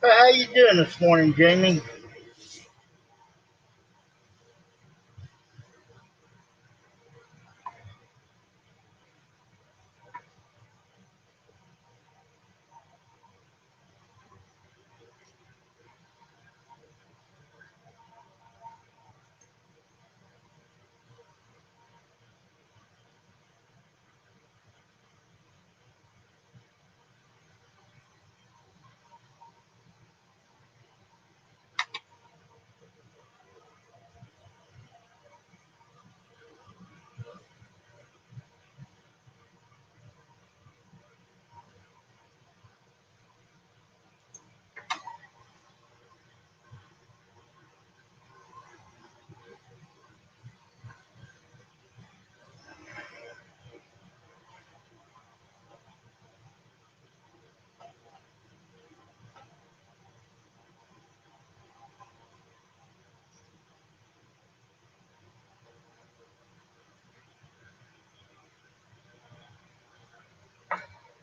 Hey, how you doing this morning, Jamie?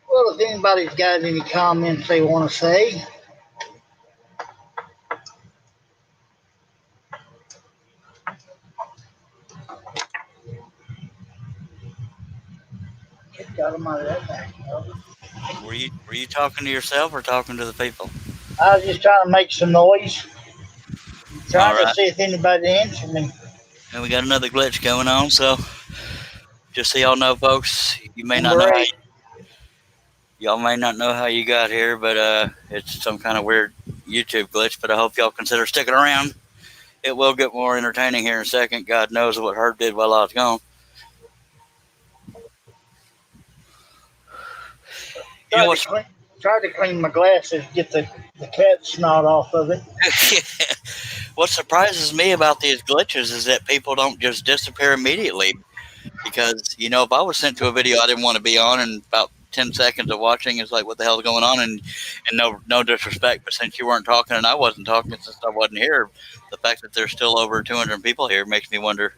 Well, if anybody's got any comments they want to say, got them out of that back. Were you talking to yourself or talking to the people? I was just trying to make some noise, trying All to right. see if anybody answered me. And we got another glitch going on, so just so y'all know, folks, you may not Number know 8. y'all may not know how you got here, but it's some kind of weird YouTube glitch, but I hope y'all consider sticking around. It will get more entertaining here in a second. God knows what Herb did while I was gone. You know what's Tried to clean my glasses, get the cat snot off of it. what surprises me about these glitches is that people don't just disappear immediately. Because, you know, if I was sent to a video I didn't want to be on, and about 10 seconds of watching, it's like, what the hell's going on? And no disrespect, but since you weren't talking and I wasn't talking since I wasn't here, the fact that there's still over 200 people here makes me wonder.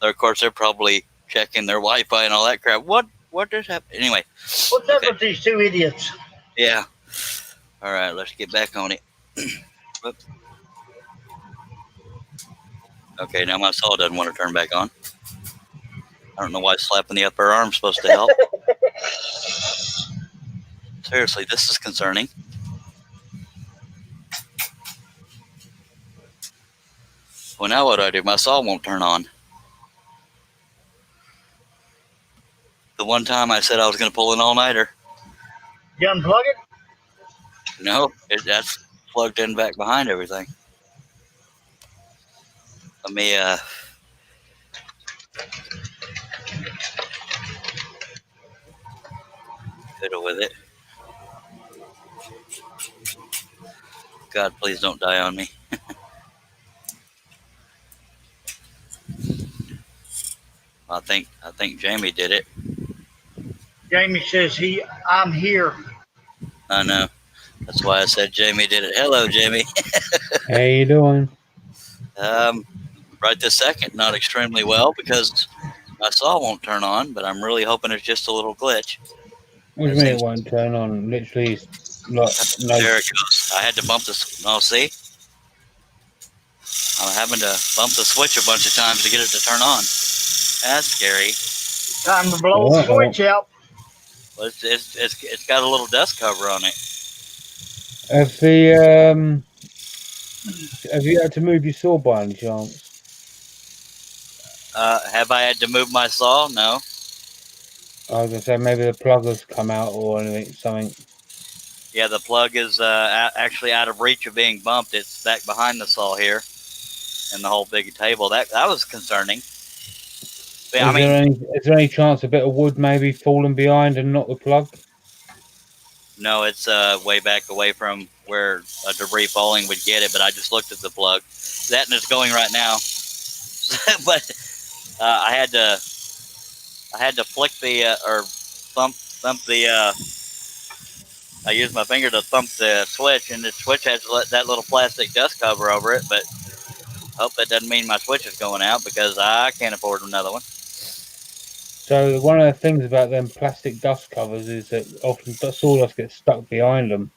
Of course, they're probably checking their Wi-Fi and all that crap. What just happened? Anyway. What's up with these two idiots? Yeah. All right, let's get back on it. Okay, now my saw doesn't want to turn back on. I don't know why slapping the upper arm is supposed to help. Seriously, this is concerning. Well, now what do I do? My saw won't turn on. The one time I said I was going to pull an all-nighter. You unplug it? No, that's plugged in back behind everything. Let me, fiddle with it. God, please don't die on me. I think Jamie did it. Jamie says I'm here. I know. That's why I said Jamie did it. Hello, Jamie. How you doing? Right this second, not extremely well because my saw won't turn on, but I'm really hoping it's just a little glitch. What do you mean it won't turn on? Literally, like, no. There it goes. I had to bump this. Oh, see? I'm having to bump the switch a bunch of times to get it to turn on. That's scary. Time to blow the switch out. Well, it's got a little dust cover on it. Have you had to move your saw by any chance? Have I had to move my saw? No. I was gonna say maybe the plug has come out or something. Yeah, the plug is actually out of reach of being bumped. It's back behind the saw here, and the whole big table. That was concerning. But, Is there any chance a bit of wood maybe falling behind and not the plug? No, it's way back away from where a debris falling would get it. But I just looked at the plug. That and it's going right now. But I had to flick the or thump the. I used my finger to thump the switch, and the switch has that little plastic dust cover over it. But hope that doesn't mean my switch is going out because I can't afford another one. So one of the things about them plastic dust covers is that often sawdust gets stuck behind them.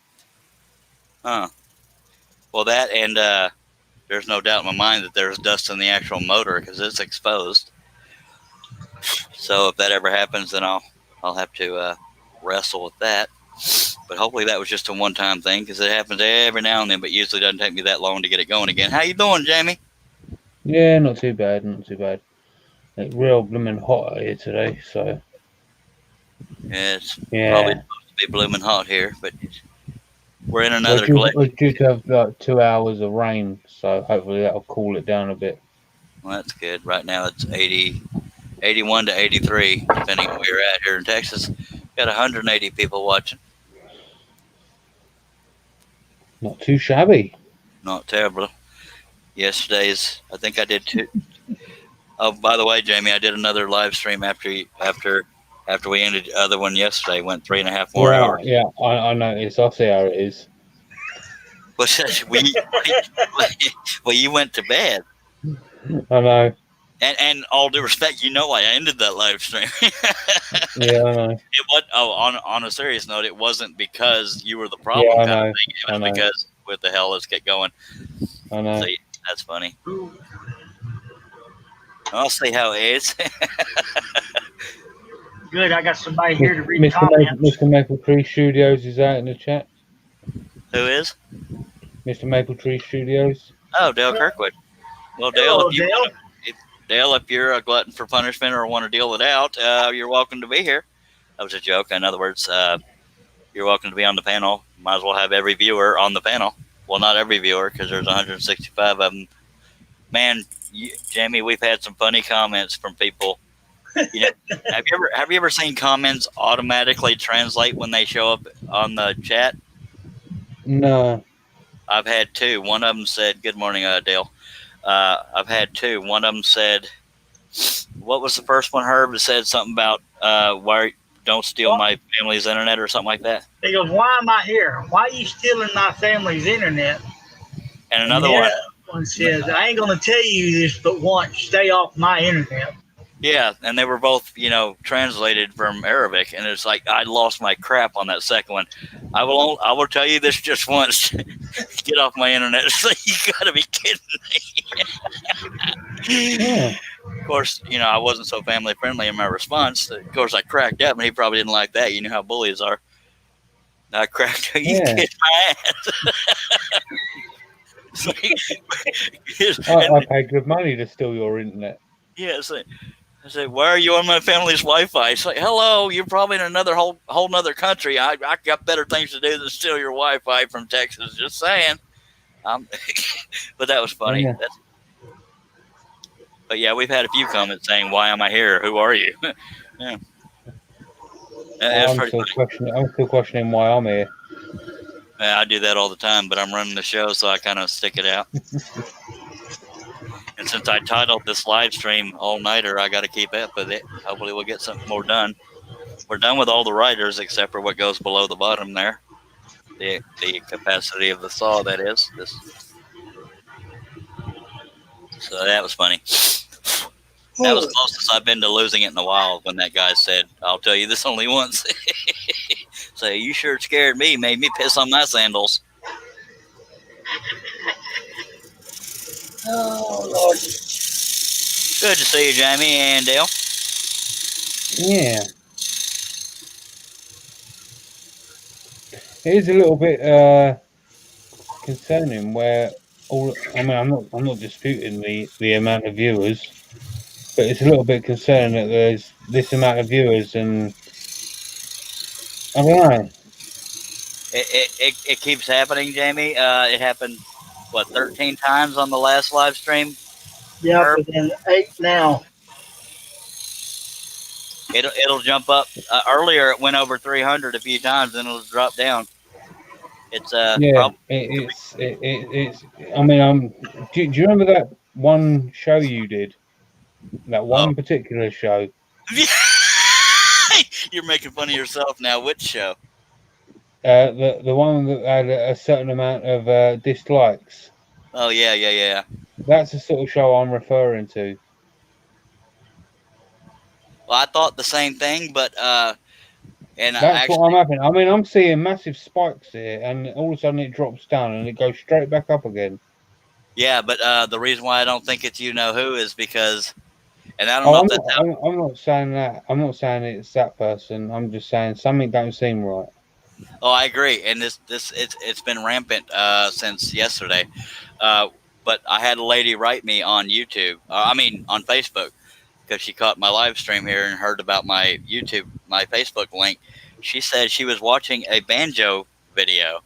Huh. Well, that and there's no doubt in my mind that there's dust in the actual motor because it's exposed. So if that ever happens, then I'll have to wrestle with that. But hopefully that was just a one-time thing because it happens every now and then, but usually doesn't take me that long to get it going again. How you doing, Jamie? Yeah, not too bad, not too bad. It's real blooming hot out here today, so. Yeah, it's probably supposed to be blooming hot here, but we're in another We're due to have like 2 hours of rain, so hopefully that'll cool it down a bit. Well, that's good. Right now it's 81 to 83, depending on where you're at here in Texas. Got 180 people watching. Not too shabby. Not terrible. Yesterday's, I think I did two. Oh, by the way, Jamie, I did another live stream after we ended the other one yesterday. Went 3.5 more hours. Yeah, I noticed. I see how it is. Well, you went to bed. I know. And all due respect, you know why I ended that live stream. Yeah, I know. It was, on a serious note, it wasn't because you were the problem. Yeah, I kind of know. thing. It was because what the hell, let's get going. I know. So, that's funny. I'll see how it is. Good, I got somebody here to read Mr. comments. Mr. Maple Tree Studios is out in the chat. Who is? Mr. Maple Tree Studios. Oh, Dale Kirkwood. Well, Dale, Dale, if you're a glutton for punishment or want to deal it out, you're welcome to be here. That was a joke. In other words, you're welcome to be on the panel. Might as well have every viewer on the panel. well, not every viewer, because there's 165 of them. Man, Jamie, we've had some funny comments from people. You know, have you ever seen comments automatically translate when they show up on the chat? No. I've had two. One of them said, "Good morning, Dale." I've had two. One of them said, "What was the first one?" Herb said something about why don't steal my family's internet or something like that. He goes, "Why am I here? Why are you stealing my family's internet?" And another one. One says, "I ain't gonna tell you this, but once, stay off my internet." Yeah, and they were both, translated from Arabic, and it's like I lost my crap on that second one. I will tell you this just once. Get off my internet. It's like, you gotta be kidding me. Yeah. Of course, I wasn't so family friendly in my response. Of course, I cracked up, and he probably didn't like that. You know how bullies are. I cracked up. You kiss my ass. I paid good money to steal your internet. Yeah, it's like, I said, "Why are you on my family's Wi-Fi?" It's like, "Hello, you're probably in another whole nother country. I got better things to do than steal your Wi-Fi from Texas." Just saying. But that was funny. Yeah. But yeah, we've had a few comments saying, "Why am I here? Who are you?" Yeah. I'm still questioning why I'm here. Yeah, I do that all the time, but I'm running the show, so I kind of stick it out. And since I titled this live stream All Nighter, I got to keep up with it. Hopefully we'll get something more done. We're done with all the writers except for what goes below the bottom there. The capacity of the saw, that is. So that was funny. That was closest I've been to losing it in a while when that guy said, "I'll tell you this only once." So you sure scared me, made me piss on my sandals. Oh Lord! Good to see you, Jamie and Dale. Yeah. It is a little bit concerning where I'm not disputing the amount of viewers, but it's a little bit concerning that there's this amount of viewers, and I don't know. It keeps happening, Jamie. It happened 13 times on the last live stream. Yeah, but then 8 now. It'll jump up. Earlier it went over 300 a few times, then it'll drop down. It's it's. I mean, do you remember that one show you did? That one particular show. You're making fun of yourself now. Which show? The one that had a certain amount of dislikes. Oh yeah. That's the sort of show I'm referring to. Well, I thought the same thing, but that's what I'm having. I mean, I'm seeing massive spikes here, and all of a sudden it drops down and it goes straight back up again. Yeah, but the reason why I don't think it's who is because, and I don't know if that's I'm not saying that. I'm not saying it's that person. I'm just saying something don't seem right. Oh, I agree, and it's been rampant since yesterday. But I had a lady write me on YouTube. On Facebook, because she caught my live stream here and heard about my Facebook link. She said she was watching a banjo video,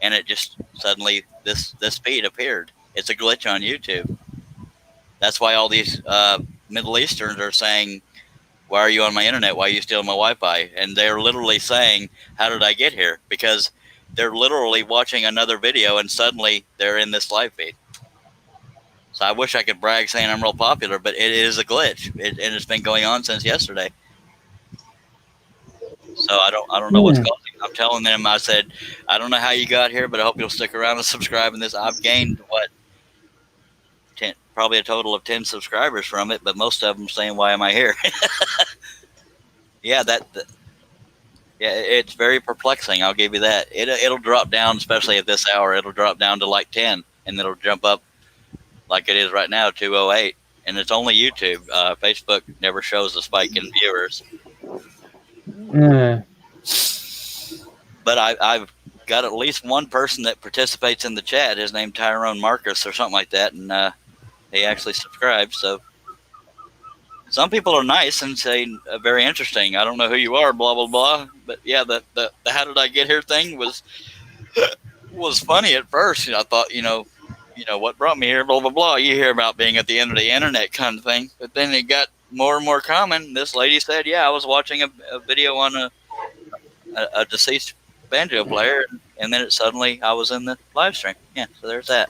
and it just suddenly this feed appeared. It's a glitch on YouTube. That's why all these Middle Easterns are saying, "Why are you on my internet? Why are you stealing my Wi-Fi?" And they're literally saying, "How did I get here?" Because they're literally watching another video and suddenly they're in this live feed. So I wish I could brag saying I'm real popular, but it is a glitch, and it's been going on since yesterday. So I don't know what's causing it. I'm telling them, I said, "I don't know how you got here, but I hope you'll stick around and subscribe." And I've gained probably a total of 10 subscribers from it, but most of them saying, "Why am I here?" Yeah, it's very perplexing. I'll give you that. It'll drop down, especially at this hour. It'll drop down to like 10, and it'll jump up like it is right now, 208. And it's only YouTube. Facebook never shows a spike in viewers. But I've got at least one person that participates in the chat. His name Tyrone Marcus or something like that, and he actually subscribed. So some people are nice and say very interesting. I don't know who you are, blah blah blah. But yeah, the how did I get here thing was was funny at first. I thought, what brought me here, blah, blah, blah. You hear about being at the end of the internet kind of thing. But then it got more and more common. This lady said, yeah, I was watching a video on a deceased banjo player, and then suddenly I was in the live stream. Yeah, so there's that.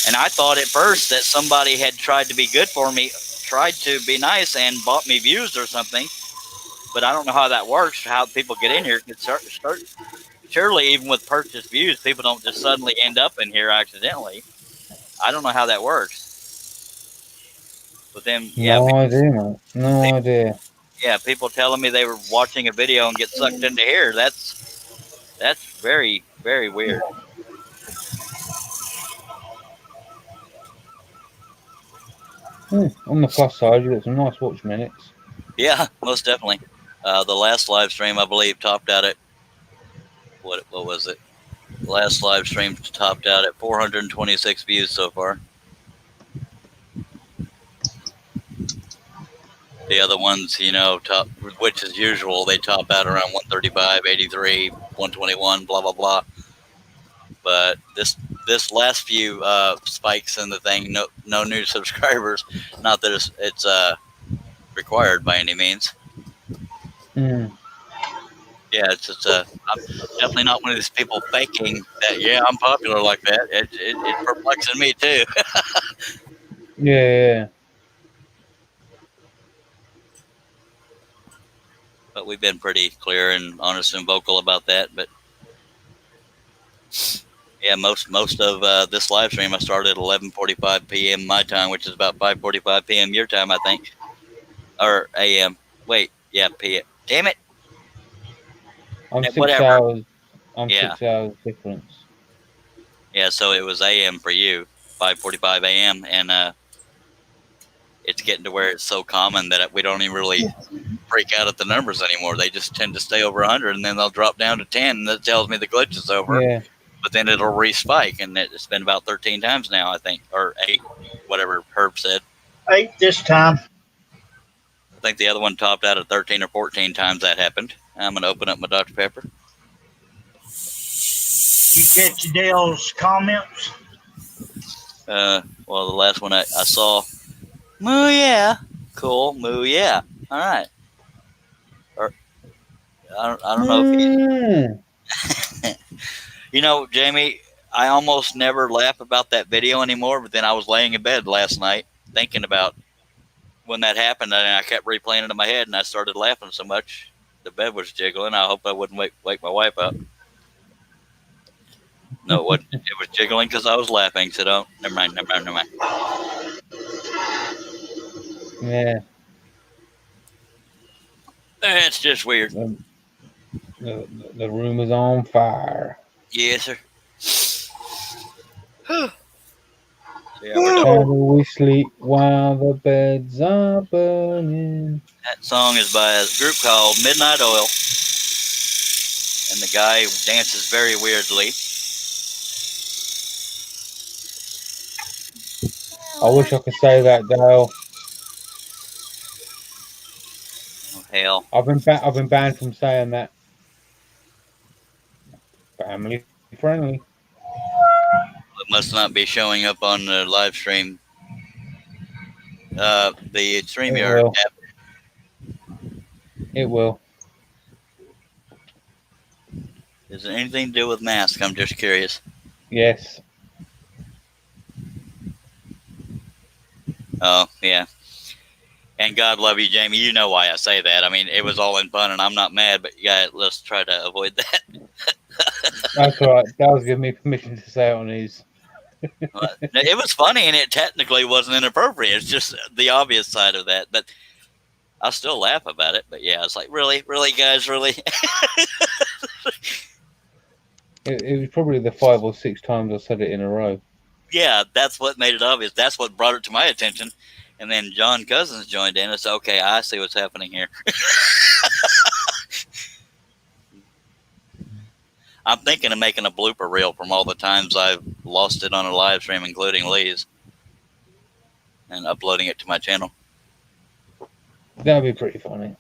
And I thought at first that somebody had tried to be good for me, tried to be nice, and bought me views or something. But I don't know how that works, how people get in here. Surely, even with purchased views, people don't just suddenly end up in here accidentally. I don't know how that works. But then, No idea, mate. No idea. Yeah, people telling me they were watching a video and get sucked into here. That's very, very weird. On the plus side, you got some nice watch minutes. Yeah, most definitely. The last live stream, I believe, topped out at what was it? The last live stream topped out at 426 views so far. The other ones, top, which is usual, they top out around 135, 83, 121, blah blah blah. But this last few spikes in the thing, no new subscribers. Not that it's required by any means. Yeah, I'm definitely not one of these people faking that. Yeah, I'm popular like that. It perplexes me too. Yeah. But we've been pretty clear and honest and vocal about that. But yeah, most of this live stream I started at 11:45 p.m. my time, which is about 5:45 p.m. your time, I think, or a.m. Wait, yeah, p.m. Damn it. I'm 6 Whatever. hours. Yeah. 6 hours difference. Yeah, so it was a.m. for you, 5:45 a.m. and it's getting to where it's so common that we don't even really freak out at the numbers anymore. They just tend to stay over 100, and then they'll drop down to 10, and that tells me the glitch is over. Yeah. But then it'll re-spike, and it's been about 13 times now, I think, or 8, whatever Herb said. 8 this time. I think the other one topped out at 13 or 14 times that happened. I'm going to open up my Dr. Pepper. You catch Dale's comments? Well, the last one I saw, Moo yeah. cool, moo, yeah. All right. Or, I don't know if Jamie, I almost never laugh about that video anymore, but then I was laying in bed last night thinking about when that happened, and I kept replaying it in my head, and I started laughing so much the bed was jiggling. I hope I wouldn't wake my wife up. No, it wasn't. It was jiggling because I was laughing, so never mind. Yeah. It's just weird. The room is on fire. Yes, sir. So, yeah, How do we sleep while the beds are burning? that song is by a group called Midnight Oil, and the guy dances very weirdly. I wish I could say that, Dale. Oh, hell. I've been banned from saying that. Family friendly. It must not be showing up on the live stream. The StreamYard app. It will. Is it anything to do with masks? I'm just curious. Yes. Oh, yeah. And God love you, Jamie. You know why I say that. I mean, it was all in fun, and I'm not mad, but yeah, let's try to avoid that. That's right. Dale's giving me permission to say it on his. It was funny, and it technically wasn't inappropriate. It's just the obvious side of that. But I still laugh about it. But yeah, it's like, really, guys, really? It was probably the 5 or 6 times I said it in a row. Yeah, that's what made it obvious. That's what brought it to my attention. And then John Cousins joined in. It's okay. I see what's happening here. I'm thinking of making a blooper reel from all the times I've lost it on a live stream, including Lee's, and uploading it to my channel. That'd be pretty funny.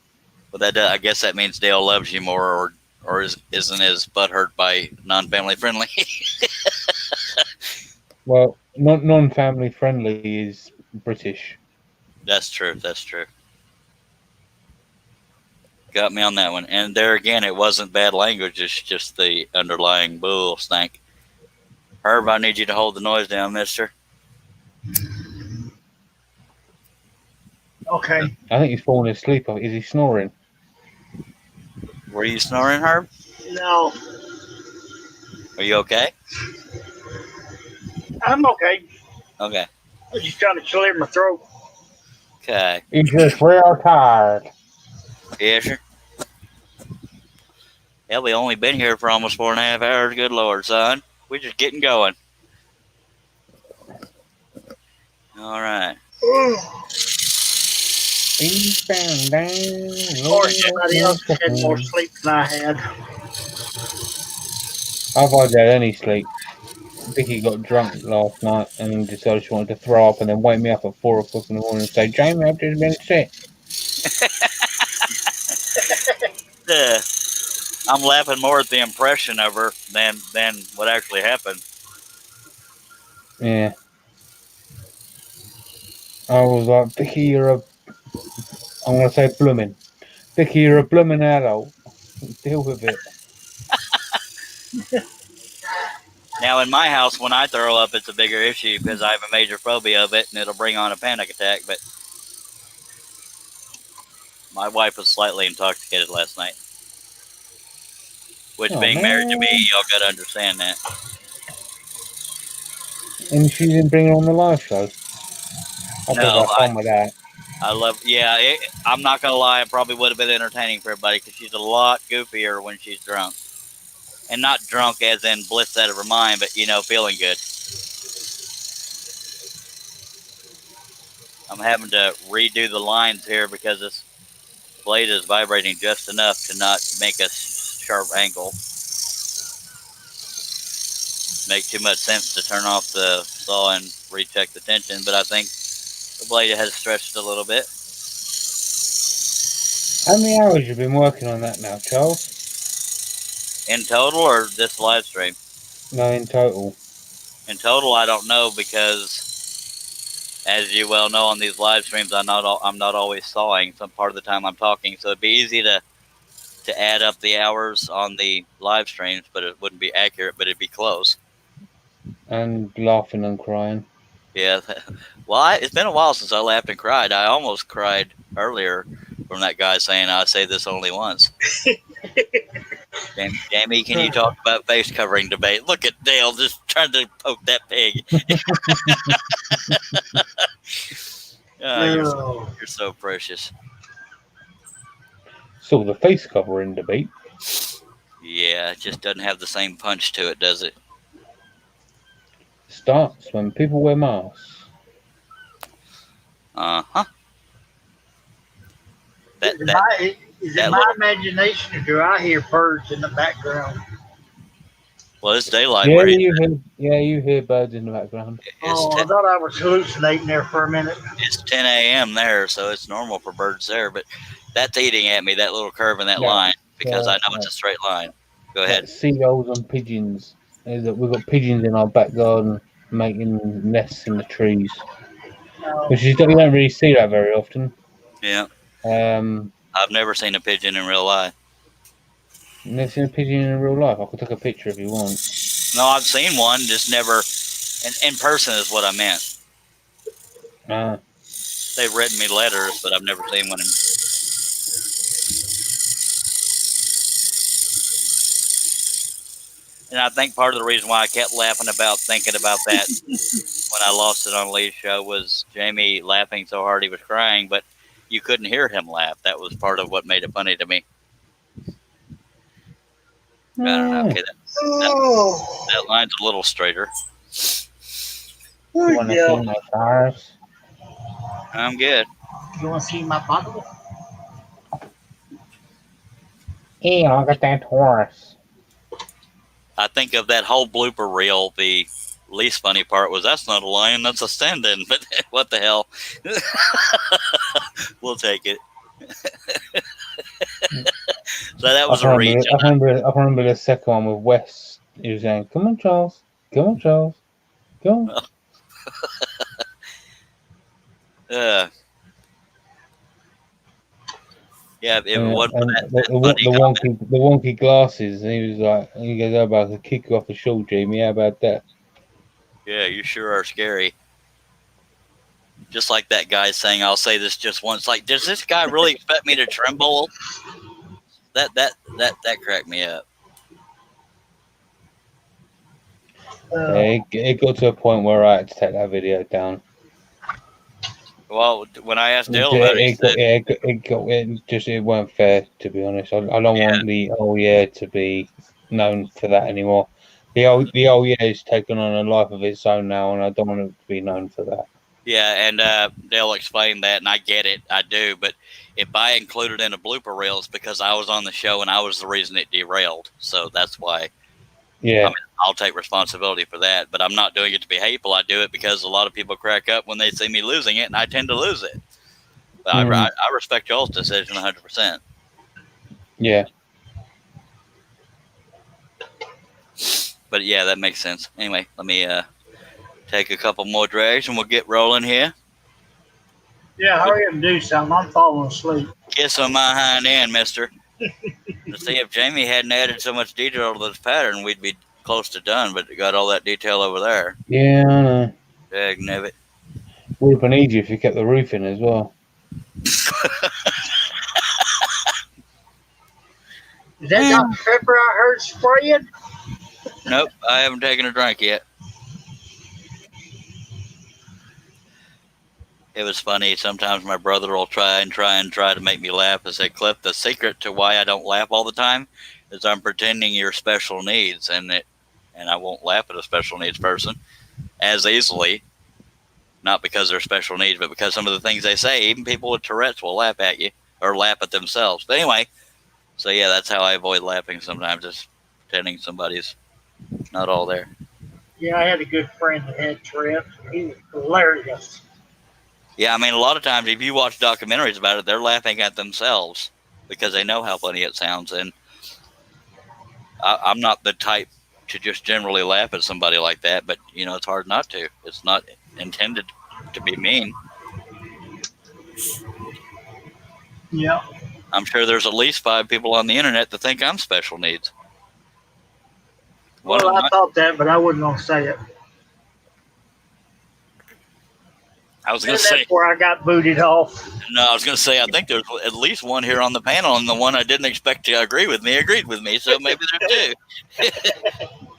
But that I guess that means Dale loves you more, or isn't his butt hurt by non-family friendly? Well, non-family friendly is British. That's true. That's true. Got me on that one. And there again, it wasn't bad language. It's just the underlying bull stank. Herb, I need you to hold the noise down, mister. Okay. I think he's falling asleep. Is he snoring? Were you snoring, Herb? No, Are you okay? I'm okay. Okay. I'm just trying to clear my throat. Okay. He's just real tired. Yeah, sure. Yeah, we only been here for almost 4.5 hours. Good Lord, son. We're just getting going. All right. Eastbound down. Of course, somebody else had more sleep than I had. I've hardly had any sleep. Vicky got drunk last night and decided she wanted to throw up and then wake me up at 4 o'clock in the morning and say, Jamie, I've just been sick. I'm laughing more at the impression of her than what actually happened. Yeah. I was like, Vicky, I'm going to say blooming. Vicky, you're a blooming adult. Deal with it. Now, in my house, when I throw up, it's a bigger issue because I have a major phobia of it, and it'll bring on a panic attack. But my wife was slightly intoxicated last night, which, being married to me, y'all got to understand that. And she didn't bring it on the live show. I thought I'd fun with that. I love, I'm not going to lie, it probably would have been entertaining for everybody because she's a lot goofier when she's drunk. And not drunk as in bliss out of her mind, but, feeling good. I'm having to redo the lines here because this blade is vibrating just enough to not make a sharp angle. Make too much sense to turn off the saw and recheck the tension, but I think the blade has stretched a little bit. How many hours have you been working on that now, Charles? In total, or this live stream? No, in total. In total, I don't know because, as you well know, on these live streams, I'm not always sawing. Some part of the time I'm talking, so it'd be easy to add up the hours on the live streams, but it wouldn't be accurate, but it'd be close. And laughing and crying. Yeah. Well, it's been a while since I laughed and cried. I almost cried earlier from that guy saying, I say this only once. Jamie, can you talk about face covering debate? Look at Dale just trying to poke that pig. You're so precious. So the face covering debate. Yeah, it just doesn't have the same punch to it, does it? Starts when people wear masks. Uh-huh. Is it my imagination, or do I hear birds in the background? Well, it's daylight. You hear birds in the background. I thought I was hallucinating there for a minute. It's 10 a.m. there, so it's normal for birds there, but that's eating at me, that little curve in that line, because I know it's a straight line. Go ahead. Seagulls and pigeons. We've got pigeons in our back garden making nests in the trees. Which you don't really see that very often. Yeah. I've never seen a pigeon in real life. Never seen a pigeon in real life? I could take a picture if you want. No, I've seen one, just never in person is what I meant. They've written me letters, but I've never seen one. And I think part of the reason why I kept laughing about thinking about that when I lost it on Lee's show was Jamie laughing so hard he was crying, but you couldn't hear him laugh. That was part of what made it funny to me. I don't know. Okay, that line's a little straighter. You want to see my tires? I'm good. You want to see my bottle? Yeah, I got that horse. I think of that whole blooper reel, the least funny part was that's not a lion, that's a stand-in. But what the hell? We'll take it. So that was a reach. I remember the second one with Wes. He was saying, "Come on, Charles. Come on, Charles. Come on." Yeah, if it And wasn't for that the funny comment. wonky glasses, and he was like, he goes, "How about I kick you off the shore, Jamie? How about that?" Yeah, you sure are scary. Just like that guy saying, "I'll say this just once." Like, does this guy really expect me to tremble? That cracked me up. Yeah, it got to a point where I had to take that video down. Well, when I asked Dale about it, he said, It weren't fair, to be honest. I don't want the "oh yeah" to be known for that anymore. The "oh yeah" is taken on a life of its own now, and I don't want it to be known for that. yeah, and Dale explained that, and I get it, I do. But if I included in a blooper reel, it's because I was on the show and I was the reason it derailed. So that's why. Yeah, I mean, I'll take responsibility for that, but I'm not doing it to be hateful. I do it because a lot of people crack up when they see me losing it, and I tend to lose it. But I respect y'all's decision 100%. yeah. But yeah, that makes sense. Anyway, let me take a couple more drags, and we'll get rolling here. Yeah, hurry up and do something. I'm falling asleep. Kiss on my hind end, mister. To see if Jamie hadn't added so much detail to this pattern, we'd be close to done, but it got all that detail over there. Yeah, I know. Dagnabbit. Would have been easier if you kept the roof in as well. Is that Dr. Pepper I heard spraying? Nope, I haven't taken a drink yet. It was funny. Sometimes my brother will try to make me laugh and say, "Cliff, the secret to why I don't laugh all the time is I'm pretending you're special needs, and I won't laugh at a special needs person as easily. Not because they're special needs, but because some of the things they say, even people with Tourette's will laugh at you or laugh at themselves. But anyway, so yeah, that's how I avoid laughing sometimes, is pretending somebody's not all there. Yeah, I had a good friend that had Tourette's. He was hilarious. Yeah, I mean, a lot of times if you watch documentaries about it, they're laughing at themselves because they know how funny it sounds. And I'm not the type to just generally laugh at somebody like that, but you know, it's hard not to. It's not intended to be mean. Yeah. I'm sure there's at least 5 people on the internet that think I'm special needs. Well, I thought that, but I wasn't going to say it. I was going to And say, that's where I got booted off. no, I was going to say, I think there's at least one here on the panel, and the one I didn't expect to agree with me agreed with me. So maybe there's 2.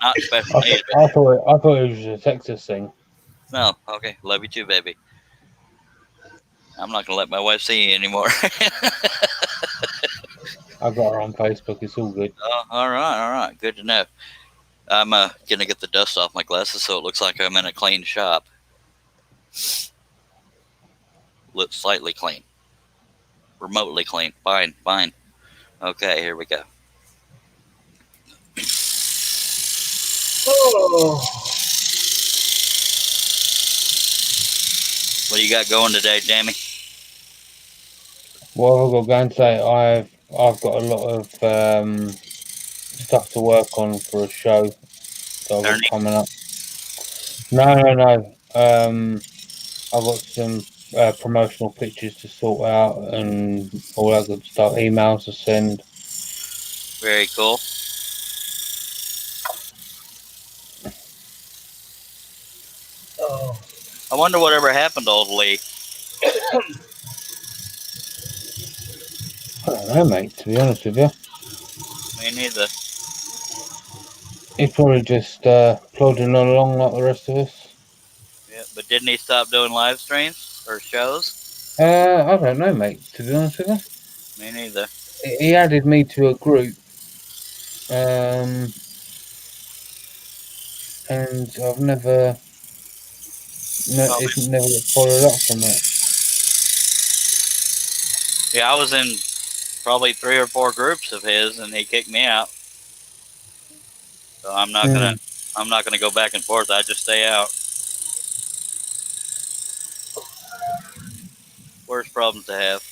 Not special needs. I thought it was a Texas thing. No, okay. Love you too, baby. I'm not going to let my wife see you anymore. I got her on Facebook. It's all good. Oh, all right. Good to know. I'm going to get the dust off my glasses so it looks like I'm in a clean shop. Look slightly clean. Remotely clean. Fine. Okay, here we go. Oh. What do you got going today, Jamie? Well, I've got to go and say I've got a lot of stuff to work on for a show that I've got coming up. No. I've got some promotional pictures to sort out and all that good stuff. Emails to send. Very cool. Oh. I wonder whatever happened to old Lee. I don't know, mate, to be honest with you. Me neither. He's probably just plodding along like the rest of us. Yeah, but didn't he stop doing live streams or shows? I don't know, mate, to be honest with you. Me neither. He added me to a group. And I've never it's never got followed up from it. Yeah, I was in probably 3 or 4 groups of his, and he kicked me out. So I'm not gonna go back and forth. I just stay out. Worst problem to have.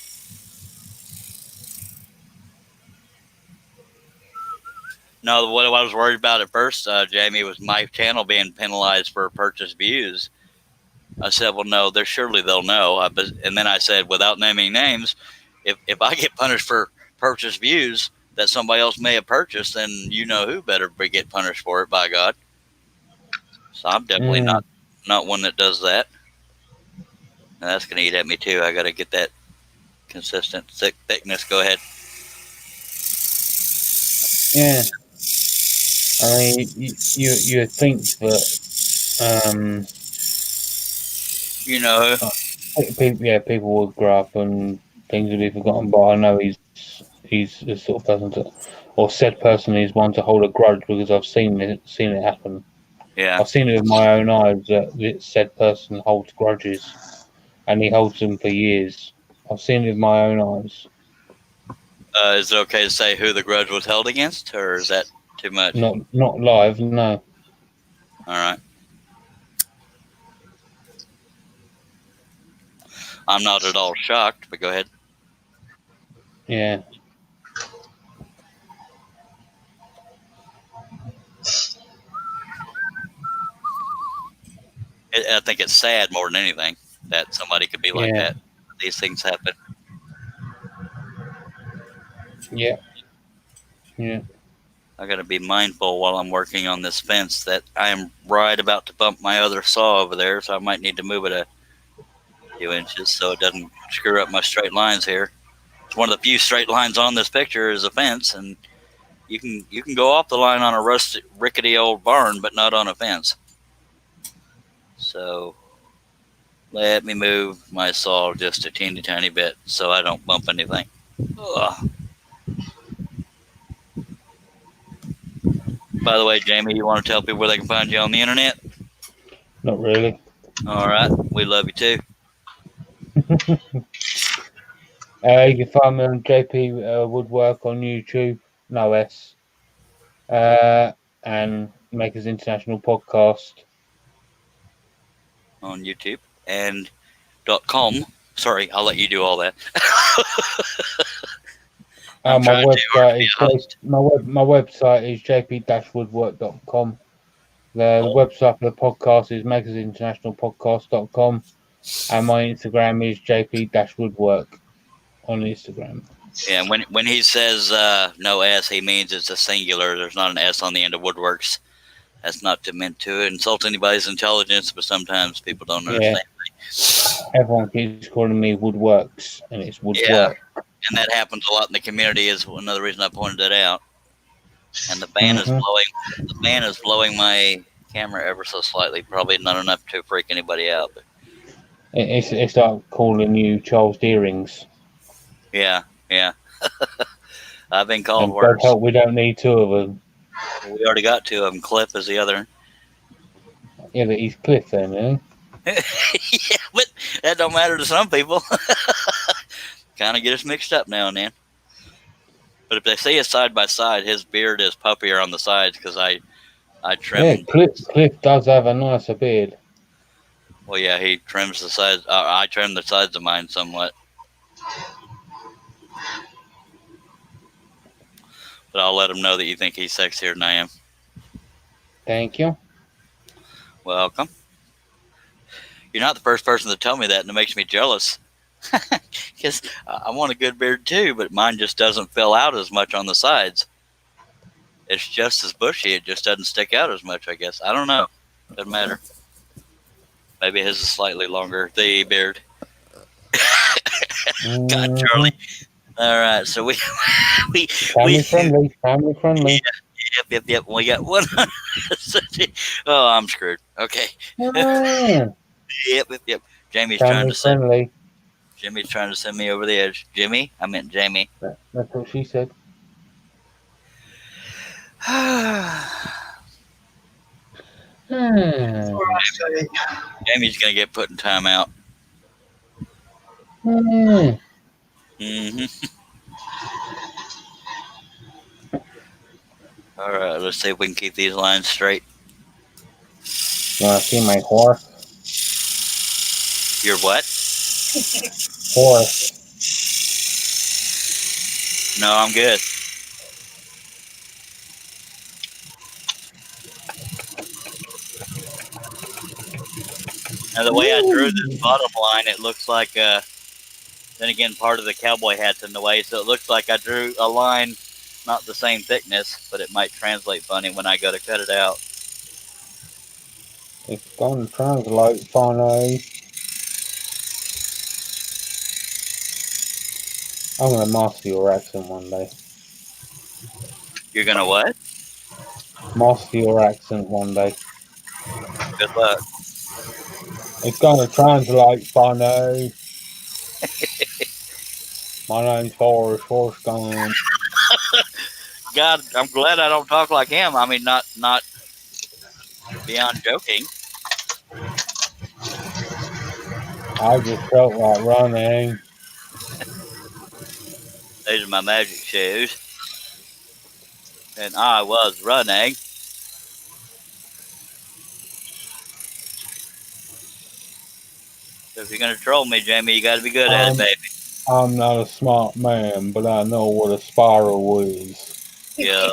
No, what I was worried about at first, Jamie, was my channel being penalized for purchase views. I said, well, no, surely they'll know. And then I said, without naming names, if I get punished for purchase views that somebody else may have purchased, then you know who better get punished for it, by God. So I'm definitely not one that does that. And that's going to eat at me, too. I got to get that consistent thickness. Go ahead. Yeah. I mean, you think that You know who? people would grow up and things would be forgotten. But I know he's the sort of person or said person is one to hold a grudge, because I've seen it happen. Yeah. I've seen it with my own eyes that this said person holds grudges, and he holds them for years. I've seen it with my own eyes. Is it okay to say who the grudge was held against, or is that too much? Not live, no. All right. I'm not at all shocked, but go ahead. Yeah. I think it's sad more than anything that somebody could be like that. These things happen. Yeah. Yeah. I got to be mindful while I'm working on this fence that I am right about to bump my other saw over there, so I might need to move it a few inches so it doesn't screw up my straight lines here. It's one of the few straight lines on this picture is a fence, and you can go off the line on a rickety old barn, but not on a fence. So let me move my saw just a teeny tiny bit so I don't bump anything. Ugh. By the way, Jamie, you want to tell people where they can find you on the internet? Not really. All right. We love you too. You can find me on JP Woodwork on YouTube, no S, and Makers International Podcast on YouTube and .com. Sorry, I'll let you do all that. my website is jp-woodwork.com. The website for the podcast is makersinternationalpodcast.com, and my Instagram is jp-woodwork on Instagram. Yeah, when he says no S, he means it's a singular. There's not an S on the end of Woodworks. That's not meant to insult anybody's intelligence, but sometimes people don't understand. Yeah. Everyone keeps calling me Woodworks, and it's Woodwork. Yeah, and that happens a lot in the community. Is another reason I pointed that out. And the fan is blowing. The fan is blowing my camera ever so slightly. Probably not enough to freak anybody out. But it's like calling you Charles Deerings. Yeah. I've been called worse. Help, we don't need two of them. We already got two of them. Cliff is the other. Yeah, but he's Cliff then, eh? Yeah, but that don't matter to some people. Kind of get us mixed up now and then. But if they see us side by side, his beard is puffier on the sides because I trim. Yeah, Cliff does have a nicer beard. Well, yeah, he trims the sides. I trim the sides of mine somewhat. But I'll let him know that you think he's sexier than I am. Thank you. Welcome. You're not the first person to tell me that, and it makes me jealous. Because I want a good beard too, but mine just doesn't fill out as much on the sides. It's just as bushy. It just doesn't stick out as much, I guess. I don't know. Doesn't matter. Maybe his is slightly longer, the beard. God, Charlie. All right, so we family friendly. Yep. We got 100. Oh, I'm screwed. Okay. Yep. Jimmy's trying to send me over the edge. Jimmy? I meant Jamie. That's what she said. Jamie's gonna get put in timeout. All right, let's see if we can keep these lines straight. You want to see my whore? Your what? Whore. No, I'm good. Now, the way I drew this bottom line, it looks like, then again, part of the cowboy hat's in the way, so it looks like I drew a line, not the same thickness, but it might translate funny when I go to cut it out. It's going to translate funny. I'm going to master your accent one day. You're gonna what? Master your accent one day. Good luck. It's going to translate funny. My name's Forrest Gump. God, I'm glad I don't talk like him. I mean, not beyond joking. I just felt like running. These are my magic shoes. And I was running. So if you're going to troll me, Jamie, you got to be good at it, baby. I'm not a smart man, but I know what a spiral is. Yeah.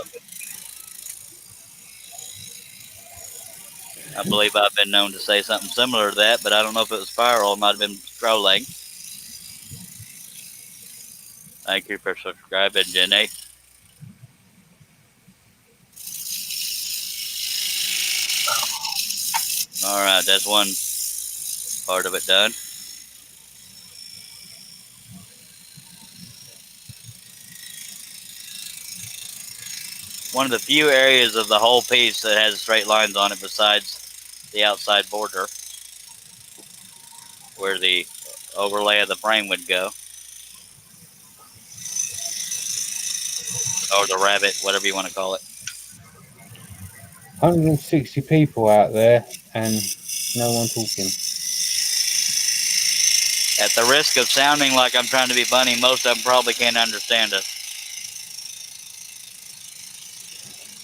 I believe I've been known to say something similar to that, but I don't know if it was spiral. It might have been trolling. Thank you for subscribing, Jenny. All right, that's one part of it done. One of the few areas of the whole piece that has straight lines on it besides the outside border where the overlay of the frame would go. Or the rabbit, whatever you want to call it. 160 people out there and no one talking. At the risk of sounding like I'm trying to be funny, most of them probably can't understand us.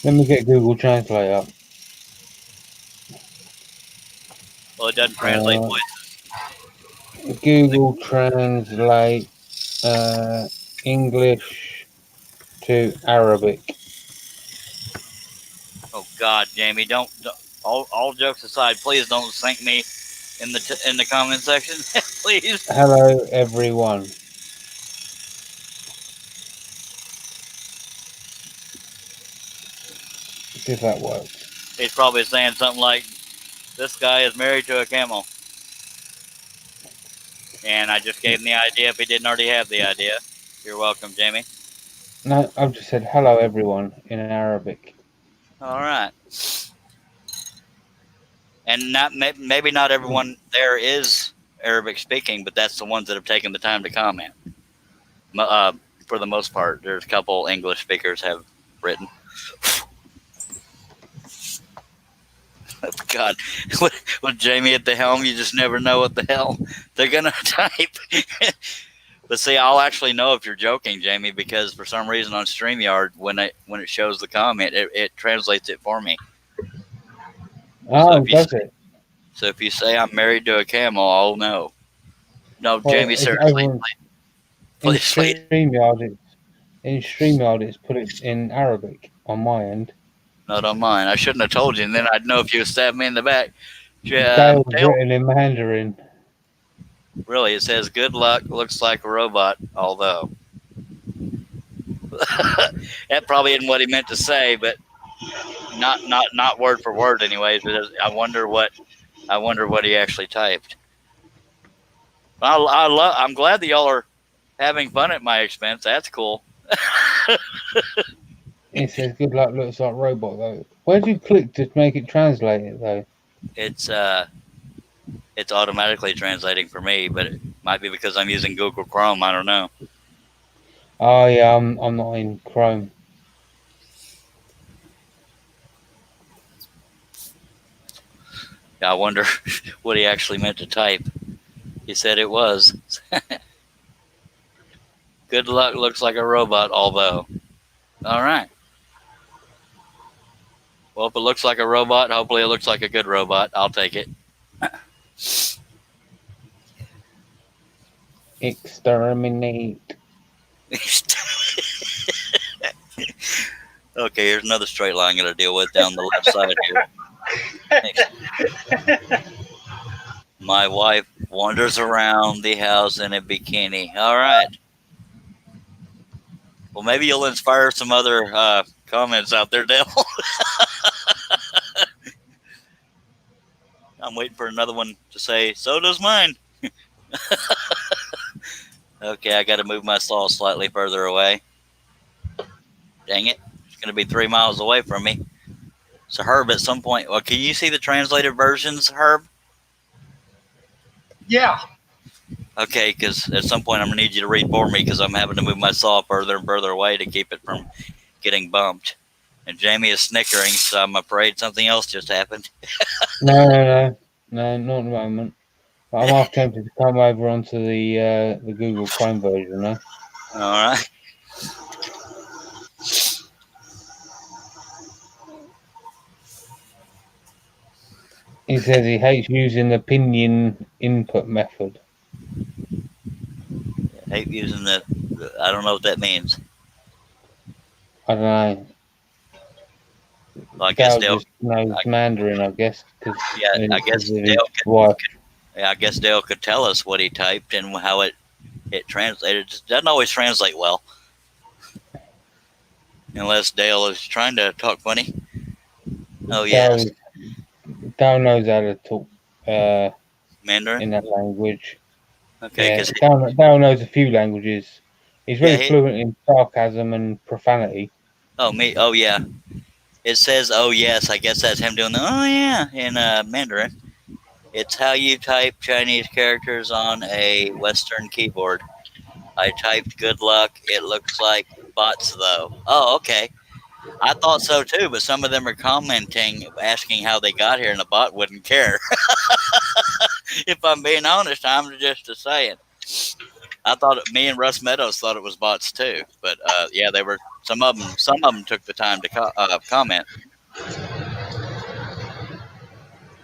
Let me get Google Translate up. Well, it doesn't translate voices. Google Translate English to Arabic. Oh God, Jamie, don't all jokes aside, please don't sink me in the comment section, please. Hello, everyone. See if that works. He's probably saying something like, "This guy is married to a camel," and I just gave him the idea. If he didn't already have the idea, you're welcome, Jamie. No, I've just said hello, everyone in Arabic. All right. And maybe not everyone there is Arabic speaking, but that's the ones that have taken the time to comment. For the most part, there's a couple English speakers have written. Oh, God, with Jamie at the helm, you just never know what the hell they're gonna type. But see, I'll actually know if you're joking, Jamie, because for some reason on StreamYard, when it shows the comment, it translates it for me. Oh, does it? So if you say I'm married to a camel, I'll know. No, well, Jamie, seriously. In StreamYard, it's put it in Arabic on my end. Not on mine. I shouldn't have told you, and then I'd know if you stabbed me in the back. Dale's written in Mandarin. Really, it says "Good luck." Looks like a robot, although that probably isn't what he meant to say, but not word for word, anyways. But I wonder what he actually typed. I'm glad that y'all are having fun at my expense. That's cool. It says "Good luck." Looks like robot though. Where do you click to make it translate it though? It's automatically translating for me, but it might be because I'm using Google Chrome. I don't know. Oh yeah, I'm not in Chrome. I wonder what he actually meant to type. He said it was. Good luck looks like a robot, although. All right. Well, if it looks like a robot, hopefully it looks like a good robot. I'll take it. Exterminate. Okay, here's another straight line I'm going to deal with down the left side here. My wife wanders around the house in a bikini. All right. Well, maybe you'll inspire some other comments out there, Dale. I'm waiting for another one to say, so does mine. Okay, I got to move my saw slightly further away. Dang it. It's going to be 3 miles away from me. So, Herb, at some point, well, can you see the translated versions, Herb? Yeah. Okay, because at some point I'm going to need you to read for me because I'm having to move my saw further and further away to keep it from getting bumped. And Jamie is snickering, so I'm afraid something else just happened. No, not at the moment. But I'm half tempted to come over onto the Google Chrome version now. All right. He says he hates using the Pinion input method. I hate using I don't know what that means. I don't know. Well, I guess Dale just knows Mandarin, I guess. Yeah, I guess Dale could tell us what he typed and how it translated. It doesn't always translate well. Unless Dale is trying to talk funny. Oh, yes. Dale knows how to talk Mandarin? in that language. Okay, yeah, Dale knows a few languages. He's very Yeah, fluent in sarcasm and profanity. Oh, me? Oh, yeah. It says, oh, yes. I guess that's him doing the, oh, yeah, in Mandarin. It's how you type Chinese characters on a Western keyboard. I typed good luck. It looks like bots, though. Oh, okay. I thought so, too, but some of them are commenting, asking how they got here, and the bot wouldn't care. If I'm being honest, I'm just saying. I thought me and Russ Meadows thought it was bots, too. But, yeah, they were. Some of them took the time to comment.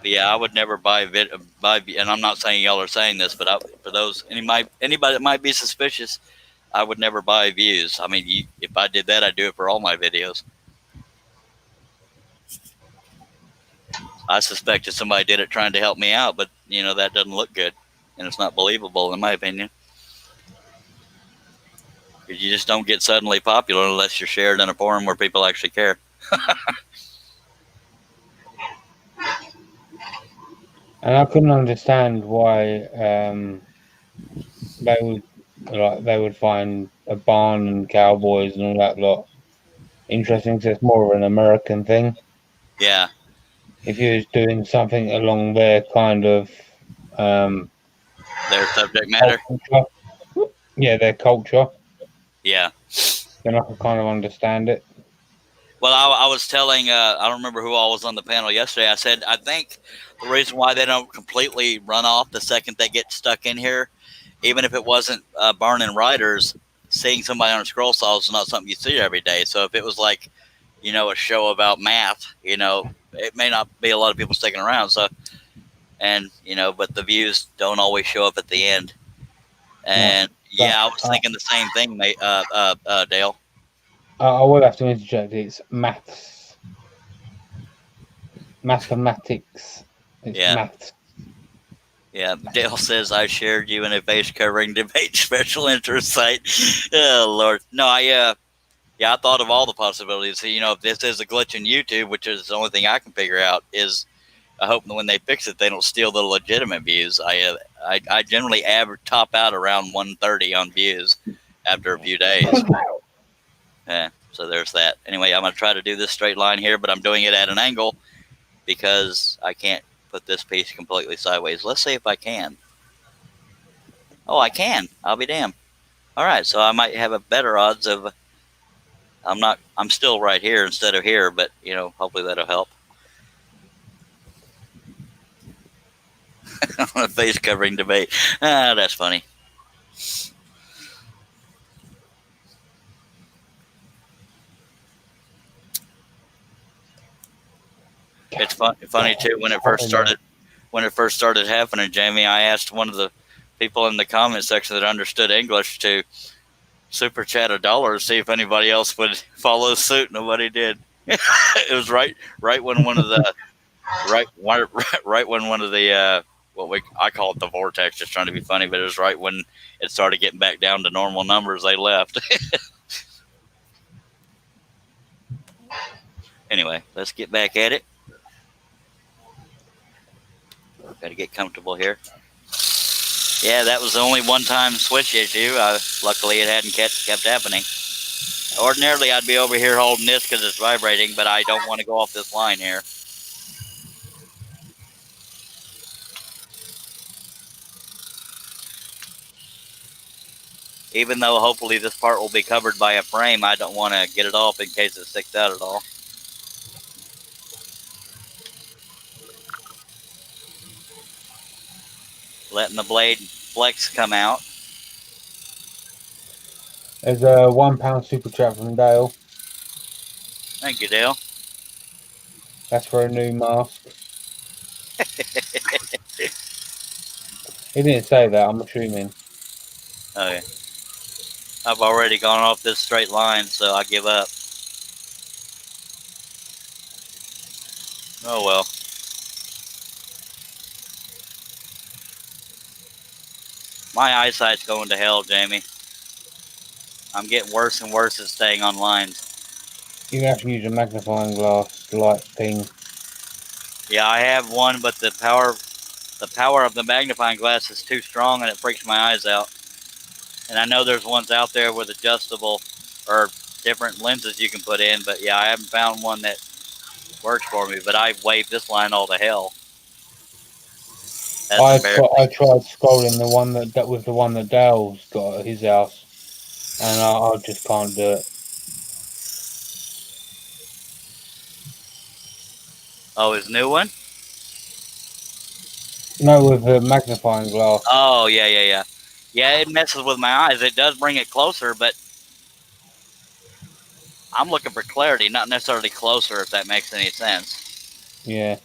But yeah, I would never buy, and I'm not saying y'all are saying this, but for those anybody that might be suspicious, I would never buy views. I mean, if I did that, I'd do it for all my videos. I suspected somebody did it trying to help me out, but that doesn't look good, and it's not believable in my opinion. You just don't get suddenly popular unless you're shared in a forum where people actually care. And I couldn't understand why they would find a barn and cowboys and all that lot interesting, because it's more of an American thing. Yeah. If you was doing something along their kind of their subject matter. Culture. Yeah, their culture. Yeah. Then I can kind of understand it. Well, I was telling, I don't remember who all was on the panel yesterday. I said, I think the reason why they don't completely run off the second they get stuck in here, even if it wasn't Barn & Riders, seeing somebody on a scroll saw is not something you see every day. So if it was like, a show about math, it may not be a lot of people sticking around. So, and, but the views don't always show up at the end. And I was thinking the same thing, Dale. I will have to interject. It's maths. Mathematics. It's maths. Yeah, Dale says I shared you in a face covering debate special interest site. Oh, Lord. No, I thought of all the possibilities. If this is a glitch in YouTube, which is the only thing I can figure out, is I hope that when they fix it, they don't steal the legitimate views. I generally top out around 130 on views after a few days. Yeah, so there's that. Anyway, I'm going to try to do this straight line here, but I'm doing it at an angle because I can't put this piece completely sideways. Let's see if I can. Oh, I can. I'll be damned. All right, so I might have a better odds of... I'm still right here instead of here, but, hopefully that'll help. On a face covering debate. That's funny. It's funny too. When it first started happening, Jamie, I asked one of the people in the comment section that understood English to super chat $1 to see if anybody else would follow suit. Nobody did. It was right when one of the I call it the vortex, just trying to be funny, but it was right when it started getting back down to normal numbers, they left. Anyway, let's get back at it. Got to get comfortable here. Yeah, that was the only one-time switch issue. Luckily, it hadn't kept happening. Ordinarily, I'd be over here holding this because it's vibrating, but I don't want to go off this line here. Even though hopefully this part will be covered by a frame, I don't want to get it off in case it sticks out at all. Letting the blade flex come out. There's a £1 super chat from Dale. Thank you, Dale. That's for a new mask. He didn't say that, I'm assuming. Okay. I've already gone off this straight line, so I give up. Oh well. My eyesight's going to hell, Jamie. I'm getting worse and worse at staying on lines. You have to use a magnifying glass light thing. Yeah, I have one, but the power of the magnifying glass is too strong and it freaks my eyes out. And I know there's ones out there with adjustable or different lenses you can put in, but yeah, I haven't found one that works for me. But I waved this line all to hell. That's I embarrassing. tried scrolling the one that was the one that Dale's got at his house, and I just can't do it. Oh, his new one? No, with the magnifying glass. Oh, yeah. Yeah, it messes with my eyes. It does bring it closer, but I'm looking for clarity, not necessarily closer, if that makes any sense. Yeah.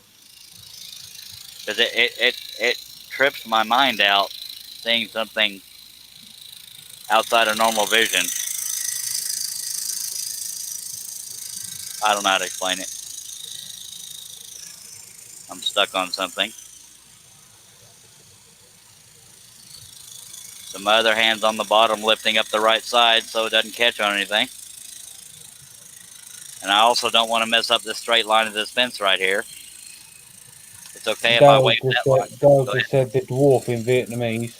Because it trips my mind out seeing something outside of normal vision. I don't know how to explain it. I'm stuck on something. So my other hand's on the bottom lifting up the right side so it doesn't catch on anything. And I also don't want to mess up this straight line of this fence right here. It's okay if I wave that line. Dale just said the dwarf in Vietnamese.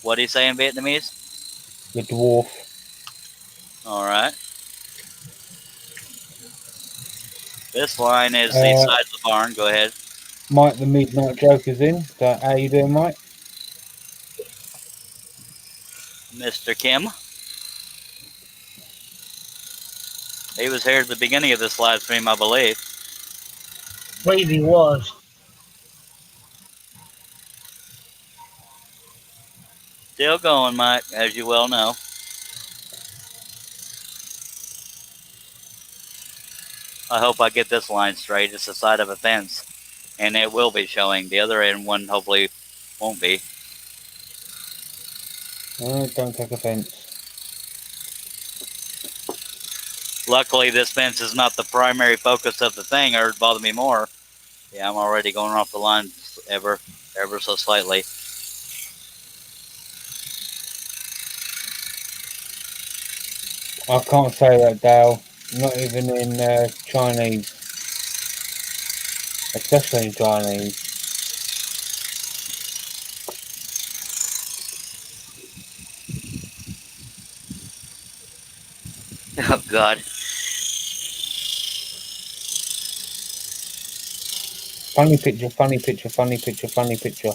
What do you say in Vietnamese? The dwarf. All right. This line is the side of the barn. Go ahead. Mike the Midnight Joker's in. So how you doing, Mike? Mr. Kim. He was here at the beginning of this live stream, I believe. Believe he was. Still going, Mike, as you well know. I hope I get this line straight. It's the side of a fence, and it will be showing. The other end one hopefully won't be. Oh, don't take offense. Luckily, this fence is not the primary focus of the thing, or it'd bother me more. Yeah, I'm already going off the line ever so slightly. I can't say that, Dale. Not even in Chinese. Especially in Chinese. Oh, God. Funny picture, funny picture, funny picture, funny picture.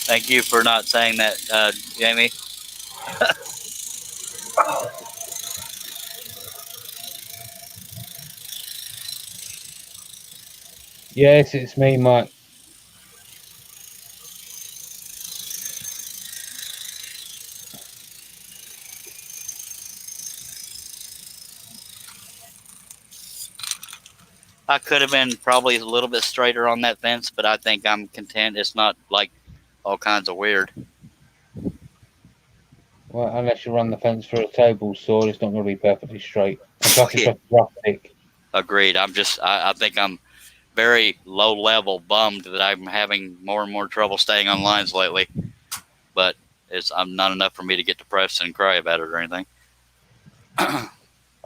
Thank you for not saying that, Jamie. Yes, it's me, Mike. I could have been probably a little bit straighter on that fence, but I think I'm content. It's not like all kinds of weird. Well, unless you run the fence through a table saw, it's not going to be perfectly straight. It's like it's a rough stick. Agreed. I think I'm very low level bummed that I'm having more and more trouble staying on lines lately. But I'm not enough for me to get depressed and cry about it or anything. I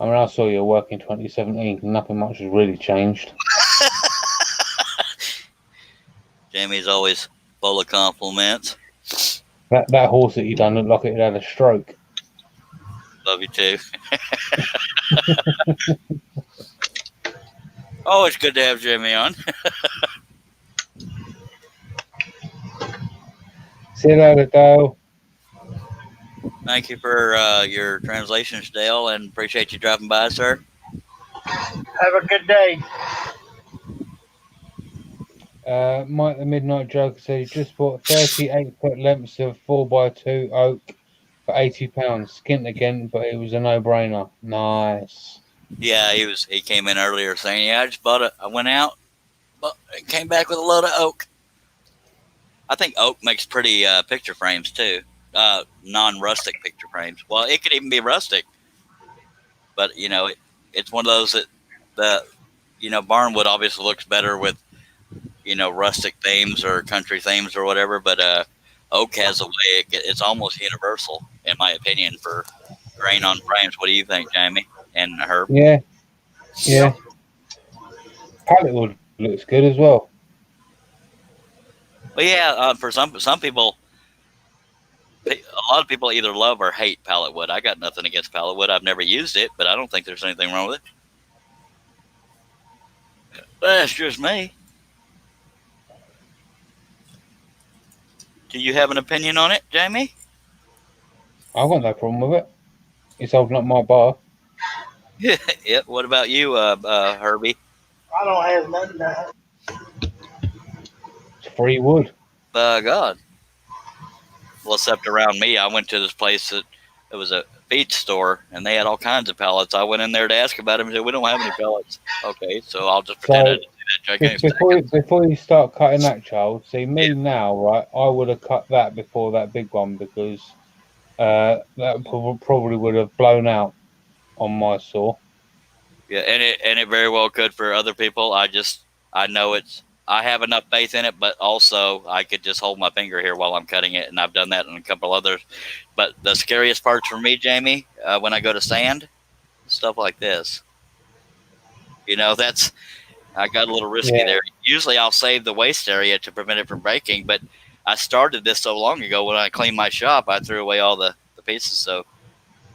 mean, I saw your work in 2017. Nothing much has really changed. Jamie's always full of compliments. That horse that you done looked like it had a stroke. Love you too. Oh, it's good to have Jamie on. See you later, Dale. Thank you for your translations, Dale, and appreciate you dropping by, sir. Have a good day. Mike the Midnight Joker said he just bought 38-foot lengths of 4x2 oak for £80. Skint again, but it was a no-brainer. Nice. Yeah, he came in earlier saying, "Yeah, I just bought it. I went out, but came back with a load of oak." I think oak makes pretty picture frames too, non-rustic picture frames. Well, it could even be rustic, but it's one of those that barnwood obviously looks better with rustic themes or country themes or whatever. But oak has a way; it's almost universal, in my opinion, for grain on frames. What do you think, Jamie and Herb? Yeah. Pallet wood looks good as well. Well, yeah, for some people, a lot of people either love or hate pallet wood. I got nothing against pallet wood. I've never used it, but I don't think there's anything wrong with it. That's just me. Do you have an opinion on it, Jamie? I've got no problem with it. It's holding up my bar. Yeah. What about you, Herbie? I don't have nothing to It's free wood. God. Well, except around me, I went to this place that it was a feed store, and they had all kinds of pellets. I went in there to ask about them, and said, "We don't have any pellets." Okay, so I'll just pretend I didn't see that gigantic. Before you start cutting that, child, see me now, right? I would have cut that before that big one because that probably would have blown out on my saw. Yeah, and it very well could for other people. I know I have enough faith in it, but also I could just hold my finger here while I'm cutting it, and I've done that in a couple others. But the scariest parts for me, Jamie, when I go to sand, stuff like this. I got a little risky there. Usually I'll save the waste area to prevent it from breaking, but I started this so long ago when I cleaned my shop, I threw away all the pieces. So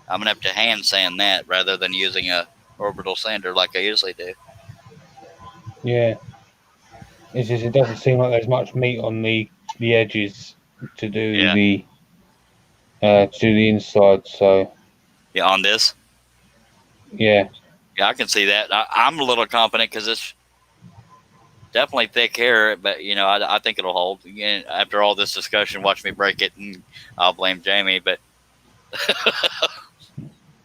I'm going to have to hand sand that rather than using a orbital sander like I usually do. Yeah. It's just, it doesn't seem like there's much meat on the edges to do the inside. So yeah, on this. Yeah, I can see that. I'm a little confident because it's definitely thick hair, but I think it'll hold. Again, after all this discussion, watch me break it, and I'll blame Jamie. But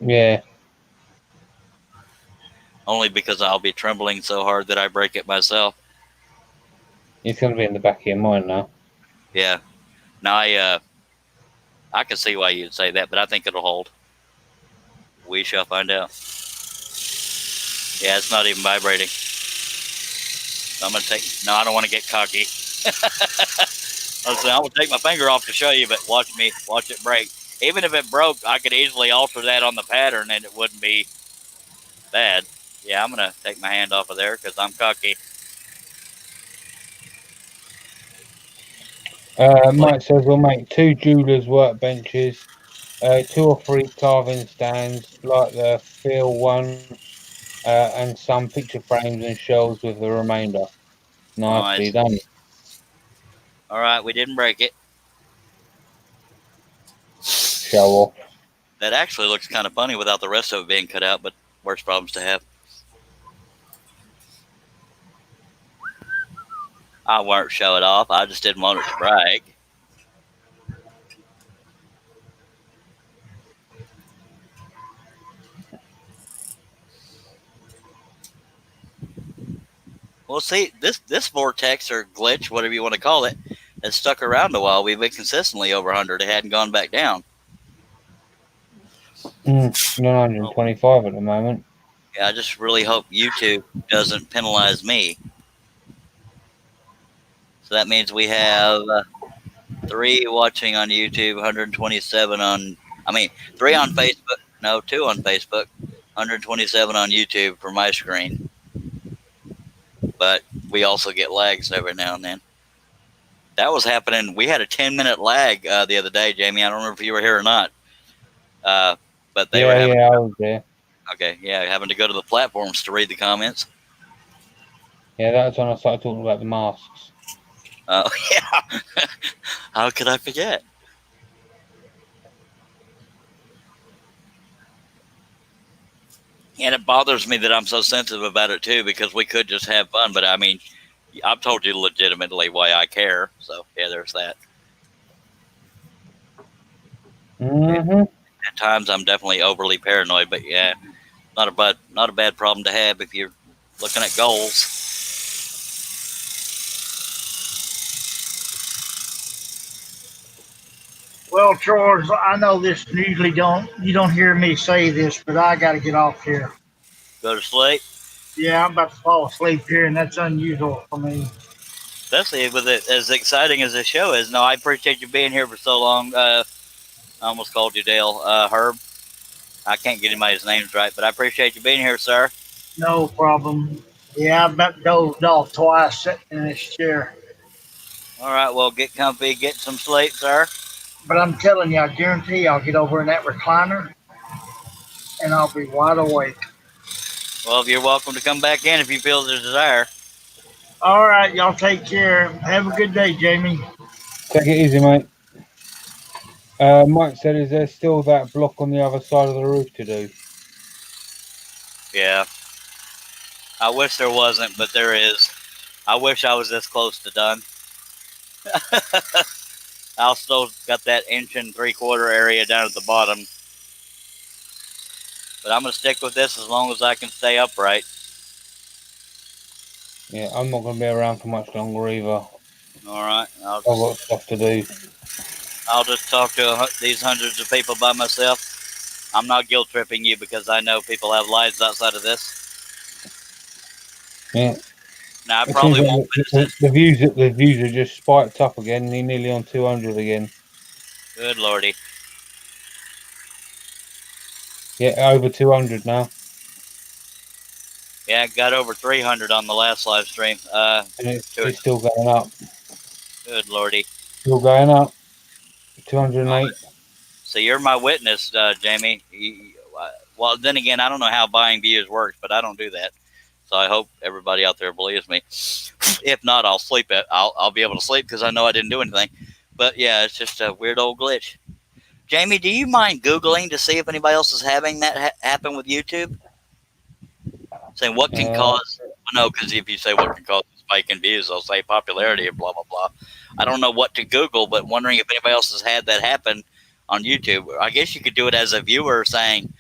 yeah, only because I'll be trembling so hard that I break it myself. It's going to be in the back of your mind now. Yeah. Now I can see why you'd say that, but I think it'll hold. We shall find out. Yeah, it's not even vibrating. So I'm going to take... No, I don't want to get cocky. I'm going to take my finger off to show you, but watch it break. Even if it broke, I could easily alter that on the pattern and it wouldn't be bad. Yeah, I'm going to take my hand off of there because I'm cocky. Mike says we'll make 2 jewelers' workbenches, 2 or 3 carving stands like the Phil one, and some picture frames and shelves with the remainder. Nicely done. All right, we didn't break it. Show off. That actually looks kind of funny without the rest of it being cut out, but worse problems to have. I won't show it off. I just didn't want it to brag. Well, see, this vortex or glitch, whatever you want to call it, has stuck around a while. We've been consistently over 100. It hadn't gone back down. 925 at the moment. Yeah, I just really hope YouTube doesn't penalize me. So that means we have 3 watching on YouTube, 127 on, 3 on Facebook. No, 2 on Facebook, 127 on YouTube for my screen. But we also get lags every now and then. That was happening. We had a 10-minute lag the other day, Jamie. I don't remember if you were here or not. But they were having. Yeah, I was there. Okay, yeah, having to go to the platforms to read the comments. Yeah, that's when I started talking about the masks. Oh, yeah. How could I forget? And it bothers me that I'm so sensitive about it, too, because we could just have fun. But, I've told you legitimately why I care. So, yeah, there's that. Mm-hmm. At times, I'm definitely overly paranoid. But, yeah, not a bad problem to have if you're looking at goals. Well, Charles, I know this usually you don't hear me say this, but I got to get off here. Go to sleep. Yeah, I'm about to fall asleep here, and that's unusual for me. Especially with it as exciting as this show is. No, I appreciate you being here for so long. I almost called you Dale. Herb. I can't get anybody's names right, but I appreciate you being here, sir. No problem. Yeah, I about dozed off twice sitting in this chair. All right, well, get comfy, get some sleep, sir. But I'm telling you, I guarantee I'll get over in that recliner, and I'll be wide awake. Well, you're welcome to come back in if you feel the desire. All right, y'all take care. Have a good day, Jamie. Take it easy, mate. Mike said, is there still that block on the other side of the roof to do? Yeah. I wish there wasn't, but there is. I wish I was this close to done. I still got that 1 3/4 area down at the bottom. But I'm going to stick with this as long as I can stay upright. Yeah, I'm not going to be around for much longer either. All right. I've got stuff to do. I'll just talk to these hundreds of people by myself. I'm not guilt tripping you because I know people have lives outside of this. Yeah. Now, I probably won't finish the views are just spiked up again. They're nearly on 200 again. Good lordy. Yeah, over 200 now. Yeah, got over 300 on the last live stream. And it's still going up. Good lordy. Still going up. 208. So you're my witness, Jamie. Well, then again, I don't know how buying views works, but I don't do that. So I hope everybody out there believes me. If not, I'll sleep. I'll be able to sleep because I know I didn't do anything. But yeah, it's just a weird old glitch. Jamie, do you mind Googling to see if anybody else is having that happen with YouTube? Saying what can cause? No, because if you say what can cause a spike in views, they'll say popularity and blah blah blah. I don't know what to Google, but wondering if anybody else has had that happen on YouTube. I guess you could do it as a viewer, saying,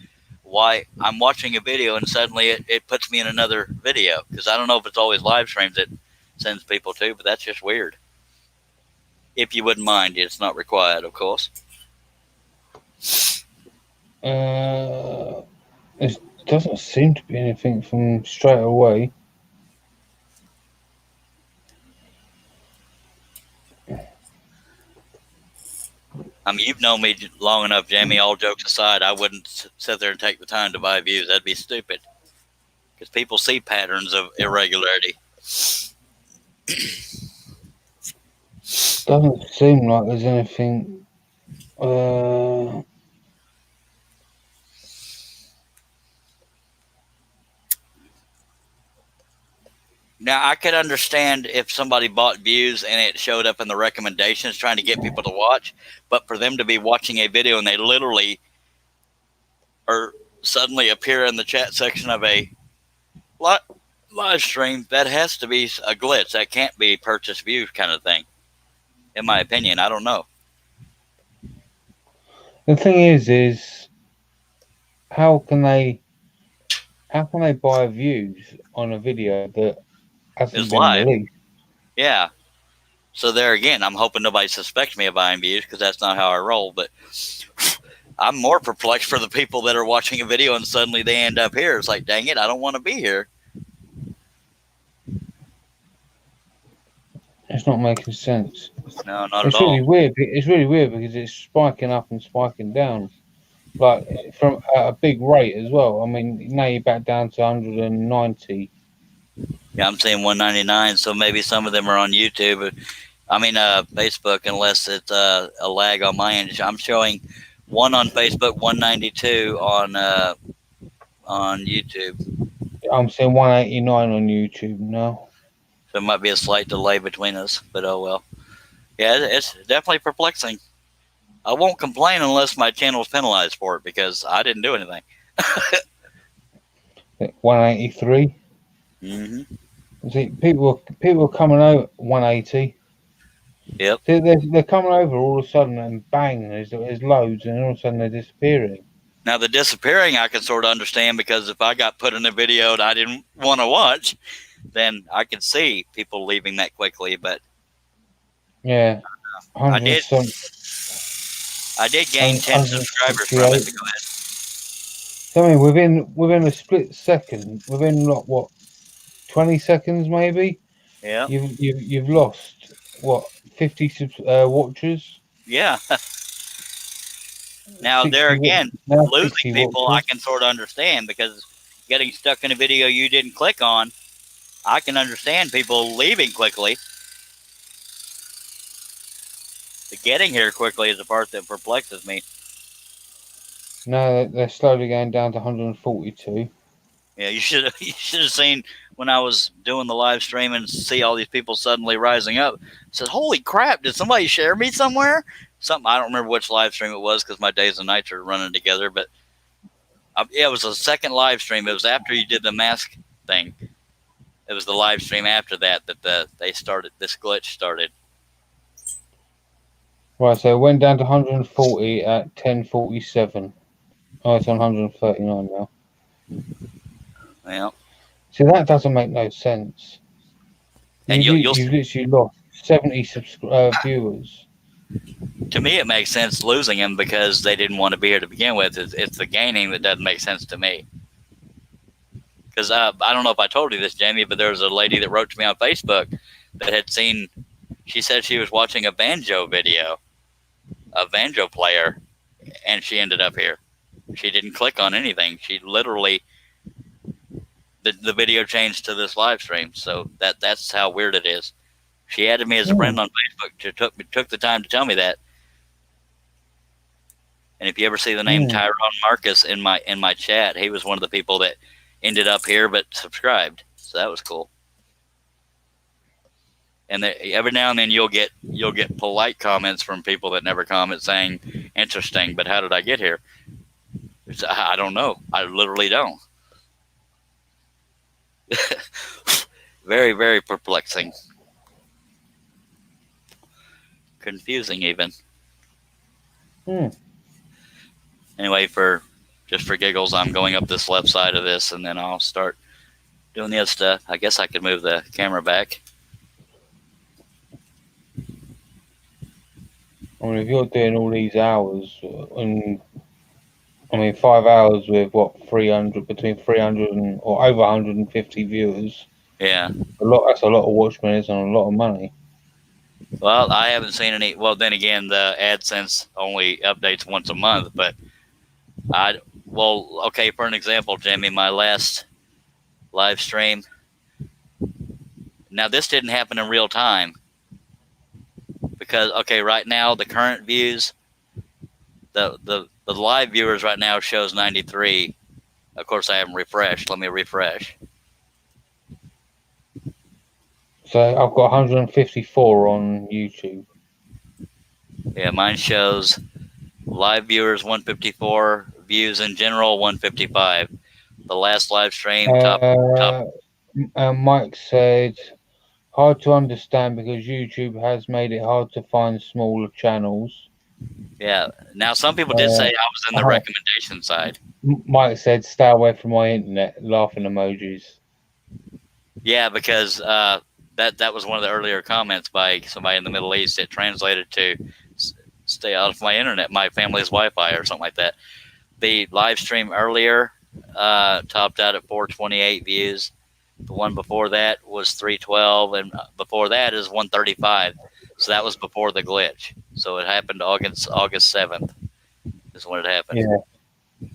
"Why I'm watching a video and suddenly it puts me in another video," because I don't know if it's always live streams it sends people to, but that's just weird. If you wouldn't mind, it's not required, of course. It doesn't seem to be anything from straight away. You've known me long enough, Jamie. All jokes aside, I wouldn't sit there and take the time to buy views. That'd be stupid. Because people see patterns of irregularity. Doesn't seem like there's anything. Now, I could understand if somebody bought views and it showed up in the recommendations trying to get people to watch, but for them to be watching a video and they literally or suddenly appear in the chat section of a live stream, that has to be a glitch. That can't be purchase views kind of thing. In my opinion, I don't know. The thing is how can they buy views on a video that hasn't been live. released? Yeah. So there again, I'm hoping nobody suspects me of buying views because that's not how I roll. But I'm more perplexed for the people that are watching a video and suddenly they end up here. It's like, dang it, I don't want to be here. It's not making sense. No, not at It's all. really weird. It's really weird because it's spiking up and spiking down, like from at a big rate as well. I mean, now you're back down to 190. Yeah, I'm saying 199. So maybe some of them are on YouTube. I mean, Facebook, unless it's a lag on my end. I'm showing one on Facebook, 192 on YouTube. I'm seeing 189 on YouTube now. So it might be a slight delay between us, but oh well. Yeah, it's definitely perplexing. I won't complain unless my channel's penalized for it because I didn't do anything. 183. Mm-hmm. See, people are coming over 180. Yep. See, they're coming over all of a sudden and bang, there's loads, and all of a sudden they're disappearing. Now the disappearing I can sort of understand because if I got put in a video that I didn't want to watch, then I could see people leaving that quickly. But yeah, I did gain 10 subscribers from it. Go ahead. I mean, within a split second, within what 20 seconds maybe, Yeah. you've lost what 50 watchers. Yeah. Now there again, losing people I can sort of understand because getting stuck in a video you didn't click on, I can understand people leaving quickly. The getting here quickly is the part that perplexes me. No, they're slowly going down to 142. Yeah, you should have seen when I was doing the live stream and see all these people suddenly rising up. I said, "Holy crap! Did somebody share me somewhere?" Something I don't remember which live stream it was because my days and nights are running together. But yeah, it was a second live stream. It was after you did the mask thing. It was the live stream after that they started this glitch started. Right, so it went down to 140 at 10:47. Oh, it's on 139 now. Yeah. See, that doesn't make no sense. And you've you'll literally lost 70 viewers. To me, it makes sense losing them because they didn't want to be here to begin with. It's the gaining that doesn't make sense to me. Because I don't know if I told you this, Jamie, but there was a lady that wrote to me on Facebook that had seen. She said she was watching a banjo video, a banjo player, and she ended up here. She didn't click on anything. She literally, the video changed to this live stream. So that's how weird it is. She added me as a friend on Facebook. She took the time to tell me that. And if you ever see the name Tyrone Marcus in my chat, he was one of the people that ended up here but subscribed. So that was cool. And every now and then you'll get polite comments from people that never comment saying interesting, but how did I get here? I don't know. I literally don't. Very, very perplexing. Confusing even. Anyway, for giggles, I'm going up this left side of this and then I'll start doing the other stuff. I guess I could move the camera back. I mean, if you're doing all these hours, and I mean 5 hours with what between 300 and or over 150 viewers. Yeah, That's a lot of watch minutes and a lot of money. Well, I haven't seen any. Well, then again, the AdSense only updates once a month. But okay. For an example, Jimmy, my last live stream. Now, this didn't happen in real time because right now the current views, the live viewers right now shows 93. Of course, I haven't refreshed. Let me refresh. So I've got 154 on YouTube. Yeah, mine shows live viewers 154, views in general 155. The last live stream top. Mike said, hard to understand because YouTube has made it hard to find smaller channels. Yeah. Now, some people did say I was in the recommendation side. Mike said, stay away from my internet, laughing emojis. Yeah, because that was one of the earlier comments by somebody in the Middle East. It translated to stay out of my internet, my family's Wi-Fi or something like that. The live stream earlier topped out at 428 views. The one before that was 312, and before that is 135. So that was before the glitch. So it happened August 7th is when it happened. Yeah.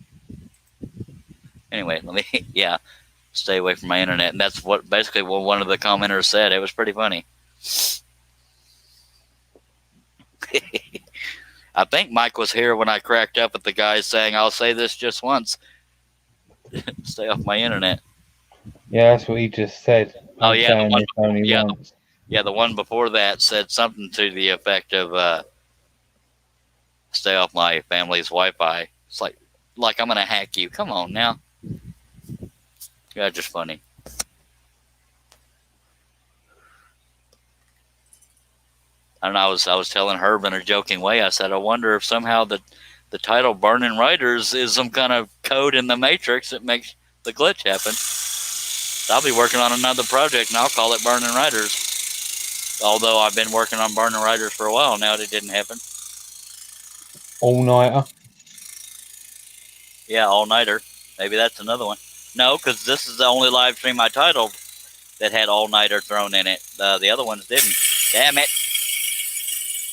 Anyway, let me stay away from my internet, and that's what basically what one of the commenters said. It was pretty funny. I think Mike was here when I cracked up at the guy saying, "I'll say this just once, stay off my internet." Yeah, that's what he just said. Oh, I'm yeah, saying this only once. Yeah, the one before that said something to the effect of stay off my family's Wi-Fi. It's like I'm gonna hack you. Come on now. Yeah, just funny. I don't know. I was telling Herb in a joking way. I said, I wonder if somehow the title "Burning Riders" is some kind of code in the Matrix that makes the glitch happen. I'll be working on another project, and I'll call it "Burning Riders." Although I've been working on "Burning Riders" for a while now, it didn't happen. All-nighter. Yeah, all-nighter. Maybe that's another one. No, because this is the only live stream I titled that had all-nighter thrown in it. The other ones didn't. Damn it.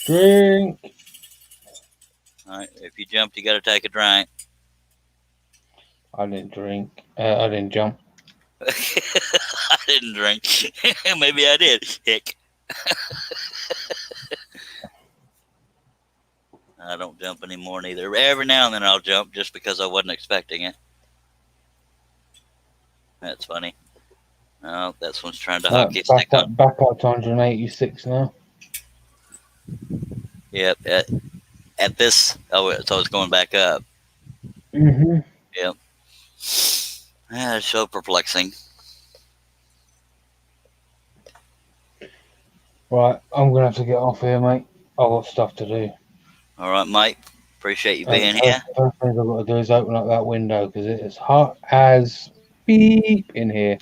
Drink. All right, if you jumped, you got to take a drink. I didn't drink. I didn't jump. I didn't drink. Maybe I did. Hick. I don't jump anymore neither. Every now and then I'll jump just because I wasn't expecting it. That's funny. Oh, this one's trying to hockey stick on. Back up to 186 now. Yep. At this, so it's going back up. Mm-hmm. Yep. Yeah, it's so perplexing. Right, I'm going to have to get off here, mate. I've got stuff to do. All right, Mike. Appreciate you being here. The first thing I've got to do is open up that window because it is hot as beep in here.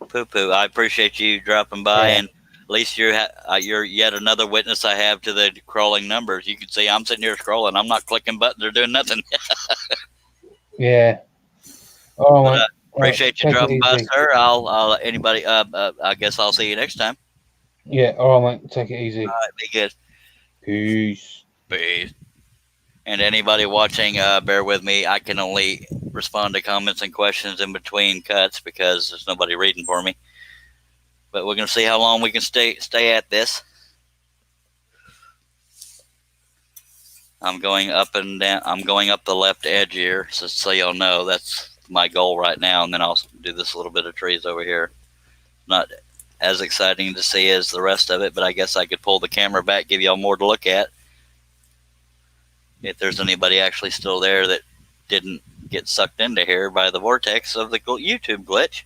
Poo-poo. I appreciate you dropping by, and at least you're yet another witness I have to the crawling numbers. You can see I'm sitting here scrolling. I'm not clicking buttons or doing nothing. Yeah. Oh, But, appreciate you dropping by, sir. I'll anybody. I guess I'll see you next time. Yeah. All right, mate. Take it easy. All right, be good. Peace. Peace. And anybody watching, bear with me. I can only respond to comments and questions in between cuts because there's nobody reading for me. But we're gonna see how long we can stay at this. I'm going up and down. I'm going up the left edge here, so y'all know that's my goal right now. And then I'll do this little bit of trees over here. Not as exciting to see as the rest of it, but I guess I could pull the camera back, give y'all more to look at. If there's anybody actually still there that didn't get sucked into here by the vortex of the YouTube glitch.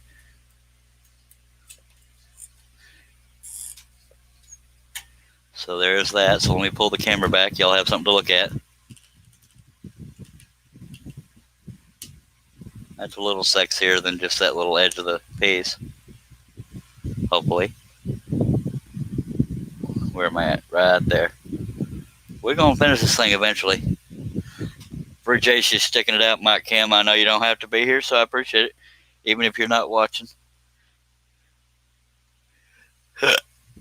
So there's that. So let me pull the camera back. Y'all have something to look at. That's a little sexier than just that little edge of the piece. Hopefully. Where am I at? Right there. We're going to finish this thing eventually. Appreciate you sticking it out, Mike Kim. I know you don't have to be here, so I appreciate it. Even if you're not watching.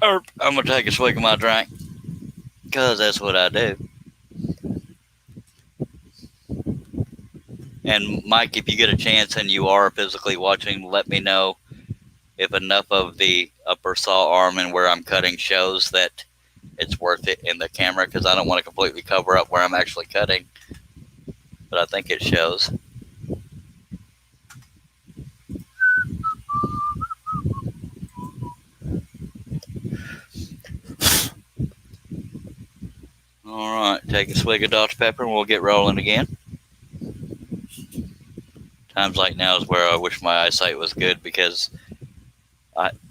I'm going to take a swig of my drink. Because that's what I do. And Mike, if you get a chance and you are physically watching, let me know if enough of the upper saw arm and where I'm cutting shows that it's worth it in the camera, because I don't want to completely cover up where I'm actually cutting. But I think it shows. All right, take a swig of Dr. Pepper and we'll get rolling again. Times like now is where I wish my eyesight was good, because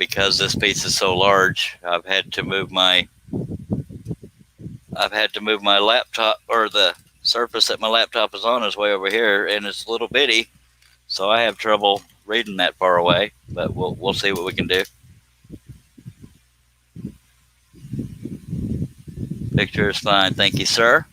this piece is so large, I've had to move my laptop, or the surface that my laptop is on is way over here, and it's a little bitty, so I have trouble reading that far away. But we'll see what we can do. Picture is fine, thank you, sir.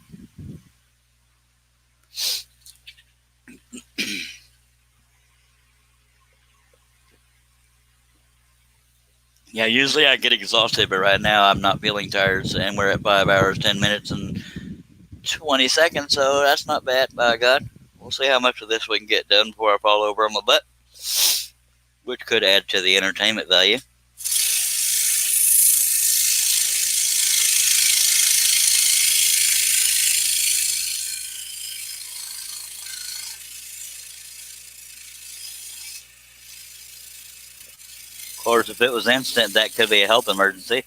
Yeah, usually I get exhausted, but right now I'm not feeling tired, and we're at 5 hours, 10 minutes, and 20 seconds, so that's not bad, by God. We'll see how much of this we can get done before I fall over on my butt, which could add to the entertainment value. Of course, if it was instant, that could be a health emergency.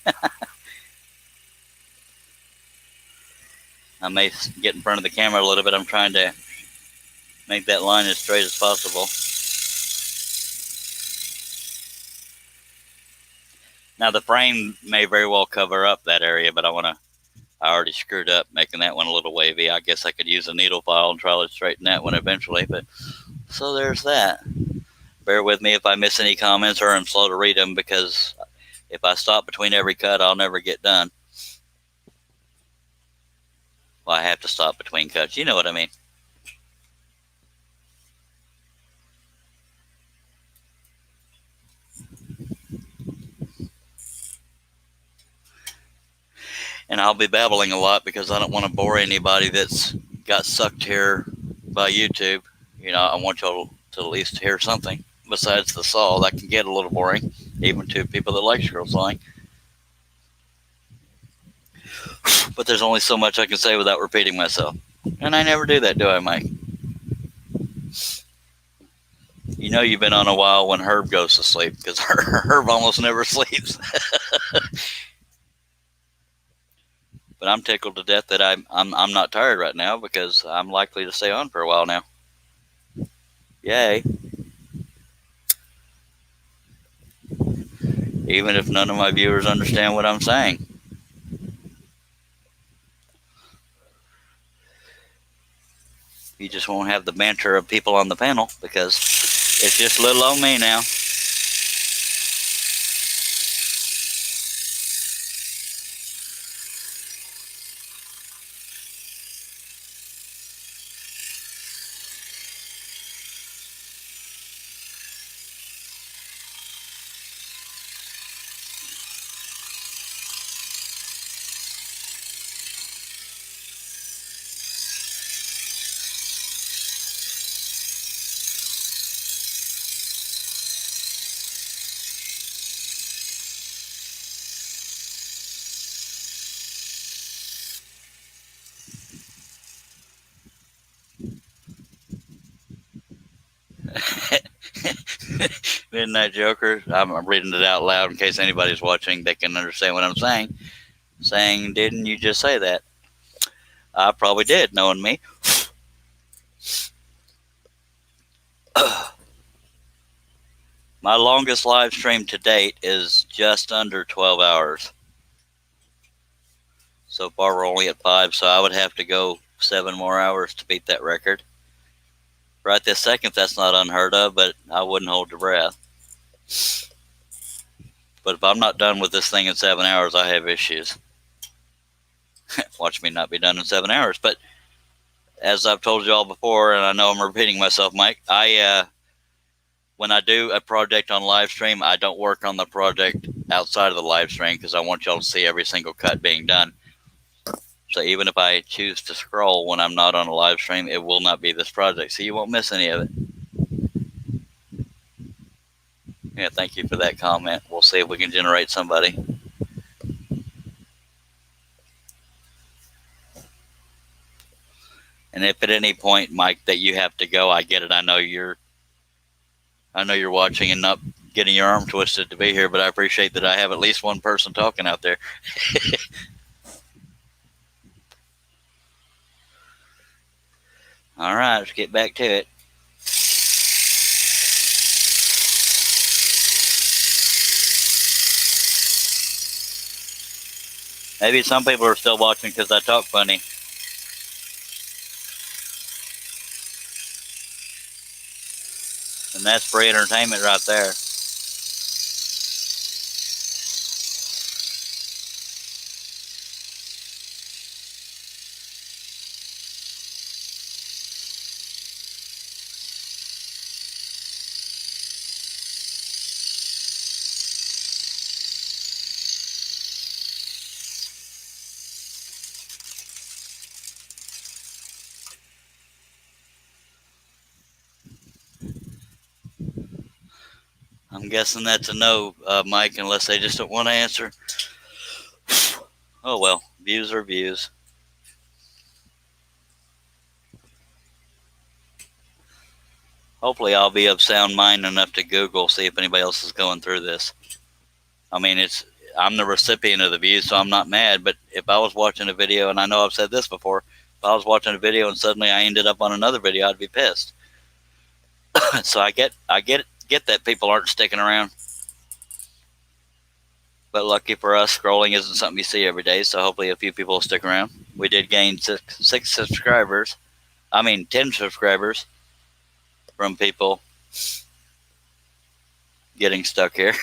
I may get in front of the camera a little bit. I'm trying to make that line as straight as possible. Now, the frame may very well cover up that area, but I already screwed up making that one a little wavy. I guess I could use a needle file and try to straighten that one eventually, but so there's that. Bear with me if I miss any comments or I'm slow to read them, because if I stop between every cut, I'll never get done. Well, I have to stop between cuts. You know what I mean. And I'll be babbling a lot because I don't want to bore anybody that's got sucked here by YouTube. You know, I want y'all to at least hear something besides the saw. That can get a little boring, even to people that like squirrel sawing. But there's only so much I can say without repeating myself. And I never do that, do I, Mike? You know you've been on a while when Herb goes to sleep, because Herb almost never sleeps. But I'm tickled to death that I'm not tired right now, because I'm likely to stay on for a while now. Yay. Even if none of my viewers understand what I'm saying. You just won't have the banter of people on the panel, because it's just little old me now. Midnight Joker. I'm reading it out loud in case anybody's watching. They can understand what I'm saying. Saying, didn't you just say that? I probably did, knowing me. My longest live stream to date is just under 12 hours. So far, we're only at 5, so I would have to go 7 more hours to beat that record. Right this second, that's not unheard of, but I wouldn't hold your breath. But if I'm not done with this thing in 7 hours, I have issues. Watch me not be done in 7 hours. But as I've told you all before, and I know I'm repeating myself, Mike, when I do a project on live stream, I don't work on the project outside of the live stream, because I want y'all to see every single cut being done. So even if I choose to scroll when I'm not on a live stream, it will not be this project, so you won't miss any of it. Yeah, thank you for that comment. We'll see if we can generate somebody. And if at any point, Mike, that you have to go, I get it. I know you're watching and not getting your arm twisted to be here, but I appreciate that I have at least one person talking out there. All right, let's get back to it. Maybe some people are still watching because I talk funny. And that's free entertainment right there. I'm guessing that's a no, Mike, unless they just don't want to answer. Oh well, views are views. Hopefully I'll be of sound mind enough to Google, see if anybody else is going through this. I mean, I'm the recipient of the views, so I'm not mad, but if I was watching a video, and I know I've said this before, if I was watching a video and suddenly I ended up on another video, I'd be pissed. So I get that people aren't sticking around. But lucky for us, scrolling isn't something you see every day, so hopefully a few people will stick around. We did gain 10 subscribers from people getting stuck here.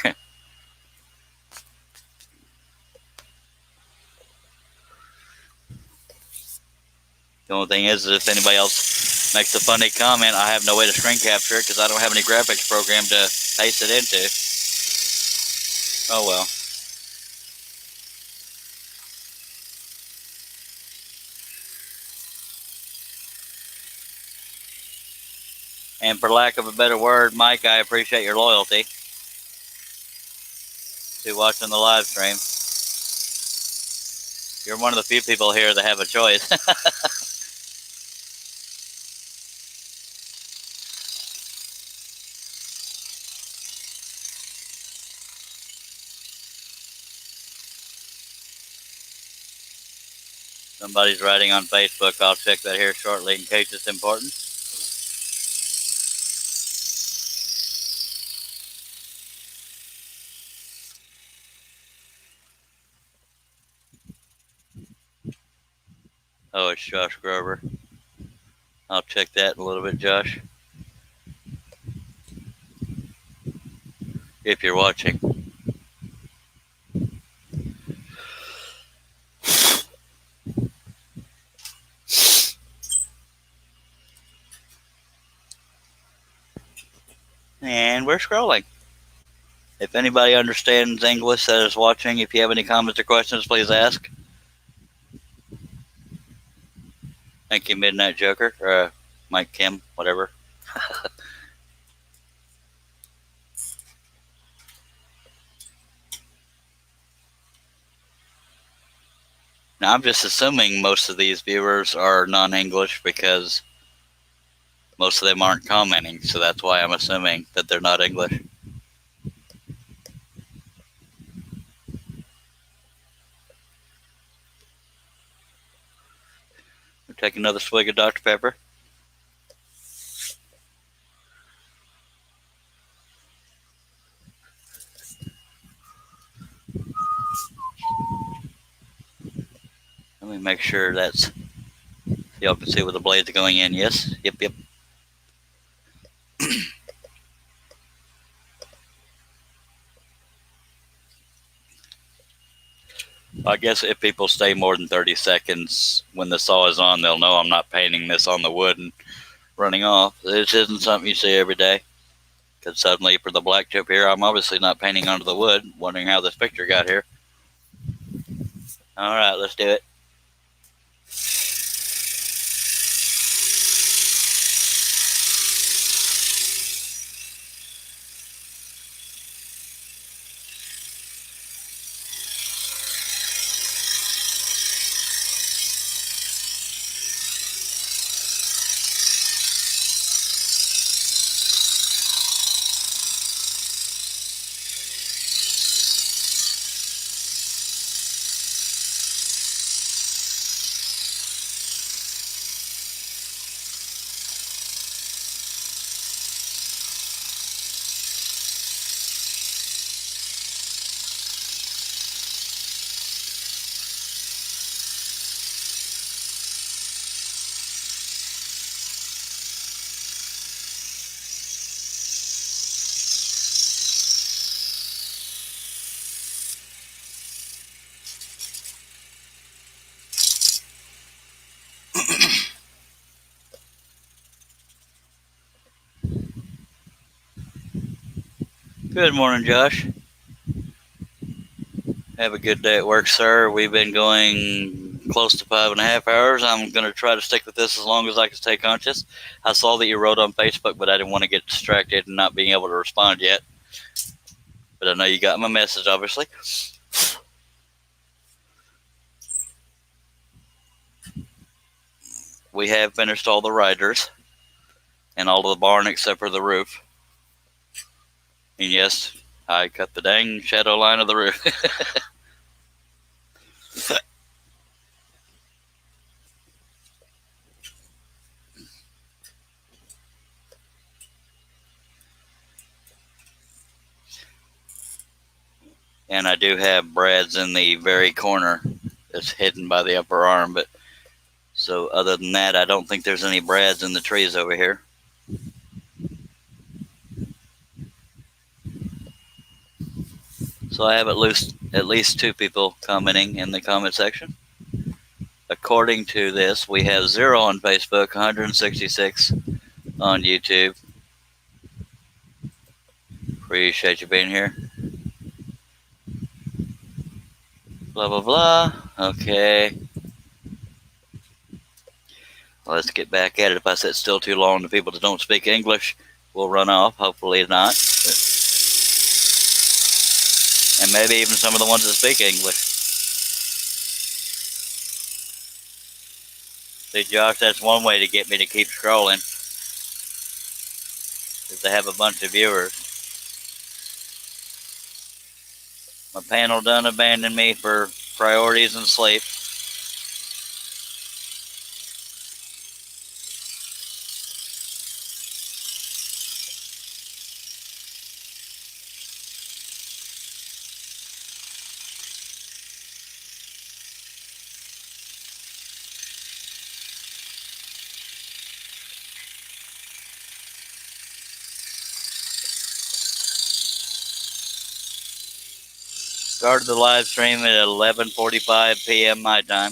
The only thing is if anybody else makes a funny comment, I have no way to screen capture it because I don't have any graphics program to paste it into. Oh well. And for lack of a better word, Mike, I appreciate your loyalty to watching the live stream. You're one of the few people here that have a choice. Somebody's writing on Facebook. I'll check that here shortly in case it's important. Oh, it's Josh Grover. I'll check that in a little bit, Josh. If you're watching. And we're scrolling. If anybody understands English that is watching, if you have any comments or questions, please ask. Thank you, Midnight Joker, or Mike Kim, whatever. Now, I'm just assuming most of these viewers are non-English because most of them aren't commenting, so that's why I'm assuming that they're not English. We'll take another swig of Dr. Pepper. Let me make sure that's, y'all can see where the blade's going in. Yes, yep. I guess if people stay more than 30 seconds when the saw is on, they'll know I'm not painting this on the wood and running off. This isn't something you see every day. Because suddenly for the black tip here, I'm obviously not painting onto the wood, wondering how this picture got here. All right, let's do it. Good morning, Josh. Have a good day at work, sir. We've been going close to 5.5 hours. I'm going to try to stick with this as long as I can stay conscious. I saw that you wrote on Facebook, but I didn't want to get distracted and not being able to respond yet. But I know you got my message, obviously. We have finished all the riders and all of the barn except for the roof. And yes, I cut the dang shadow line of the roof. And I do have brads in the very corner that's hidden by the upper arm. But so other than that, I don't think there's any brads in the trees over here. So I have at least 2 people commenting in the comment section. According to this, we have 0 on Facebook, 166 on YouTube. Appreciate you being here. Blah, blah, blah. Okay. Well, let's get back at it. If I sit still too long, the people that don't speak English will run off. Hopefully not. And maybe even some of the ones that speak English. See, Josh, that's one way to get me to keep scrolling, is to have a bunch of viewers. My panel done abandoned me for priorities and sleep. Started the live stream at 11:45 p.m. my time.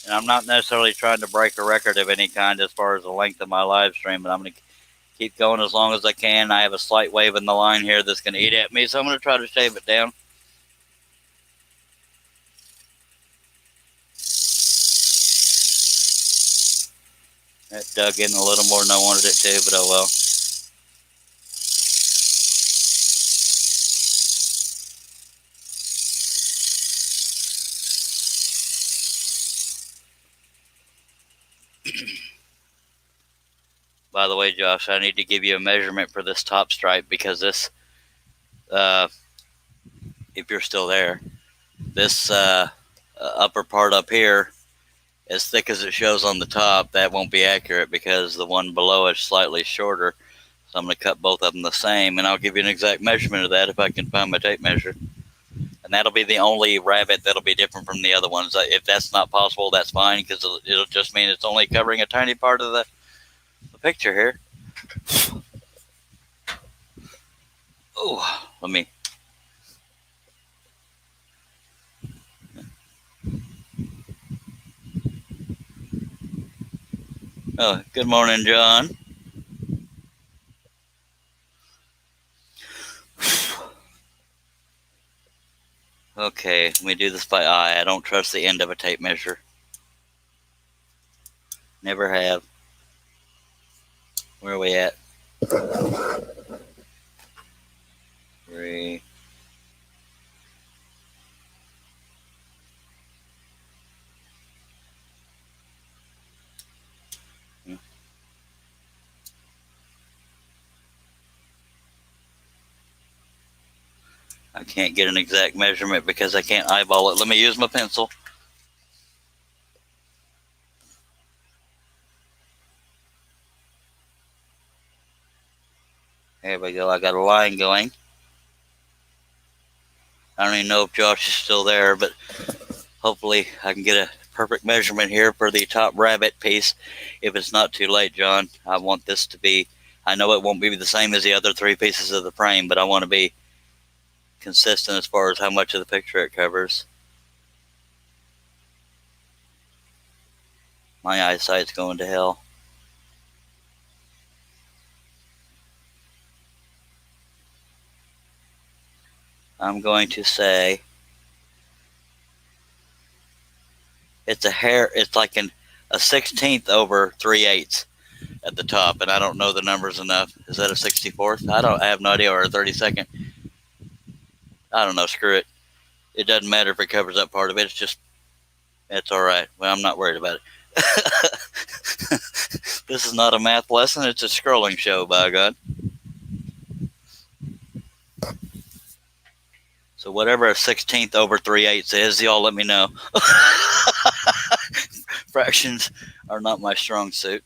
And I'm not necessarily trying to break a record of any kind as far as the length of my live stream, but I'm going to keep going as long as I can. I have a slight wave in the line here that's going to eat at me, so I'm going to try to shave it down. That dug in a little more than I wanted it to, but oh well. By the way, Josh, I need to give you a measurement for this top stripe because this, if you're still there, this upper part up here, as thick as it shows on the top, that won't be accurate because the one below is slightly shorter. So I'm going to cut both of them the same, and I'll give you an exact measurement of that if I can find my tape measure. And that'll be the only rabbit that'll be different from the other ones. If that's not possible, that's fine because it'll just mean it's only covering a tiny part of the picture here. Oh, let me. Oh, good morning, John. Okay, let me do this by eye. I don't trust the end of a tape measure. Never have. Where are we at? 3. I can't get an exact measurement because I can't eyeball it. Let me use my pencil. There we go. I got a line going. I don't even know if Josh is still there, but hopefully I can get a perfect measurement here for the top rabbit piece. If it's not too late, John, I want this to be, I know it won't be the same as the other 3 pieces of the frame, but I want to be consistent as far as how much of the picture it covers. My eyesight's going to hell. I'm going to say it's like a 16th over 3/8 at the top, and I don't know the numbers enough. Is that a 64th? I have no idea, or a 32nd. I don't know. Screw it. It doesn't matter if it covers up part of it. It's all right. Well, I'm not worried about it. This is not a math lesson. It's a scrolling show, by God. So whatever a 16th over 3/8 is, y'all let me know. Fractions are not my strong suit.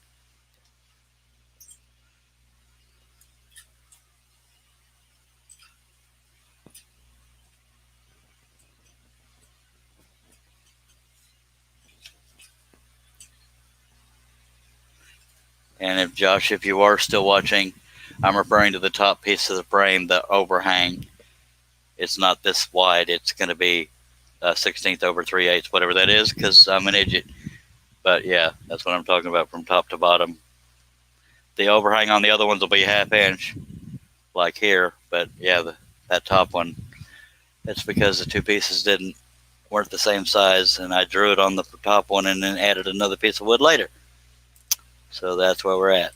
And if Josh, if you are still watching, I'm referring to the top piece of the frame, the overhang. It's not this wide. It's going to be 16th over 3/8, whatever that is, because I'm an idiot. But yeah, that's what I'm talking about from top to bottom. The overhang on the other ones will be 1/2 inch, like here. But yeah, that top one, it's because the two pieces weren't the same size, and I drew it on the top one and then added another piece of wood later. So that's where we're at.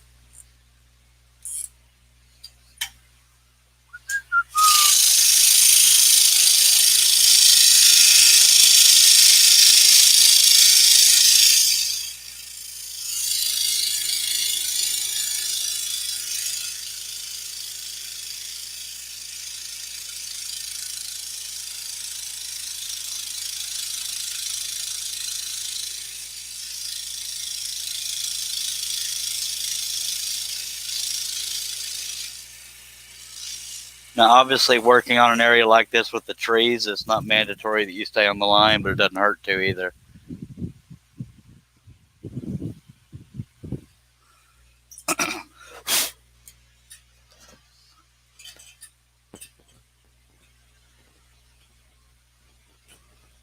Now, obviously, working on an area like this with the trees, it's not mandatory that you stay on the line, but it doesn't hurt to either.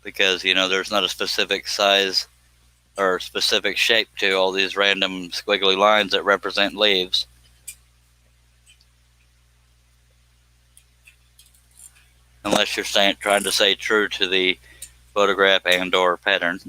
Because, there's not a specific size or specific shape to all these random squiggly lines that represent leaves. Unless you're trying to stay true to the photograph and or pattern.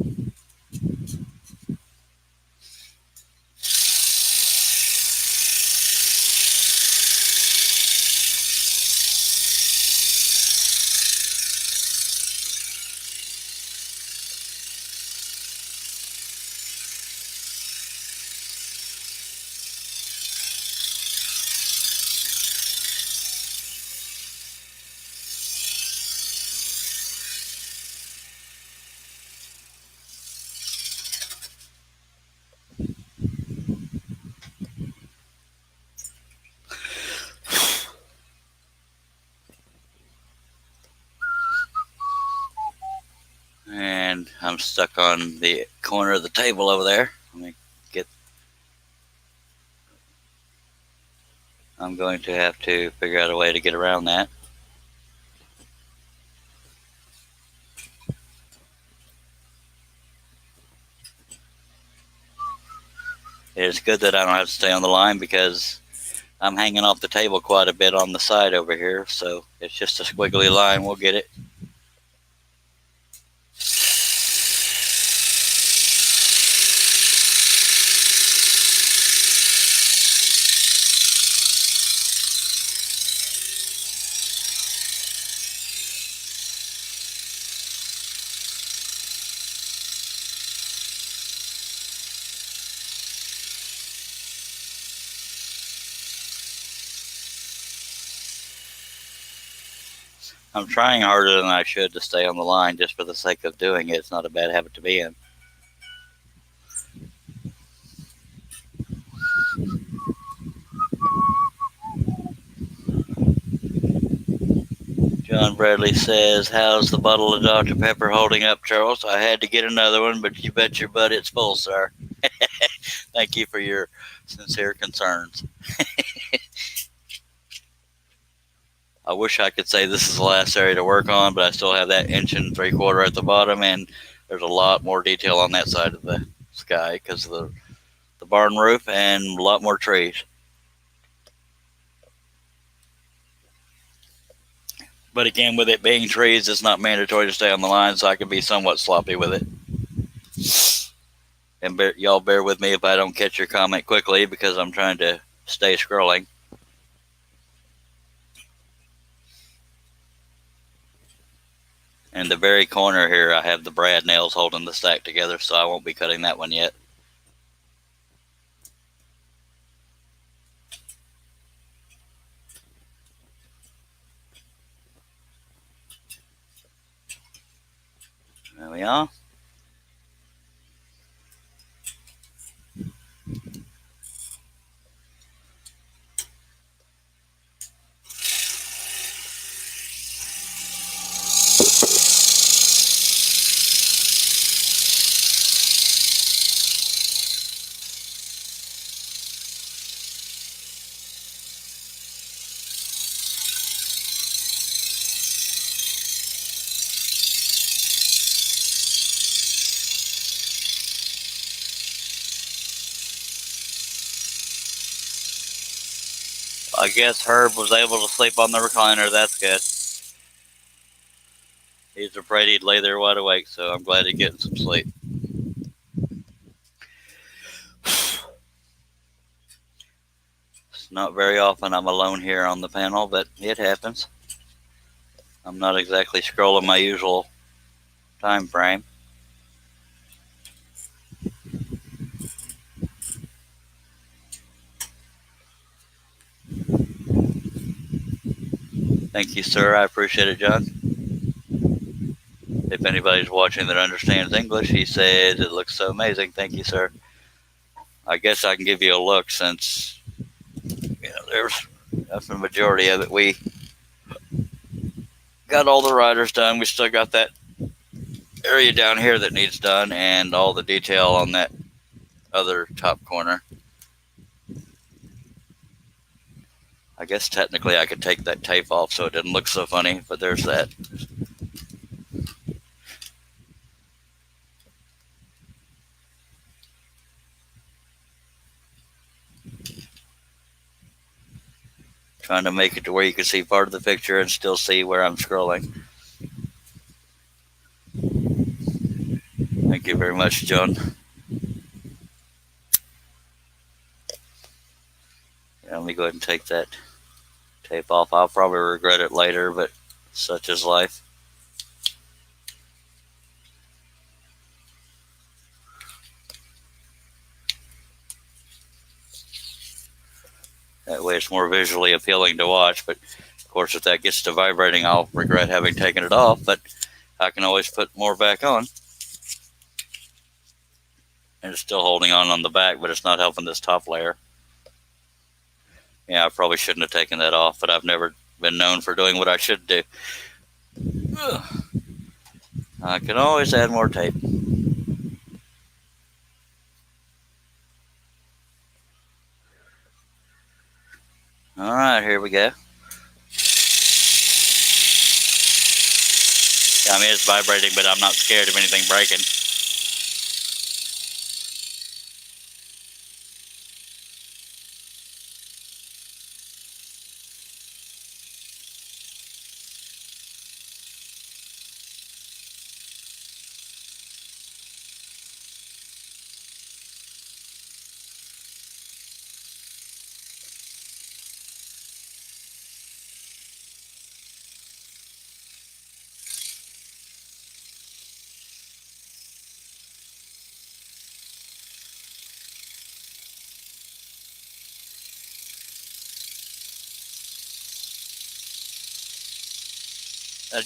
And I'm stuck on the corner of the table over there. I'm going to have to figure out a way to get around that. It's good that I don't have to stay on the line because I'm hanging off the table quite a bit on the side over here. So it's just a squiggly line. We'll get it. I'm trying harder than I should to stay on the line just for the sake of doing it. It's not a bad habit to be in. John Bradley says, how's the bottle of Dr. Pepper holding up, Charles? I had to get another one, but you bet your butt it's full, sir. Thank you for your sincere concerns. I wish I could say this is the last area to work on, but I still have that 1 3/4 at the bottom, and there's a lot more detail on that side of the sky because of the barn roof and a lot more trees. But again, with it being trees, it's not mandatory to stay on the line, so I can be somewhat sloppy with it. And y'all bear with me if I don't catch your comment quickly because I'm trying to stay scrolling. In the very corner here, I have the brad nails holding the stack together, so I won't be cutting that one yet. There we are. I guess Herb was able to sleep on the recliner. That's good. He's afraid he'd lay there wide awake, so I'm glad he's getting some sleep. It's not very often I'm alone here on the panel, but it happens. I'm not exactly scrolling my usual time frame. Thank you, sir. I appreciate it, John. If anybody's watching that understands English, he said it looks so amazing. Thank you, sir. I guess I can give you a look since there's the majority of it. We got all the riders done. We still got that area down here that needs done and all the detail on that other top corner. I guess technically I could take that tape off so it didn't look so funny, but there's that. Trying to make it to where you can see part of the picture and still see where I'm scrolling. Thank you very much, John. Let me go ahead and take that tape off. I'll probably regret it later, but such is life. That way it's more visually appealing to watch, but of course if that gets to vibrating, I'll regret having taken it off, but I can always put more back on. And it's still holding on the back, but it's not helping this top layer. Yeah, I probably shouldn't have taken that off, but I've never been known for doing what I should do. I can always add more tape. All right, here we go. Yeah, I mean, it's vibrating, but I'm not scared of anything breaking.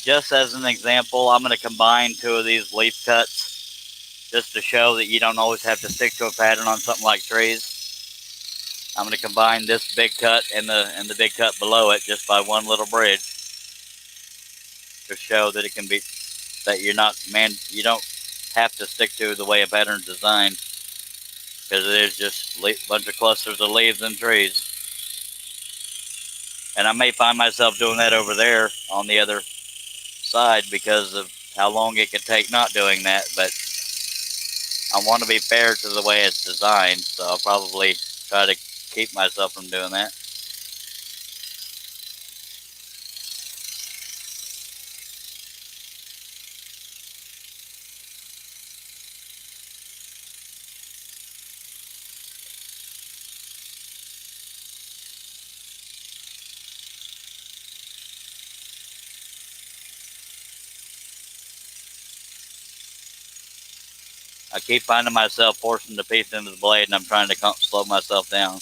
Just as an example, I'm going to combine two of these leaf cuts just to show that you don't always have to stick to a pattern on something like trees. I'm going to combine this big cut and the big cut below it just by one little bridge to show that it can be, that you don't have to stick to the way a pattern's designed, because it is just a bunch of clusters of leaves and trees. And I may find myself doing that over there on the other side because of how long it could take not doing that, but I want to be fair to the way it's designed, so I'll probably try to keep myself from doing that. I keep finding myself forcing the piece into the blade, and I'm trying to slow myself down.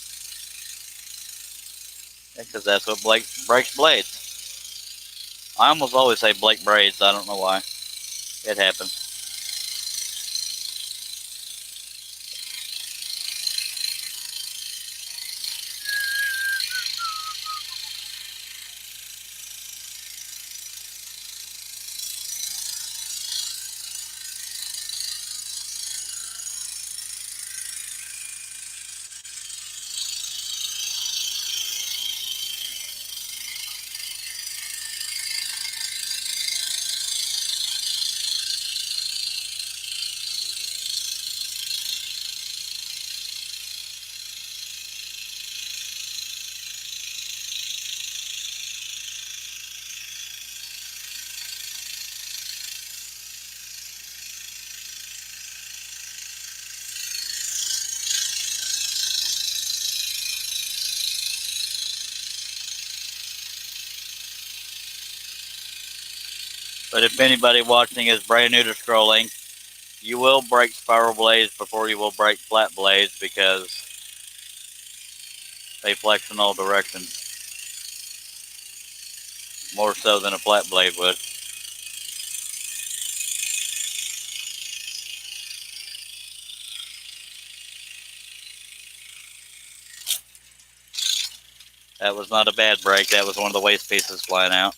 Because that's what breaks blades. I almost always say Blake braids. I don't know why. It happens. But if anybody watching is brand new to scrolling, you will break spiral blades before you will break flat blades because they flex in all directions. More so than a flat blade would. That was not a bad break. That was one of the waste pieces flying out.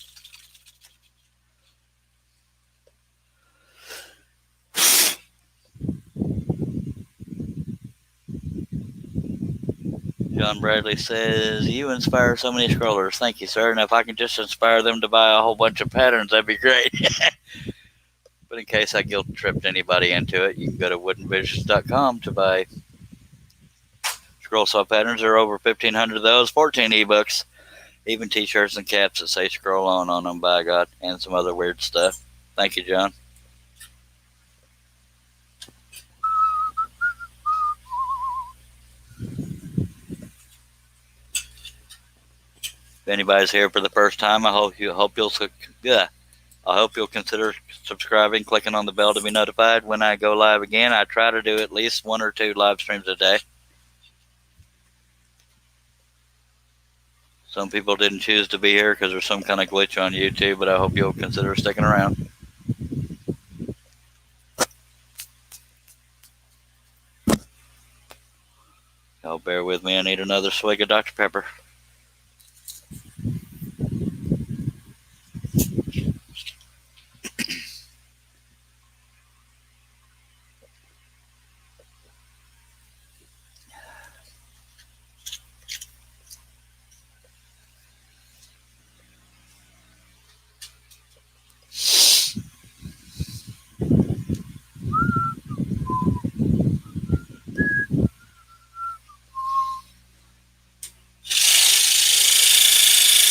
John Bradley says, you inspire so many scrollers. Thank you, sir. And if I can just inspire them to buy a whole bunch of patterns, that'd be great. But in case I guilt tripped anybody into it, you can go to woodenvisions.com to buy scroll saw patterns. There are over 1,500 of those, 14 ebooks, even t-shirts and caps that say scroll on them, by God, and some other weird stuff. Thank you, John. If anybody's here for the first time, I hope you'll consider subscribing, clicking on the bell to be notified when I go live again. I try to do at least 1 or 2 live streams a day. Some people didn't choose to be here because there's some kind of glitch on YouTube, but I hope you'll consider sticking around. Y'all bear with me. I need another swig of Dr. Pepper.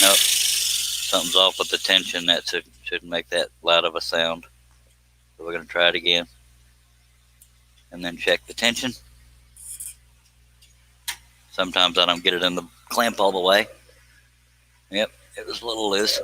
Nope. Something's off with the tension. That shouldn't make that loud of a sound. So we're going to try it again. And then check the tension. Sometimes I don't get it in the clamp all the way. Yep, it was a little loose.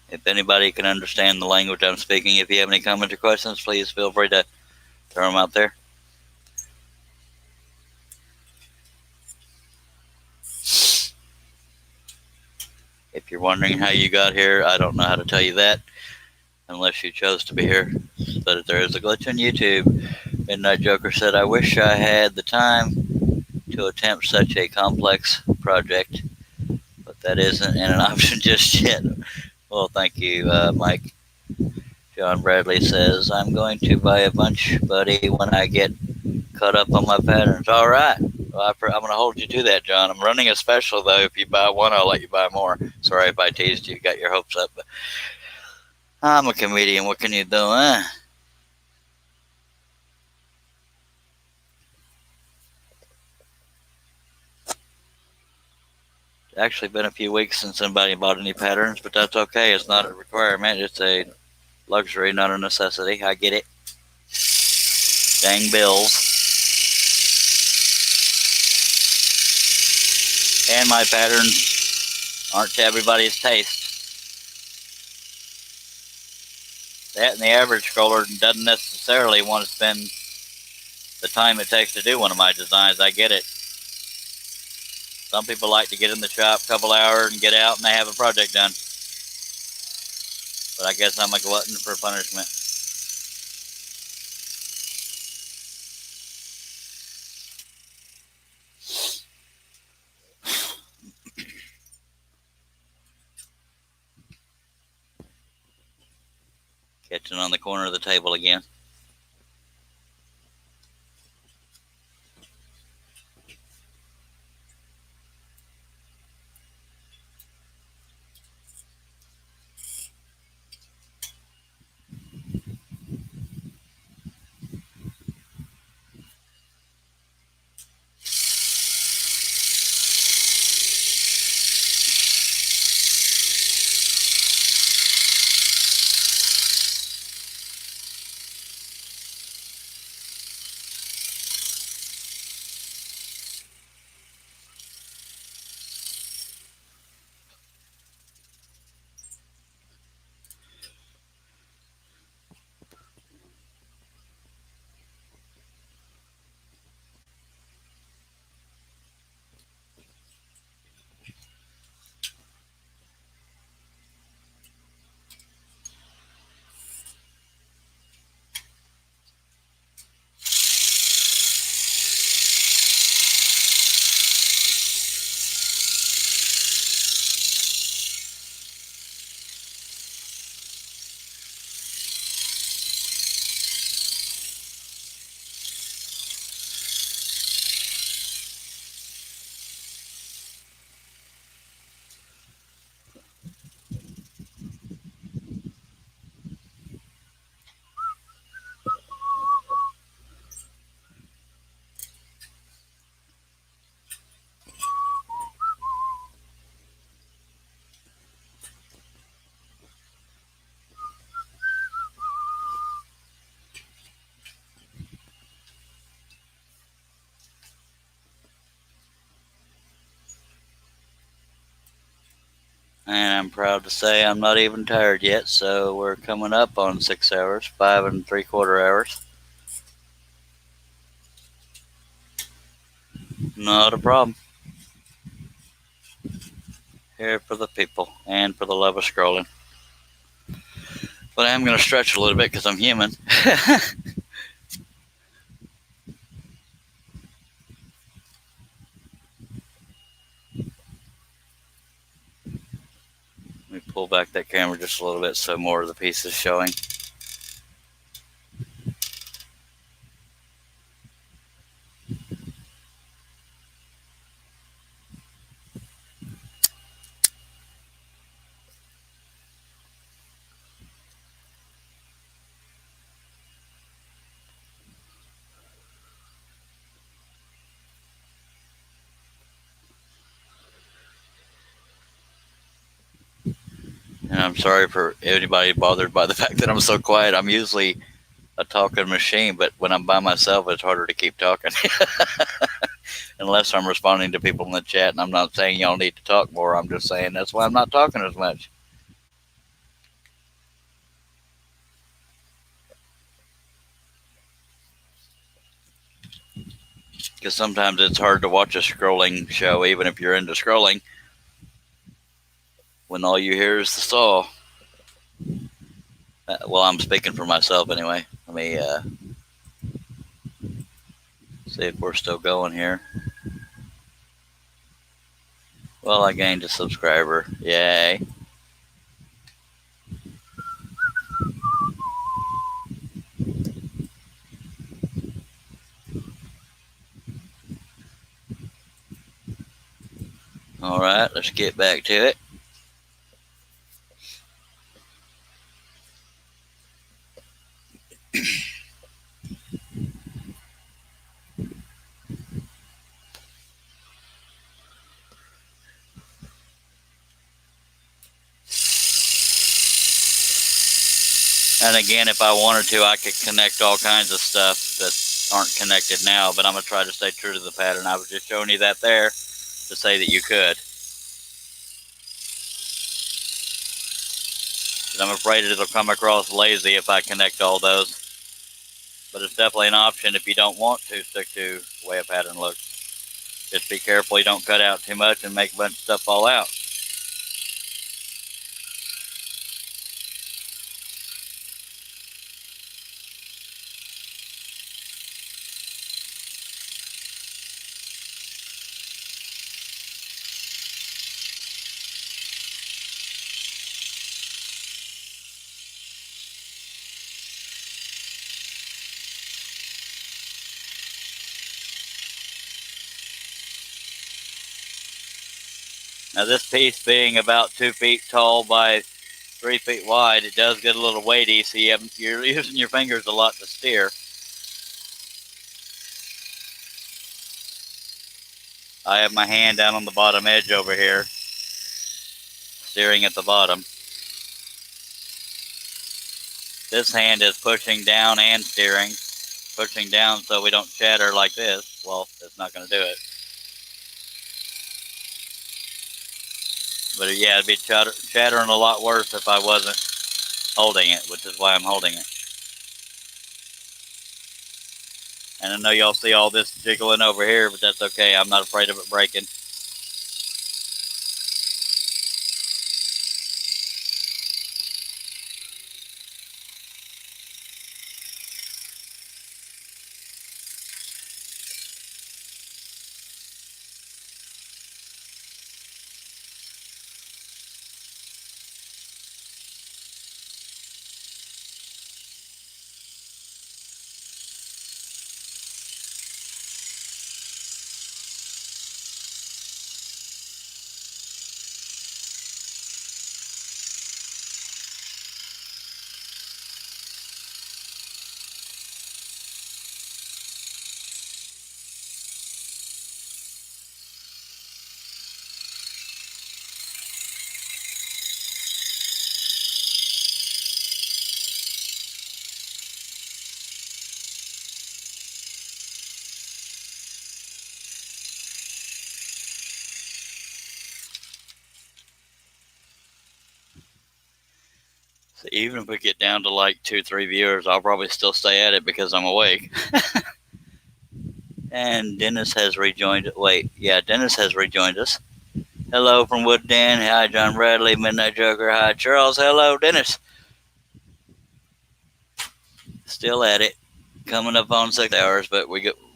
If anybody can understand the language I'm speaking, if you have any comments or questions, please feel free to throw them out there. If you're wondering how you got here, I don't know how to tell you that unless you chose to be here. But there is a glitch on YouTube. Midnight Joker said, I wish I had the time to attempt such a complex project, but that isn't an option just yet. Well, thank you, Mike. John Bradley says, I'm going to buy a bunch, buddy, when I get caught up on my patterns. All right. Well, I'm going to hold you to that, John. I'm running a special, though. If you buy one, I'll let you buy more. Sorry if I teased you, got your hopes up. But I'm a comedian. What can you do, huh? It's actually been a few weeks since somebody bought any patterns, but that's okay. It's not a requirement. It's a luxury, not a necessity. I get it. Dang bills. And my patterns aren't to everybody's taste. That and the average scroller doesn't necessarily want to spend the time it takes to do one of my designs. I get it. Some people like to get in the shop a couple hours and get out and they have a project done. But I guess I'm a glutton for punishment. Catching on the corner of the table again. And I'm proud to say I'm not even tired yet, so we're coming up on 6 hours, 5 3/4 hours. Not a problem. Here for the people and for the love of scrolling. But I am going to stretch a little bit because I'm human. Let me pull back that camera just a little bit so more of the piece is showing. And I'm sorry for anybody bothered by the fact that I'm so quiet. I'm usually a talking machine, but when I'm by myself, it's harder to keep talking. Unless I'm responding to people in the chat, and I'm not saying y'all need to talk more. I'm just saying that's why I'm not talking as much. Because sometimes it's hard to watch a scrolling show, even if you're into scrolling, when all you hear is the saw. Well, I'm speaking for myself anyway. Let me see if we're still going here. Well, I gained a subscriber. Yay. All right, let's get back to it. And again, if I wanted to, I could connect all kinds of stuff that aren't connected now, but I'm going to try to stay true to the pattern. I was just showing you that there to say that you could. I'm afraid it'll come across lazy if I connect all those. But it's definitely an option if you don't want to stick to the way a pattern looks. Just be careful you don't cut out too much and make a bunch of stuff fall out. Now this piece being about 2 feet tall by 3 feet wide, it does get a little weighty, so you're using your fingers a lot to steer. I have my hand down on the bottom edge over here, steering at the bottom. This hand is pushing down and steering. Pushing down so we don't chatter like this. Well, that's not going to do it. But yeah, it'd be chattering a lot worse if I wasn't holding it, which is why I'm holding it. And I know y'all see all this jiggling over here, but that's okay. I'm not afraid of it breaking. So even if we get down to like 2-3 viewers, I'll probably still stay at it because I'm awake. And Dennis has rejoined. Wait, yeah, Dennis has rejoined us. Hello from Wood Den. Hi, John Bradley, Midnight Joker. Hi, Charles. Hello, Dennis. Still at it. Coming up on 6 hours, but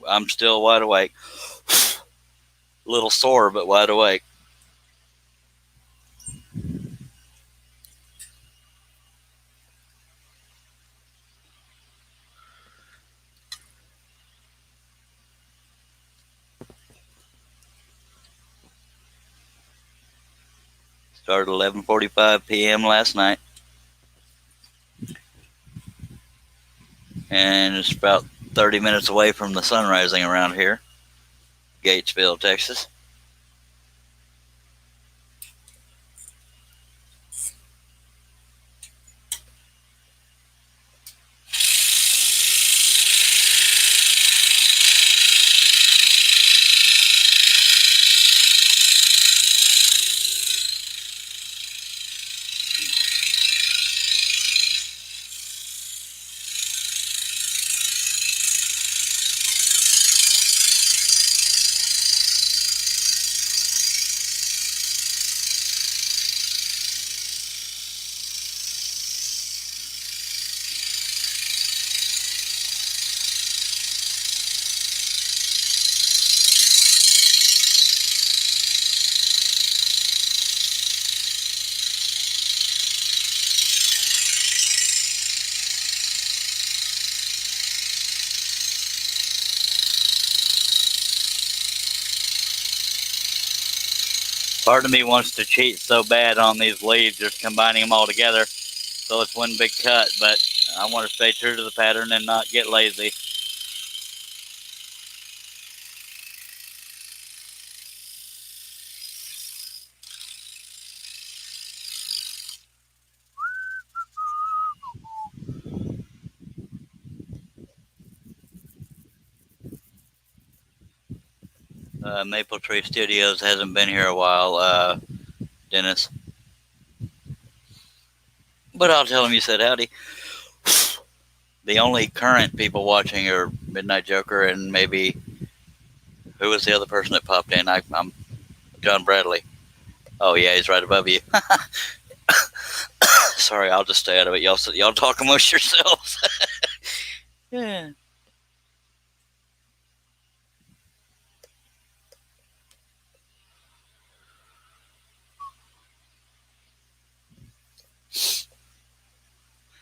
I'm still wide awake. A little sore, but wide awake. Started 11:45 p.m. last night. And it's about 30 minutes away from the sun rising around here. Gatesville, Texas. Part of me wants to cheat so bad on these leads, just combining them all together so it's one big cut, but I want to stay true to the pattern and not get lazy. Maple Tree Studios hasn't been here a while, Dennis. But I'll tell him you said howdy. The only current people watching are Midnight Joker and maybe who was the other person that popped in? I'm John Bradley. Oh yeah, he's right above you. Sorry, I'll just stay out of it. Y'all talk amongst yourselves. Yeah.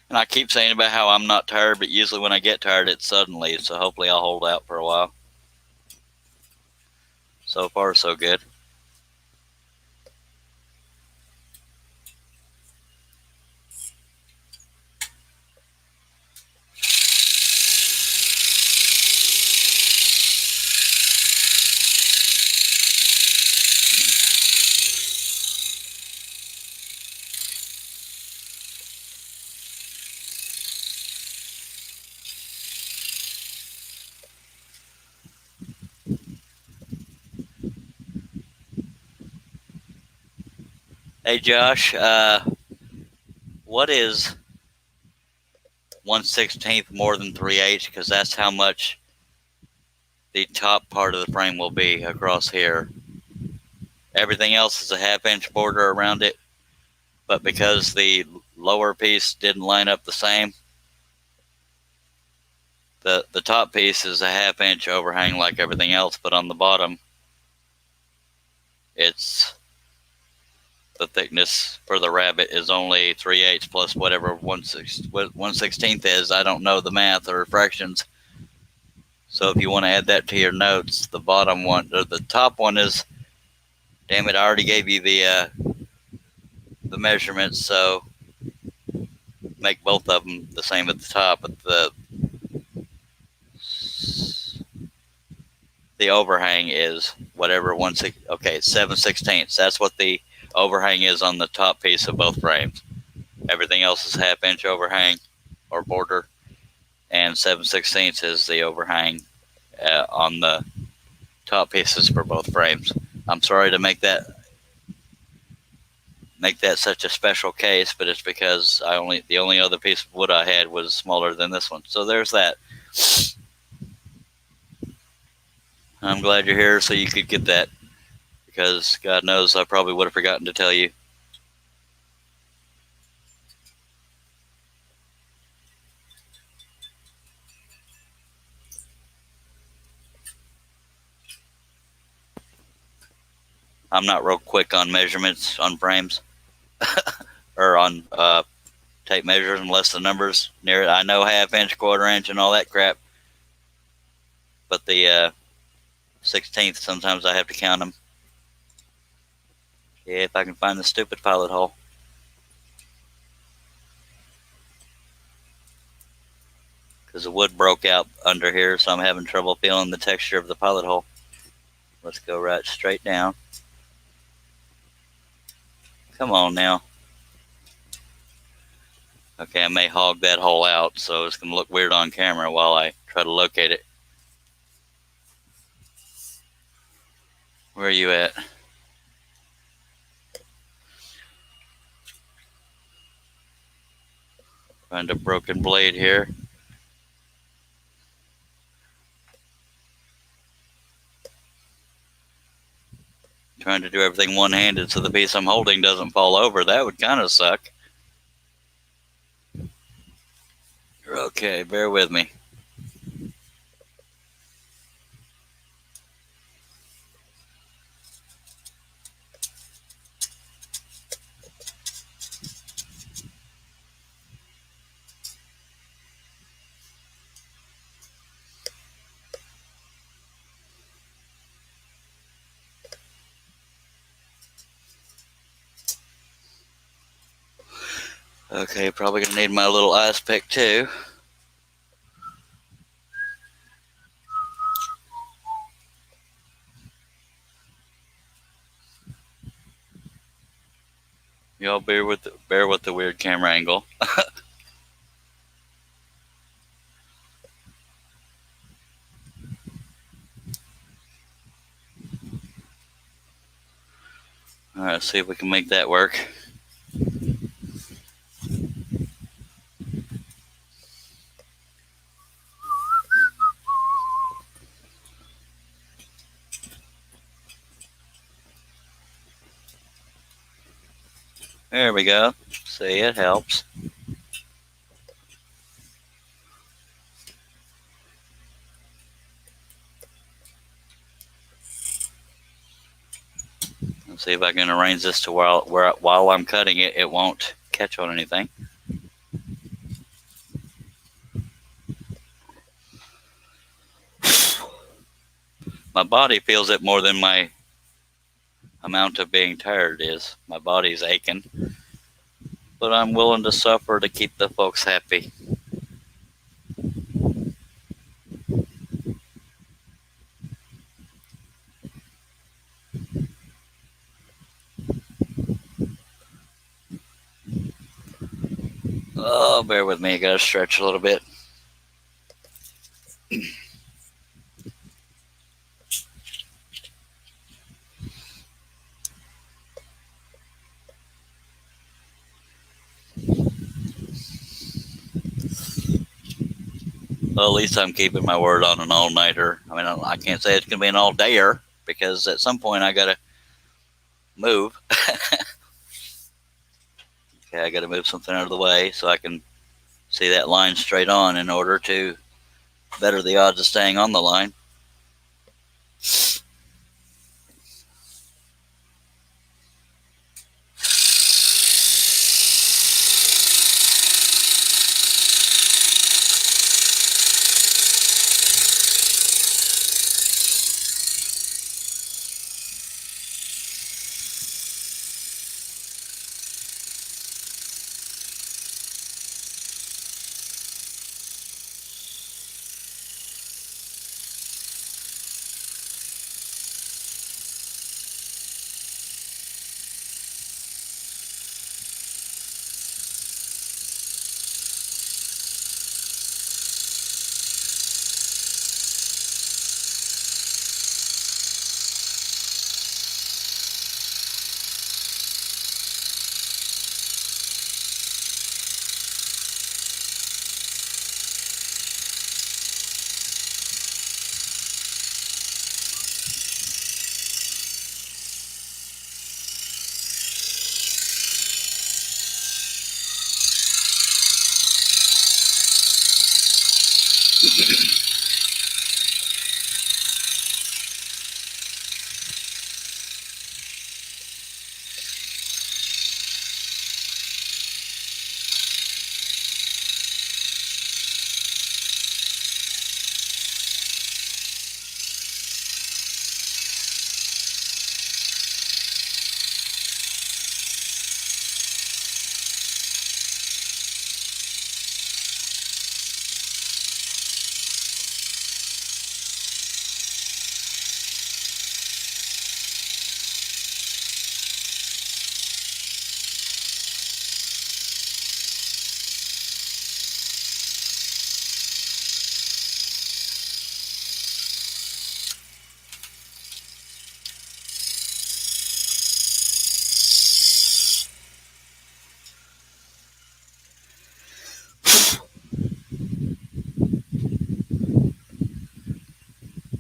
And I keep saying about how I'm not tired, but usually when I get tired, it's suddenly. So hopefully I'll hold out for a while. So far, so good. Hey Josh, what is 1/16 more than 3/8? Because that's how much the top part of the frame will be across here. Everything else is a 1/2 inch border around it, but because the lower piece didn't line up the same, the top piece is a 1/2 inch overhang like everything else, but on the bottom, it's the thickness for the rabbit is only 3/8 plus whatever 1/16 is. I don't know the math or fractions. So if you want to add that to your notes, the bottom one or the top one is, damn it, I already gave you the measurements, so make both of them the same at the top. But the overhang is whatever 7/16. That's what the overhang is on the top piece of both frames. Everything else is 1/2 inch overhang or border, and 7/16 is the overhang on the top pieces for both frames. I'm sorry to make that such a special case, but it's because the only other piece of wood I had was smaller than this one. So there's that. I'm glad you're here so you could get that, because God knows I probably would have forgotten to tell you. I'm not real quick on measurements on frames or on tape measures unless the number's near it. I know 1/2 inch, 1/4 inch, and all that crap, but the 16th, sometimes I have to count them. Yeah, if I can find the stupid pilot hole. Because the wood broke out under here, so I'm having trouble feeling the texture of the pilot hole. Let's go right straight down. Come on now. Okay, I may hog that hole out, so it's going to look weird on camera while I try to locate it. Where are you at? Find a broken blade here. Trying to do everything one-handed so the piece I'm holding doesn't fall over. That would kind of suck. Okay, bear with me. Okay, probably gonna need my little ice pick too. Y'all bear with the weird camera angle. All right, see if we can make that work. There we go. See, it helps. Let's see if I can arrange this to while I'm cutting it, it won't catch on anything. My body feels it more than my amount of being tired is. My body's aching, but I'm willing to suffer to keep the folks happy. Oh, bear with me. I gotta stretch a little bit. Well, at least I'm keeping my word on an all-nighter. I mean, I can't say it's gonna be an all-dayer because at some point I gotta move. Okay, I gotta move something out of the way so I can see that line straight on in order to better the odds of staying on the line.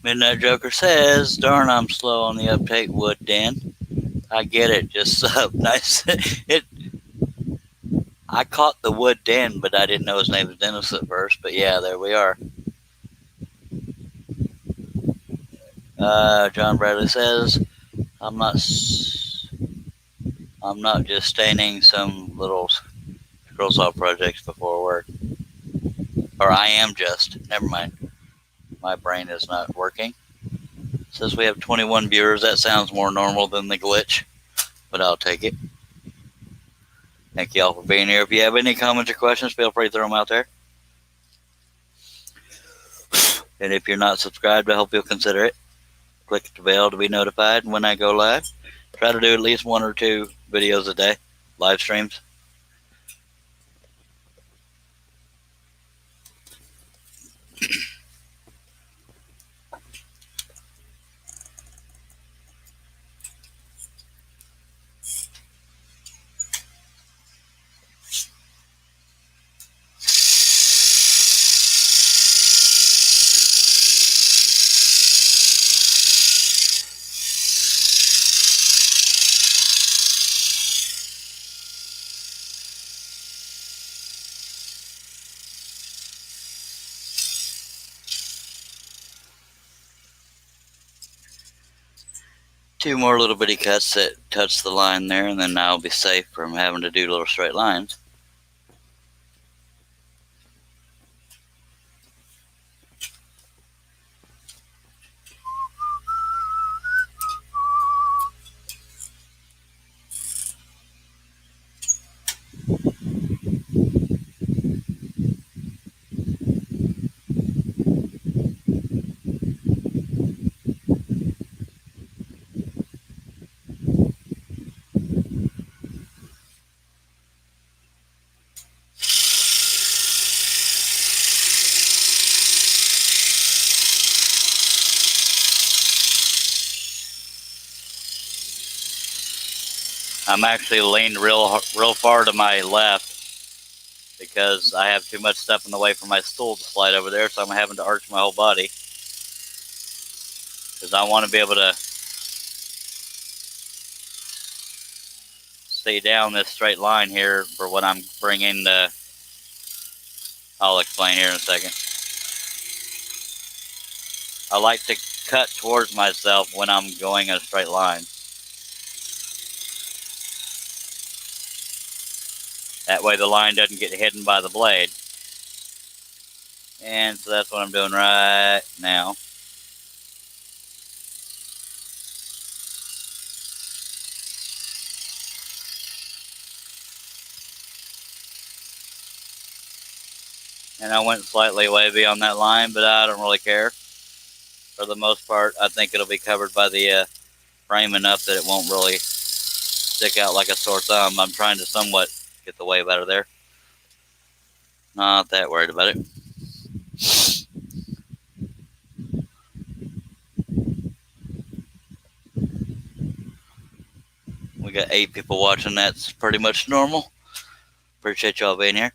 Midnight Joker says, "Darn, I'm slow on the uptake, Wood Dan." I get it. Just nice. I caught the Wood Dan, but I didn't know his name was Dennis at first. But yeah, there we are. John Bradley says, I'm not just staining some little scroll saw projects before work. Or I am just. Never mind. My brain is not working. Says we have 21 viewers. That sounds more normal than the glitch, but I'll take it. Thank you all for being here. If you have any comments or questions, feel free to throw them out there. And if you're not subscribed, I hope you'll consider it. Click the bell to be notified when I go live. Try to do at least 1 or 2 videos a day, live streams. 2 more little bitty cuts that touch the line there, and then I'll be safe from having to do little straight lines. I'm actually leaned real far to my left because I have too much stuff in the way for my stool to slide over there, so I'm having to arch my whole body because I want to be able to stay down this straight line here for when I'm bringing the. I'll explain here in a second. I like to cut towards myself when I'm going a straight line. That way the line doesn't get hidden by the blade. And so that's what I'm doing right now. And I went slightly way beyond that line, but I don't really care. For the most part, I think it'll be covered by the frame enough that it won't really stick out like a sore thumb. I'm trying to somewhat get the wave out of there. Not that worried about it. We got 8 people watching. That's pretty much normal. Appreciate y'all being here.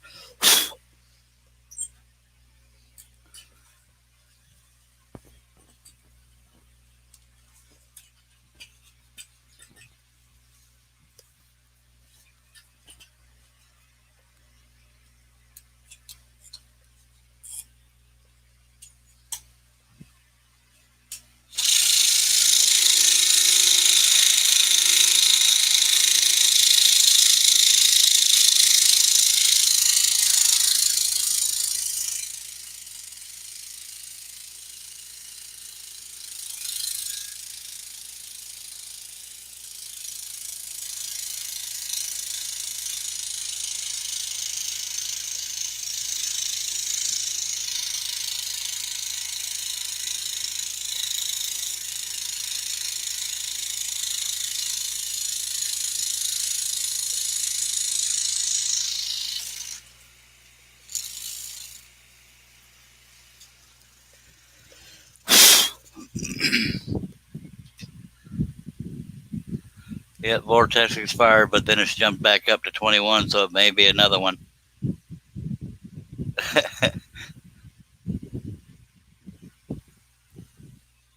Yeah, vortex expired, but then it's jumped back up to 21, so it may be another one.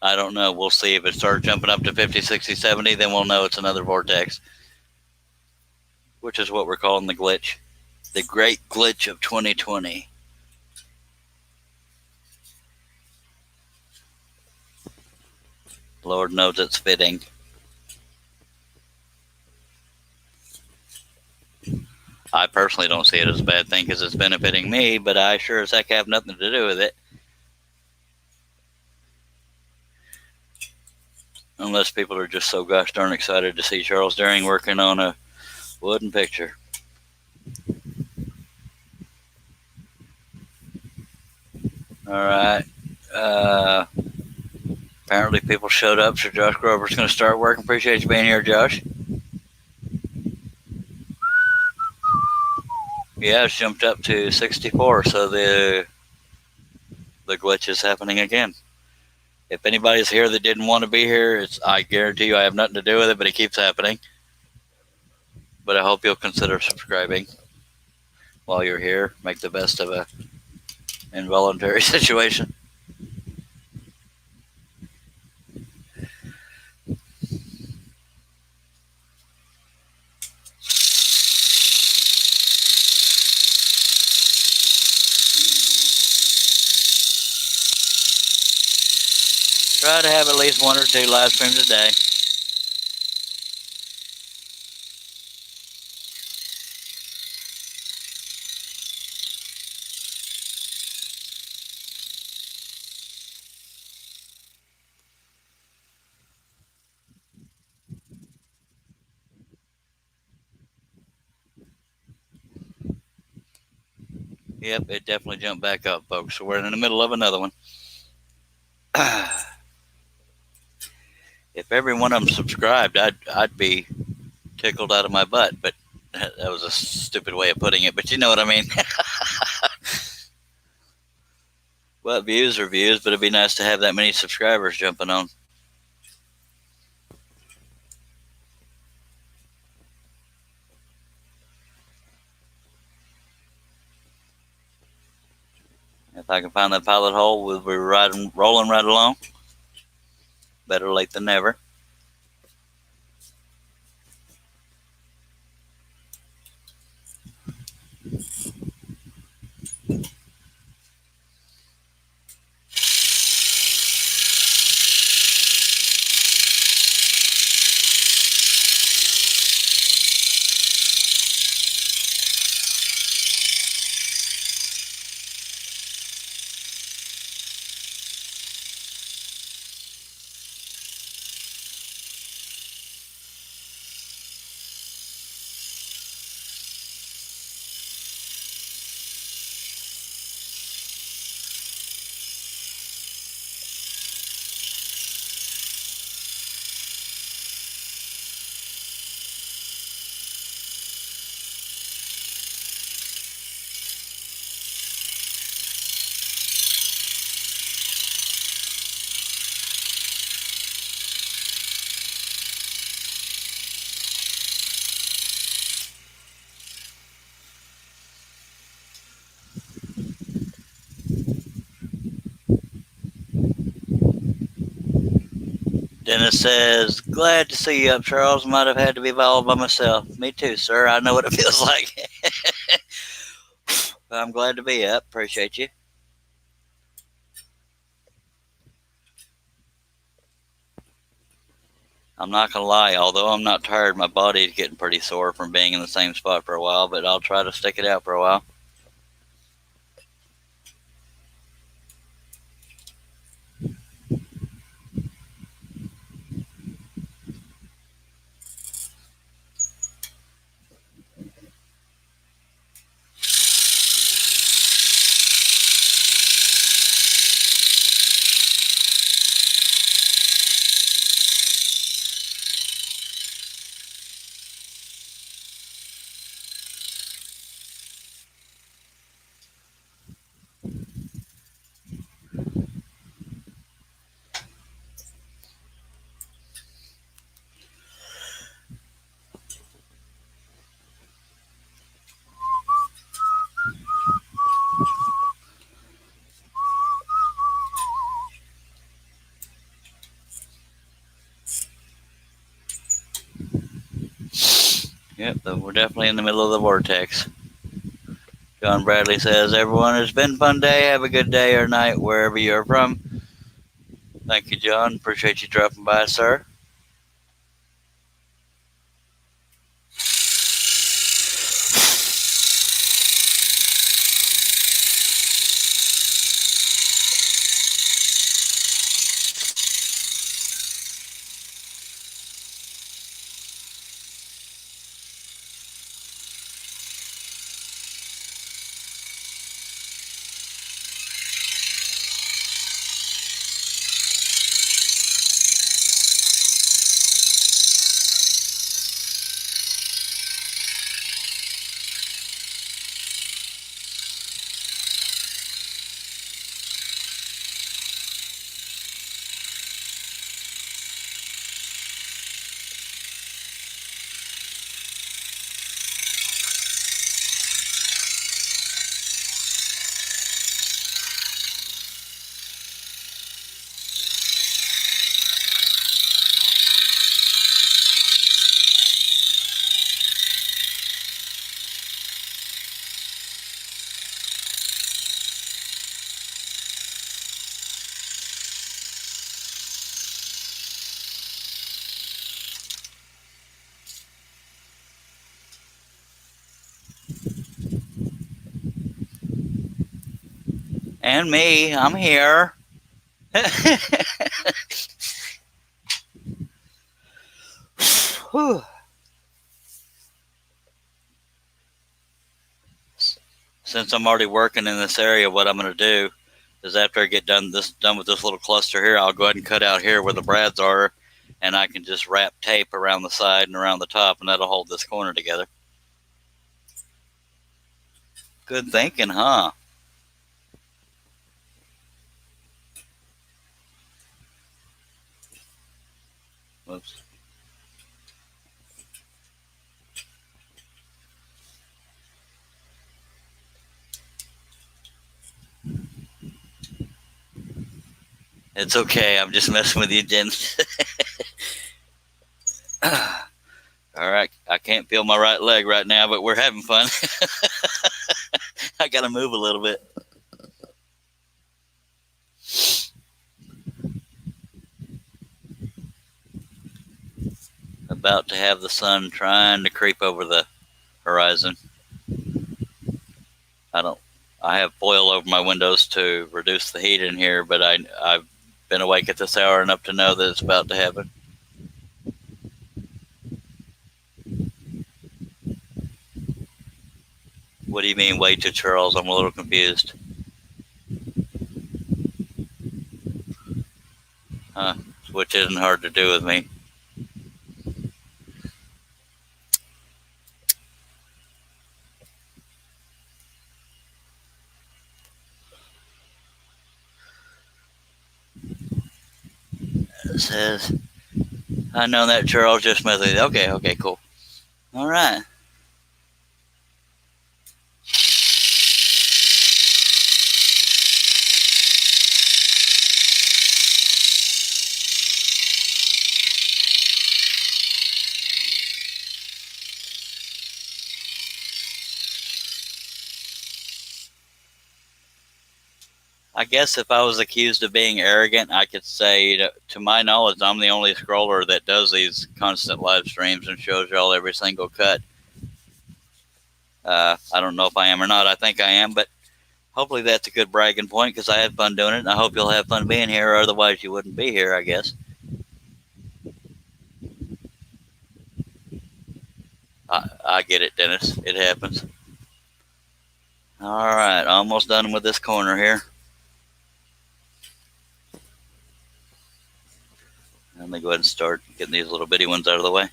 I don't know. We'll see. If it starts jumping up to 50, 60, 70, then we'll know it's another vortex, which is what we're calling the glitch. The great glitch of 2020. Lord knows it's fitting. I personally don't see it as a bad thing because it's benefiting me, but I sure as heck have nothing to do with it. Unless people are just so gosh darn excited to see Charles Deering working on a wooden picture. All right. Apparently people showed up, so Josh Grover's going to start working. Appreciate you being here, Josh. Yeah, it's jumped up to 64, so the glitch is happening again. If anybody's here that didn't want to be here, I guarantee you I have nothing to do with it, but it keeps happening. But I hope you'll consider subscribing while you're here. Make the best of a involuntary situation. Try to have at least 1 or 2 live streams a day. Yep, it definitely jumped back up, folks. So we're in the middle of another one. If every one of them subscribed, I'd be tickled out of my butt. But that was a stupid way of putting it. But you know what I mean. Well, views are views, but it'd be nice to have that many subscribers jumping on. If I can find that pilot hole, we'll be rolling right along. Better late than never. Dennis says, glad to see you up, Charles. Might have had to be all by myself. Me too, sir. I know what it feels like. I'm glad to be up. Appreciate you. I'm not going to lie. Although I'm not tired, my body's getting pretty sore from being in the same spot for a while, but I'll try to stick it out for a while. Yep, we're definitely in the middle of the vortex. John Bradley says, everyone, it's been a fun day. Have a good day or night wherever you're from. Thank you, John. Appreciate you dropping by, sir. And me, I'm here. since I'm already working in this area, what I'm going to do is after I get done with this little cluster here, I'll go ahead and cut out here where the brads are, and I can just wrap tape around the side and around the top, and that'll hold this corner together. Good thinking, huh? Whoops. It's okay. I'm just messing with you, Jen. All right. I can't feel my right leg right now, but we're having fun. I got to move a little bit. About to have the sun trying to creep over the horizon. I have foil over my windows to reduce the heat in here, but I've been awake at this hour enough to know that it's about to happen. What do you mean, wait to Charles? I'm a little confused. Huh? Which isn't hard to do with me. It says, I know that, Charles, just smoothly. Okay, cool. All right. I guess if I was accused of being arrogant, I could say, to my knowledge, I'm the only scroller that does these constant live streams and shows y'all every single cut. I don't know if I am or not. I think I am, but hopefully that's a good bragging point because I had fun doing it, and I hope you'll have fun being here, or otherwise you wouldn't be here, I guess. I get it, Dennis. It happens. All right, almost done with this corner here. Let me go ahead and start getting these little bitty ones out of the way.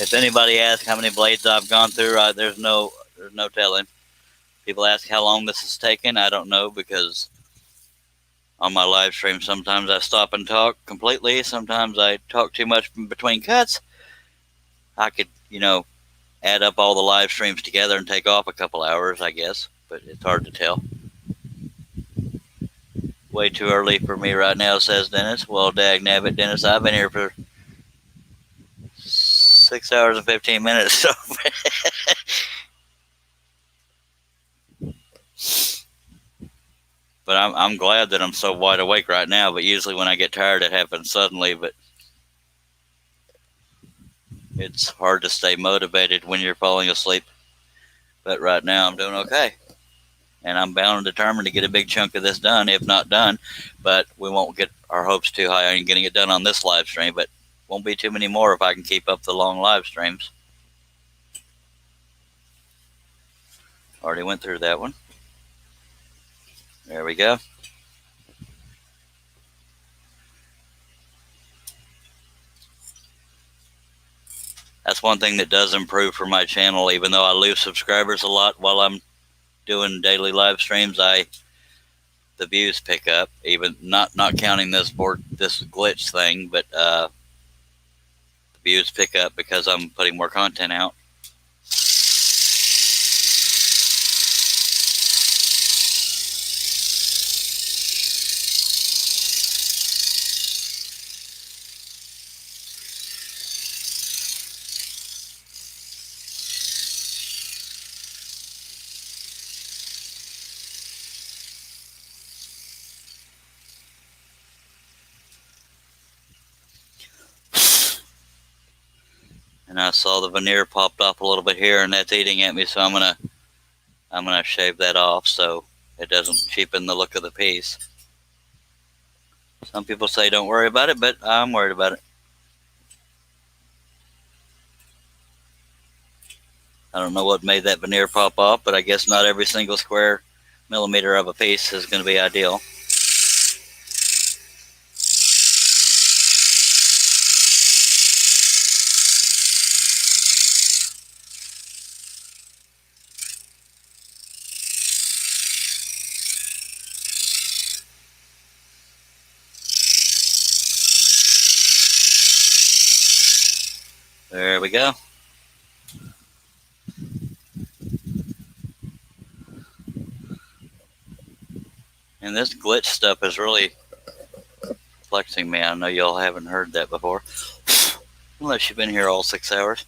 If anybody asks how many blades I've gone through, there's no telling. People ask how long this has taken. I don't know, because on my live stream sometimes I stop and talk completely. Sometimes I talk too much between cuts. I could, add up all the live streams together and take off a couple hours, I guess, but it's hard to tell. Way too early for me right now, says Dennis. Well, dag nabbit, Dennis, I've been here for 6 hours and 15 minutes. So but I'm glad that I'm so wide awake right now. But usually when I get tired, it happens suddenly. But it's hard to stay motivated when you're falling asleep. But right now I'm doing okay. And I'm bound and determined to get a big chunk of this done, if not done. But we won't get our hopes too high on getting it done on this live stream. But won't be too many more if I can keep up the long live streams. Already went through that one. There we go. That's one thing that does improve for my channel. Even though I lose subscribers a lot while I'm doing daily live streams, the views pick up. Even not counting this glitch thing, but the views pick up because I'm putting more content out. And I saw the veneer popped off a little bit here, and that's eating at me, so I'm gonna shave that off so it doesn't cheapen the look of the piece. Some people say don't worry about it, but I'm worried about it. I don't know what made that veneer pop off, but I guess not every single square millimeter of a piece is going to be ideal. There we go. And this glitch stuff is really flexing me. I know y'all haven't heard that before. Unless you've been here all 6 hours.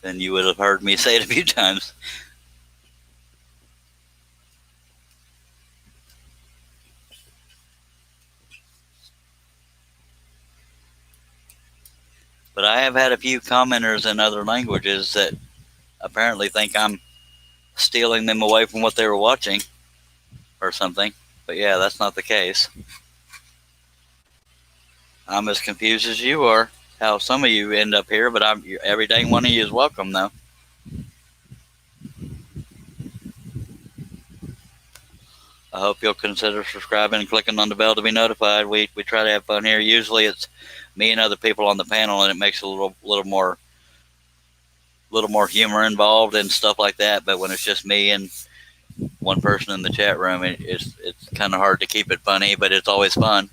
Then you would have heard me say it a few times. But I have had a few commenters in other languages that apparently think I'm stealing them away from what they were watching or something. But yeah, that's not the case. I'm as confused as you are how some of you end up here, but every dang one of you is welcome, though. I hope you'll consider subscribing and clicking on the bell to be notified. We try to have fun here. Usually it's me and other people on the panel, and it makes a little more humor involved and stuff like that. But when it's just me and one person in the chat room, it's kind of hard to keep it funny, but it's always fun,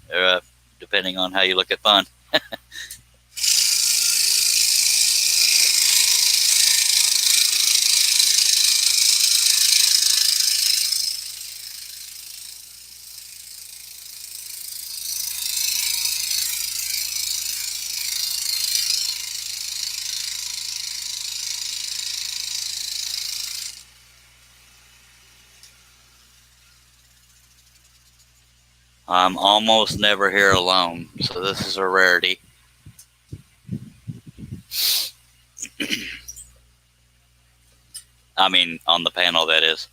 depending on how you look at fun. I'm almost never here alone, so this is a rarity. I mean, on the panel, that is.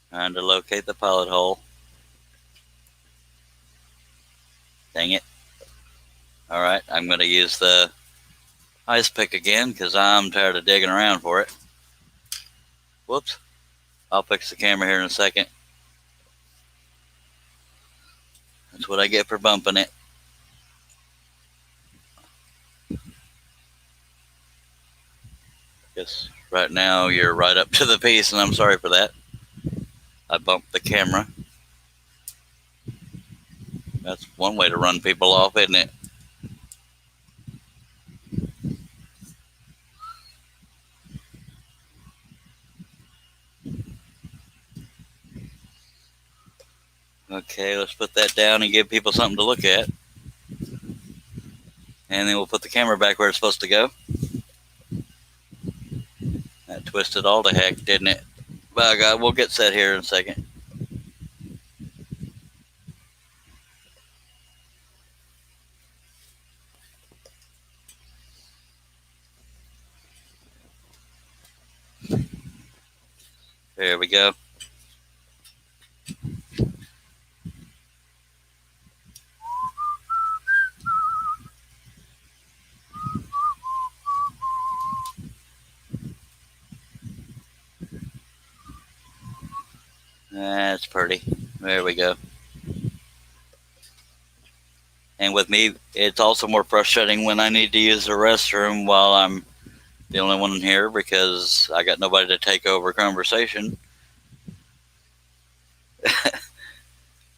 Trying to locate the pilot hole. Dang it. Alright, I'm going to use the ice pick again because I'm tired of digging around for it. Whoops. I'll fix the camera here in a second. That's what I get for bumping it. Guess right now you're right up to the piece, and I'm sorry for that. I bumped the camera. That's one way to run people off, isn't it? Okay, let's put that down and give people something to look at. And then we'll put the camera back where it's supposed to go. That twisted all to heck, didn't it? By God, we'll get set here in a second. There we go. That's pretty. There we go. And with me, it's also more frustrating when I need to use the restroom while I'm the only one in here because I got nobody to take over conversation.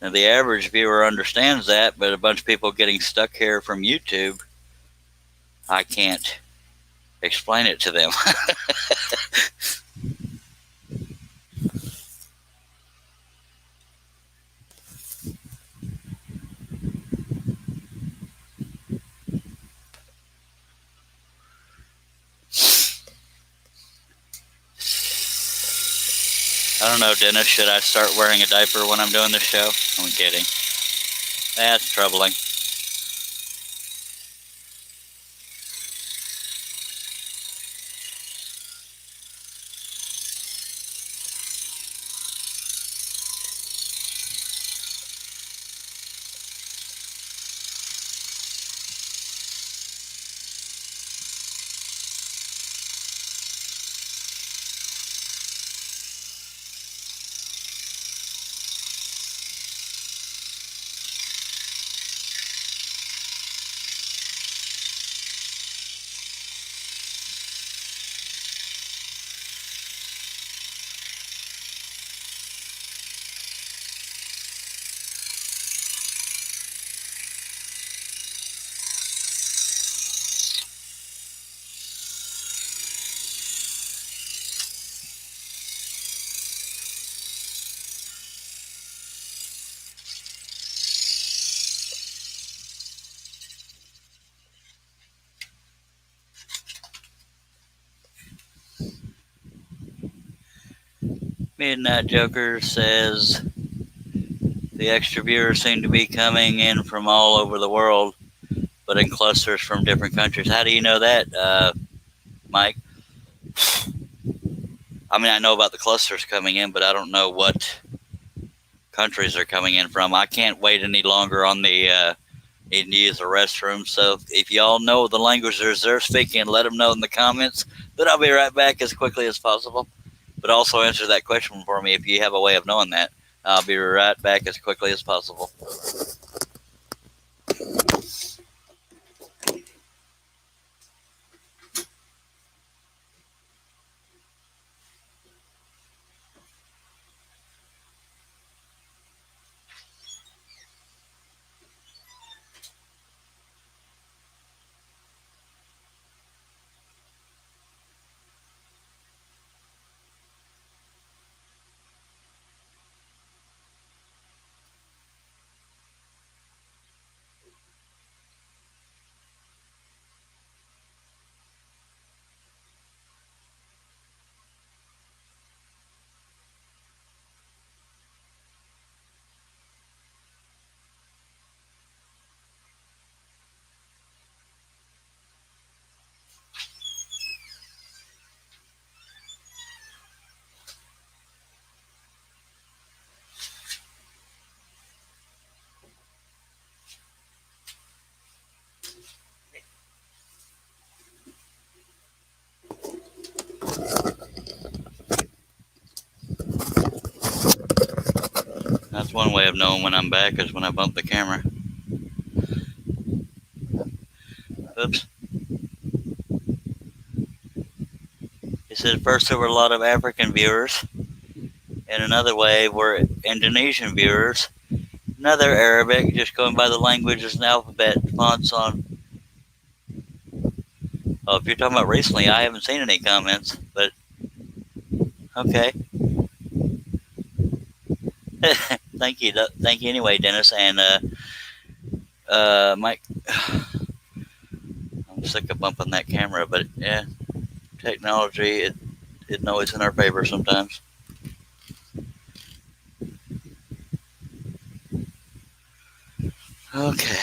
Now, the average viewer understands that, but a bunch of people getting stuck here from YouTube, I can't explain it to them. I don't know, Dennis. Should I start wearing a diaper when I'm doing this show? I'm kidding. That's troubling. Midnight Joker says the extra viewers seem to be coming in from all over the world, but in clusters from different countries. How do you know that, Mike? I mean, I know about the clusters coming in, but I don't know what countries are coming in from. I can't wait any longer on the needing to use the restroom. So if y'all know the languages they're speaking, let them know in the comments. But I'll be right back as quickly as possible. But also answer that question for me if you have a way of knowing that. I'll be right back as quickly as possible. That's one way of knowing when I'm back is when I bump the camera. Oops. He said first there were a lot of African viewers, and another way were Indonesian viewers, another Arabic, just going by the languages and alphabet fonts on. Oh, if you're talking about recently, I haven't seen any comments, but okay. Thank you anyway, Dennis, and Mike. I'm sick of bumping that camera, but yeah, technology, it always in our favor sometimes. Okay,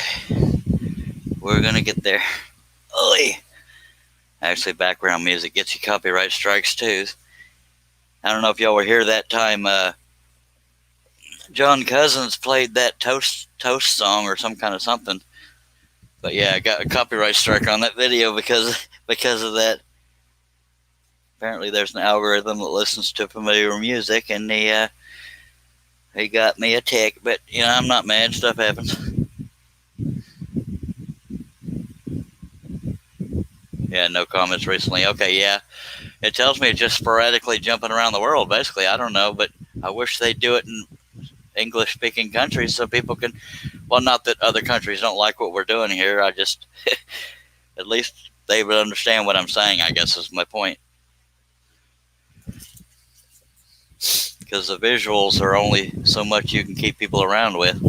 we're gonna get there. Oy. Actually, background music gets you copyright strikes too. I don't know if y'all were here that time. John Cousins played that toast song or some kind of something. But yeah, I got a copyright strike on that video because of that. Apparently, there's an algorithm that listens to familiar music, and he got me a tick. But you know, I'm not mad. Stuff happens. Yeah, no comments recently. Okay, yeah, it tells me it's just sporadically jumping around the world. Basically, I don't know, but I wish they'd do it in English-speaking countries so people can. Well, not that other countries don't like what we're doing here. I just, at least they would understand what I'm saying, I guess is my point. Because the visuals are only so much you can keep people around with.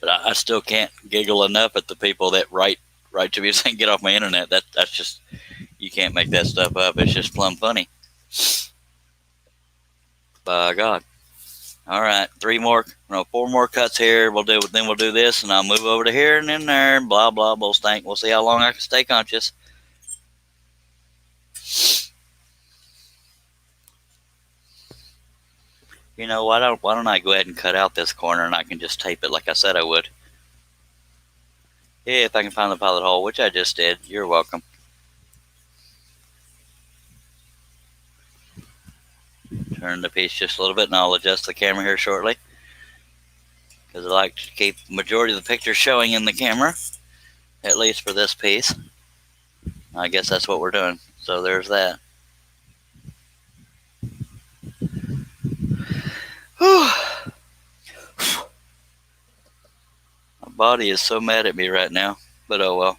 But I still can't giggle enough at the people that write right to me saying get off my internet. That's just, you can't make that stuff up. It's just plumb funny. By God. All right, 4 more cuts here. We'll do this, and I'll move over to here and then there. Blah blah blah. Stank. We'll see how long I can stay conscious. You know, why don't I go ahead and cut out this corner, and I can just tape it like I said I would. Yeah, if I can find the pilot hole, which I just did. You're welcome. Turn the piece just a little bit, and I'll adjust the camera here shortly, because I like to keep the majority of the picture showing in the camera, at least for this piece. I guess that's what we're doing. So there's that. My body is so mad at me right now, but oh well.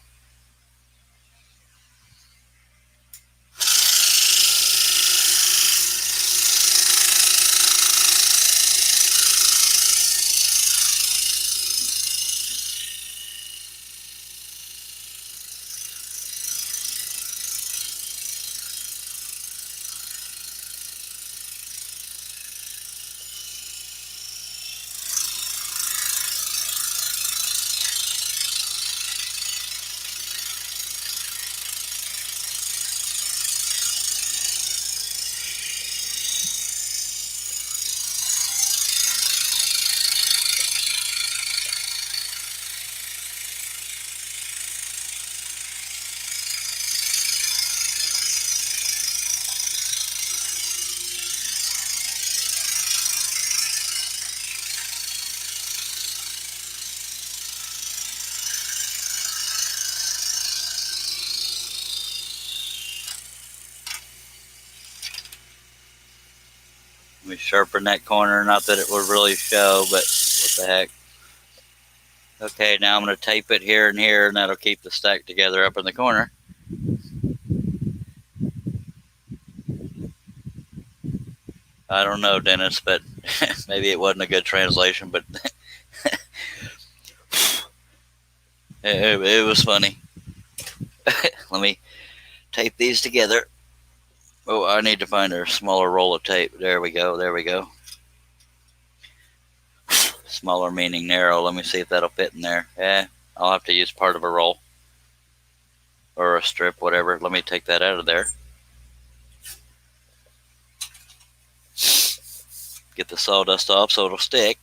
Let me sharpen that corner. Not that it would really show, but what the heck. Okay, now I'm going to tape it here and here, and that'll keep the stack together up in the corner. I don't know, Dennis, but maybe it wasn't a good translation, but it was funny. Let me tape these together. Oh, I need to find a smaller roll of tape. There we go. There we go. Smaller meaning narrow. Let me see if that'll fit in there. I'll have to use part of a roll or a strip, whatever. Let me take that out of there. Get the sawdust off so it'll stick.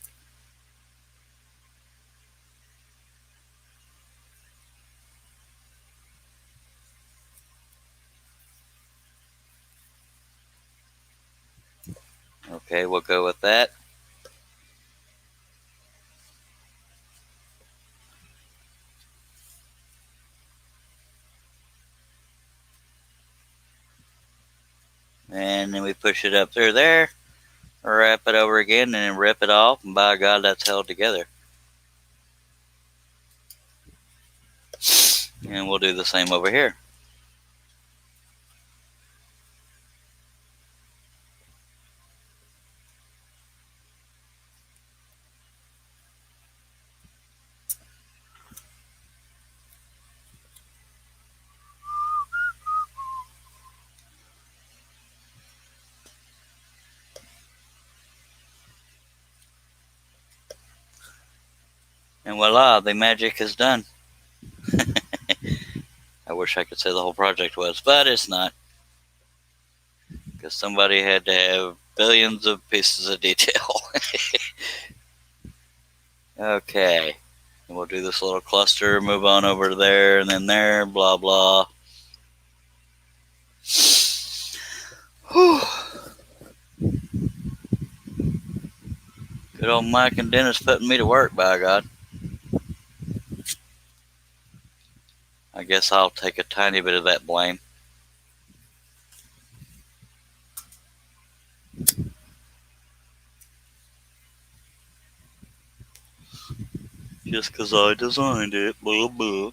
Okay, we'll go with that. And then we push it up through there, wrap it over again, and then rip it off, and by God, that's held together. And we'll do the same over here. And voila, the magic is done. I wish I could say the whole project was, but it's not. Because somebody had to have billions of pieces of detail. Okay. And we'll do this little cluster, move on over to there, and then there, blah, blah. Whew. Good old Mike and Dennis putting me to work, by God. I guess I'll take a tiny bit of that blame. Just because I designed it, blah, blah.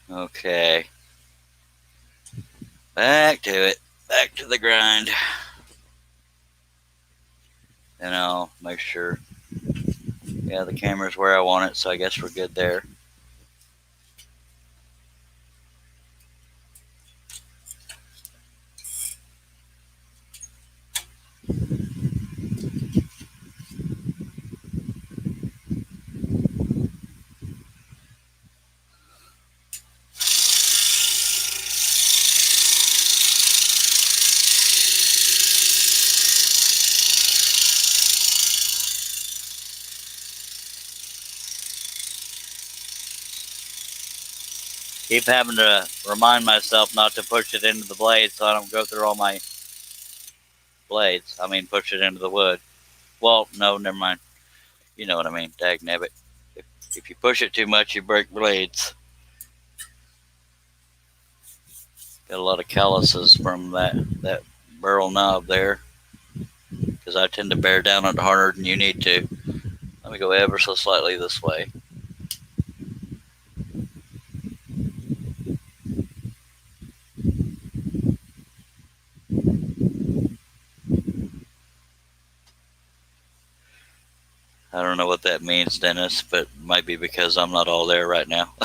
Okay. Back to it. Back to the grind. And I'll make sure Yeah, the camera's where I want it, so I guess we're good there. Keep having to remind myself not to push it into the blade so I don't go through all my blades. I mean, push it into the wood. Well, no, never mind. You know what I mean. Dagnabbit. If you push it too much, you break blades. Got a lot of calluses from that burl knob there, because I tend to bear down on it harder than you need to. Let me go ever so slightly this way. I don't know what that means, Dennis, but it might be because I'm not all there right now.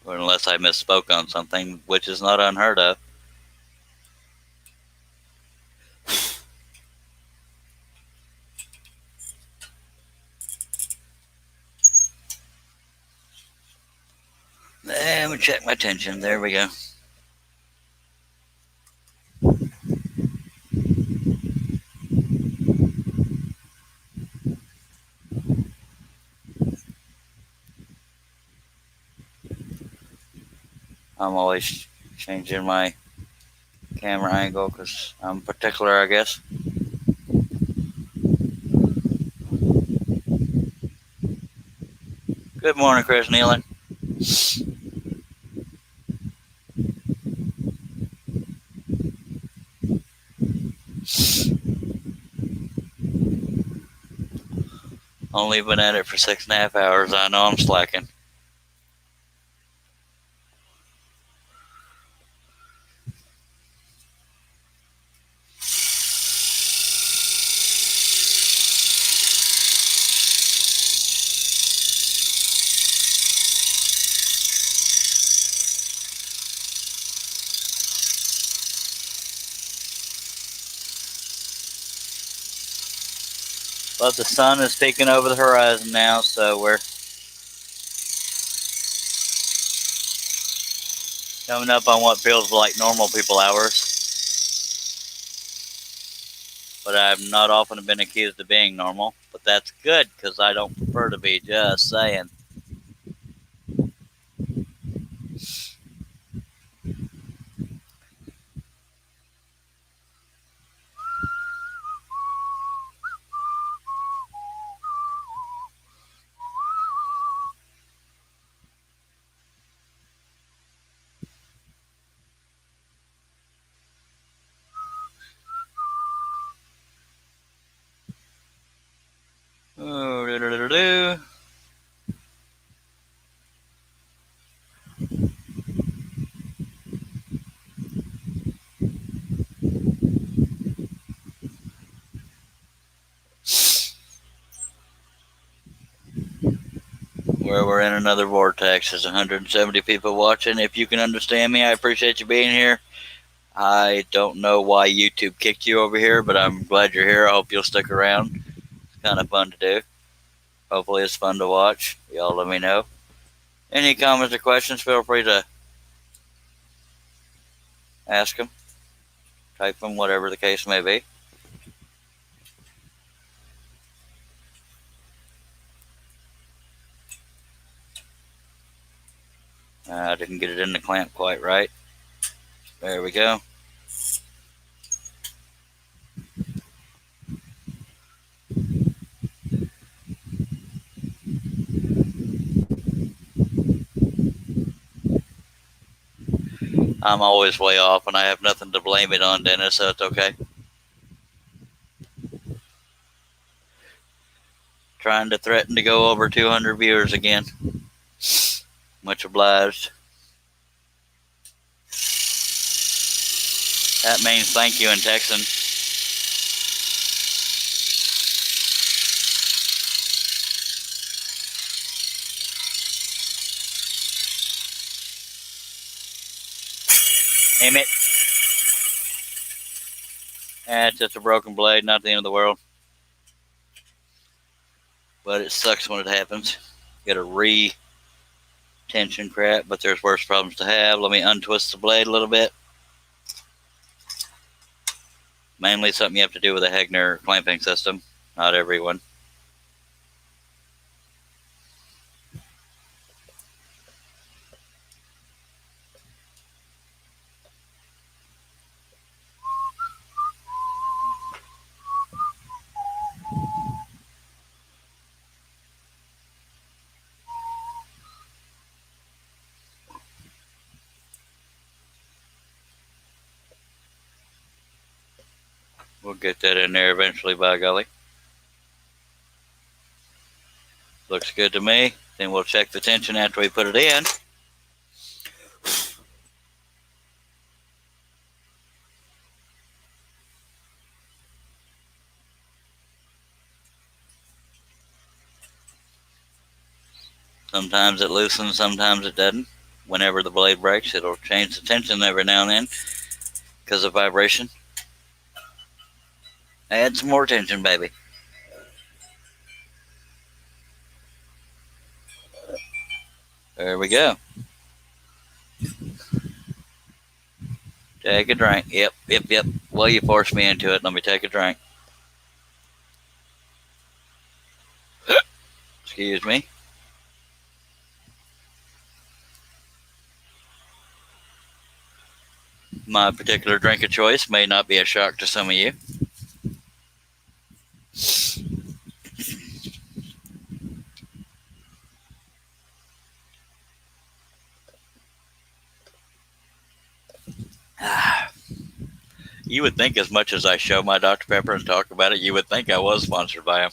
Or unless I misspoke on something, which is not unheard of. Let me check my tension. There we go. I'm always changing my camera angle because I'm particular, I guess. Good morning, Chris Nealon. Only been at it for 6.5 hours. I know I'm slacking. But the sun is peeking over the horizon now, so we're coming up on what feels like normal people hours. But I've not often been accused of being normal. But that's good, because I don't prefer to be, just saying. Oh, where we're in another vortex. There's 170 people watching. If you can understand me, I appreciate you being here. I don't know why YouTube kicked you over here, but I'm glad you're here. I hope you'll stick around. It's kind of fun to do. Hopefully it's fun to watch. Y'all let me know. Any comments or questions, feel free to ask them, type them, whatever the case may be. I didn't get it in the clamp quite right. There we go. I'm always way off, and I have nothing to blame it on, Dennis, so it's okay. Trying to threaten to go over 200 viewers again. Much obliged. That means thank you in Texan. Damn it. It's just a broken blade, not the end of the world. But it sucks when it happens. Get a re-tension crap, but there's worse problems to have. Let me untwist the blade a little bit. Mainly something you have to do with a Hegner clamping system. Not everyone. We'll get that in there eventually, by golly. Looks good to me. Then we'll check the tension after we put it in. Sometimes it loosens, sometimes it doesn't. Whenever the blade breaks, it'll change the tension every now and then because of vibration. Add some more tension, baby. There we go. Take a drink. Yep. Well, you forced me into it. Let me take a drink. Excuse me. My particular drink of choice may not be a shock to some of you. You would think as much as I show my Dr. Pepper and talk about it, you would think I was sponsored by him.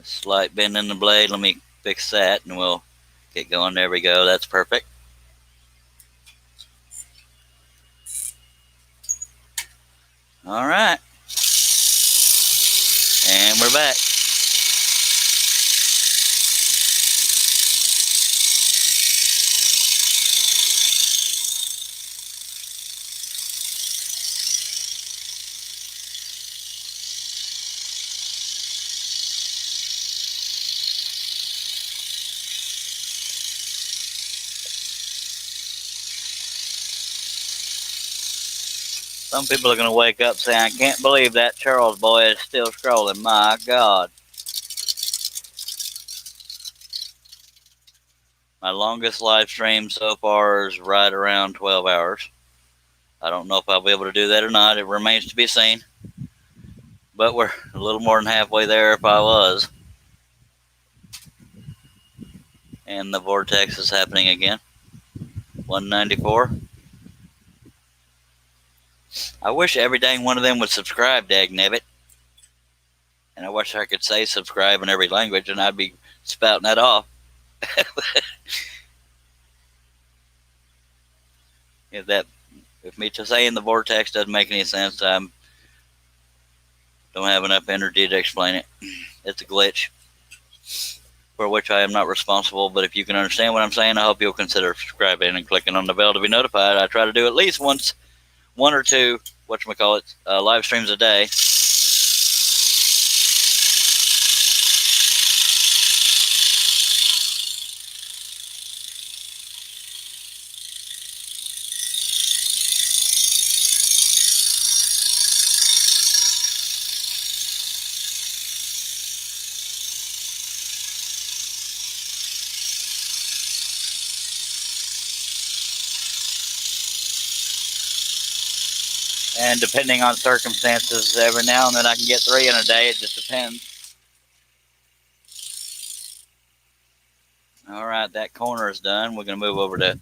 Slight bend in the blade. Let me fix that and we'll get going. There we go. That's perfect. All right. And we're back. Some people are going to wake up saying, I can't believe that Charles boy is still scrolling. My God. My longest live stream so far is right around 12 hours. I don't know if I'll be able to do that or not. It remains to be seen. But we're a little more than halfway there if I was. And the vortex is happening again. 194. I wish every dang one of them would subscribe, dagnabbit. And I wish I could say subscribe in every language and I'd be spouting that off. If me to saying the vortex doesn't make any sense, I don't have enough energy to explain it. It's a glitch for which I am not responsible. But if you can understand what I'm saying, I hope you'll consider subscribing and clicking on the bell to be notified. I try to do at least one or two, live streams a day. And depending on circumstances, every now and then I can get 3 in a day. It just depends. All right, that corner is done. We're going to move over to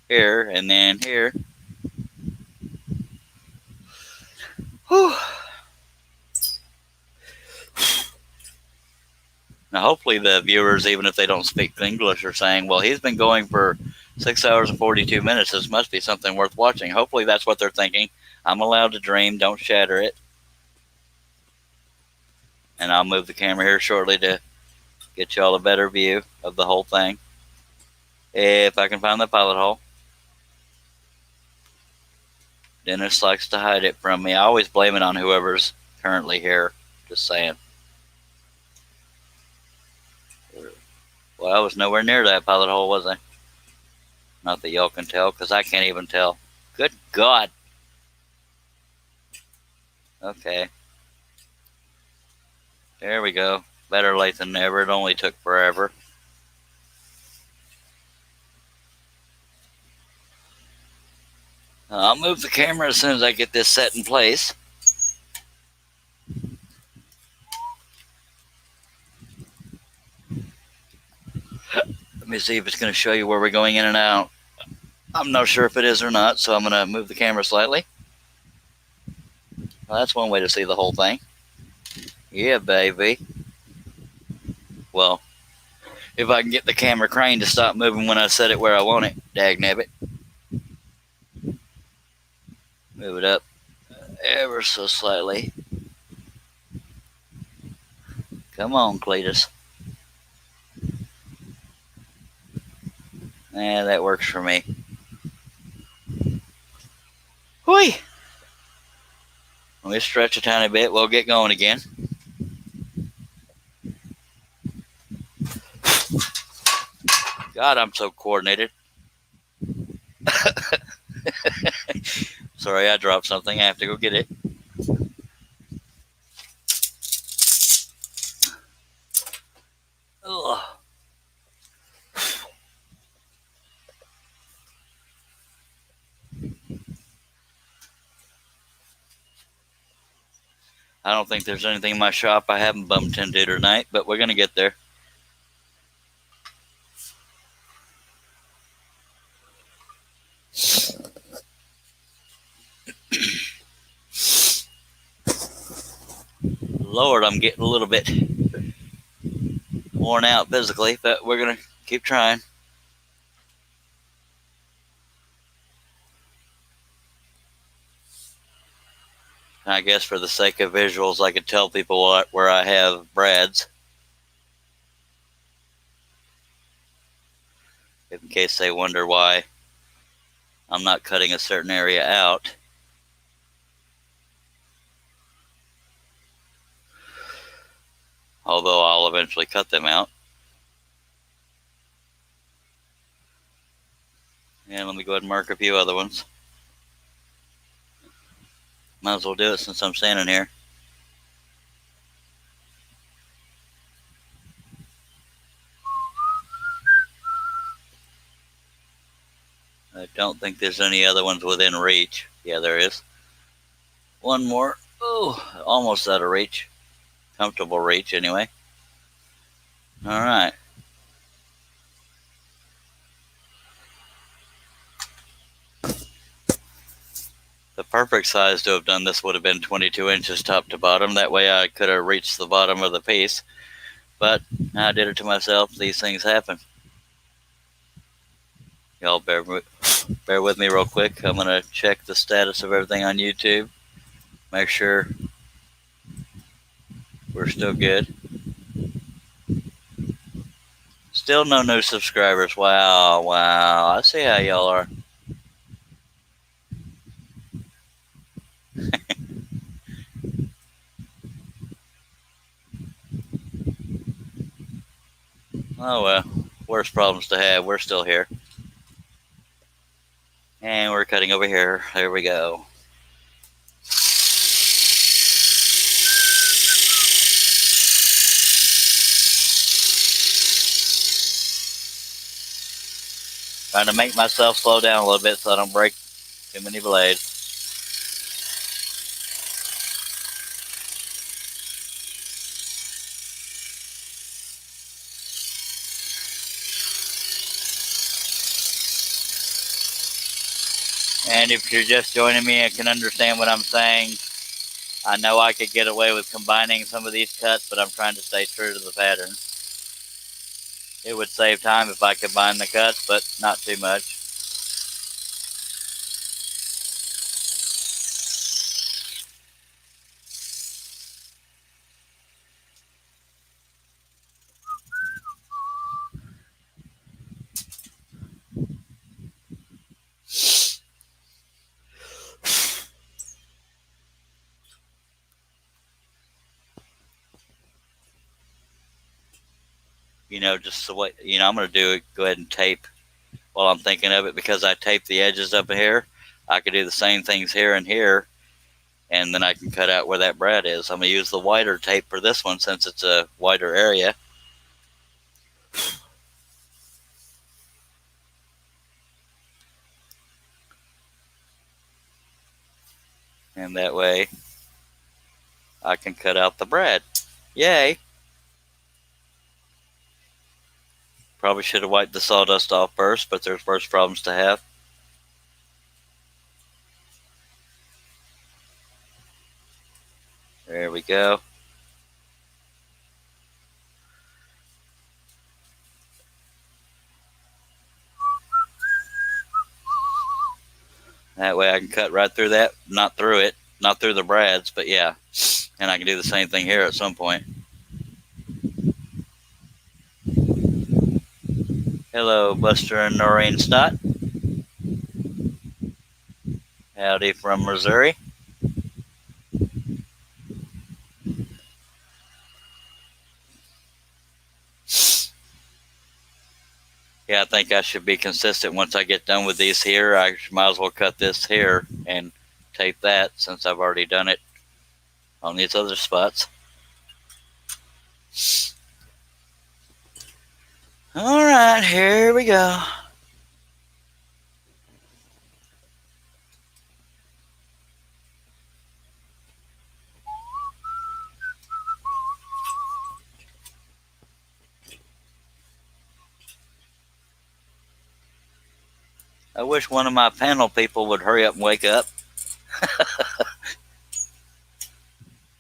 here and then here. Whew. Now, hopefully the viewers, even if they don't speak English, are saying, well, he's been going for 6 hours and 42 minutes. This must be something worth watching. Hopefully that's what they're thinking. I'm allowed to dream. Don't shatter it. And I'll move the camera here shortly to get y'all a better view of the whole thing. If I can find the pilot hole. Dennis likes to hide it from me. I always blame it on whoever's currently here. Just saying. Well, I was nowhere near that pilot hole, was I? Not that y'all can tell, because I can't even tell. Good God. Okay. There we go. Better late than never. It only took forever. I'll move the camera as soon as I get this set in place. Let me see if it's going to show you where we're going in and out. I'm not sure if it is or not, so I'm going to move the camera slightly. Well, that's one way to see the whole thing. Yeah, baby. Well, if I can get the camera crane to stop moving when I set it where I want it. Dagnabbit. Move it up ever so slightly. Come on, Cletus. Yeah, that works for me. Whee! Let me stretch a tiny bit. We'll get going again. God, I'm so coordinated. Sorry, I dropped something. I have to go get it. Ugh. I don't think there's anything in my shop I haven't bumped into tonight, but we're going to get there. Lord, I'm getting a little bit worn out physically, but we're going to keep trying. I guess for the sake of visuals, I could tell people where I have brads, in case they wonder why I'm not cutting a certain area out. Although I'll eventually cut them out. And let me go ahead and mark a few other ones. Might as well do it since I'm standing here. I don't think there's any other ones within reach. Yeah, there is. One more. Oh, almost out of reach. Comfortable reach, anyway. All right. The perfect size to have done this would have been 22 inches top to bottom. That way I could have reached the bottom of the piece. But I did it to myself. These things happen. Y'all bear with me real quick. I'm going to check the status of everything on YouTube. Make sure we're still good. Still no new subscribers. Wow. I see how y'all are. Oh well, worst problems to have. We're still here. And we're cutting over here. There we go. Trying to make myself slow down a little bit so I don't break too many blades. And if you're just joining me and can understand what I'm saying, I know I could get away with combining some of these cuts, but I'm trying to stay true to the pattern. It would save time if I combined the cuts, but not too much. Just the way, I'm going to do it, go ahead and tape while I'm thinking of it, because I tape the edges up here. I could do the same things here and here, and then I can cut out where that brad is. I'm going to use the wider tape for this one since it's a wider area. And that way I can cut out the brad. Yay! Probably should have wiped the sawdust off first, but there's worse problems to have. There we go. That way I can cut right through that, not through it, not through the brads, but yeah. And I can do the same thing here at some point. Hello, Buster and Noreen Stott. Howdy from Missouri. Yeah, I think I should be consistent. Once I get done with these here, I might as well cut this here and tape that, since I've already done it on these other spots. All right, here we go. I wish one of my panel people would hurry up and wake up.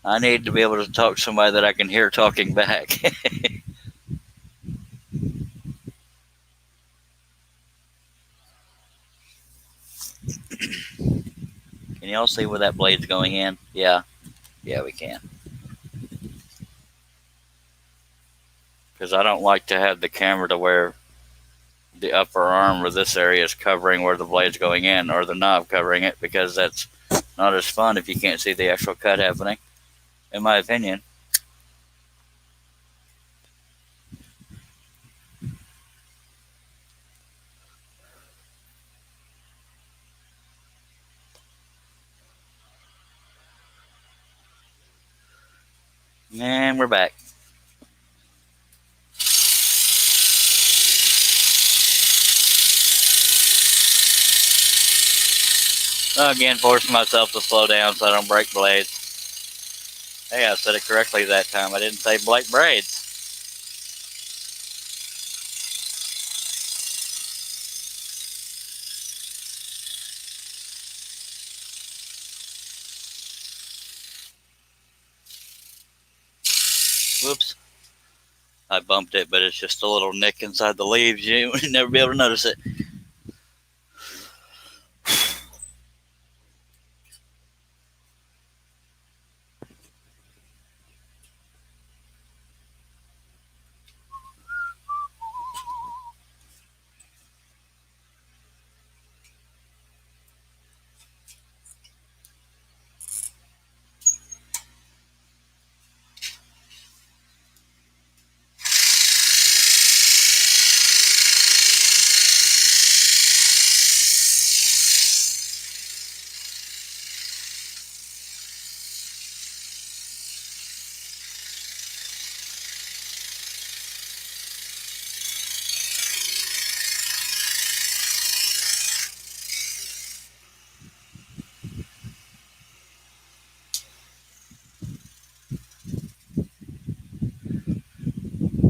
I need to be able to talk to somebody that I can hear talking back. Can y'all see where that blade's going in? Yeah, we can. Because I don't like to have the camera to where the upper arm or this area is covering where the blade's going in, or the knob covering it, because that's not as fun if you can't see the actual cut happening, in my opinion. And we're back. Again, forcing myself to slow down so I don't break blades. Hey, I said it correctly that time. I didn't say break braids. Whoops. I bumped it, but it's just a little nick inside the leaves. You would never be able to notice it.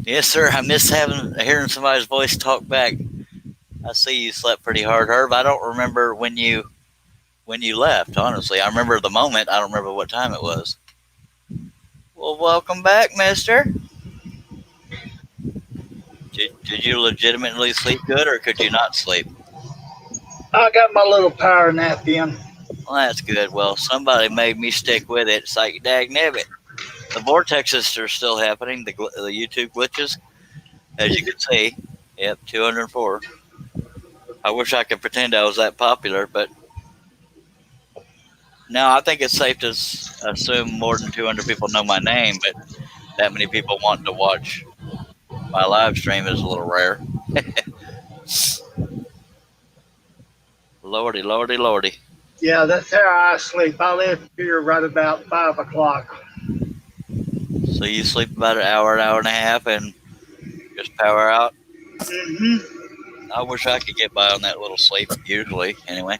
Yes, sir. I miss hearing somebody's voice talk back. I see you slept pretty hard, Herb. I don't remember when you left, honestly. I remember the moment. I don't remember what time it was. Well, welcome back, mister. Did Did you legitimately sleep good, or could you not sleep? I got my little power nap in. Well, that's good. Well, somebody made me stick with it. It's like, dag nabbit. The vortexes are still happening, the YouTube glitches, as you can see. Yep, 204. I wish I could pretend I was that popular, but now I think it's safe to assume more than 200 people know my name, but that many people wanting to watch my live stream is a little rare. Lordy, lordy, lordy. Yeah, that's how I sleep. I left here right about 5 o'clock. So you sleep about an hour and a half, and just power out? Mm-hmm. I wish I could get by on that little sleep, usually, anyway.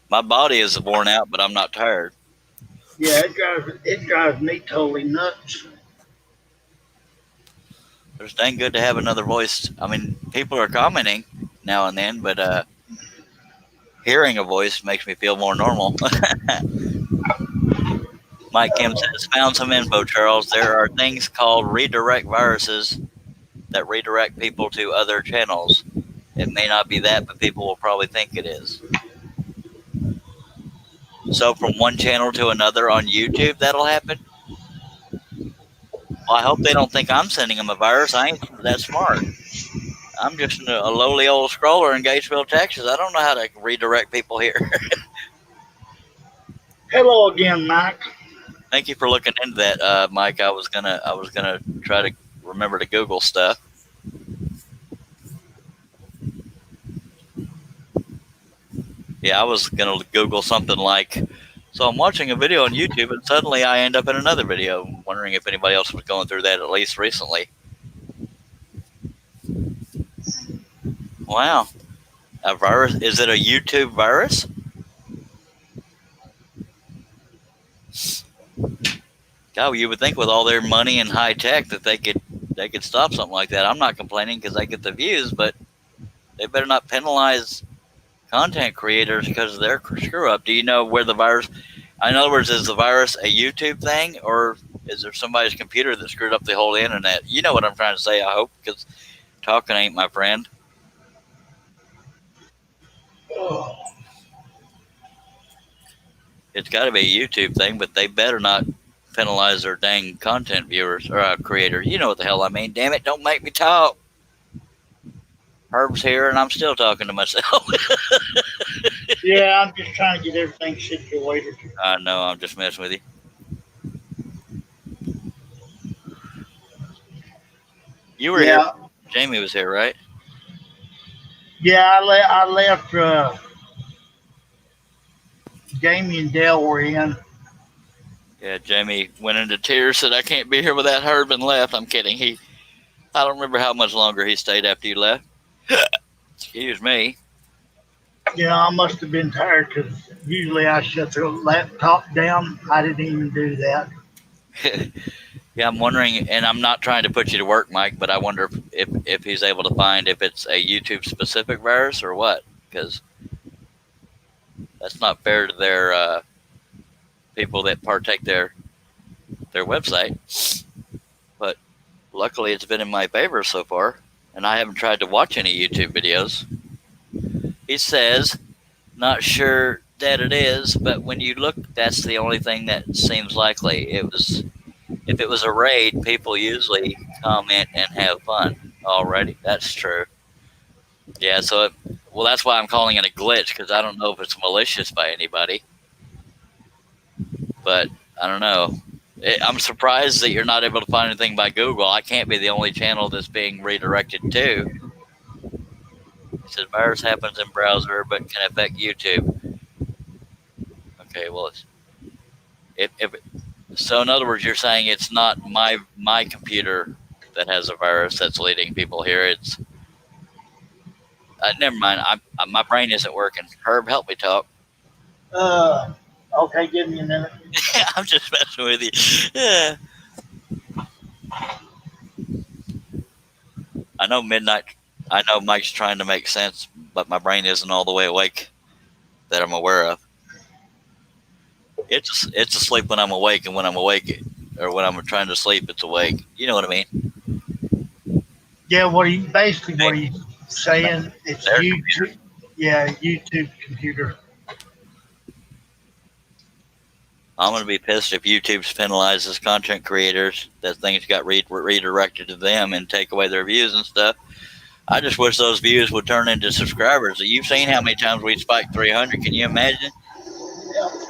My body is worn out, but I'm not tired. Yeah, it drives me totally nuts. It's dang good to have another voice. I mean, people are commenting now and then, but hearing a voice makes me feel more normal. Mike Kim says, found some info, Charles. There are things called redirect viruses that redirect people to other channels. It may not be that, but people will probably think it is. So from one channel to another on YouTube, that'll happen? Well, I hope they don't think I'm sending them a virus. I ain't that smart. I'm just a lowly old scroller in Gatesville, Texas. I don't know how to redirect people here. Hello again, Mike. Thank you for looking into that, Mike. I was gonna try to remember to Google stuff. Yeah, I was gonna Google something like, so I'm watching a video on YouTube and suddenly I end up in another video, wondering if anybody else was going through that at least recently. Wow. A virus? Is it a YouTube virus? God, you would think with all their money and high tech that they could stop something like that. I'm not complaining because they get the views, but they better not penalize content creators because of their screw up. Do you know where the virus? In other words, is the virus a YouTube thing, or is there somebody's computer that screwed up the whole internet? You know what I'm trying to say, I hope, because talking ain't my friend. It's got to be a YouTube thing, but they better not penalize their dang content viewers or creators. You know what the hell I mean. Damn it, don't make me talk. Herb's here, and I'm still talking to myself. Yeah, I'm just trying to get everything situated. I know, I'm just messing with you. You were here. Jamie was here, right? Yeah, I left. Jamie and Dale were in. Yeah, Jamie went into tears, said, I can't be here without Herb, and left. I'm kidding. I don't remember how much longer he stayed after you left. Excuse me. Yeah, I must have been tired because usually I shut the laptop down. I didn't even do that. Yeah, I'm wondering, and I'm not trying to put you to work, Mike, but I wonder if he's able to find if it's a YouTube-specific virus or what, because that's not fair to their people that partake their website. But luckily, it's been in my favor so far, and I haven't tried to watch any YouTube videos. He says, not sure that it is, but when you look, that's the only thing that seems likely. If it was a raid, people usually comment and have fun. Alrighty, that's true. Yeah, so that's why I'm calling it a glitch, because I don't know if it's malicious by anybody. But I don't know. I'm surprised that you're not able to find anything by Google. I can't be the only channel that's being redirected to. It says virus happens in browser, but can affect YouTube. Okay, well, so in other words, you're saying it's not my computer that has a virus that's leading people here. It's never mind. My brain isn't working. Herb, help me talk. Okay, give me a minute. I'm just messing with you. Yeah. I know Mike's trying to make sense, but my brain isn't all the way awake that I'm aware of. It's asleep when I'm awake, and when I'm awake, or when I'm trying to sleep, it's awake. You know what I mean? Yeah, what he's saying, it's Their YouTube. Yeah, YouTube computer. I'm gonna be pissed if YouTube penalizes content creators that things got redirected to them and take away their views and stuff. I just wish those views would turn into subscribers. You've seen how many times we spiked 300. Can you imagine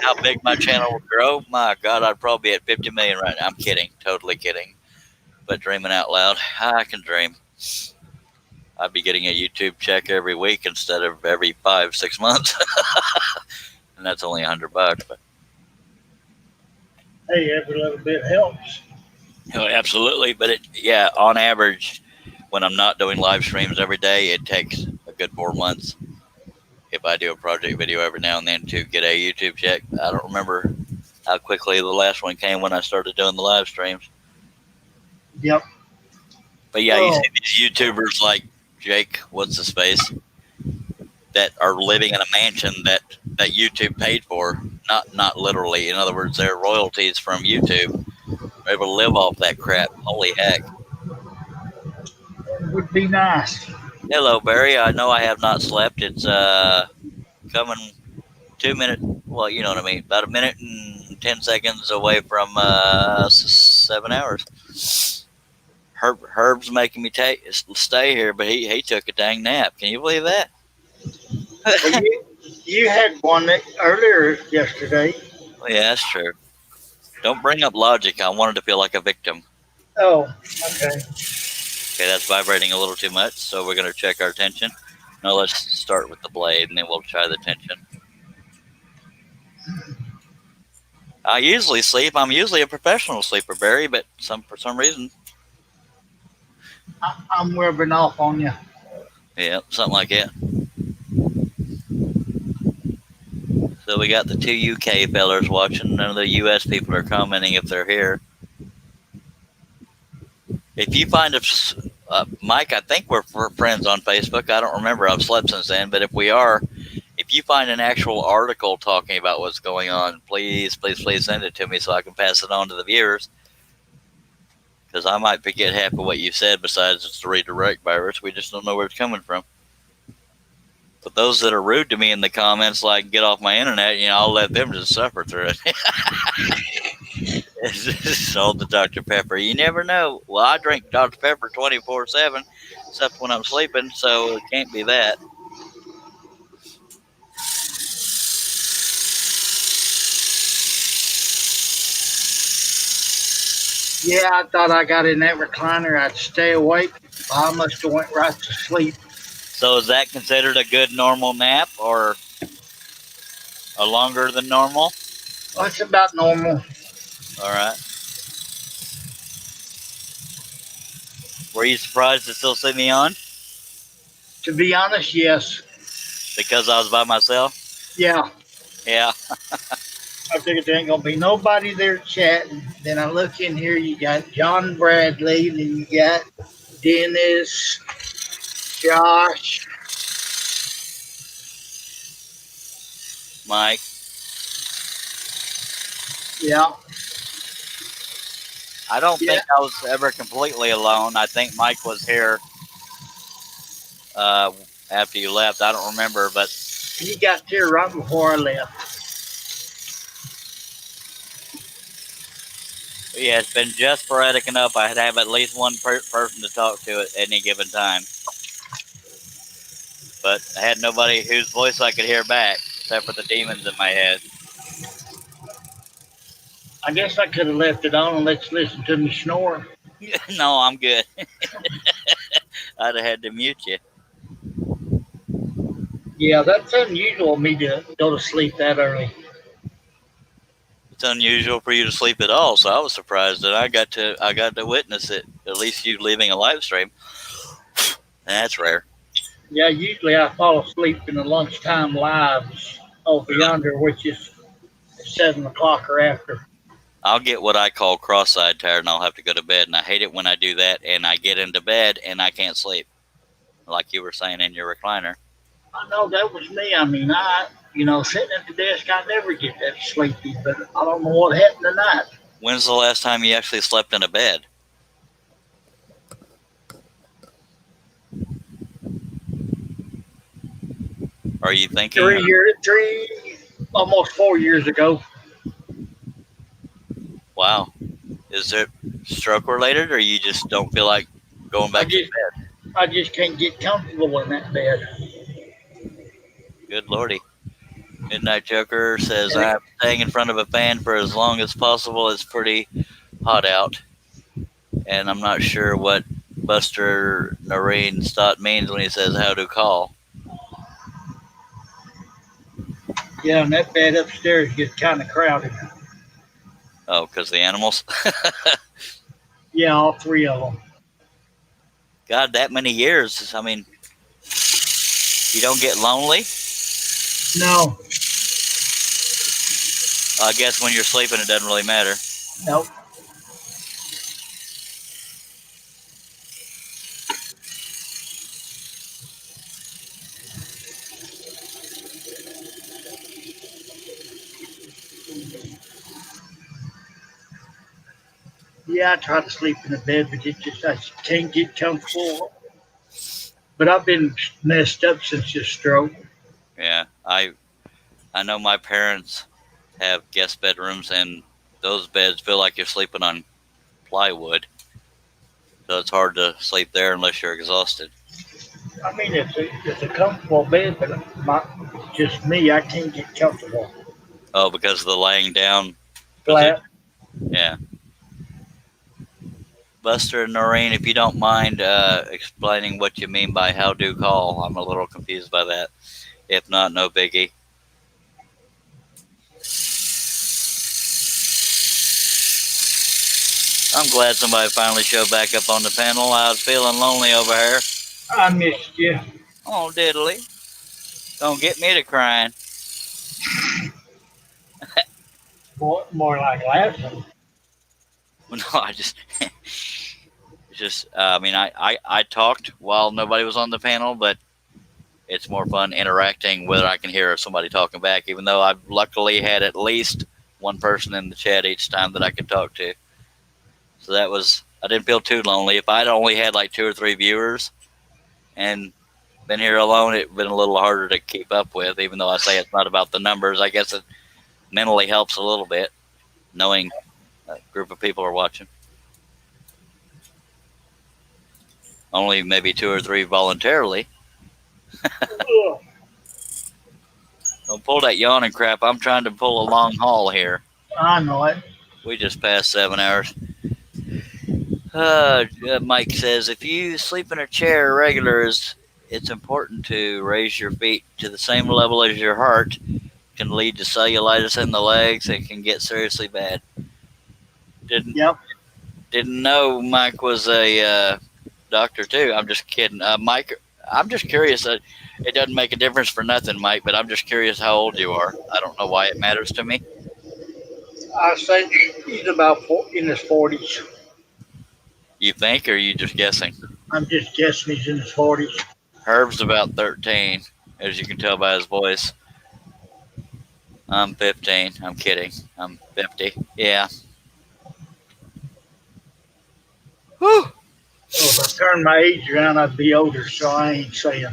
how big my channel would grow? My God, I'd probably be at 50 million right now. I'm kidding, totally kidding, but dreaming out loud. I can dream. I'd be getting a YouTube check every week instead of every 5-6 months, and that's only $100. But Hey, every little bit helps. absolutely. But yeah, on average, when I'm not doing live streams every day, it takes a good 4 months. If I do a project video every now and then to get a YouTube check. I don't remember how quickly the last one came when I started doing the live streams. Yep. But yeah, you see these YouTubers like Jake, what's his face, that are living in a mansion that YouTube paid for. Not literally. In other words, their royalties from YouTube. They're able to live off that crap. Holy heck. It would be nice. Hello, Barry. I know I have not slept. It's coming 2 minutes. Well, you know what I mean. About a minute and 10 seconds away from 7 hours. Herb's making me stay here, but he took a dang nap. Can you believe that? Well, you had one earlier yesterday. Well, yeah, that's true. Don't bring up logic. I wanted to feel like a victim. Oh, okay. Okay, that's vibrating a little too much, so we're going to check our tension. Now let's start with the blade, and then we'll try the tension. I usually sleep. I'm usually a professional sleeper, Barry, but for some reason, I'm rubbing off on you. yeah, something like that. So we got the 2 UK fellers watching. None of the US people are commenting if they're here. If you find Mike, I think we're friends on Facebook. I don't remember. I've slept since then. But if we are, if you find an actual article talking about what's going on, please send it to me so I can pass it on to the viewers. Because I might forget half of what you said besides it's the redirect virus. We just don't know where it's coming from. But those that are rude to me in the comments, like, get off my internet, I'll let them just suffer through it. It's all the Dr. Pepper. You never know. Well, I drink Dr. Pepper 24/7, except when I'm sleeping, so it can't be that. Yeah, I thought I got in that recliner, I'd stay awake. I must have went right to sleep. So is that considered a good normal nap or a longer than normal? Well, it's about normal. All right. Were you surprised to still see me on? To be honest, yes. Because I was by myself? Yeah. Yeah. I figured there ain't gonna be nobody there chatting. Then I look in here, you got John Bradley, then you got Dennis, Josh, Mike. yeah. I don't think I was ever completely alone. I think Mike was here after you left. I don't remember, but He got there right before I left. yeah, it's been just sporadic enough. I had to have at least one person to talk to at any given time. But I had nobody whose voice I could hear back, except for the demons in my head. I guess I could have left it on and let you listen to me snore. No, I'm good. I'd have had to mute you. Yeah, that's unusual of me to go to sleep that early. It's unusual for you to sleep at all, so I was surprised that I got to witness it. At least you leaving a live stream. That's rare. Yeah, usually I fall asleep in the lunchtime lives over yonder, which is 7 o'clock or after. I'll get what I call cross-eyed tired, and I'll have to go to bed. And I hate it when I do that, and I get into bed and I can't sleep, like you were saying in your recliner. I know that was me. I mean, sitting at the desk, I never get that sleepy, but I don't know what happened tonight. When's the last time you actually slept in a bed? Are you thinking? 3 almost 4 years ago. Wow. Is it stroke related, or you just don't feel like going back to bed? I just can't get comfortable in that bed. Good lordy. Midnight Joker says, I'm staying in front of a fan for as long as possible. It's pretty hot out. And I'm not sure what Buster Noreen Stott means when he says, how to call. Yeah, and that bed upstairs gets kind of crowded. Oh, because the animals? Yeah, all 3 of them. God, that many years. I mean, you don't get lonely? No, I guess when you're sleeping, it doesn't really matter. nope. Yeah, I try to sleep in the bed, but I just can't get comfortable. But I've been messed up since this stroke. Yeah, I know my parents have guest bedrooms, and those beds feel like you're sleeping on plywood. So it's hard to sleep there unless you're exhausted. I mean, it's a comfortable bed, but just me, I can't get comfortable. Oh, because of the laying down Flat. position? Yeah. Buster and Noreen, if you don't mind explaining what you mean by how do call, I'm a little confused by that. If not, no biggie. I'm glad somebody finally showed back up on the panel. I was feeling lonely over here. I missed you. Oh, diddly. Don't get me to crying. More like laughing. No, I I talked while nobody was on the panel, but it's more fun interacting whether I can hear somebody talking back, even though I've luckily had at least one person in the chat each time that I could talk to. So I didn't feel too lonely. If I'd only had like 2 or 3 viewers and been here alone, it'd been a little harder to keep up with, even though I say it's not about the numbers. I guess it mentally helps a little bit knowing a group of people are watching. Only maybe 2 or 3 voluntarily. Don't pull that yawning crap. I'm trying to pull a long haul here. I know it. We just passed 7 hours. Mike says, if you sleep in a chair regular, it's important to raise your feet to the same level as your heart. It can lead to cellulitis in the legs. It can get seriously bad. Didn't know Mike was a doctor too. I'm just kidding. Mike, I'm just curious. It doesn't make a difference for nothing, Mike, but I'm just curious how old you are. I don't know why it matters to me. I think he's about in his 40s. You think, or are you just guessing? I'm just guessing he's in his 40s. Herb's about 13, as you can tell by his voice. I'm 15. I'm kidding. I'm 50. Yeah. Whew. So if I turned my age around, I'd be older, so I ain't saying.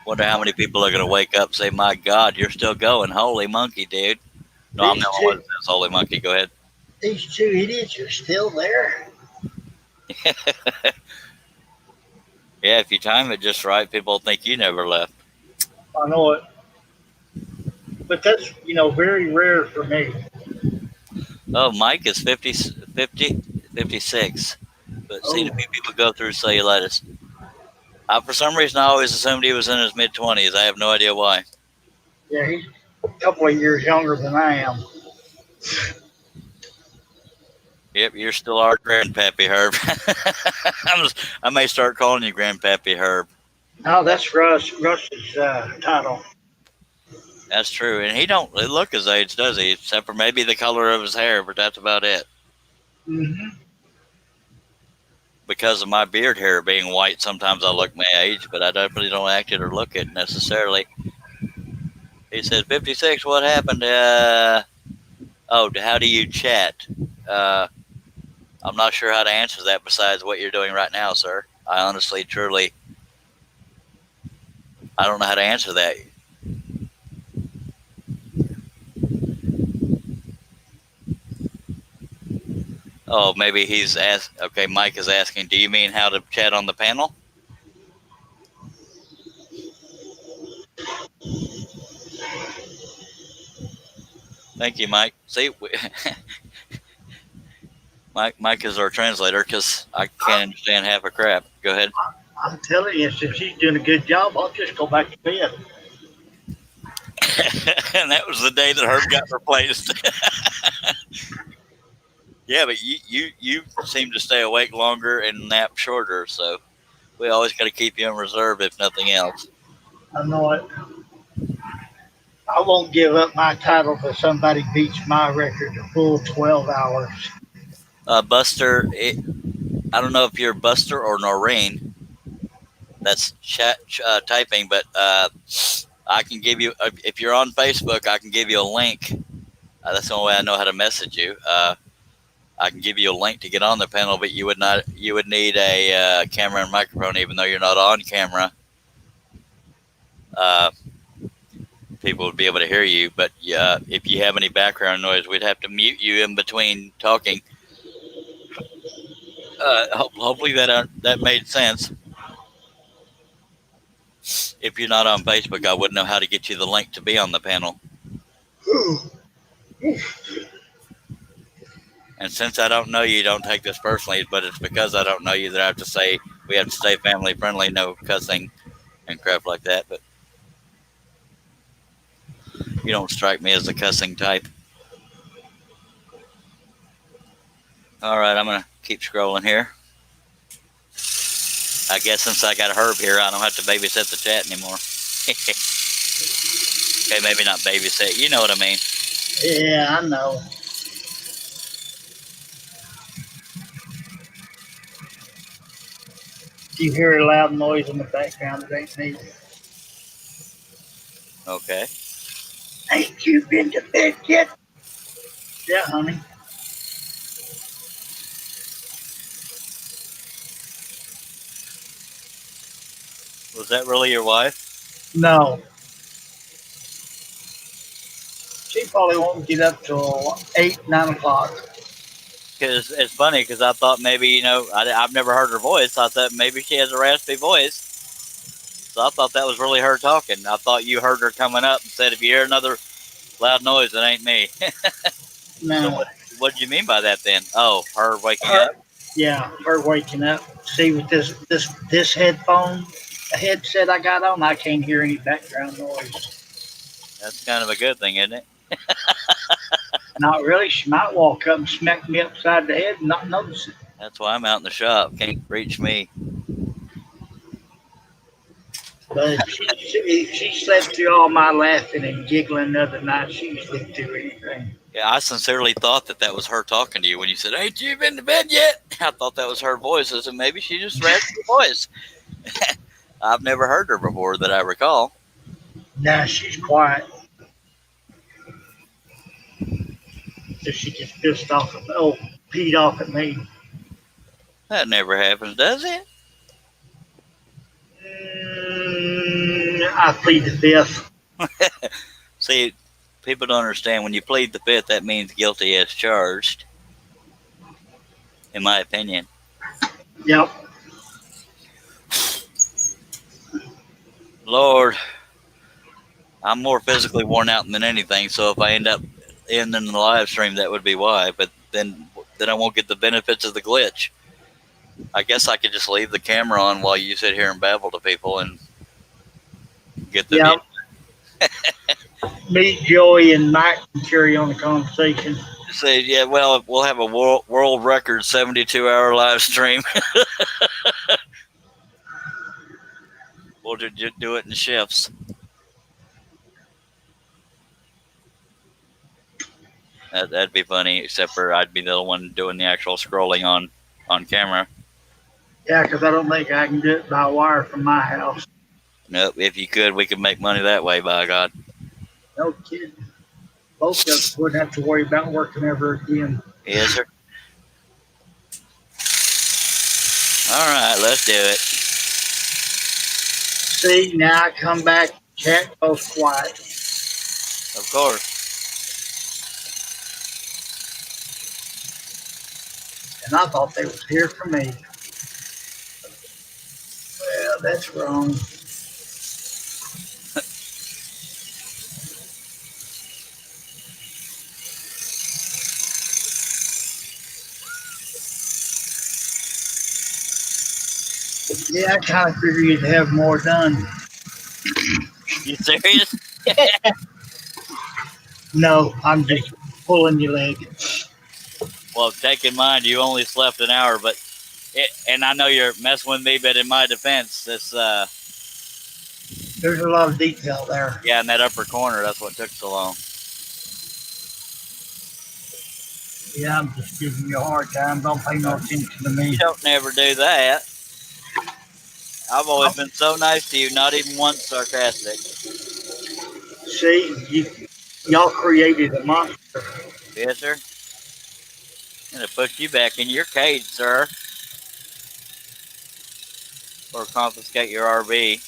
Wonder how many people are going to wake up and say, my God, you're still going. Holy monkey, dude. No, I'm the only one that says holy monkey. Go ahead. These 2 idiots are still there. Yeah, if you time it just right, people think you never left. I know it. But that's, very rare for me. Oh, Mike is 56. But see, the people go through cellulitis. For some reason, I always assumed he was in his mid-20s. I have no idea why. Yeah, he's a couple of years younger than I am. Yep, you're still our Grandpappy Herb. I may start calling you Grandpappy Herb. No, that's Russ's title. That's true. And he don't look his age, does he? Except for maybe the color of his hair, but that's about it. Mm-hmm. Because of my beard hair being white, sometimes I look my age, but I definitely don't act it or look it necessarily. He said, 56, what happened? How do you chat? I'm not sure how to answer that besides what you're doing right now, sir. I honestly, truly, I don't know how to answer that. Oh, maybe he's asked. Okay, Mike is asking, do you mean how to chat on the panel? Thank you, Mike. See, Mike is our translator because I can't understand half a crap. Go ahead. I'm telling you, since she's doing a good job, I'll just go back to bed. And that was the day that Herb got replaced. Yeah, but you seem to stay awake longer and nap shorter, so we always got to keep you in reserve if nothing else. I know it. I won't give up my title till somebody beats my record a full 12 hours. Buster, I don't know if you're Buster or Noreen. That's chat typing, but I can give you, if you're on Facebook, I can give you a link. That's the only way I know how to message you. I can give you a link to get on the panel, but you would need a camera and microphone, even though you're not on camera. People would be able to hear you, but if you have any background noise, we'd have to mute you in between talking. Hopefully that made sense. If you're not on Facebook, I wouldn't know how to get you the link to be on the panel. And since I don't know you, don't take this personally, but it's because I don't know you that I have to say we have to stay family friendly, no cussing and crap like that. But you don't strike me as the cussing type. All right, I'm going to keep scrolling here. I guess since I got Herb here, I don't have to babysit the chat anymore. Okay, maybe not babysit. You know what I mean. Yeah, I know. If you hear a loud noise in the background, it ain't me. Okay. Ain't you been to bed yet? Yeah, honey. Was that really your wife? No. She probably won't get up till 8, 9 o'clock. Because it's funny, because I thought maybe, I've never heard her voice. I thought maybe she has a raspy voice. So I thought that was really her talking. I thought you heard her coming up and said, if you hear another loud noise, it ain't me. No. So what did you mean by that then? Oh, her waking up? Yeah, her waking up. See, with this headphone, the headset I got on, I can't hear any background noise. That's kind of a good thing, isn't it? Not really. She might walk up and smack me upside the head and not notice it. That's why I'm out in the shop. Can't reach me. But if she slept through all my laughing and giggling the other night, she usually do anything. Yeah, I sincerely thought that was her talking to you when you said, "Ain't you been to bed yet?" I thought that was her voice. I said, maybe she just rasped her voice. I've never heard her before that I recall. Nah, she's quiet. So she gets pissed off peed off at me. That never happens, does it? I plead the fifth. See, people don't understand. When you plead the fifth, that means guilty as charged, in my opinion. Yep. Lord, I'm more physically worn out than anything, so if I end up ending the live stream, that would be why. But then I won't get the benefits of the glitch. I guess I could just leave the camera on while you sit here and babble to people and get the me, Joey, and Mike can carry on the conversation. Say, yeah, well, we'll have a world record 72-hour live stream. We'll just do it in shifts. That'd be funny, except for I'd be the one doing the actual scrolling on camera. Yeah, because I don't think I can do it by wire from my house. Nope, if you could, we could make money that way, by God. No kidding. Both of us wouldn't have to worry about working ever again. Yes, sir. All right, let's do it. See, now I come back, chat goes quiet. Of course. And I thought they was here for me. Well, that's wrong. Yeah, I kind of figured you'd have more done. You serious? No, I'm just pulling your leg. Well, take in mind you only slept an hour, but and I know you're messing with me, but in my defense, this There's a lot of detail there. yeah, in that upper corner, that's what took so long. Yeah, I'm just giving you a hard time. Don't pay no attention to me. You don't never do that. I've always been so nice to you, not even once sarcastic. See, y'all created a monster. Yes, sir. I'm gonna put you back in your cage, sir, or confiscate your RV.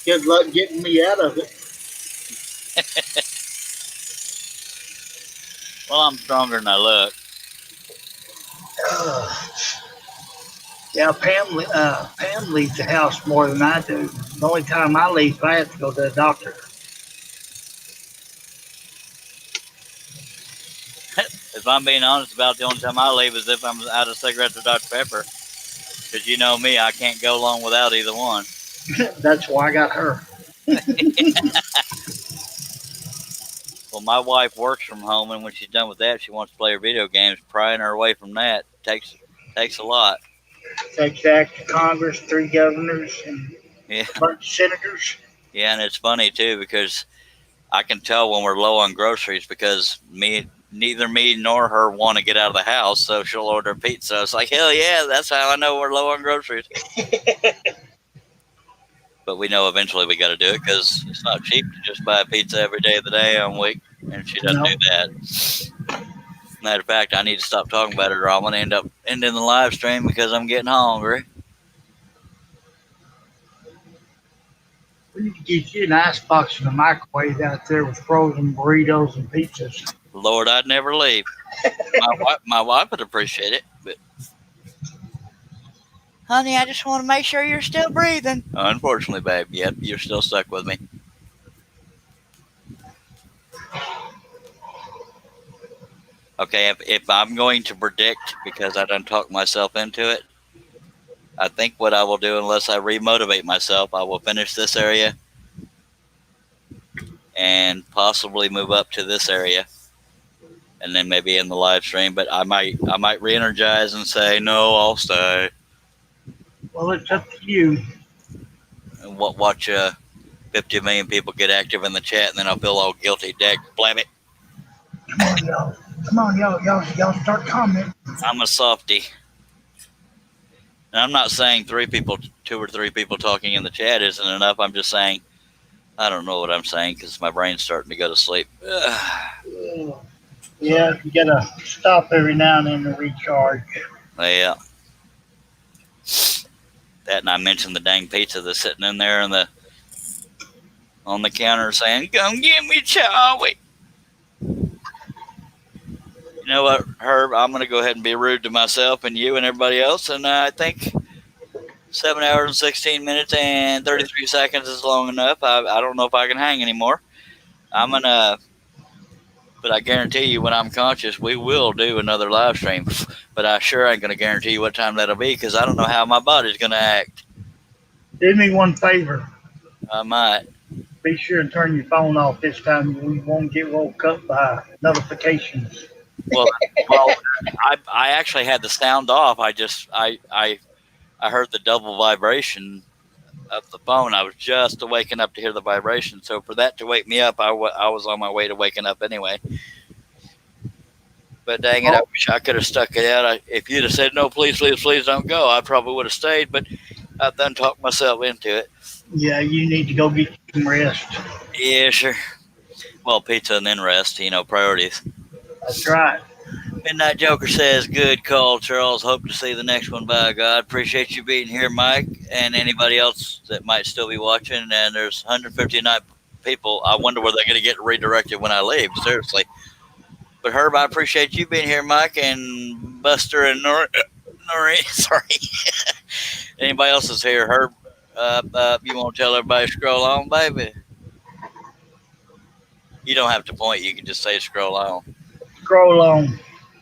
Good luck getting me out of it. Well, I'm stronger than I look. Yeah, Pam leaves the house more than I do. The only time I leave, I have to go to the doctor. If I'm being honest about it, the only time I leave is if I'm out of cigarettes or Dr. Pepper. Because you know me, I can't go long without either one. That's why I got her. Well, my wife works from home, and when she's done with that, she wants to play her video games. Prying her away from that takes a lot. Takes act of Congress, 3 governors, and Yeah, a bunch of senators. yeah, and it's funny too because I can tell when we're low on groceries because neither me nor her want to get out of the house, so she'll order pizza. It's like, hell yeah, that's how I know we're low on groceries. But we know eventually we got to do it because it's not cheap to just buy a pizza every day of the day on week, and she doesn't do that. Matter of fact, I need to stop talking about it or I'm going to end up ending the live stream because I'm getting hungry. We need to get you an icebox in the microwave out there with frozen burritos and pizzas. Lord, I'd never leave. My wife would appreciate it, but Honey, I just want to make sure you're still breathing. unfortunately, babe, yep, you're still stuck with me. Okay, if I'm going to predict, because I done talked myself into it, I think what I will do, unless I remotivate myself, I will finish this area and possibly move up to this area, and then maybe in the live stream. But I might re-energize and say no, I'll stay Well, it's up to you. and watch 50 million people get active in the chat, and then I'll feel all guilty. Dag, blam it. Come on, y'all. Come on, y'all start commenting. I'm a softie. And I'm not saying 2 or 3 people talking in the chat isn't enough. I'm just saying, I don't know what I'm saying because my brain's starting to go to sleep. Yeah, you gotta stop every now and then to recharge. Yeah. That, and I mentioned the dang pizza that's sitting in there on the counter saying, "Come get me, Charlie." You know what, Herb? I'm going to go ahead and be rude to myself and you and everybody else. And I think 7 hours and 16 minutes and 33 seconds is long enough. I don't know if I can hang anymore. But I guarantee you when I'm conscious, we will do another live stream. But I sure ain't going to guarantee you what time that'll be because I don't know how my body's going to act. Do me one favor. I might. Be sure and turn your phone off this time. We won't get woke up by notifications. Well, I actually had the sound off. I heard the double vibration of the phone. I was just waking up to hear the vibration. So for that to wake me up, I was on my way to waking up anyway. But dang it, I wish I could have stuck it out. If you'd have said, no, please, please, please don't go, I probably would have stayed. But I've done talked myself into it. Yeah, you need to go get some rest. Yeah, sure. Well, pizza and then rest, priorities. That's right. Midnight Joker says, good call, Charles. Hope to see the next one by God. Appreciate you being here, Mike, and anybody else that might still be watching. And there's 159 people. I wonder where they're going to get redirected when I leave, seriously. But Herb, I appreciate you being here, Mike, and Buster and Noreen. Sorry. Anybody else is here? Herb, you want to tell everybody to scroll on, baby? You don't have to point. You can just say scroll on. Scroll on.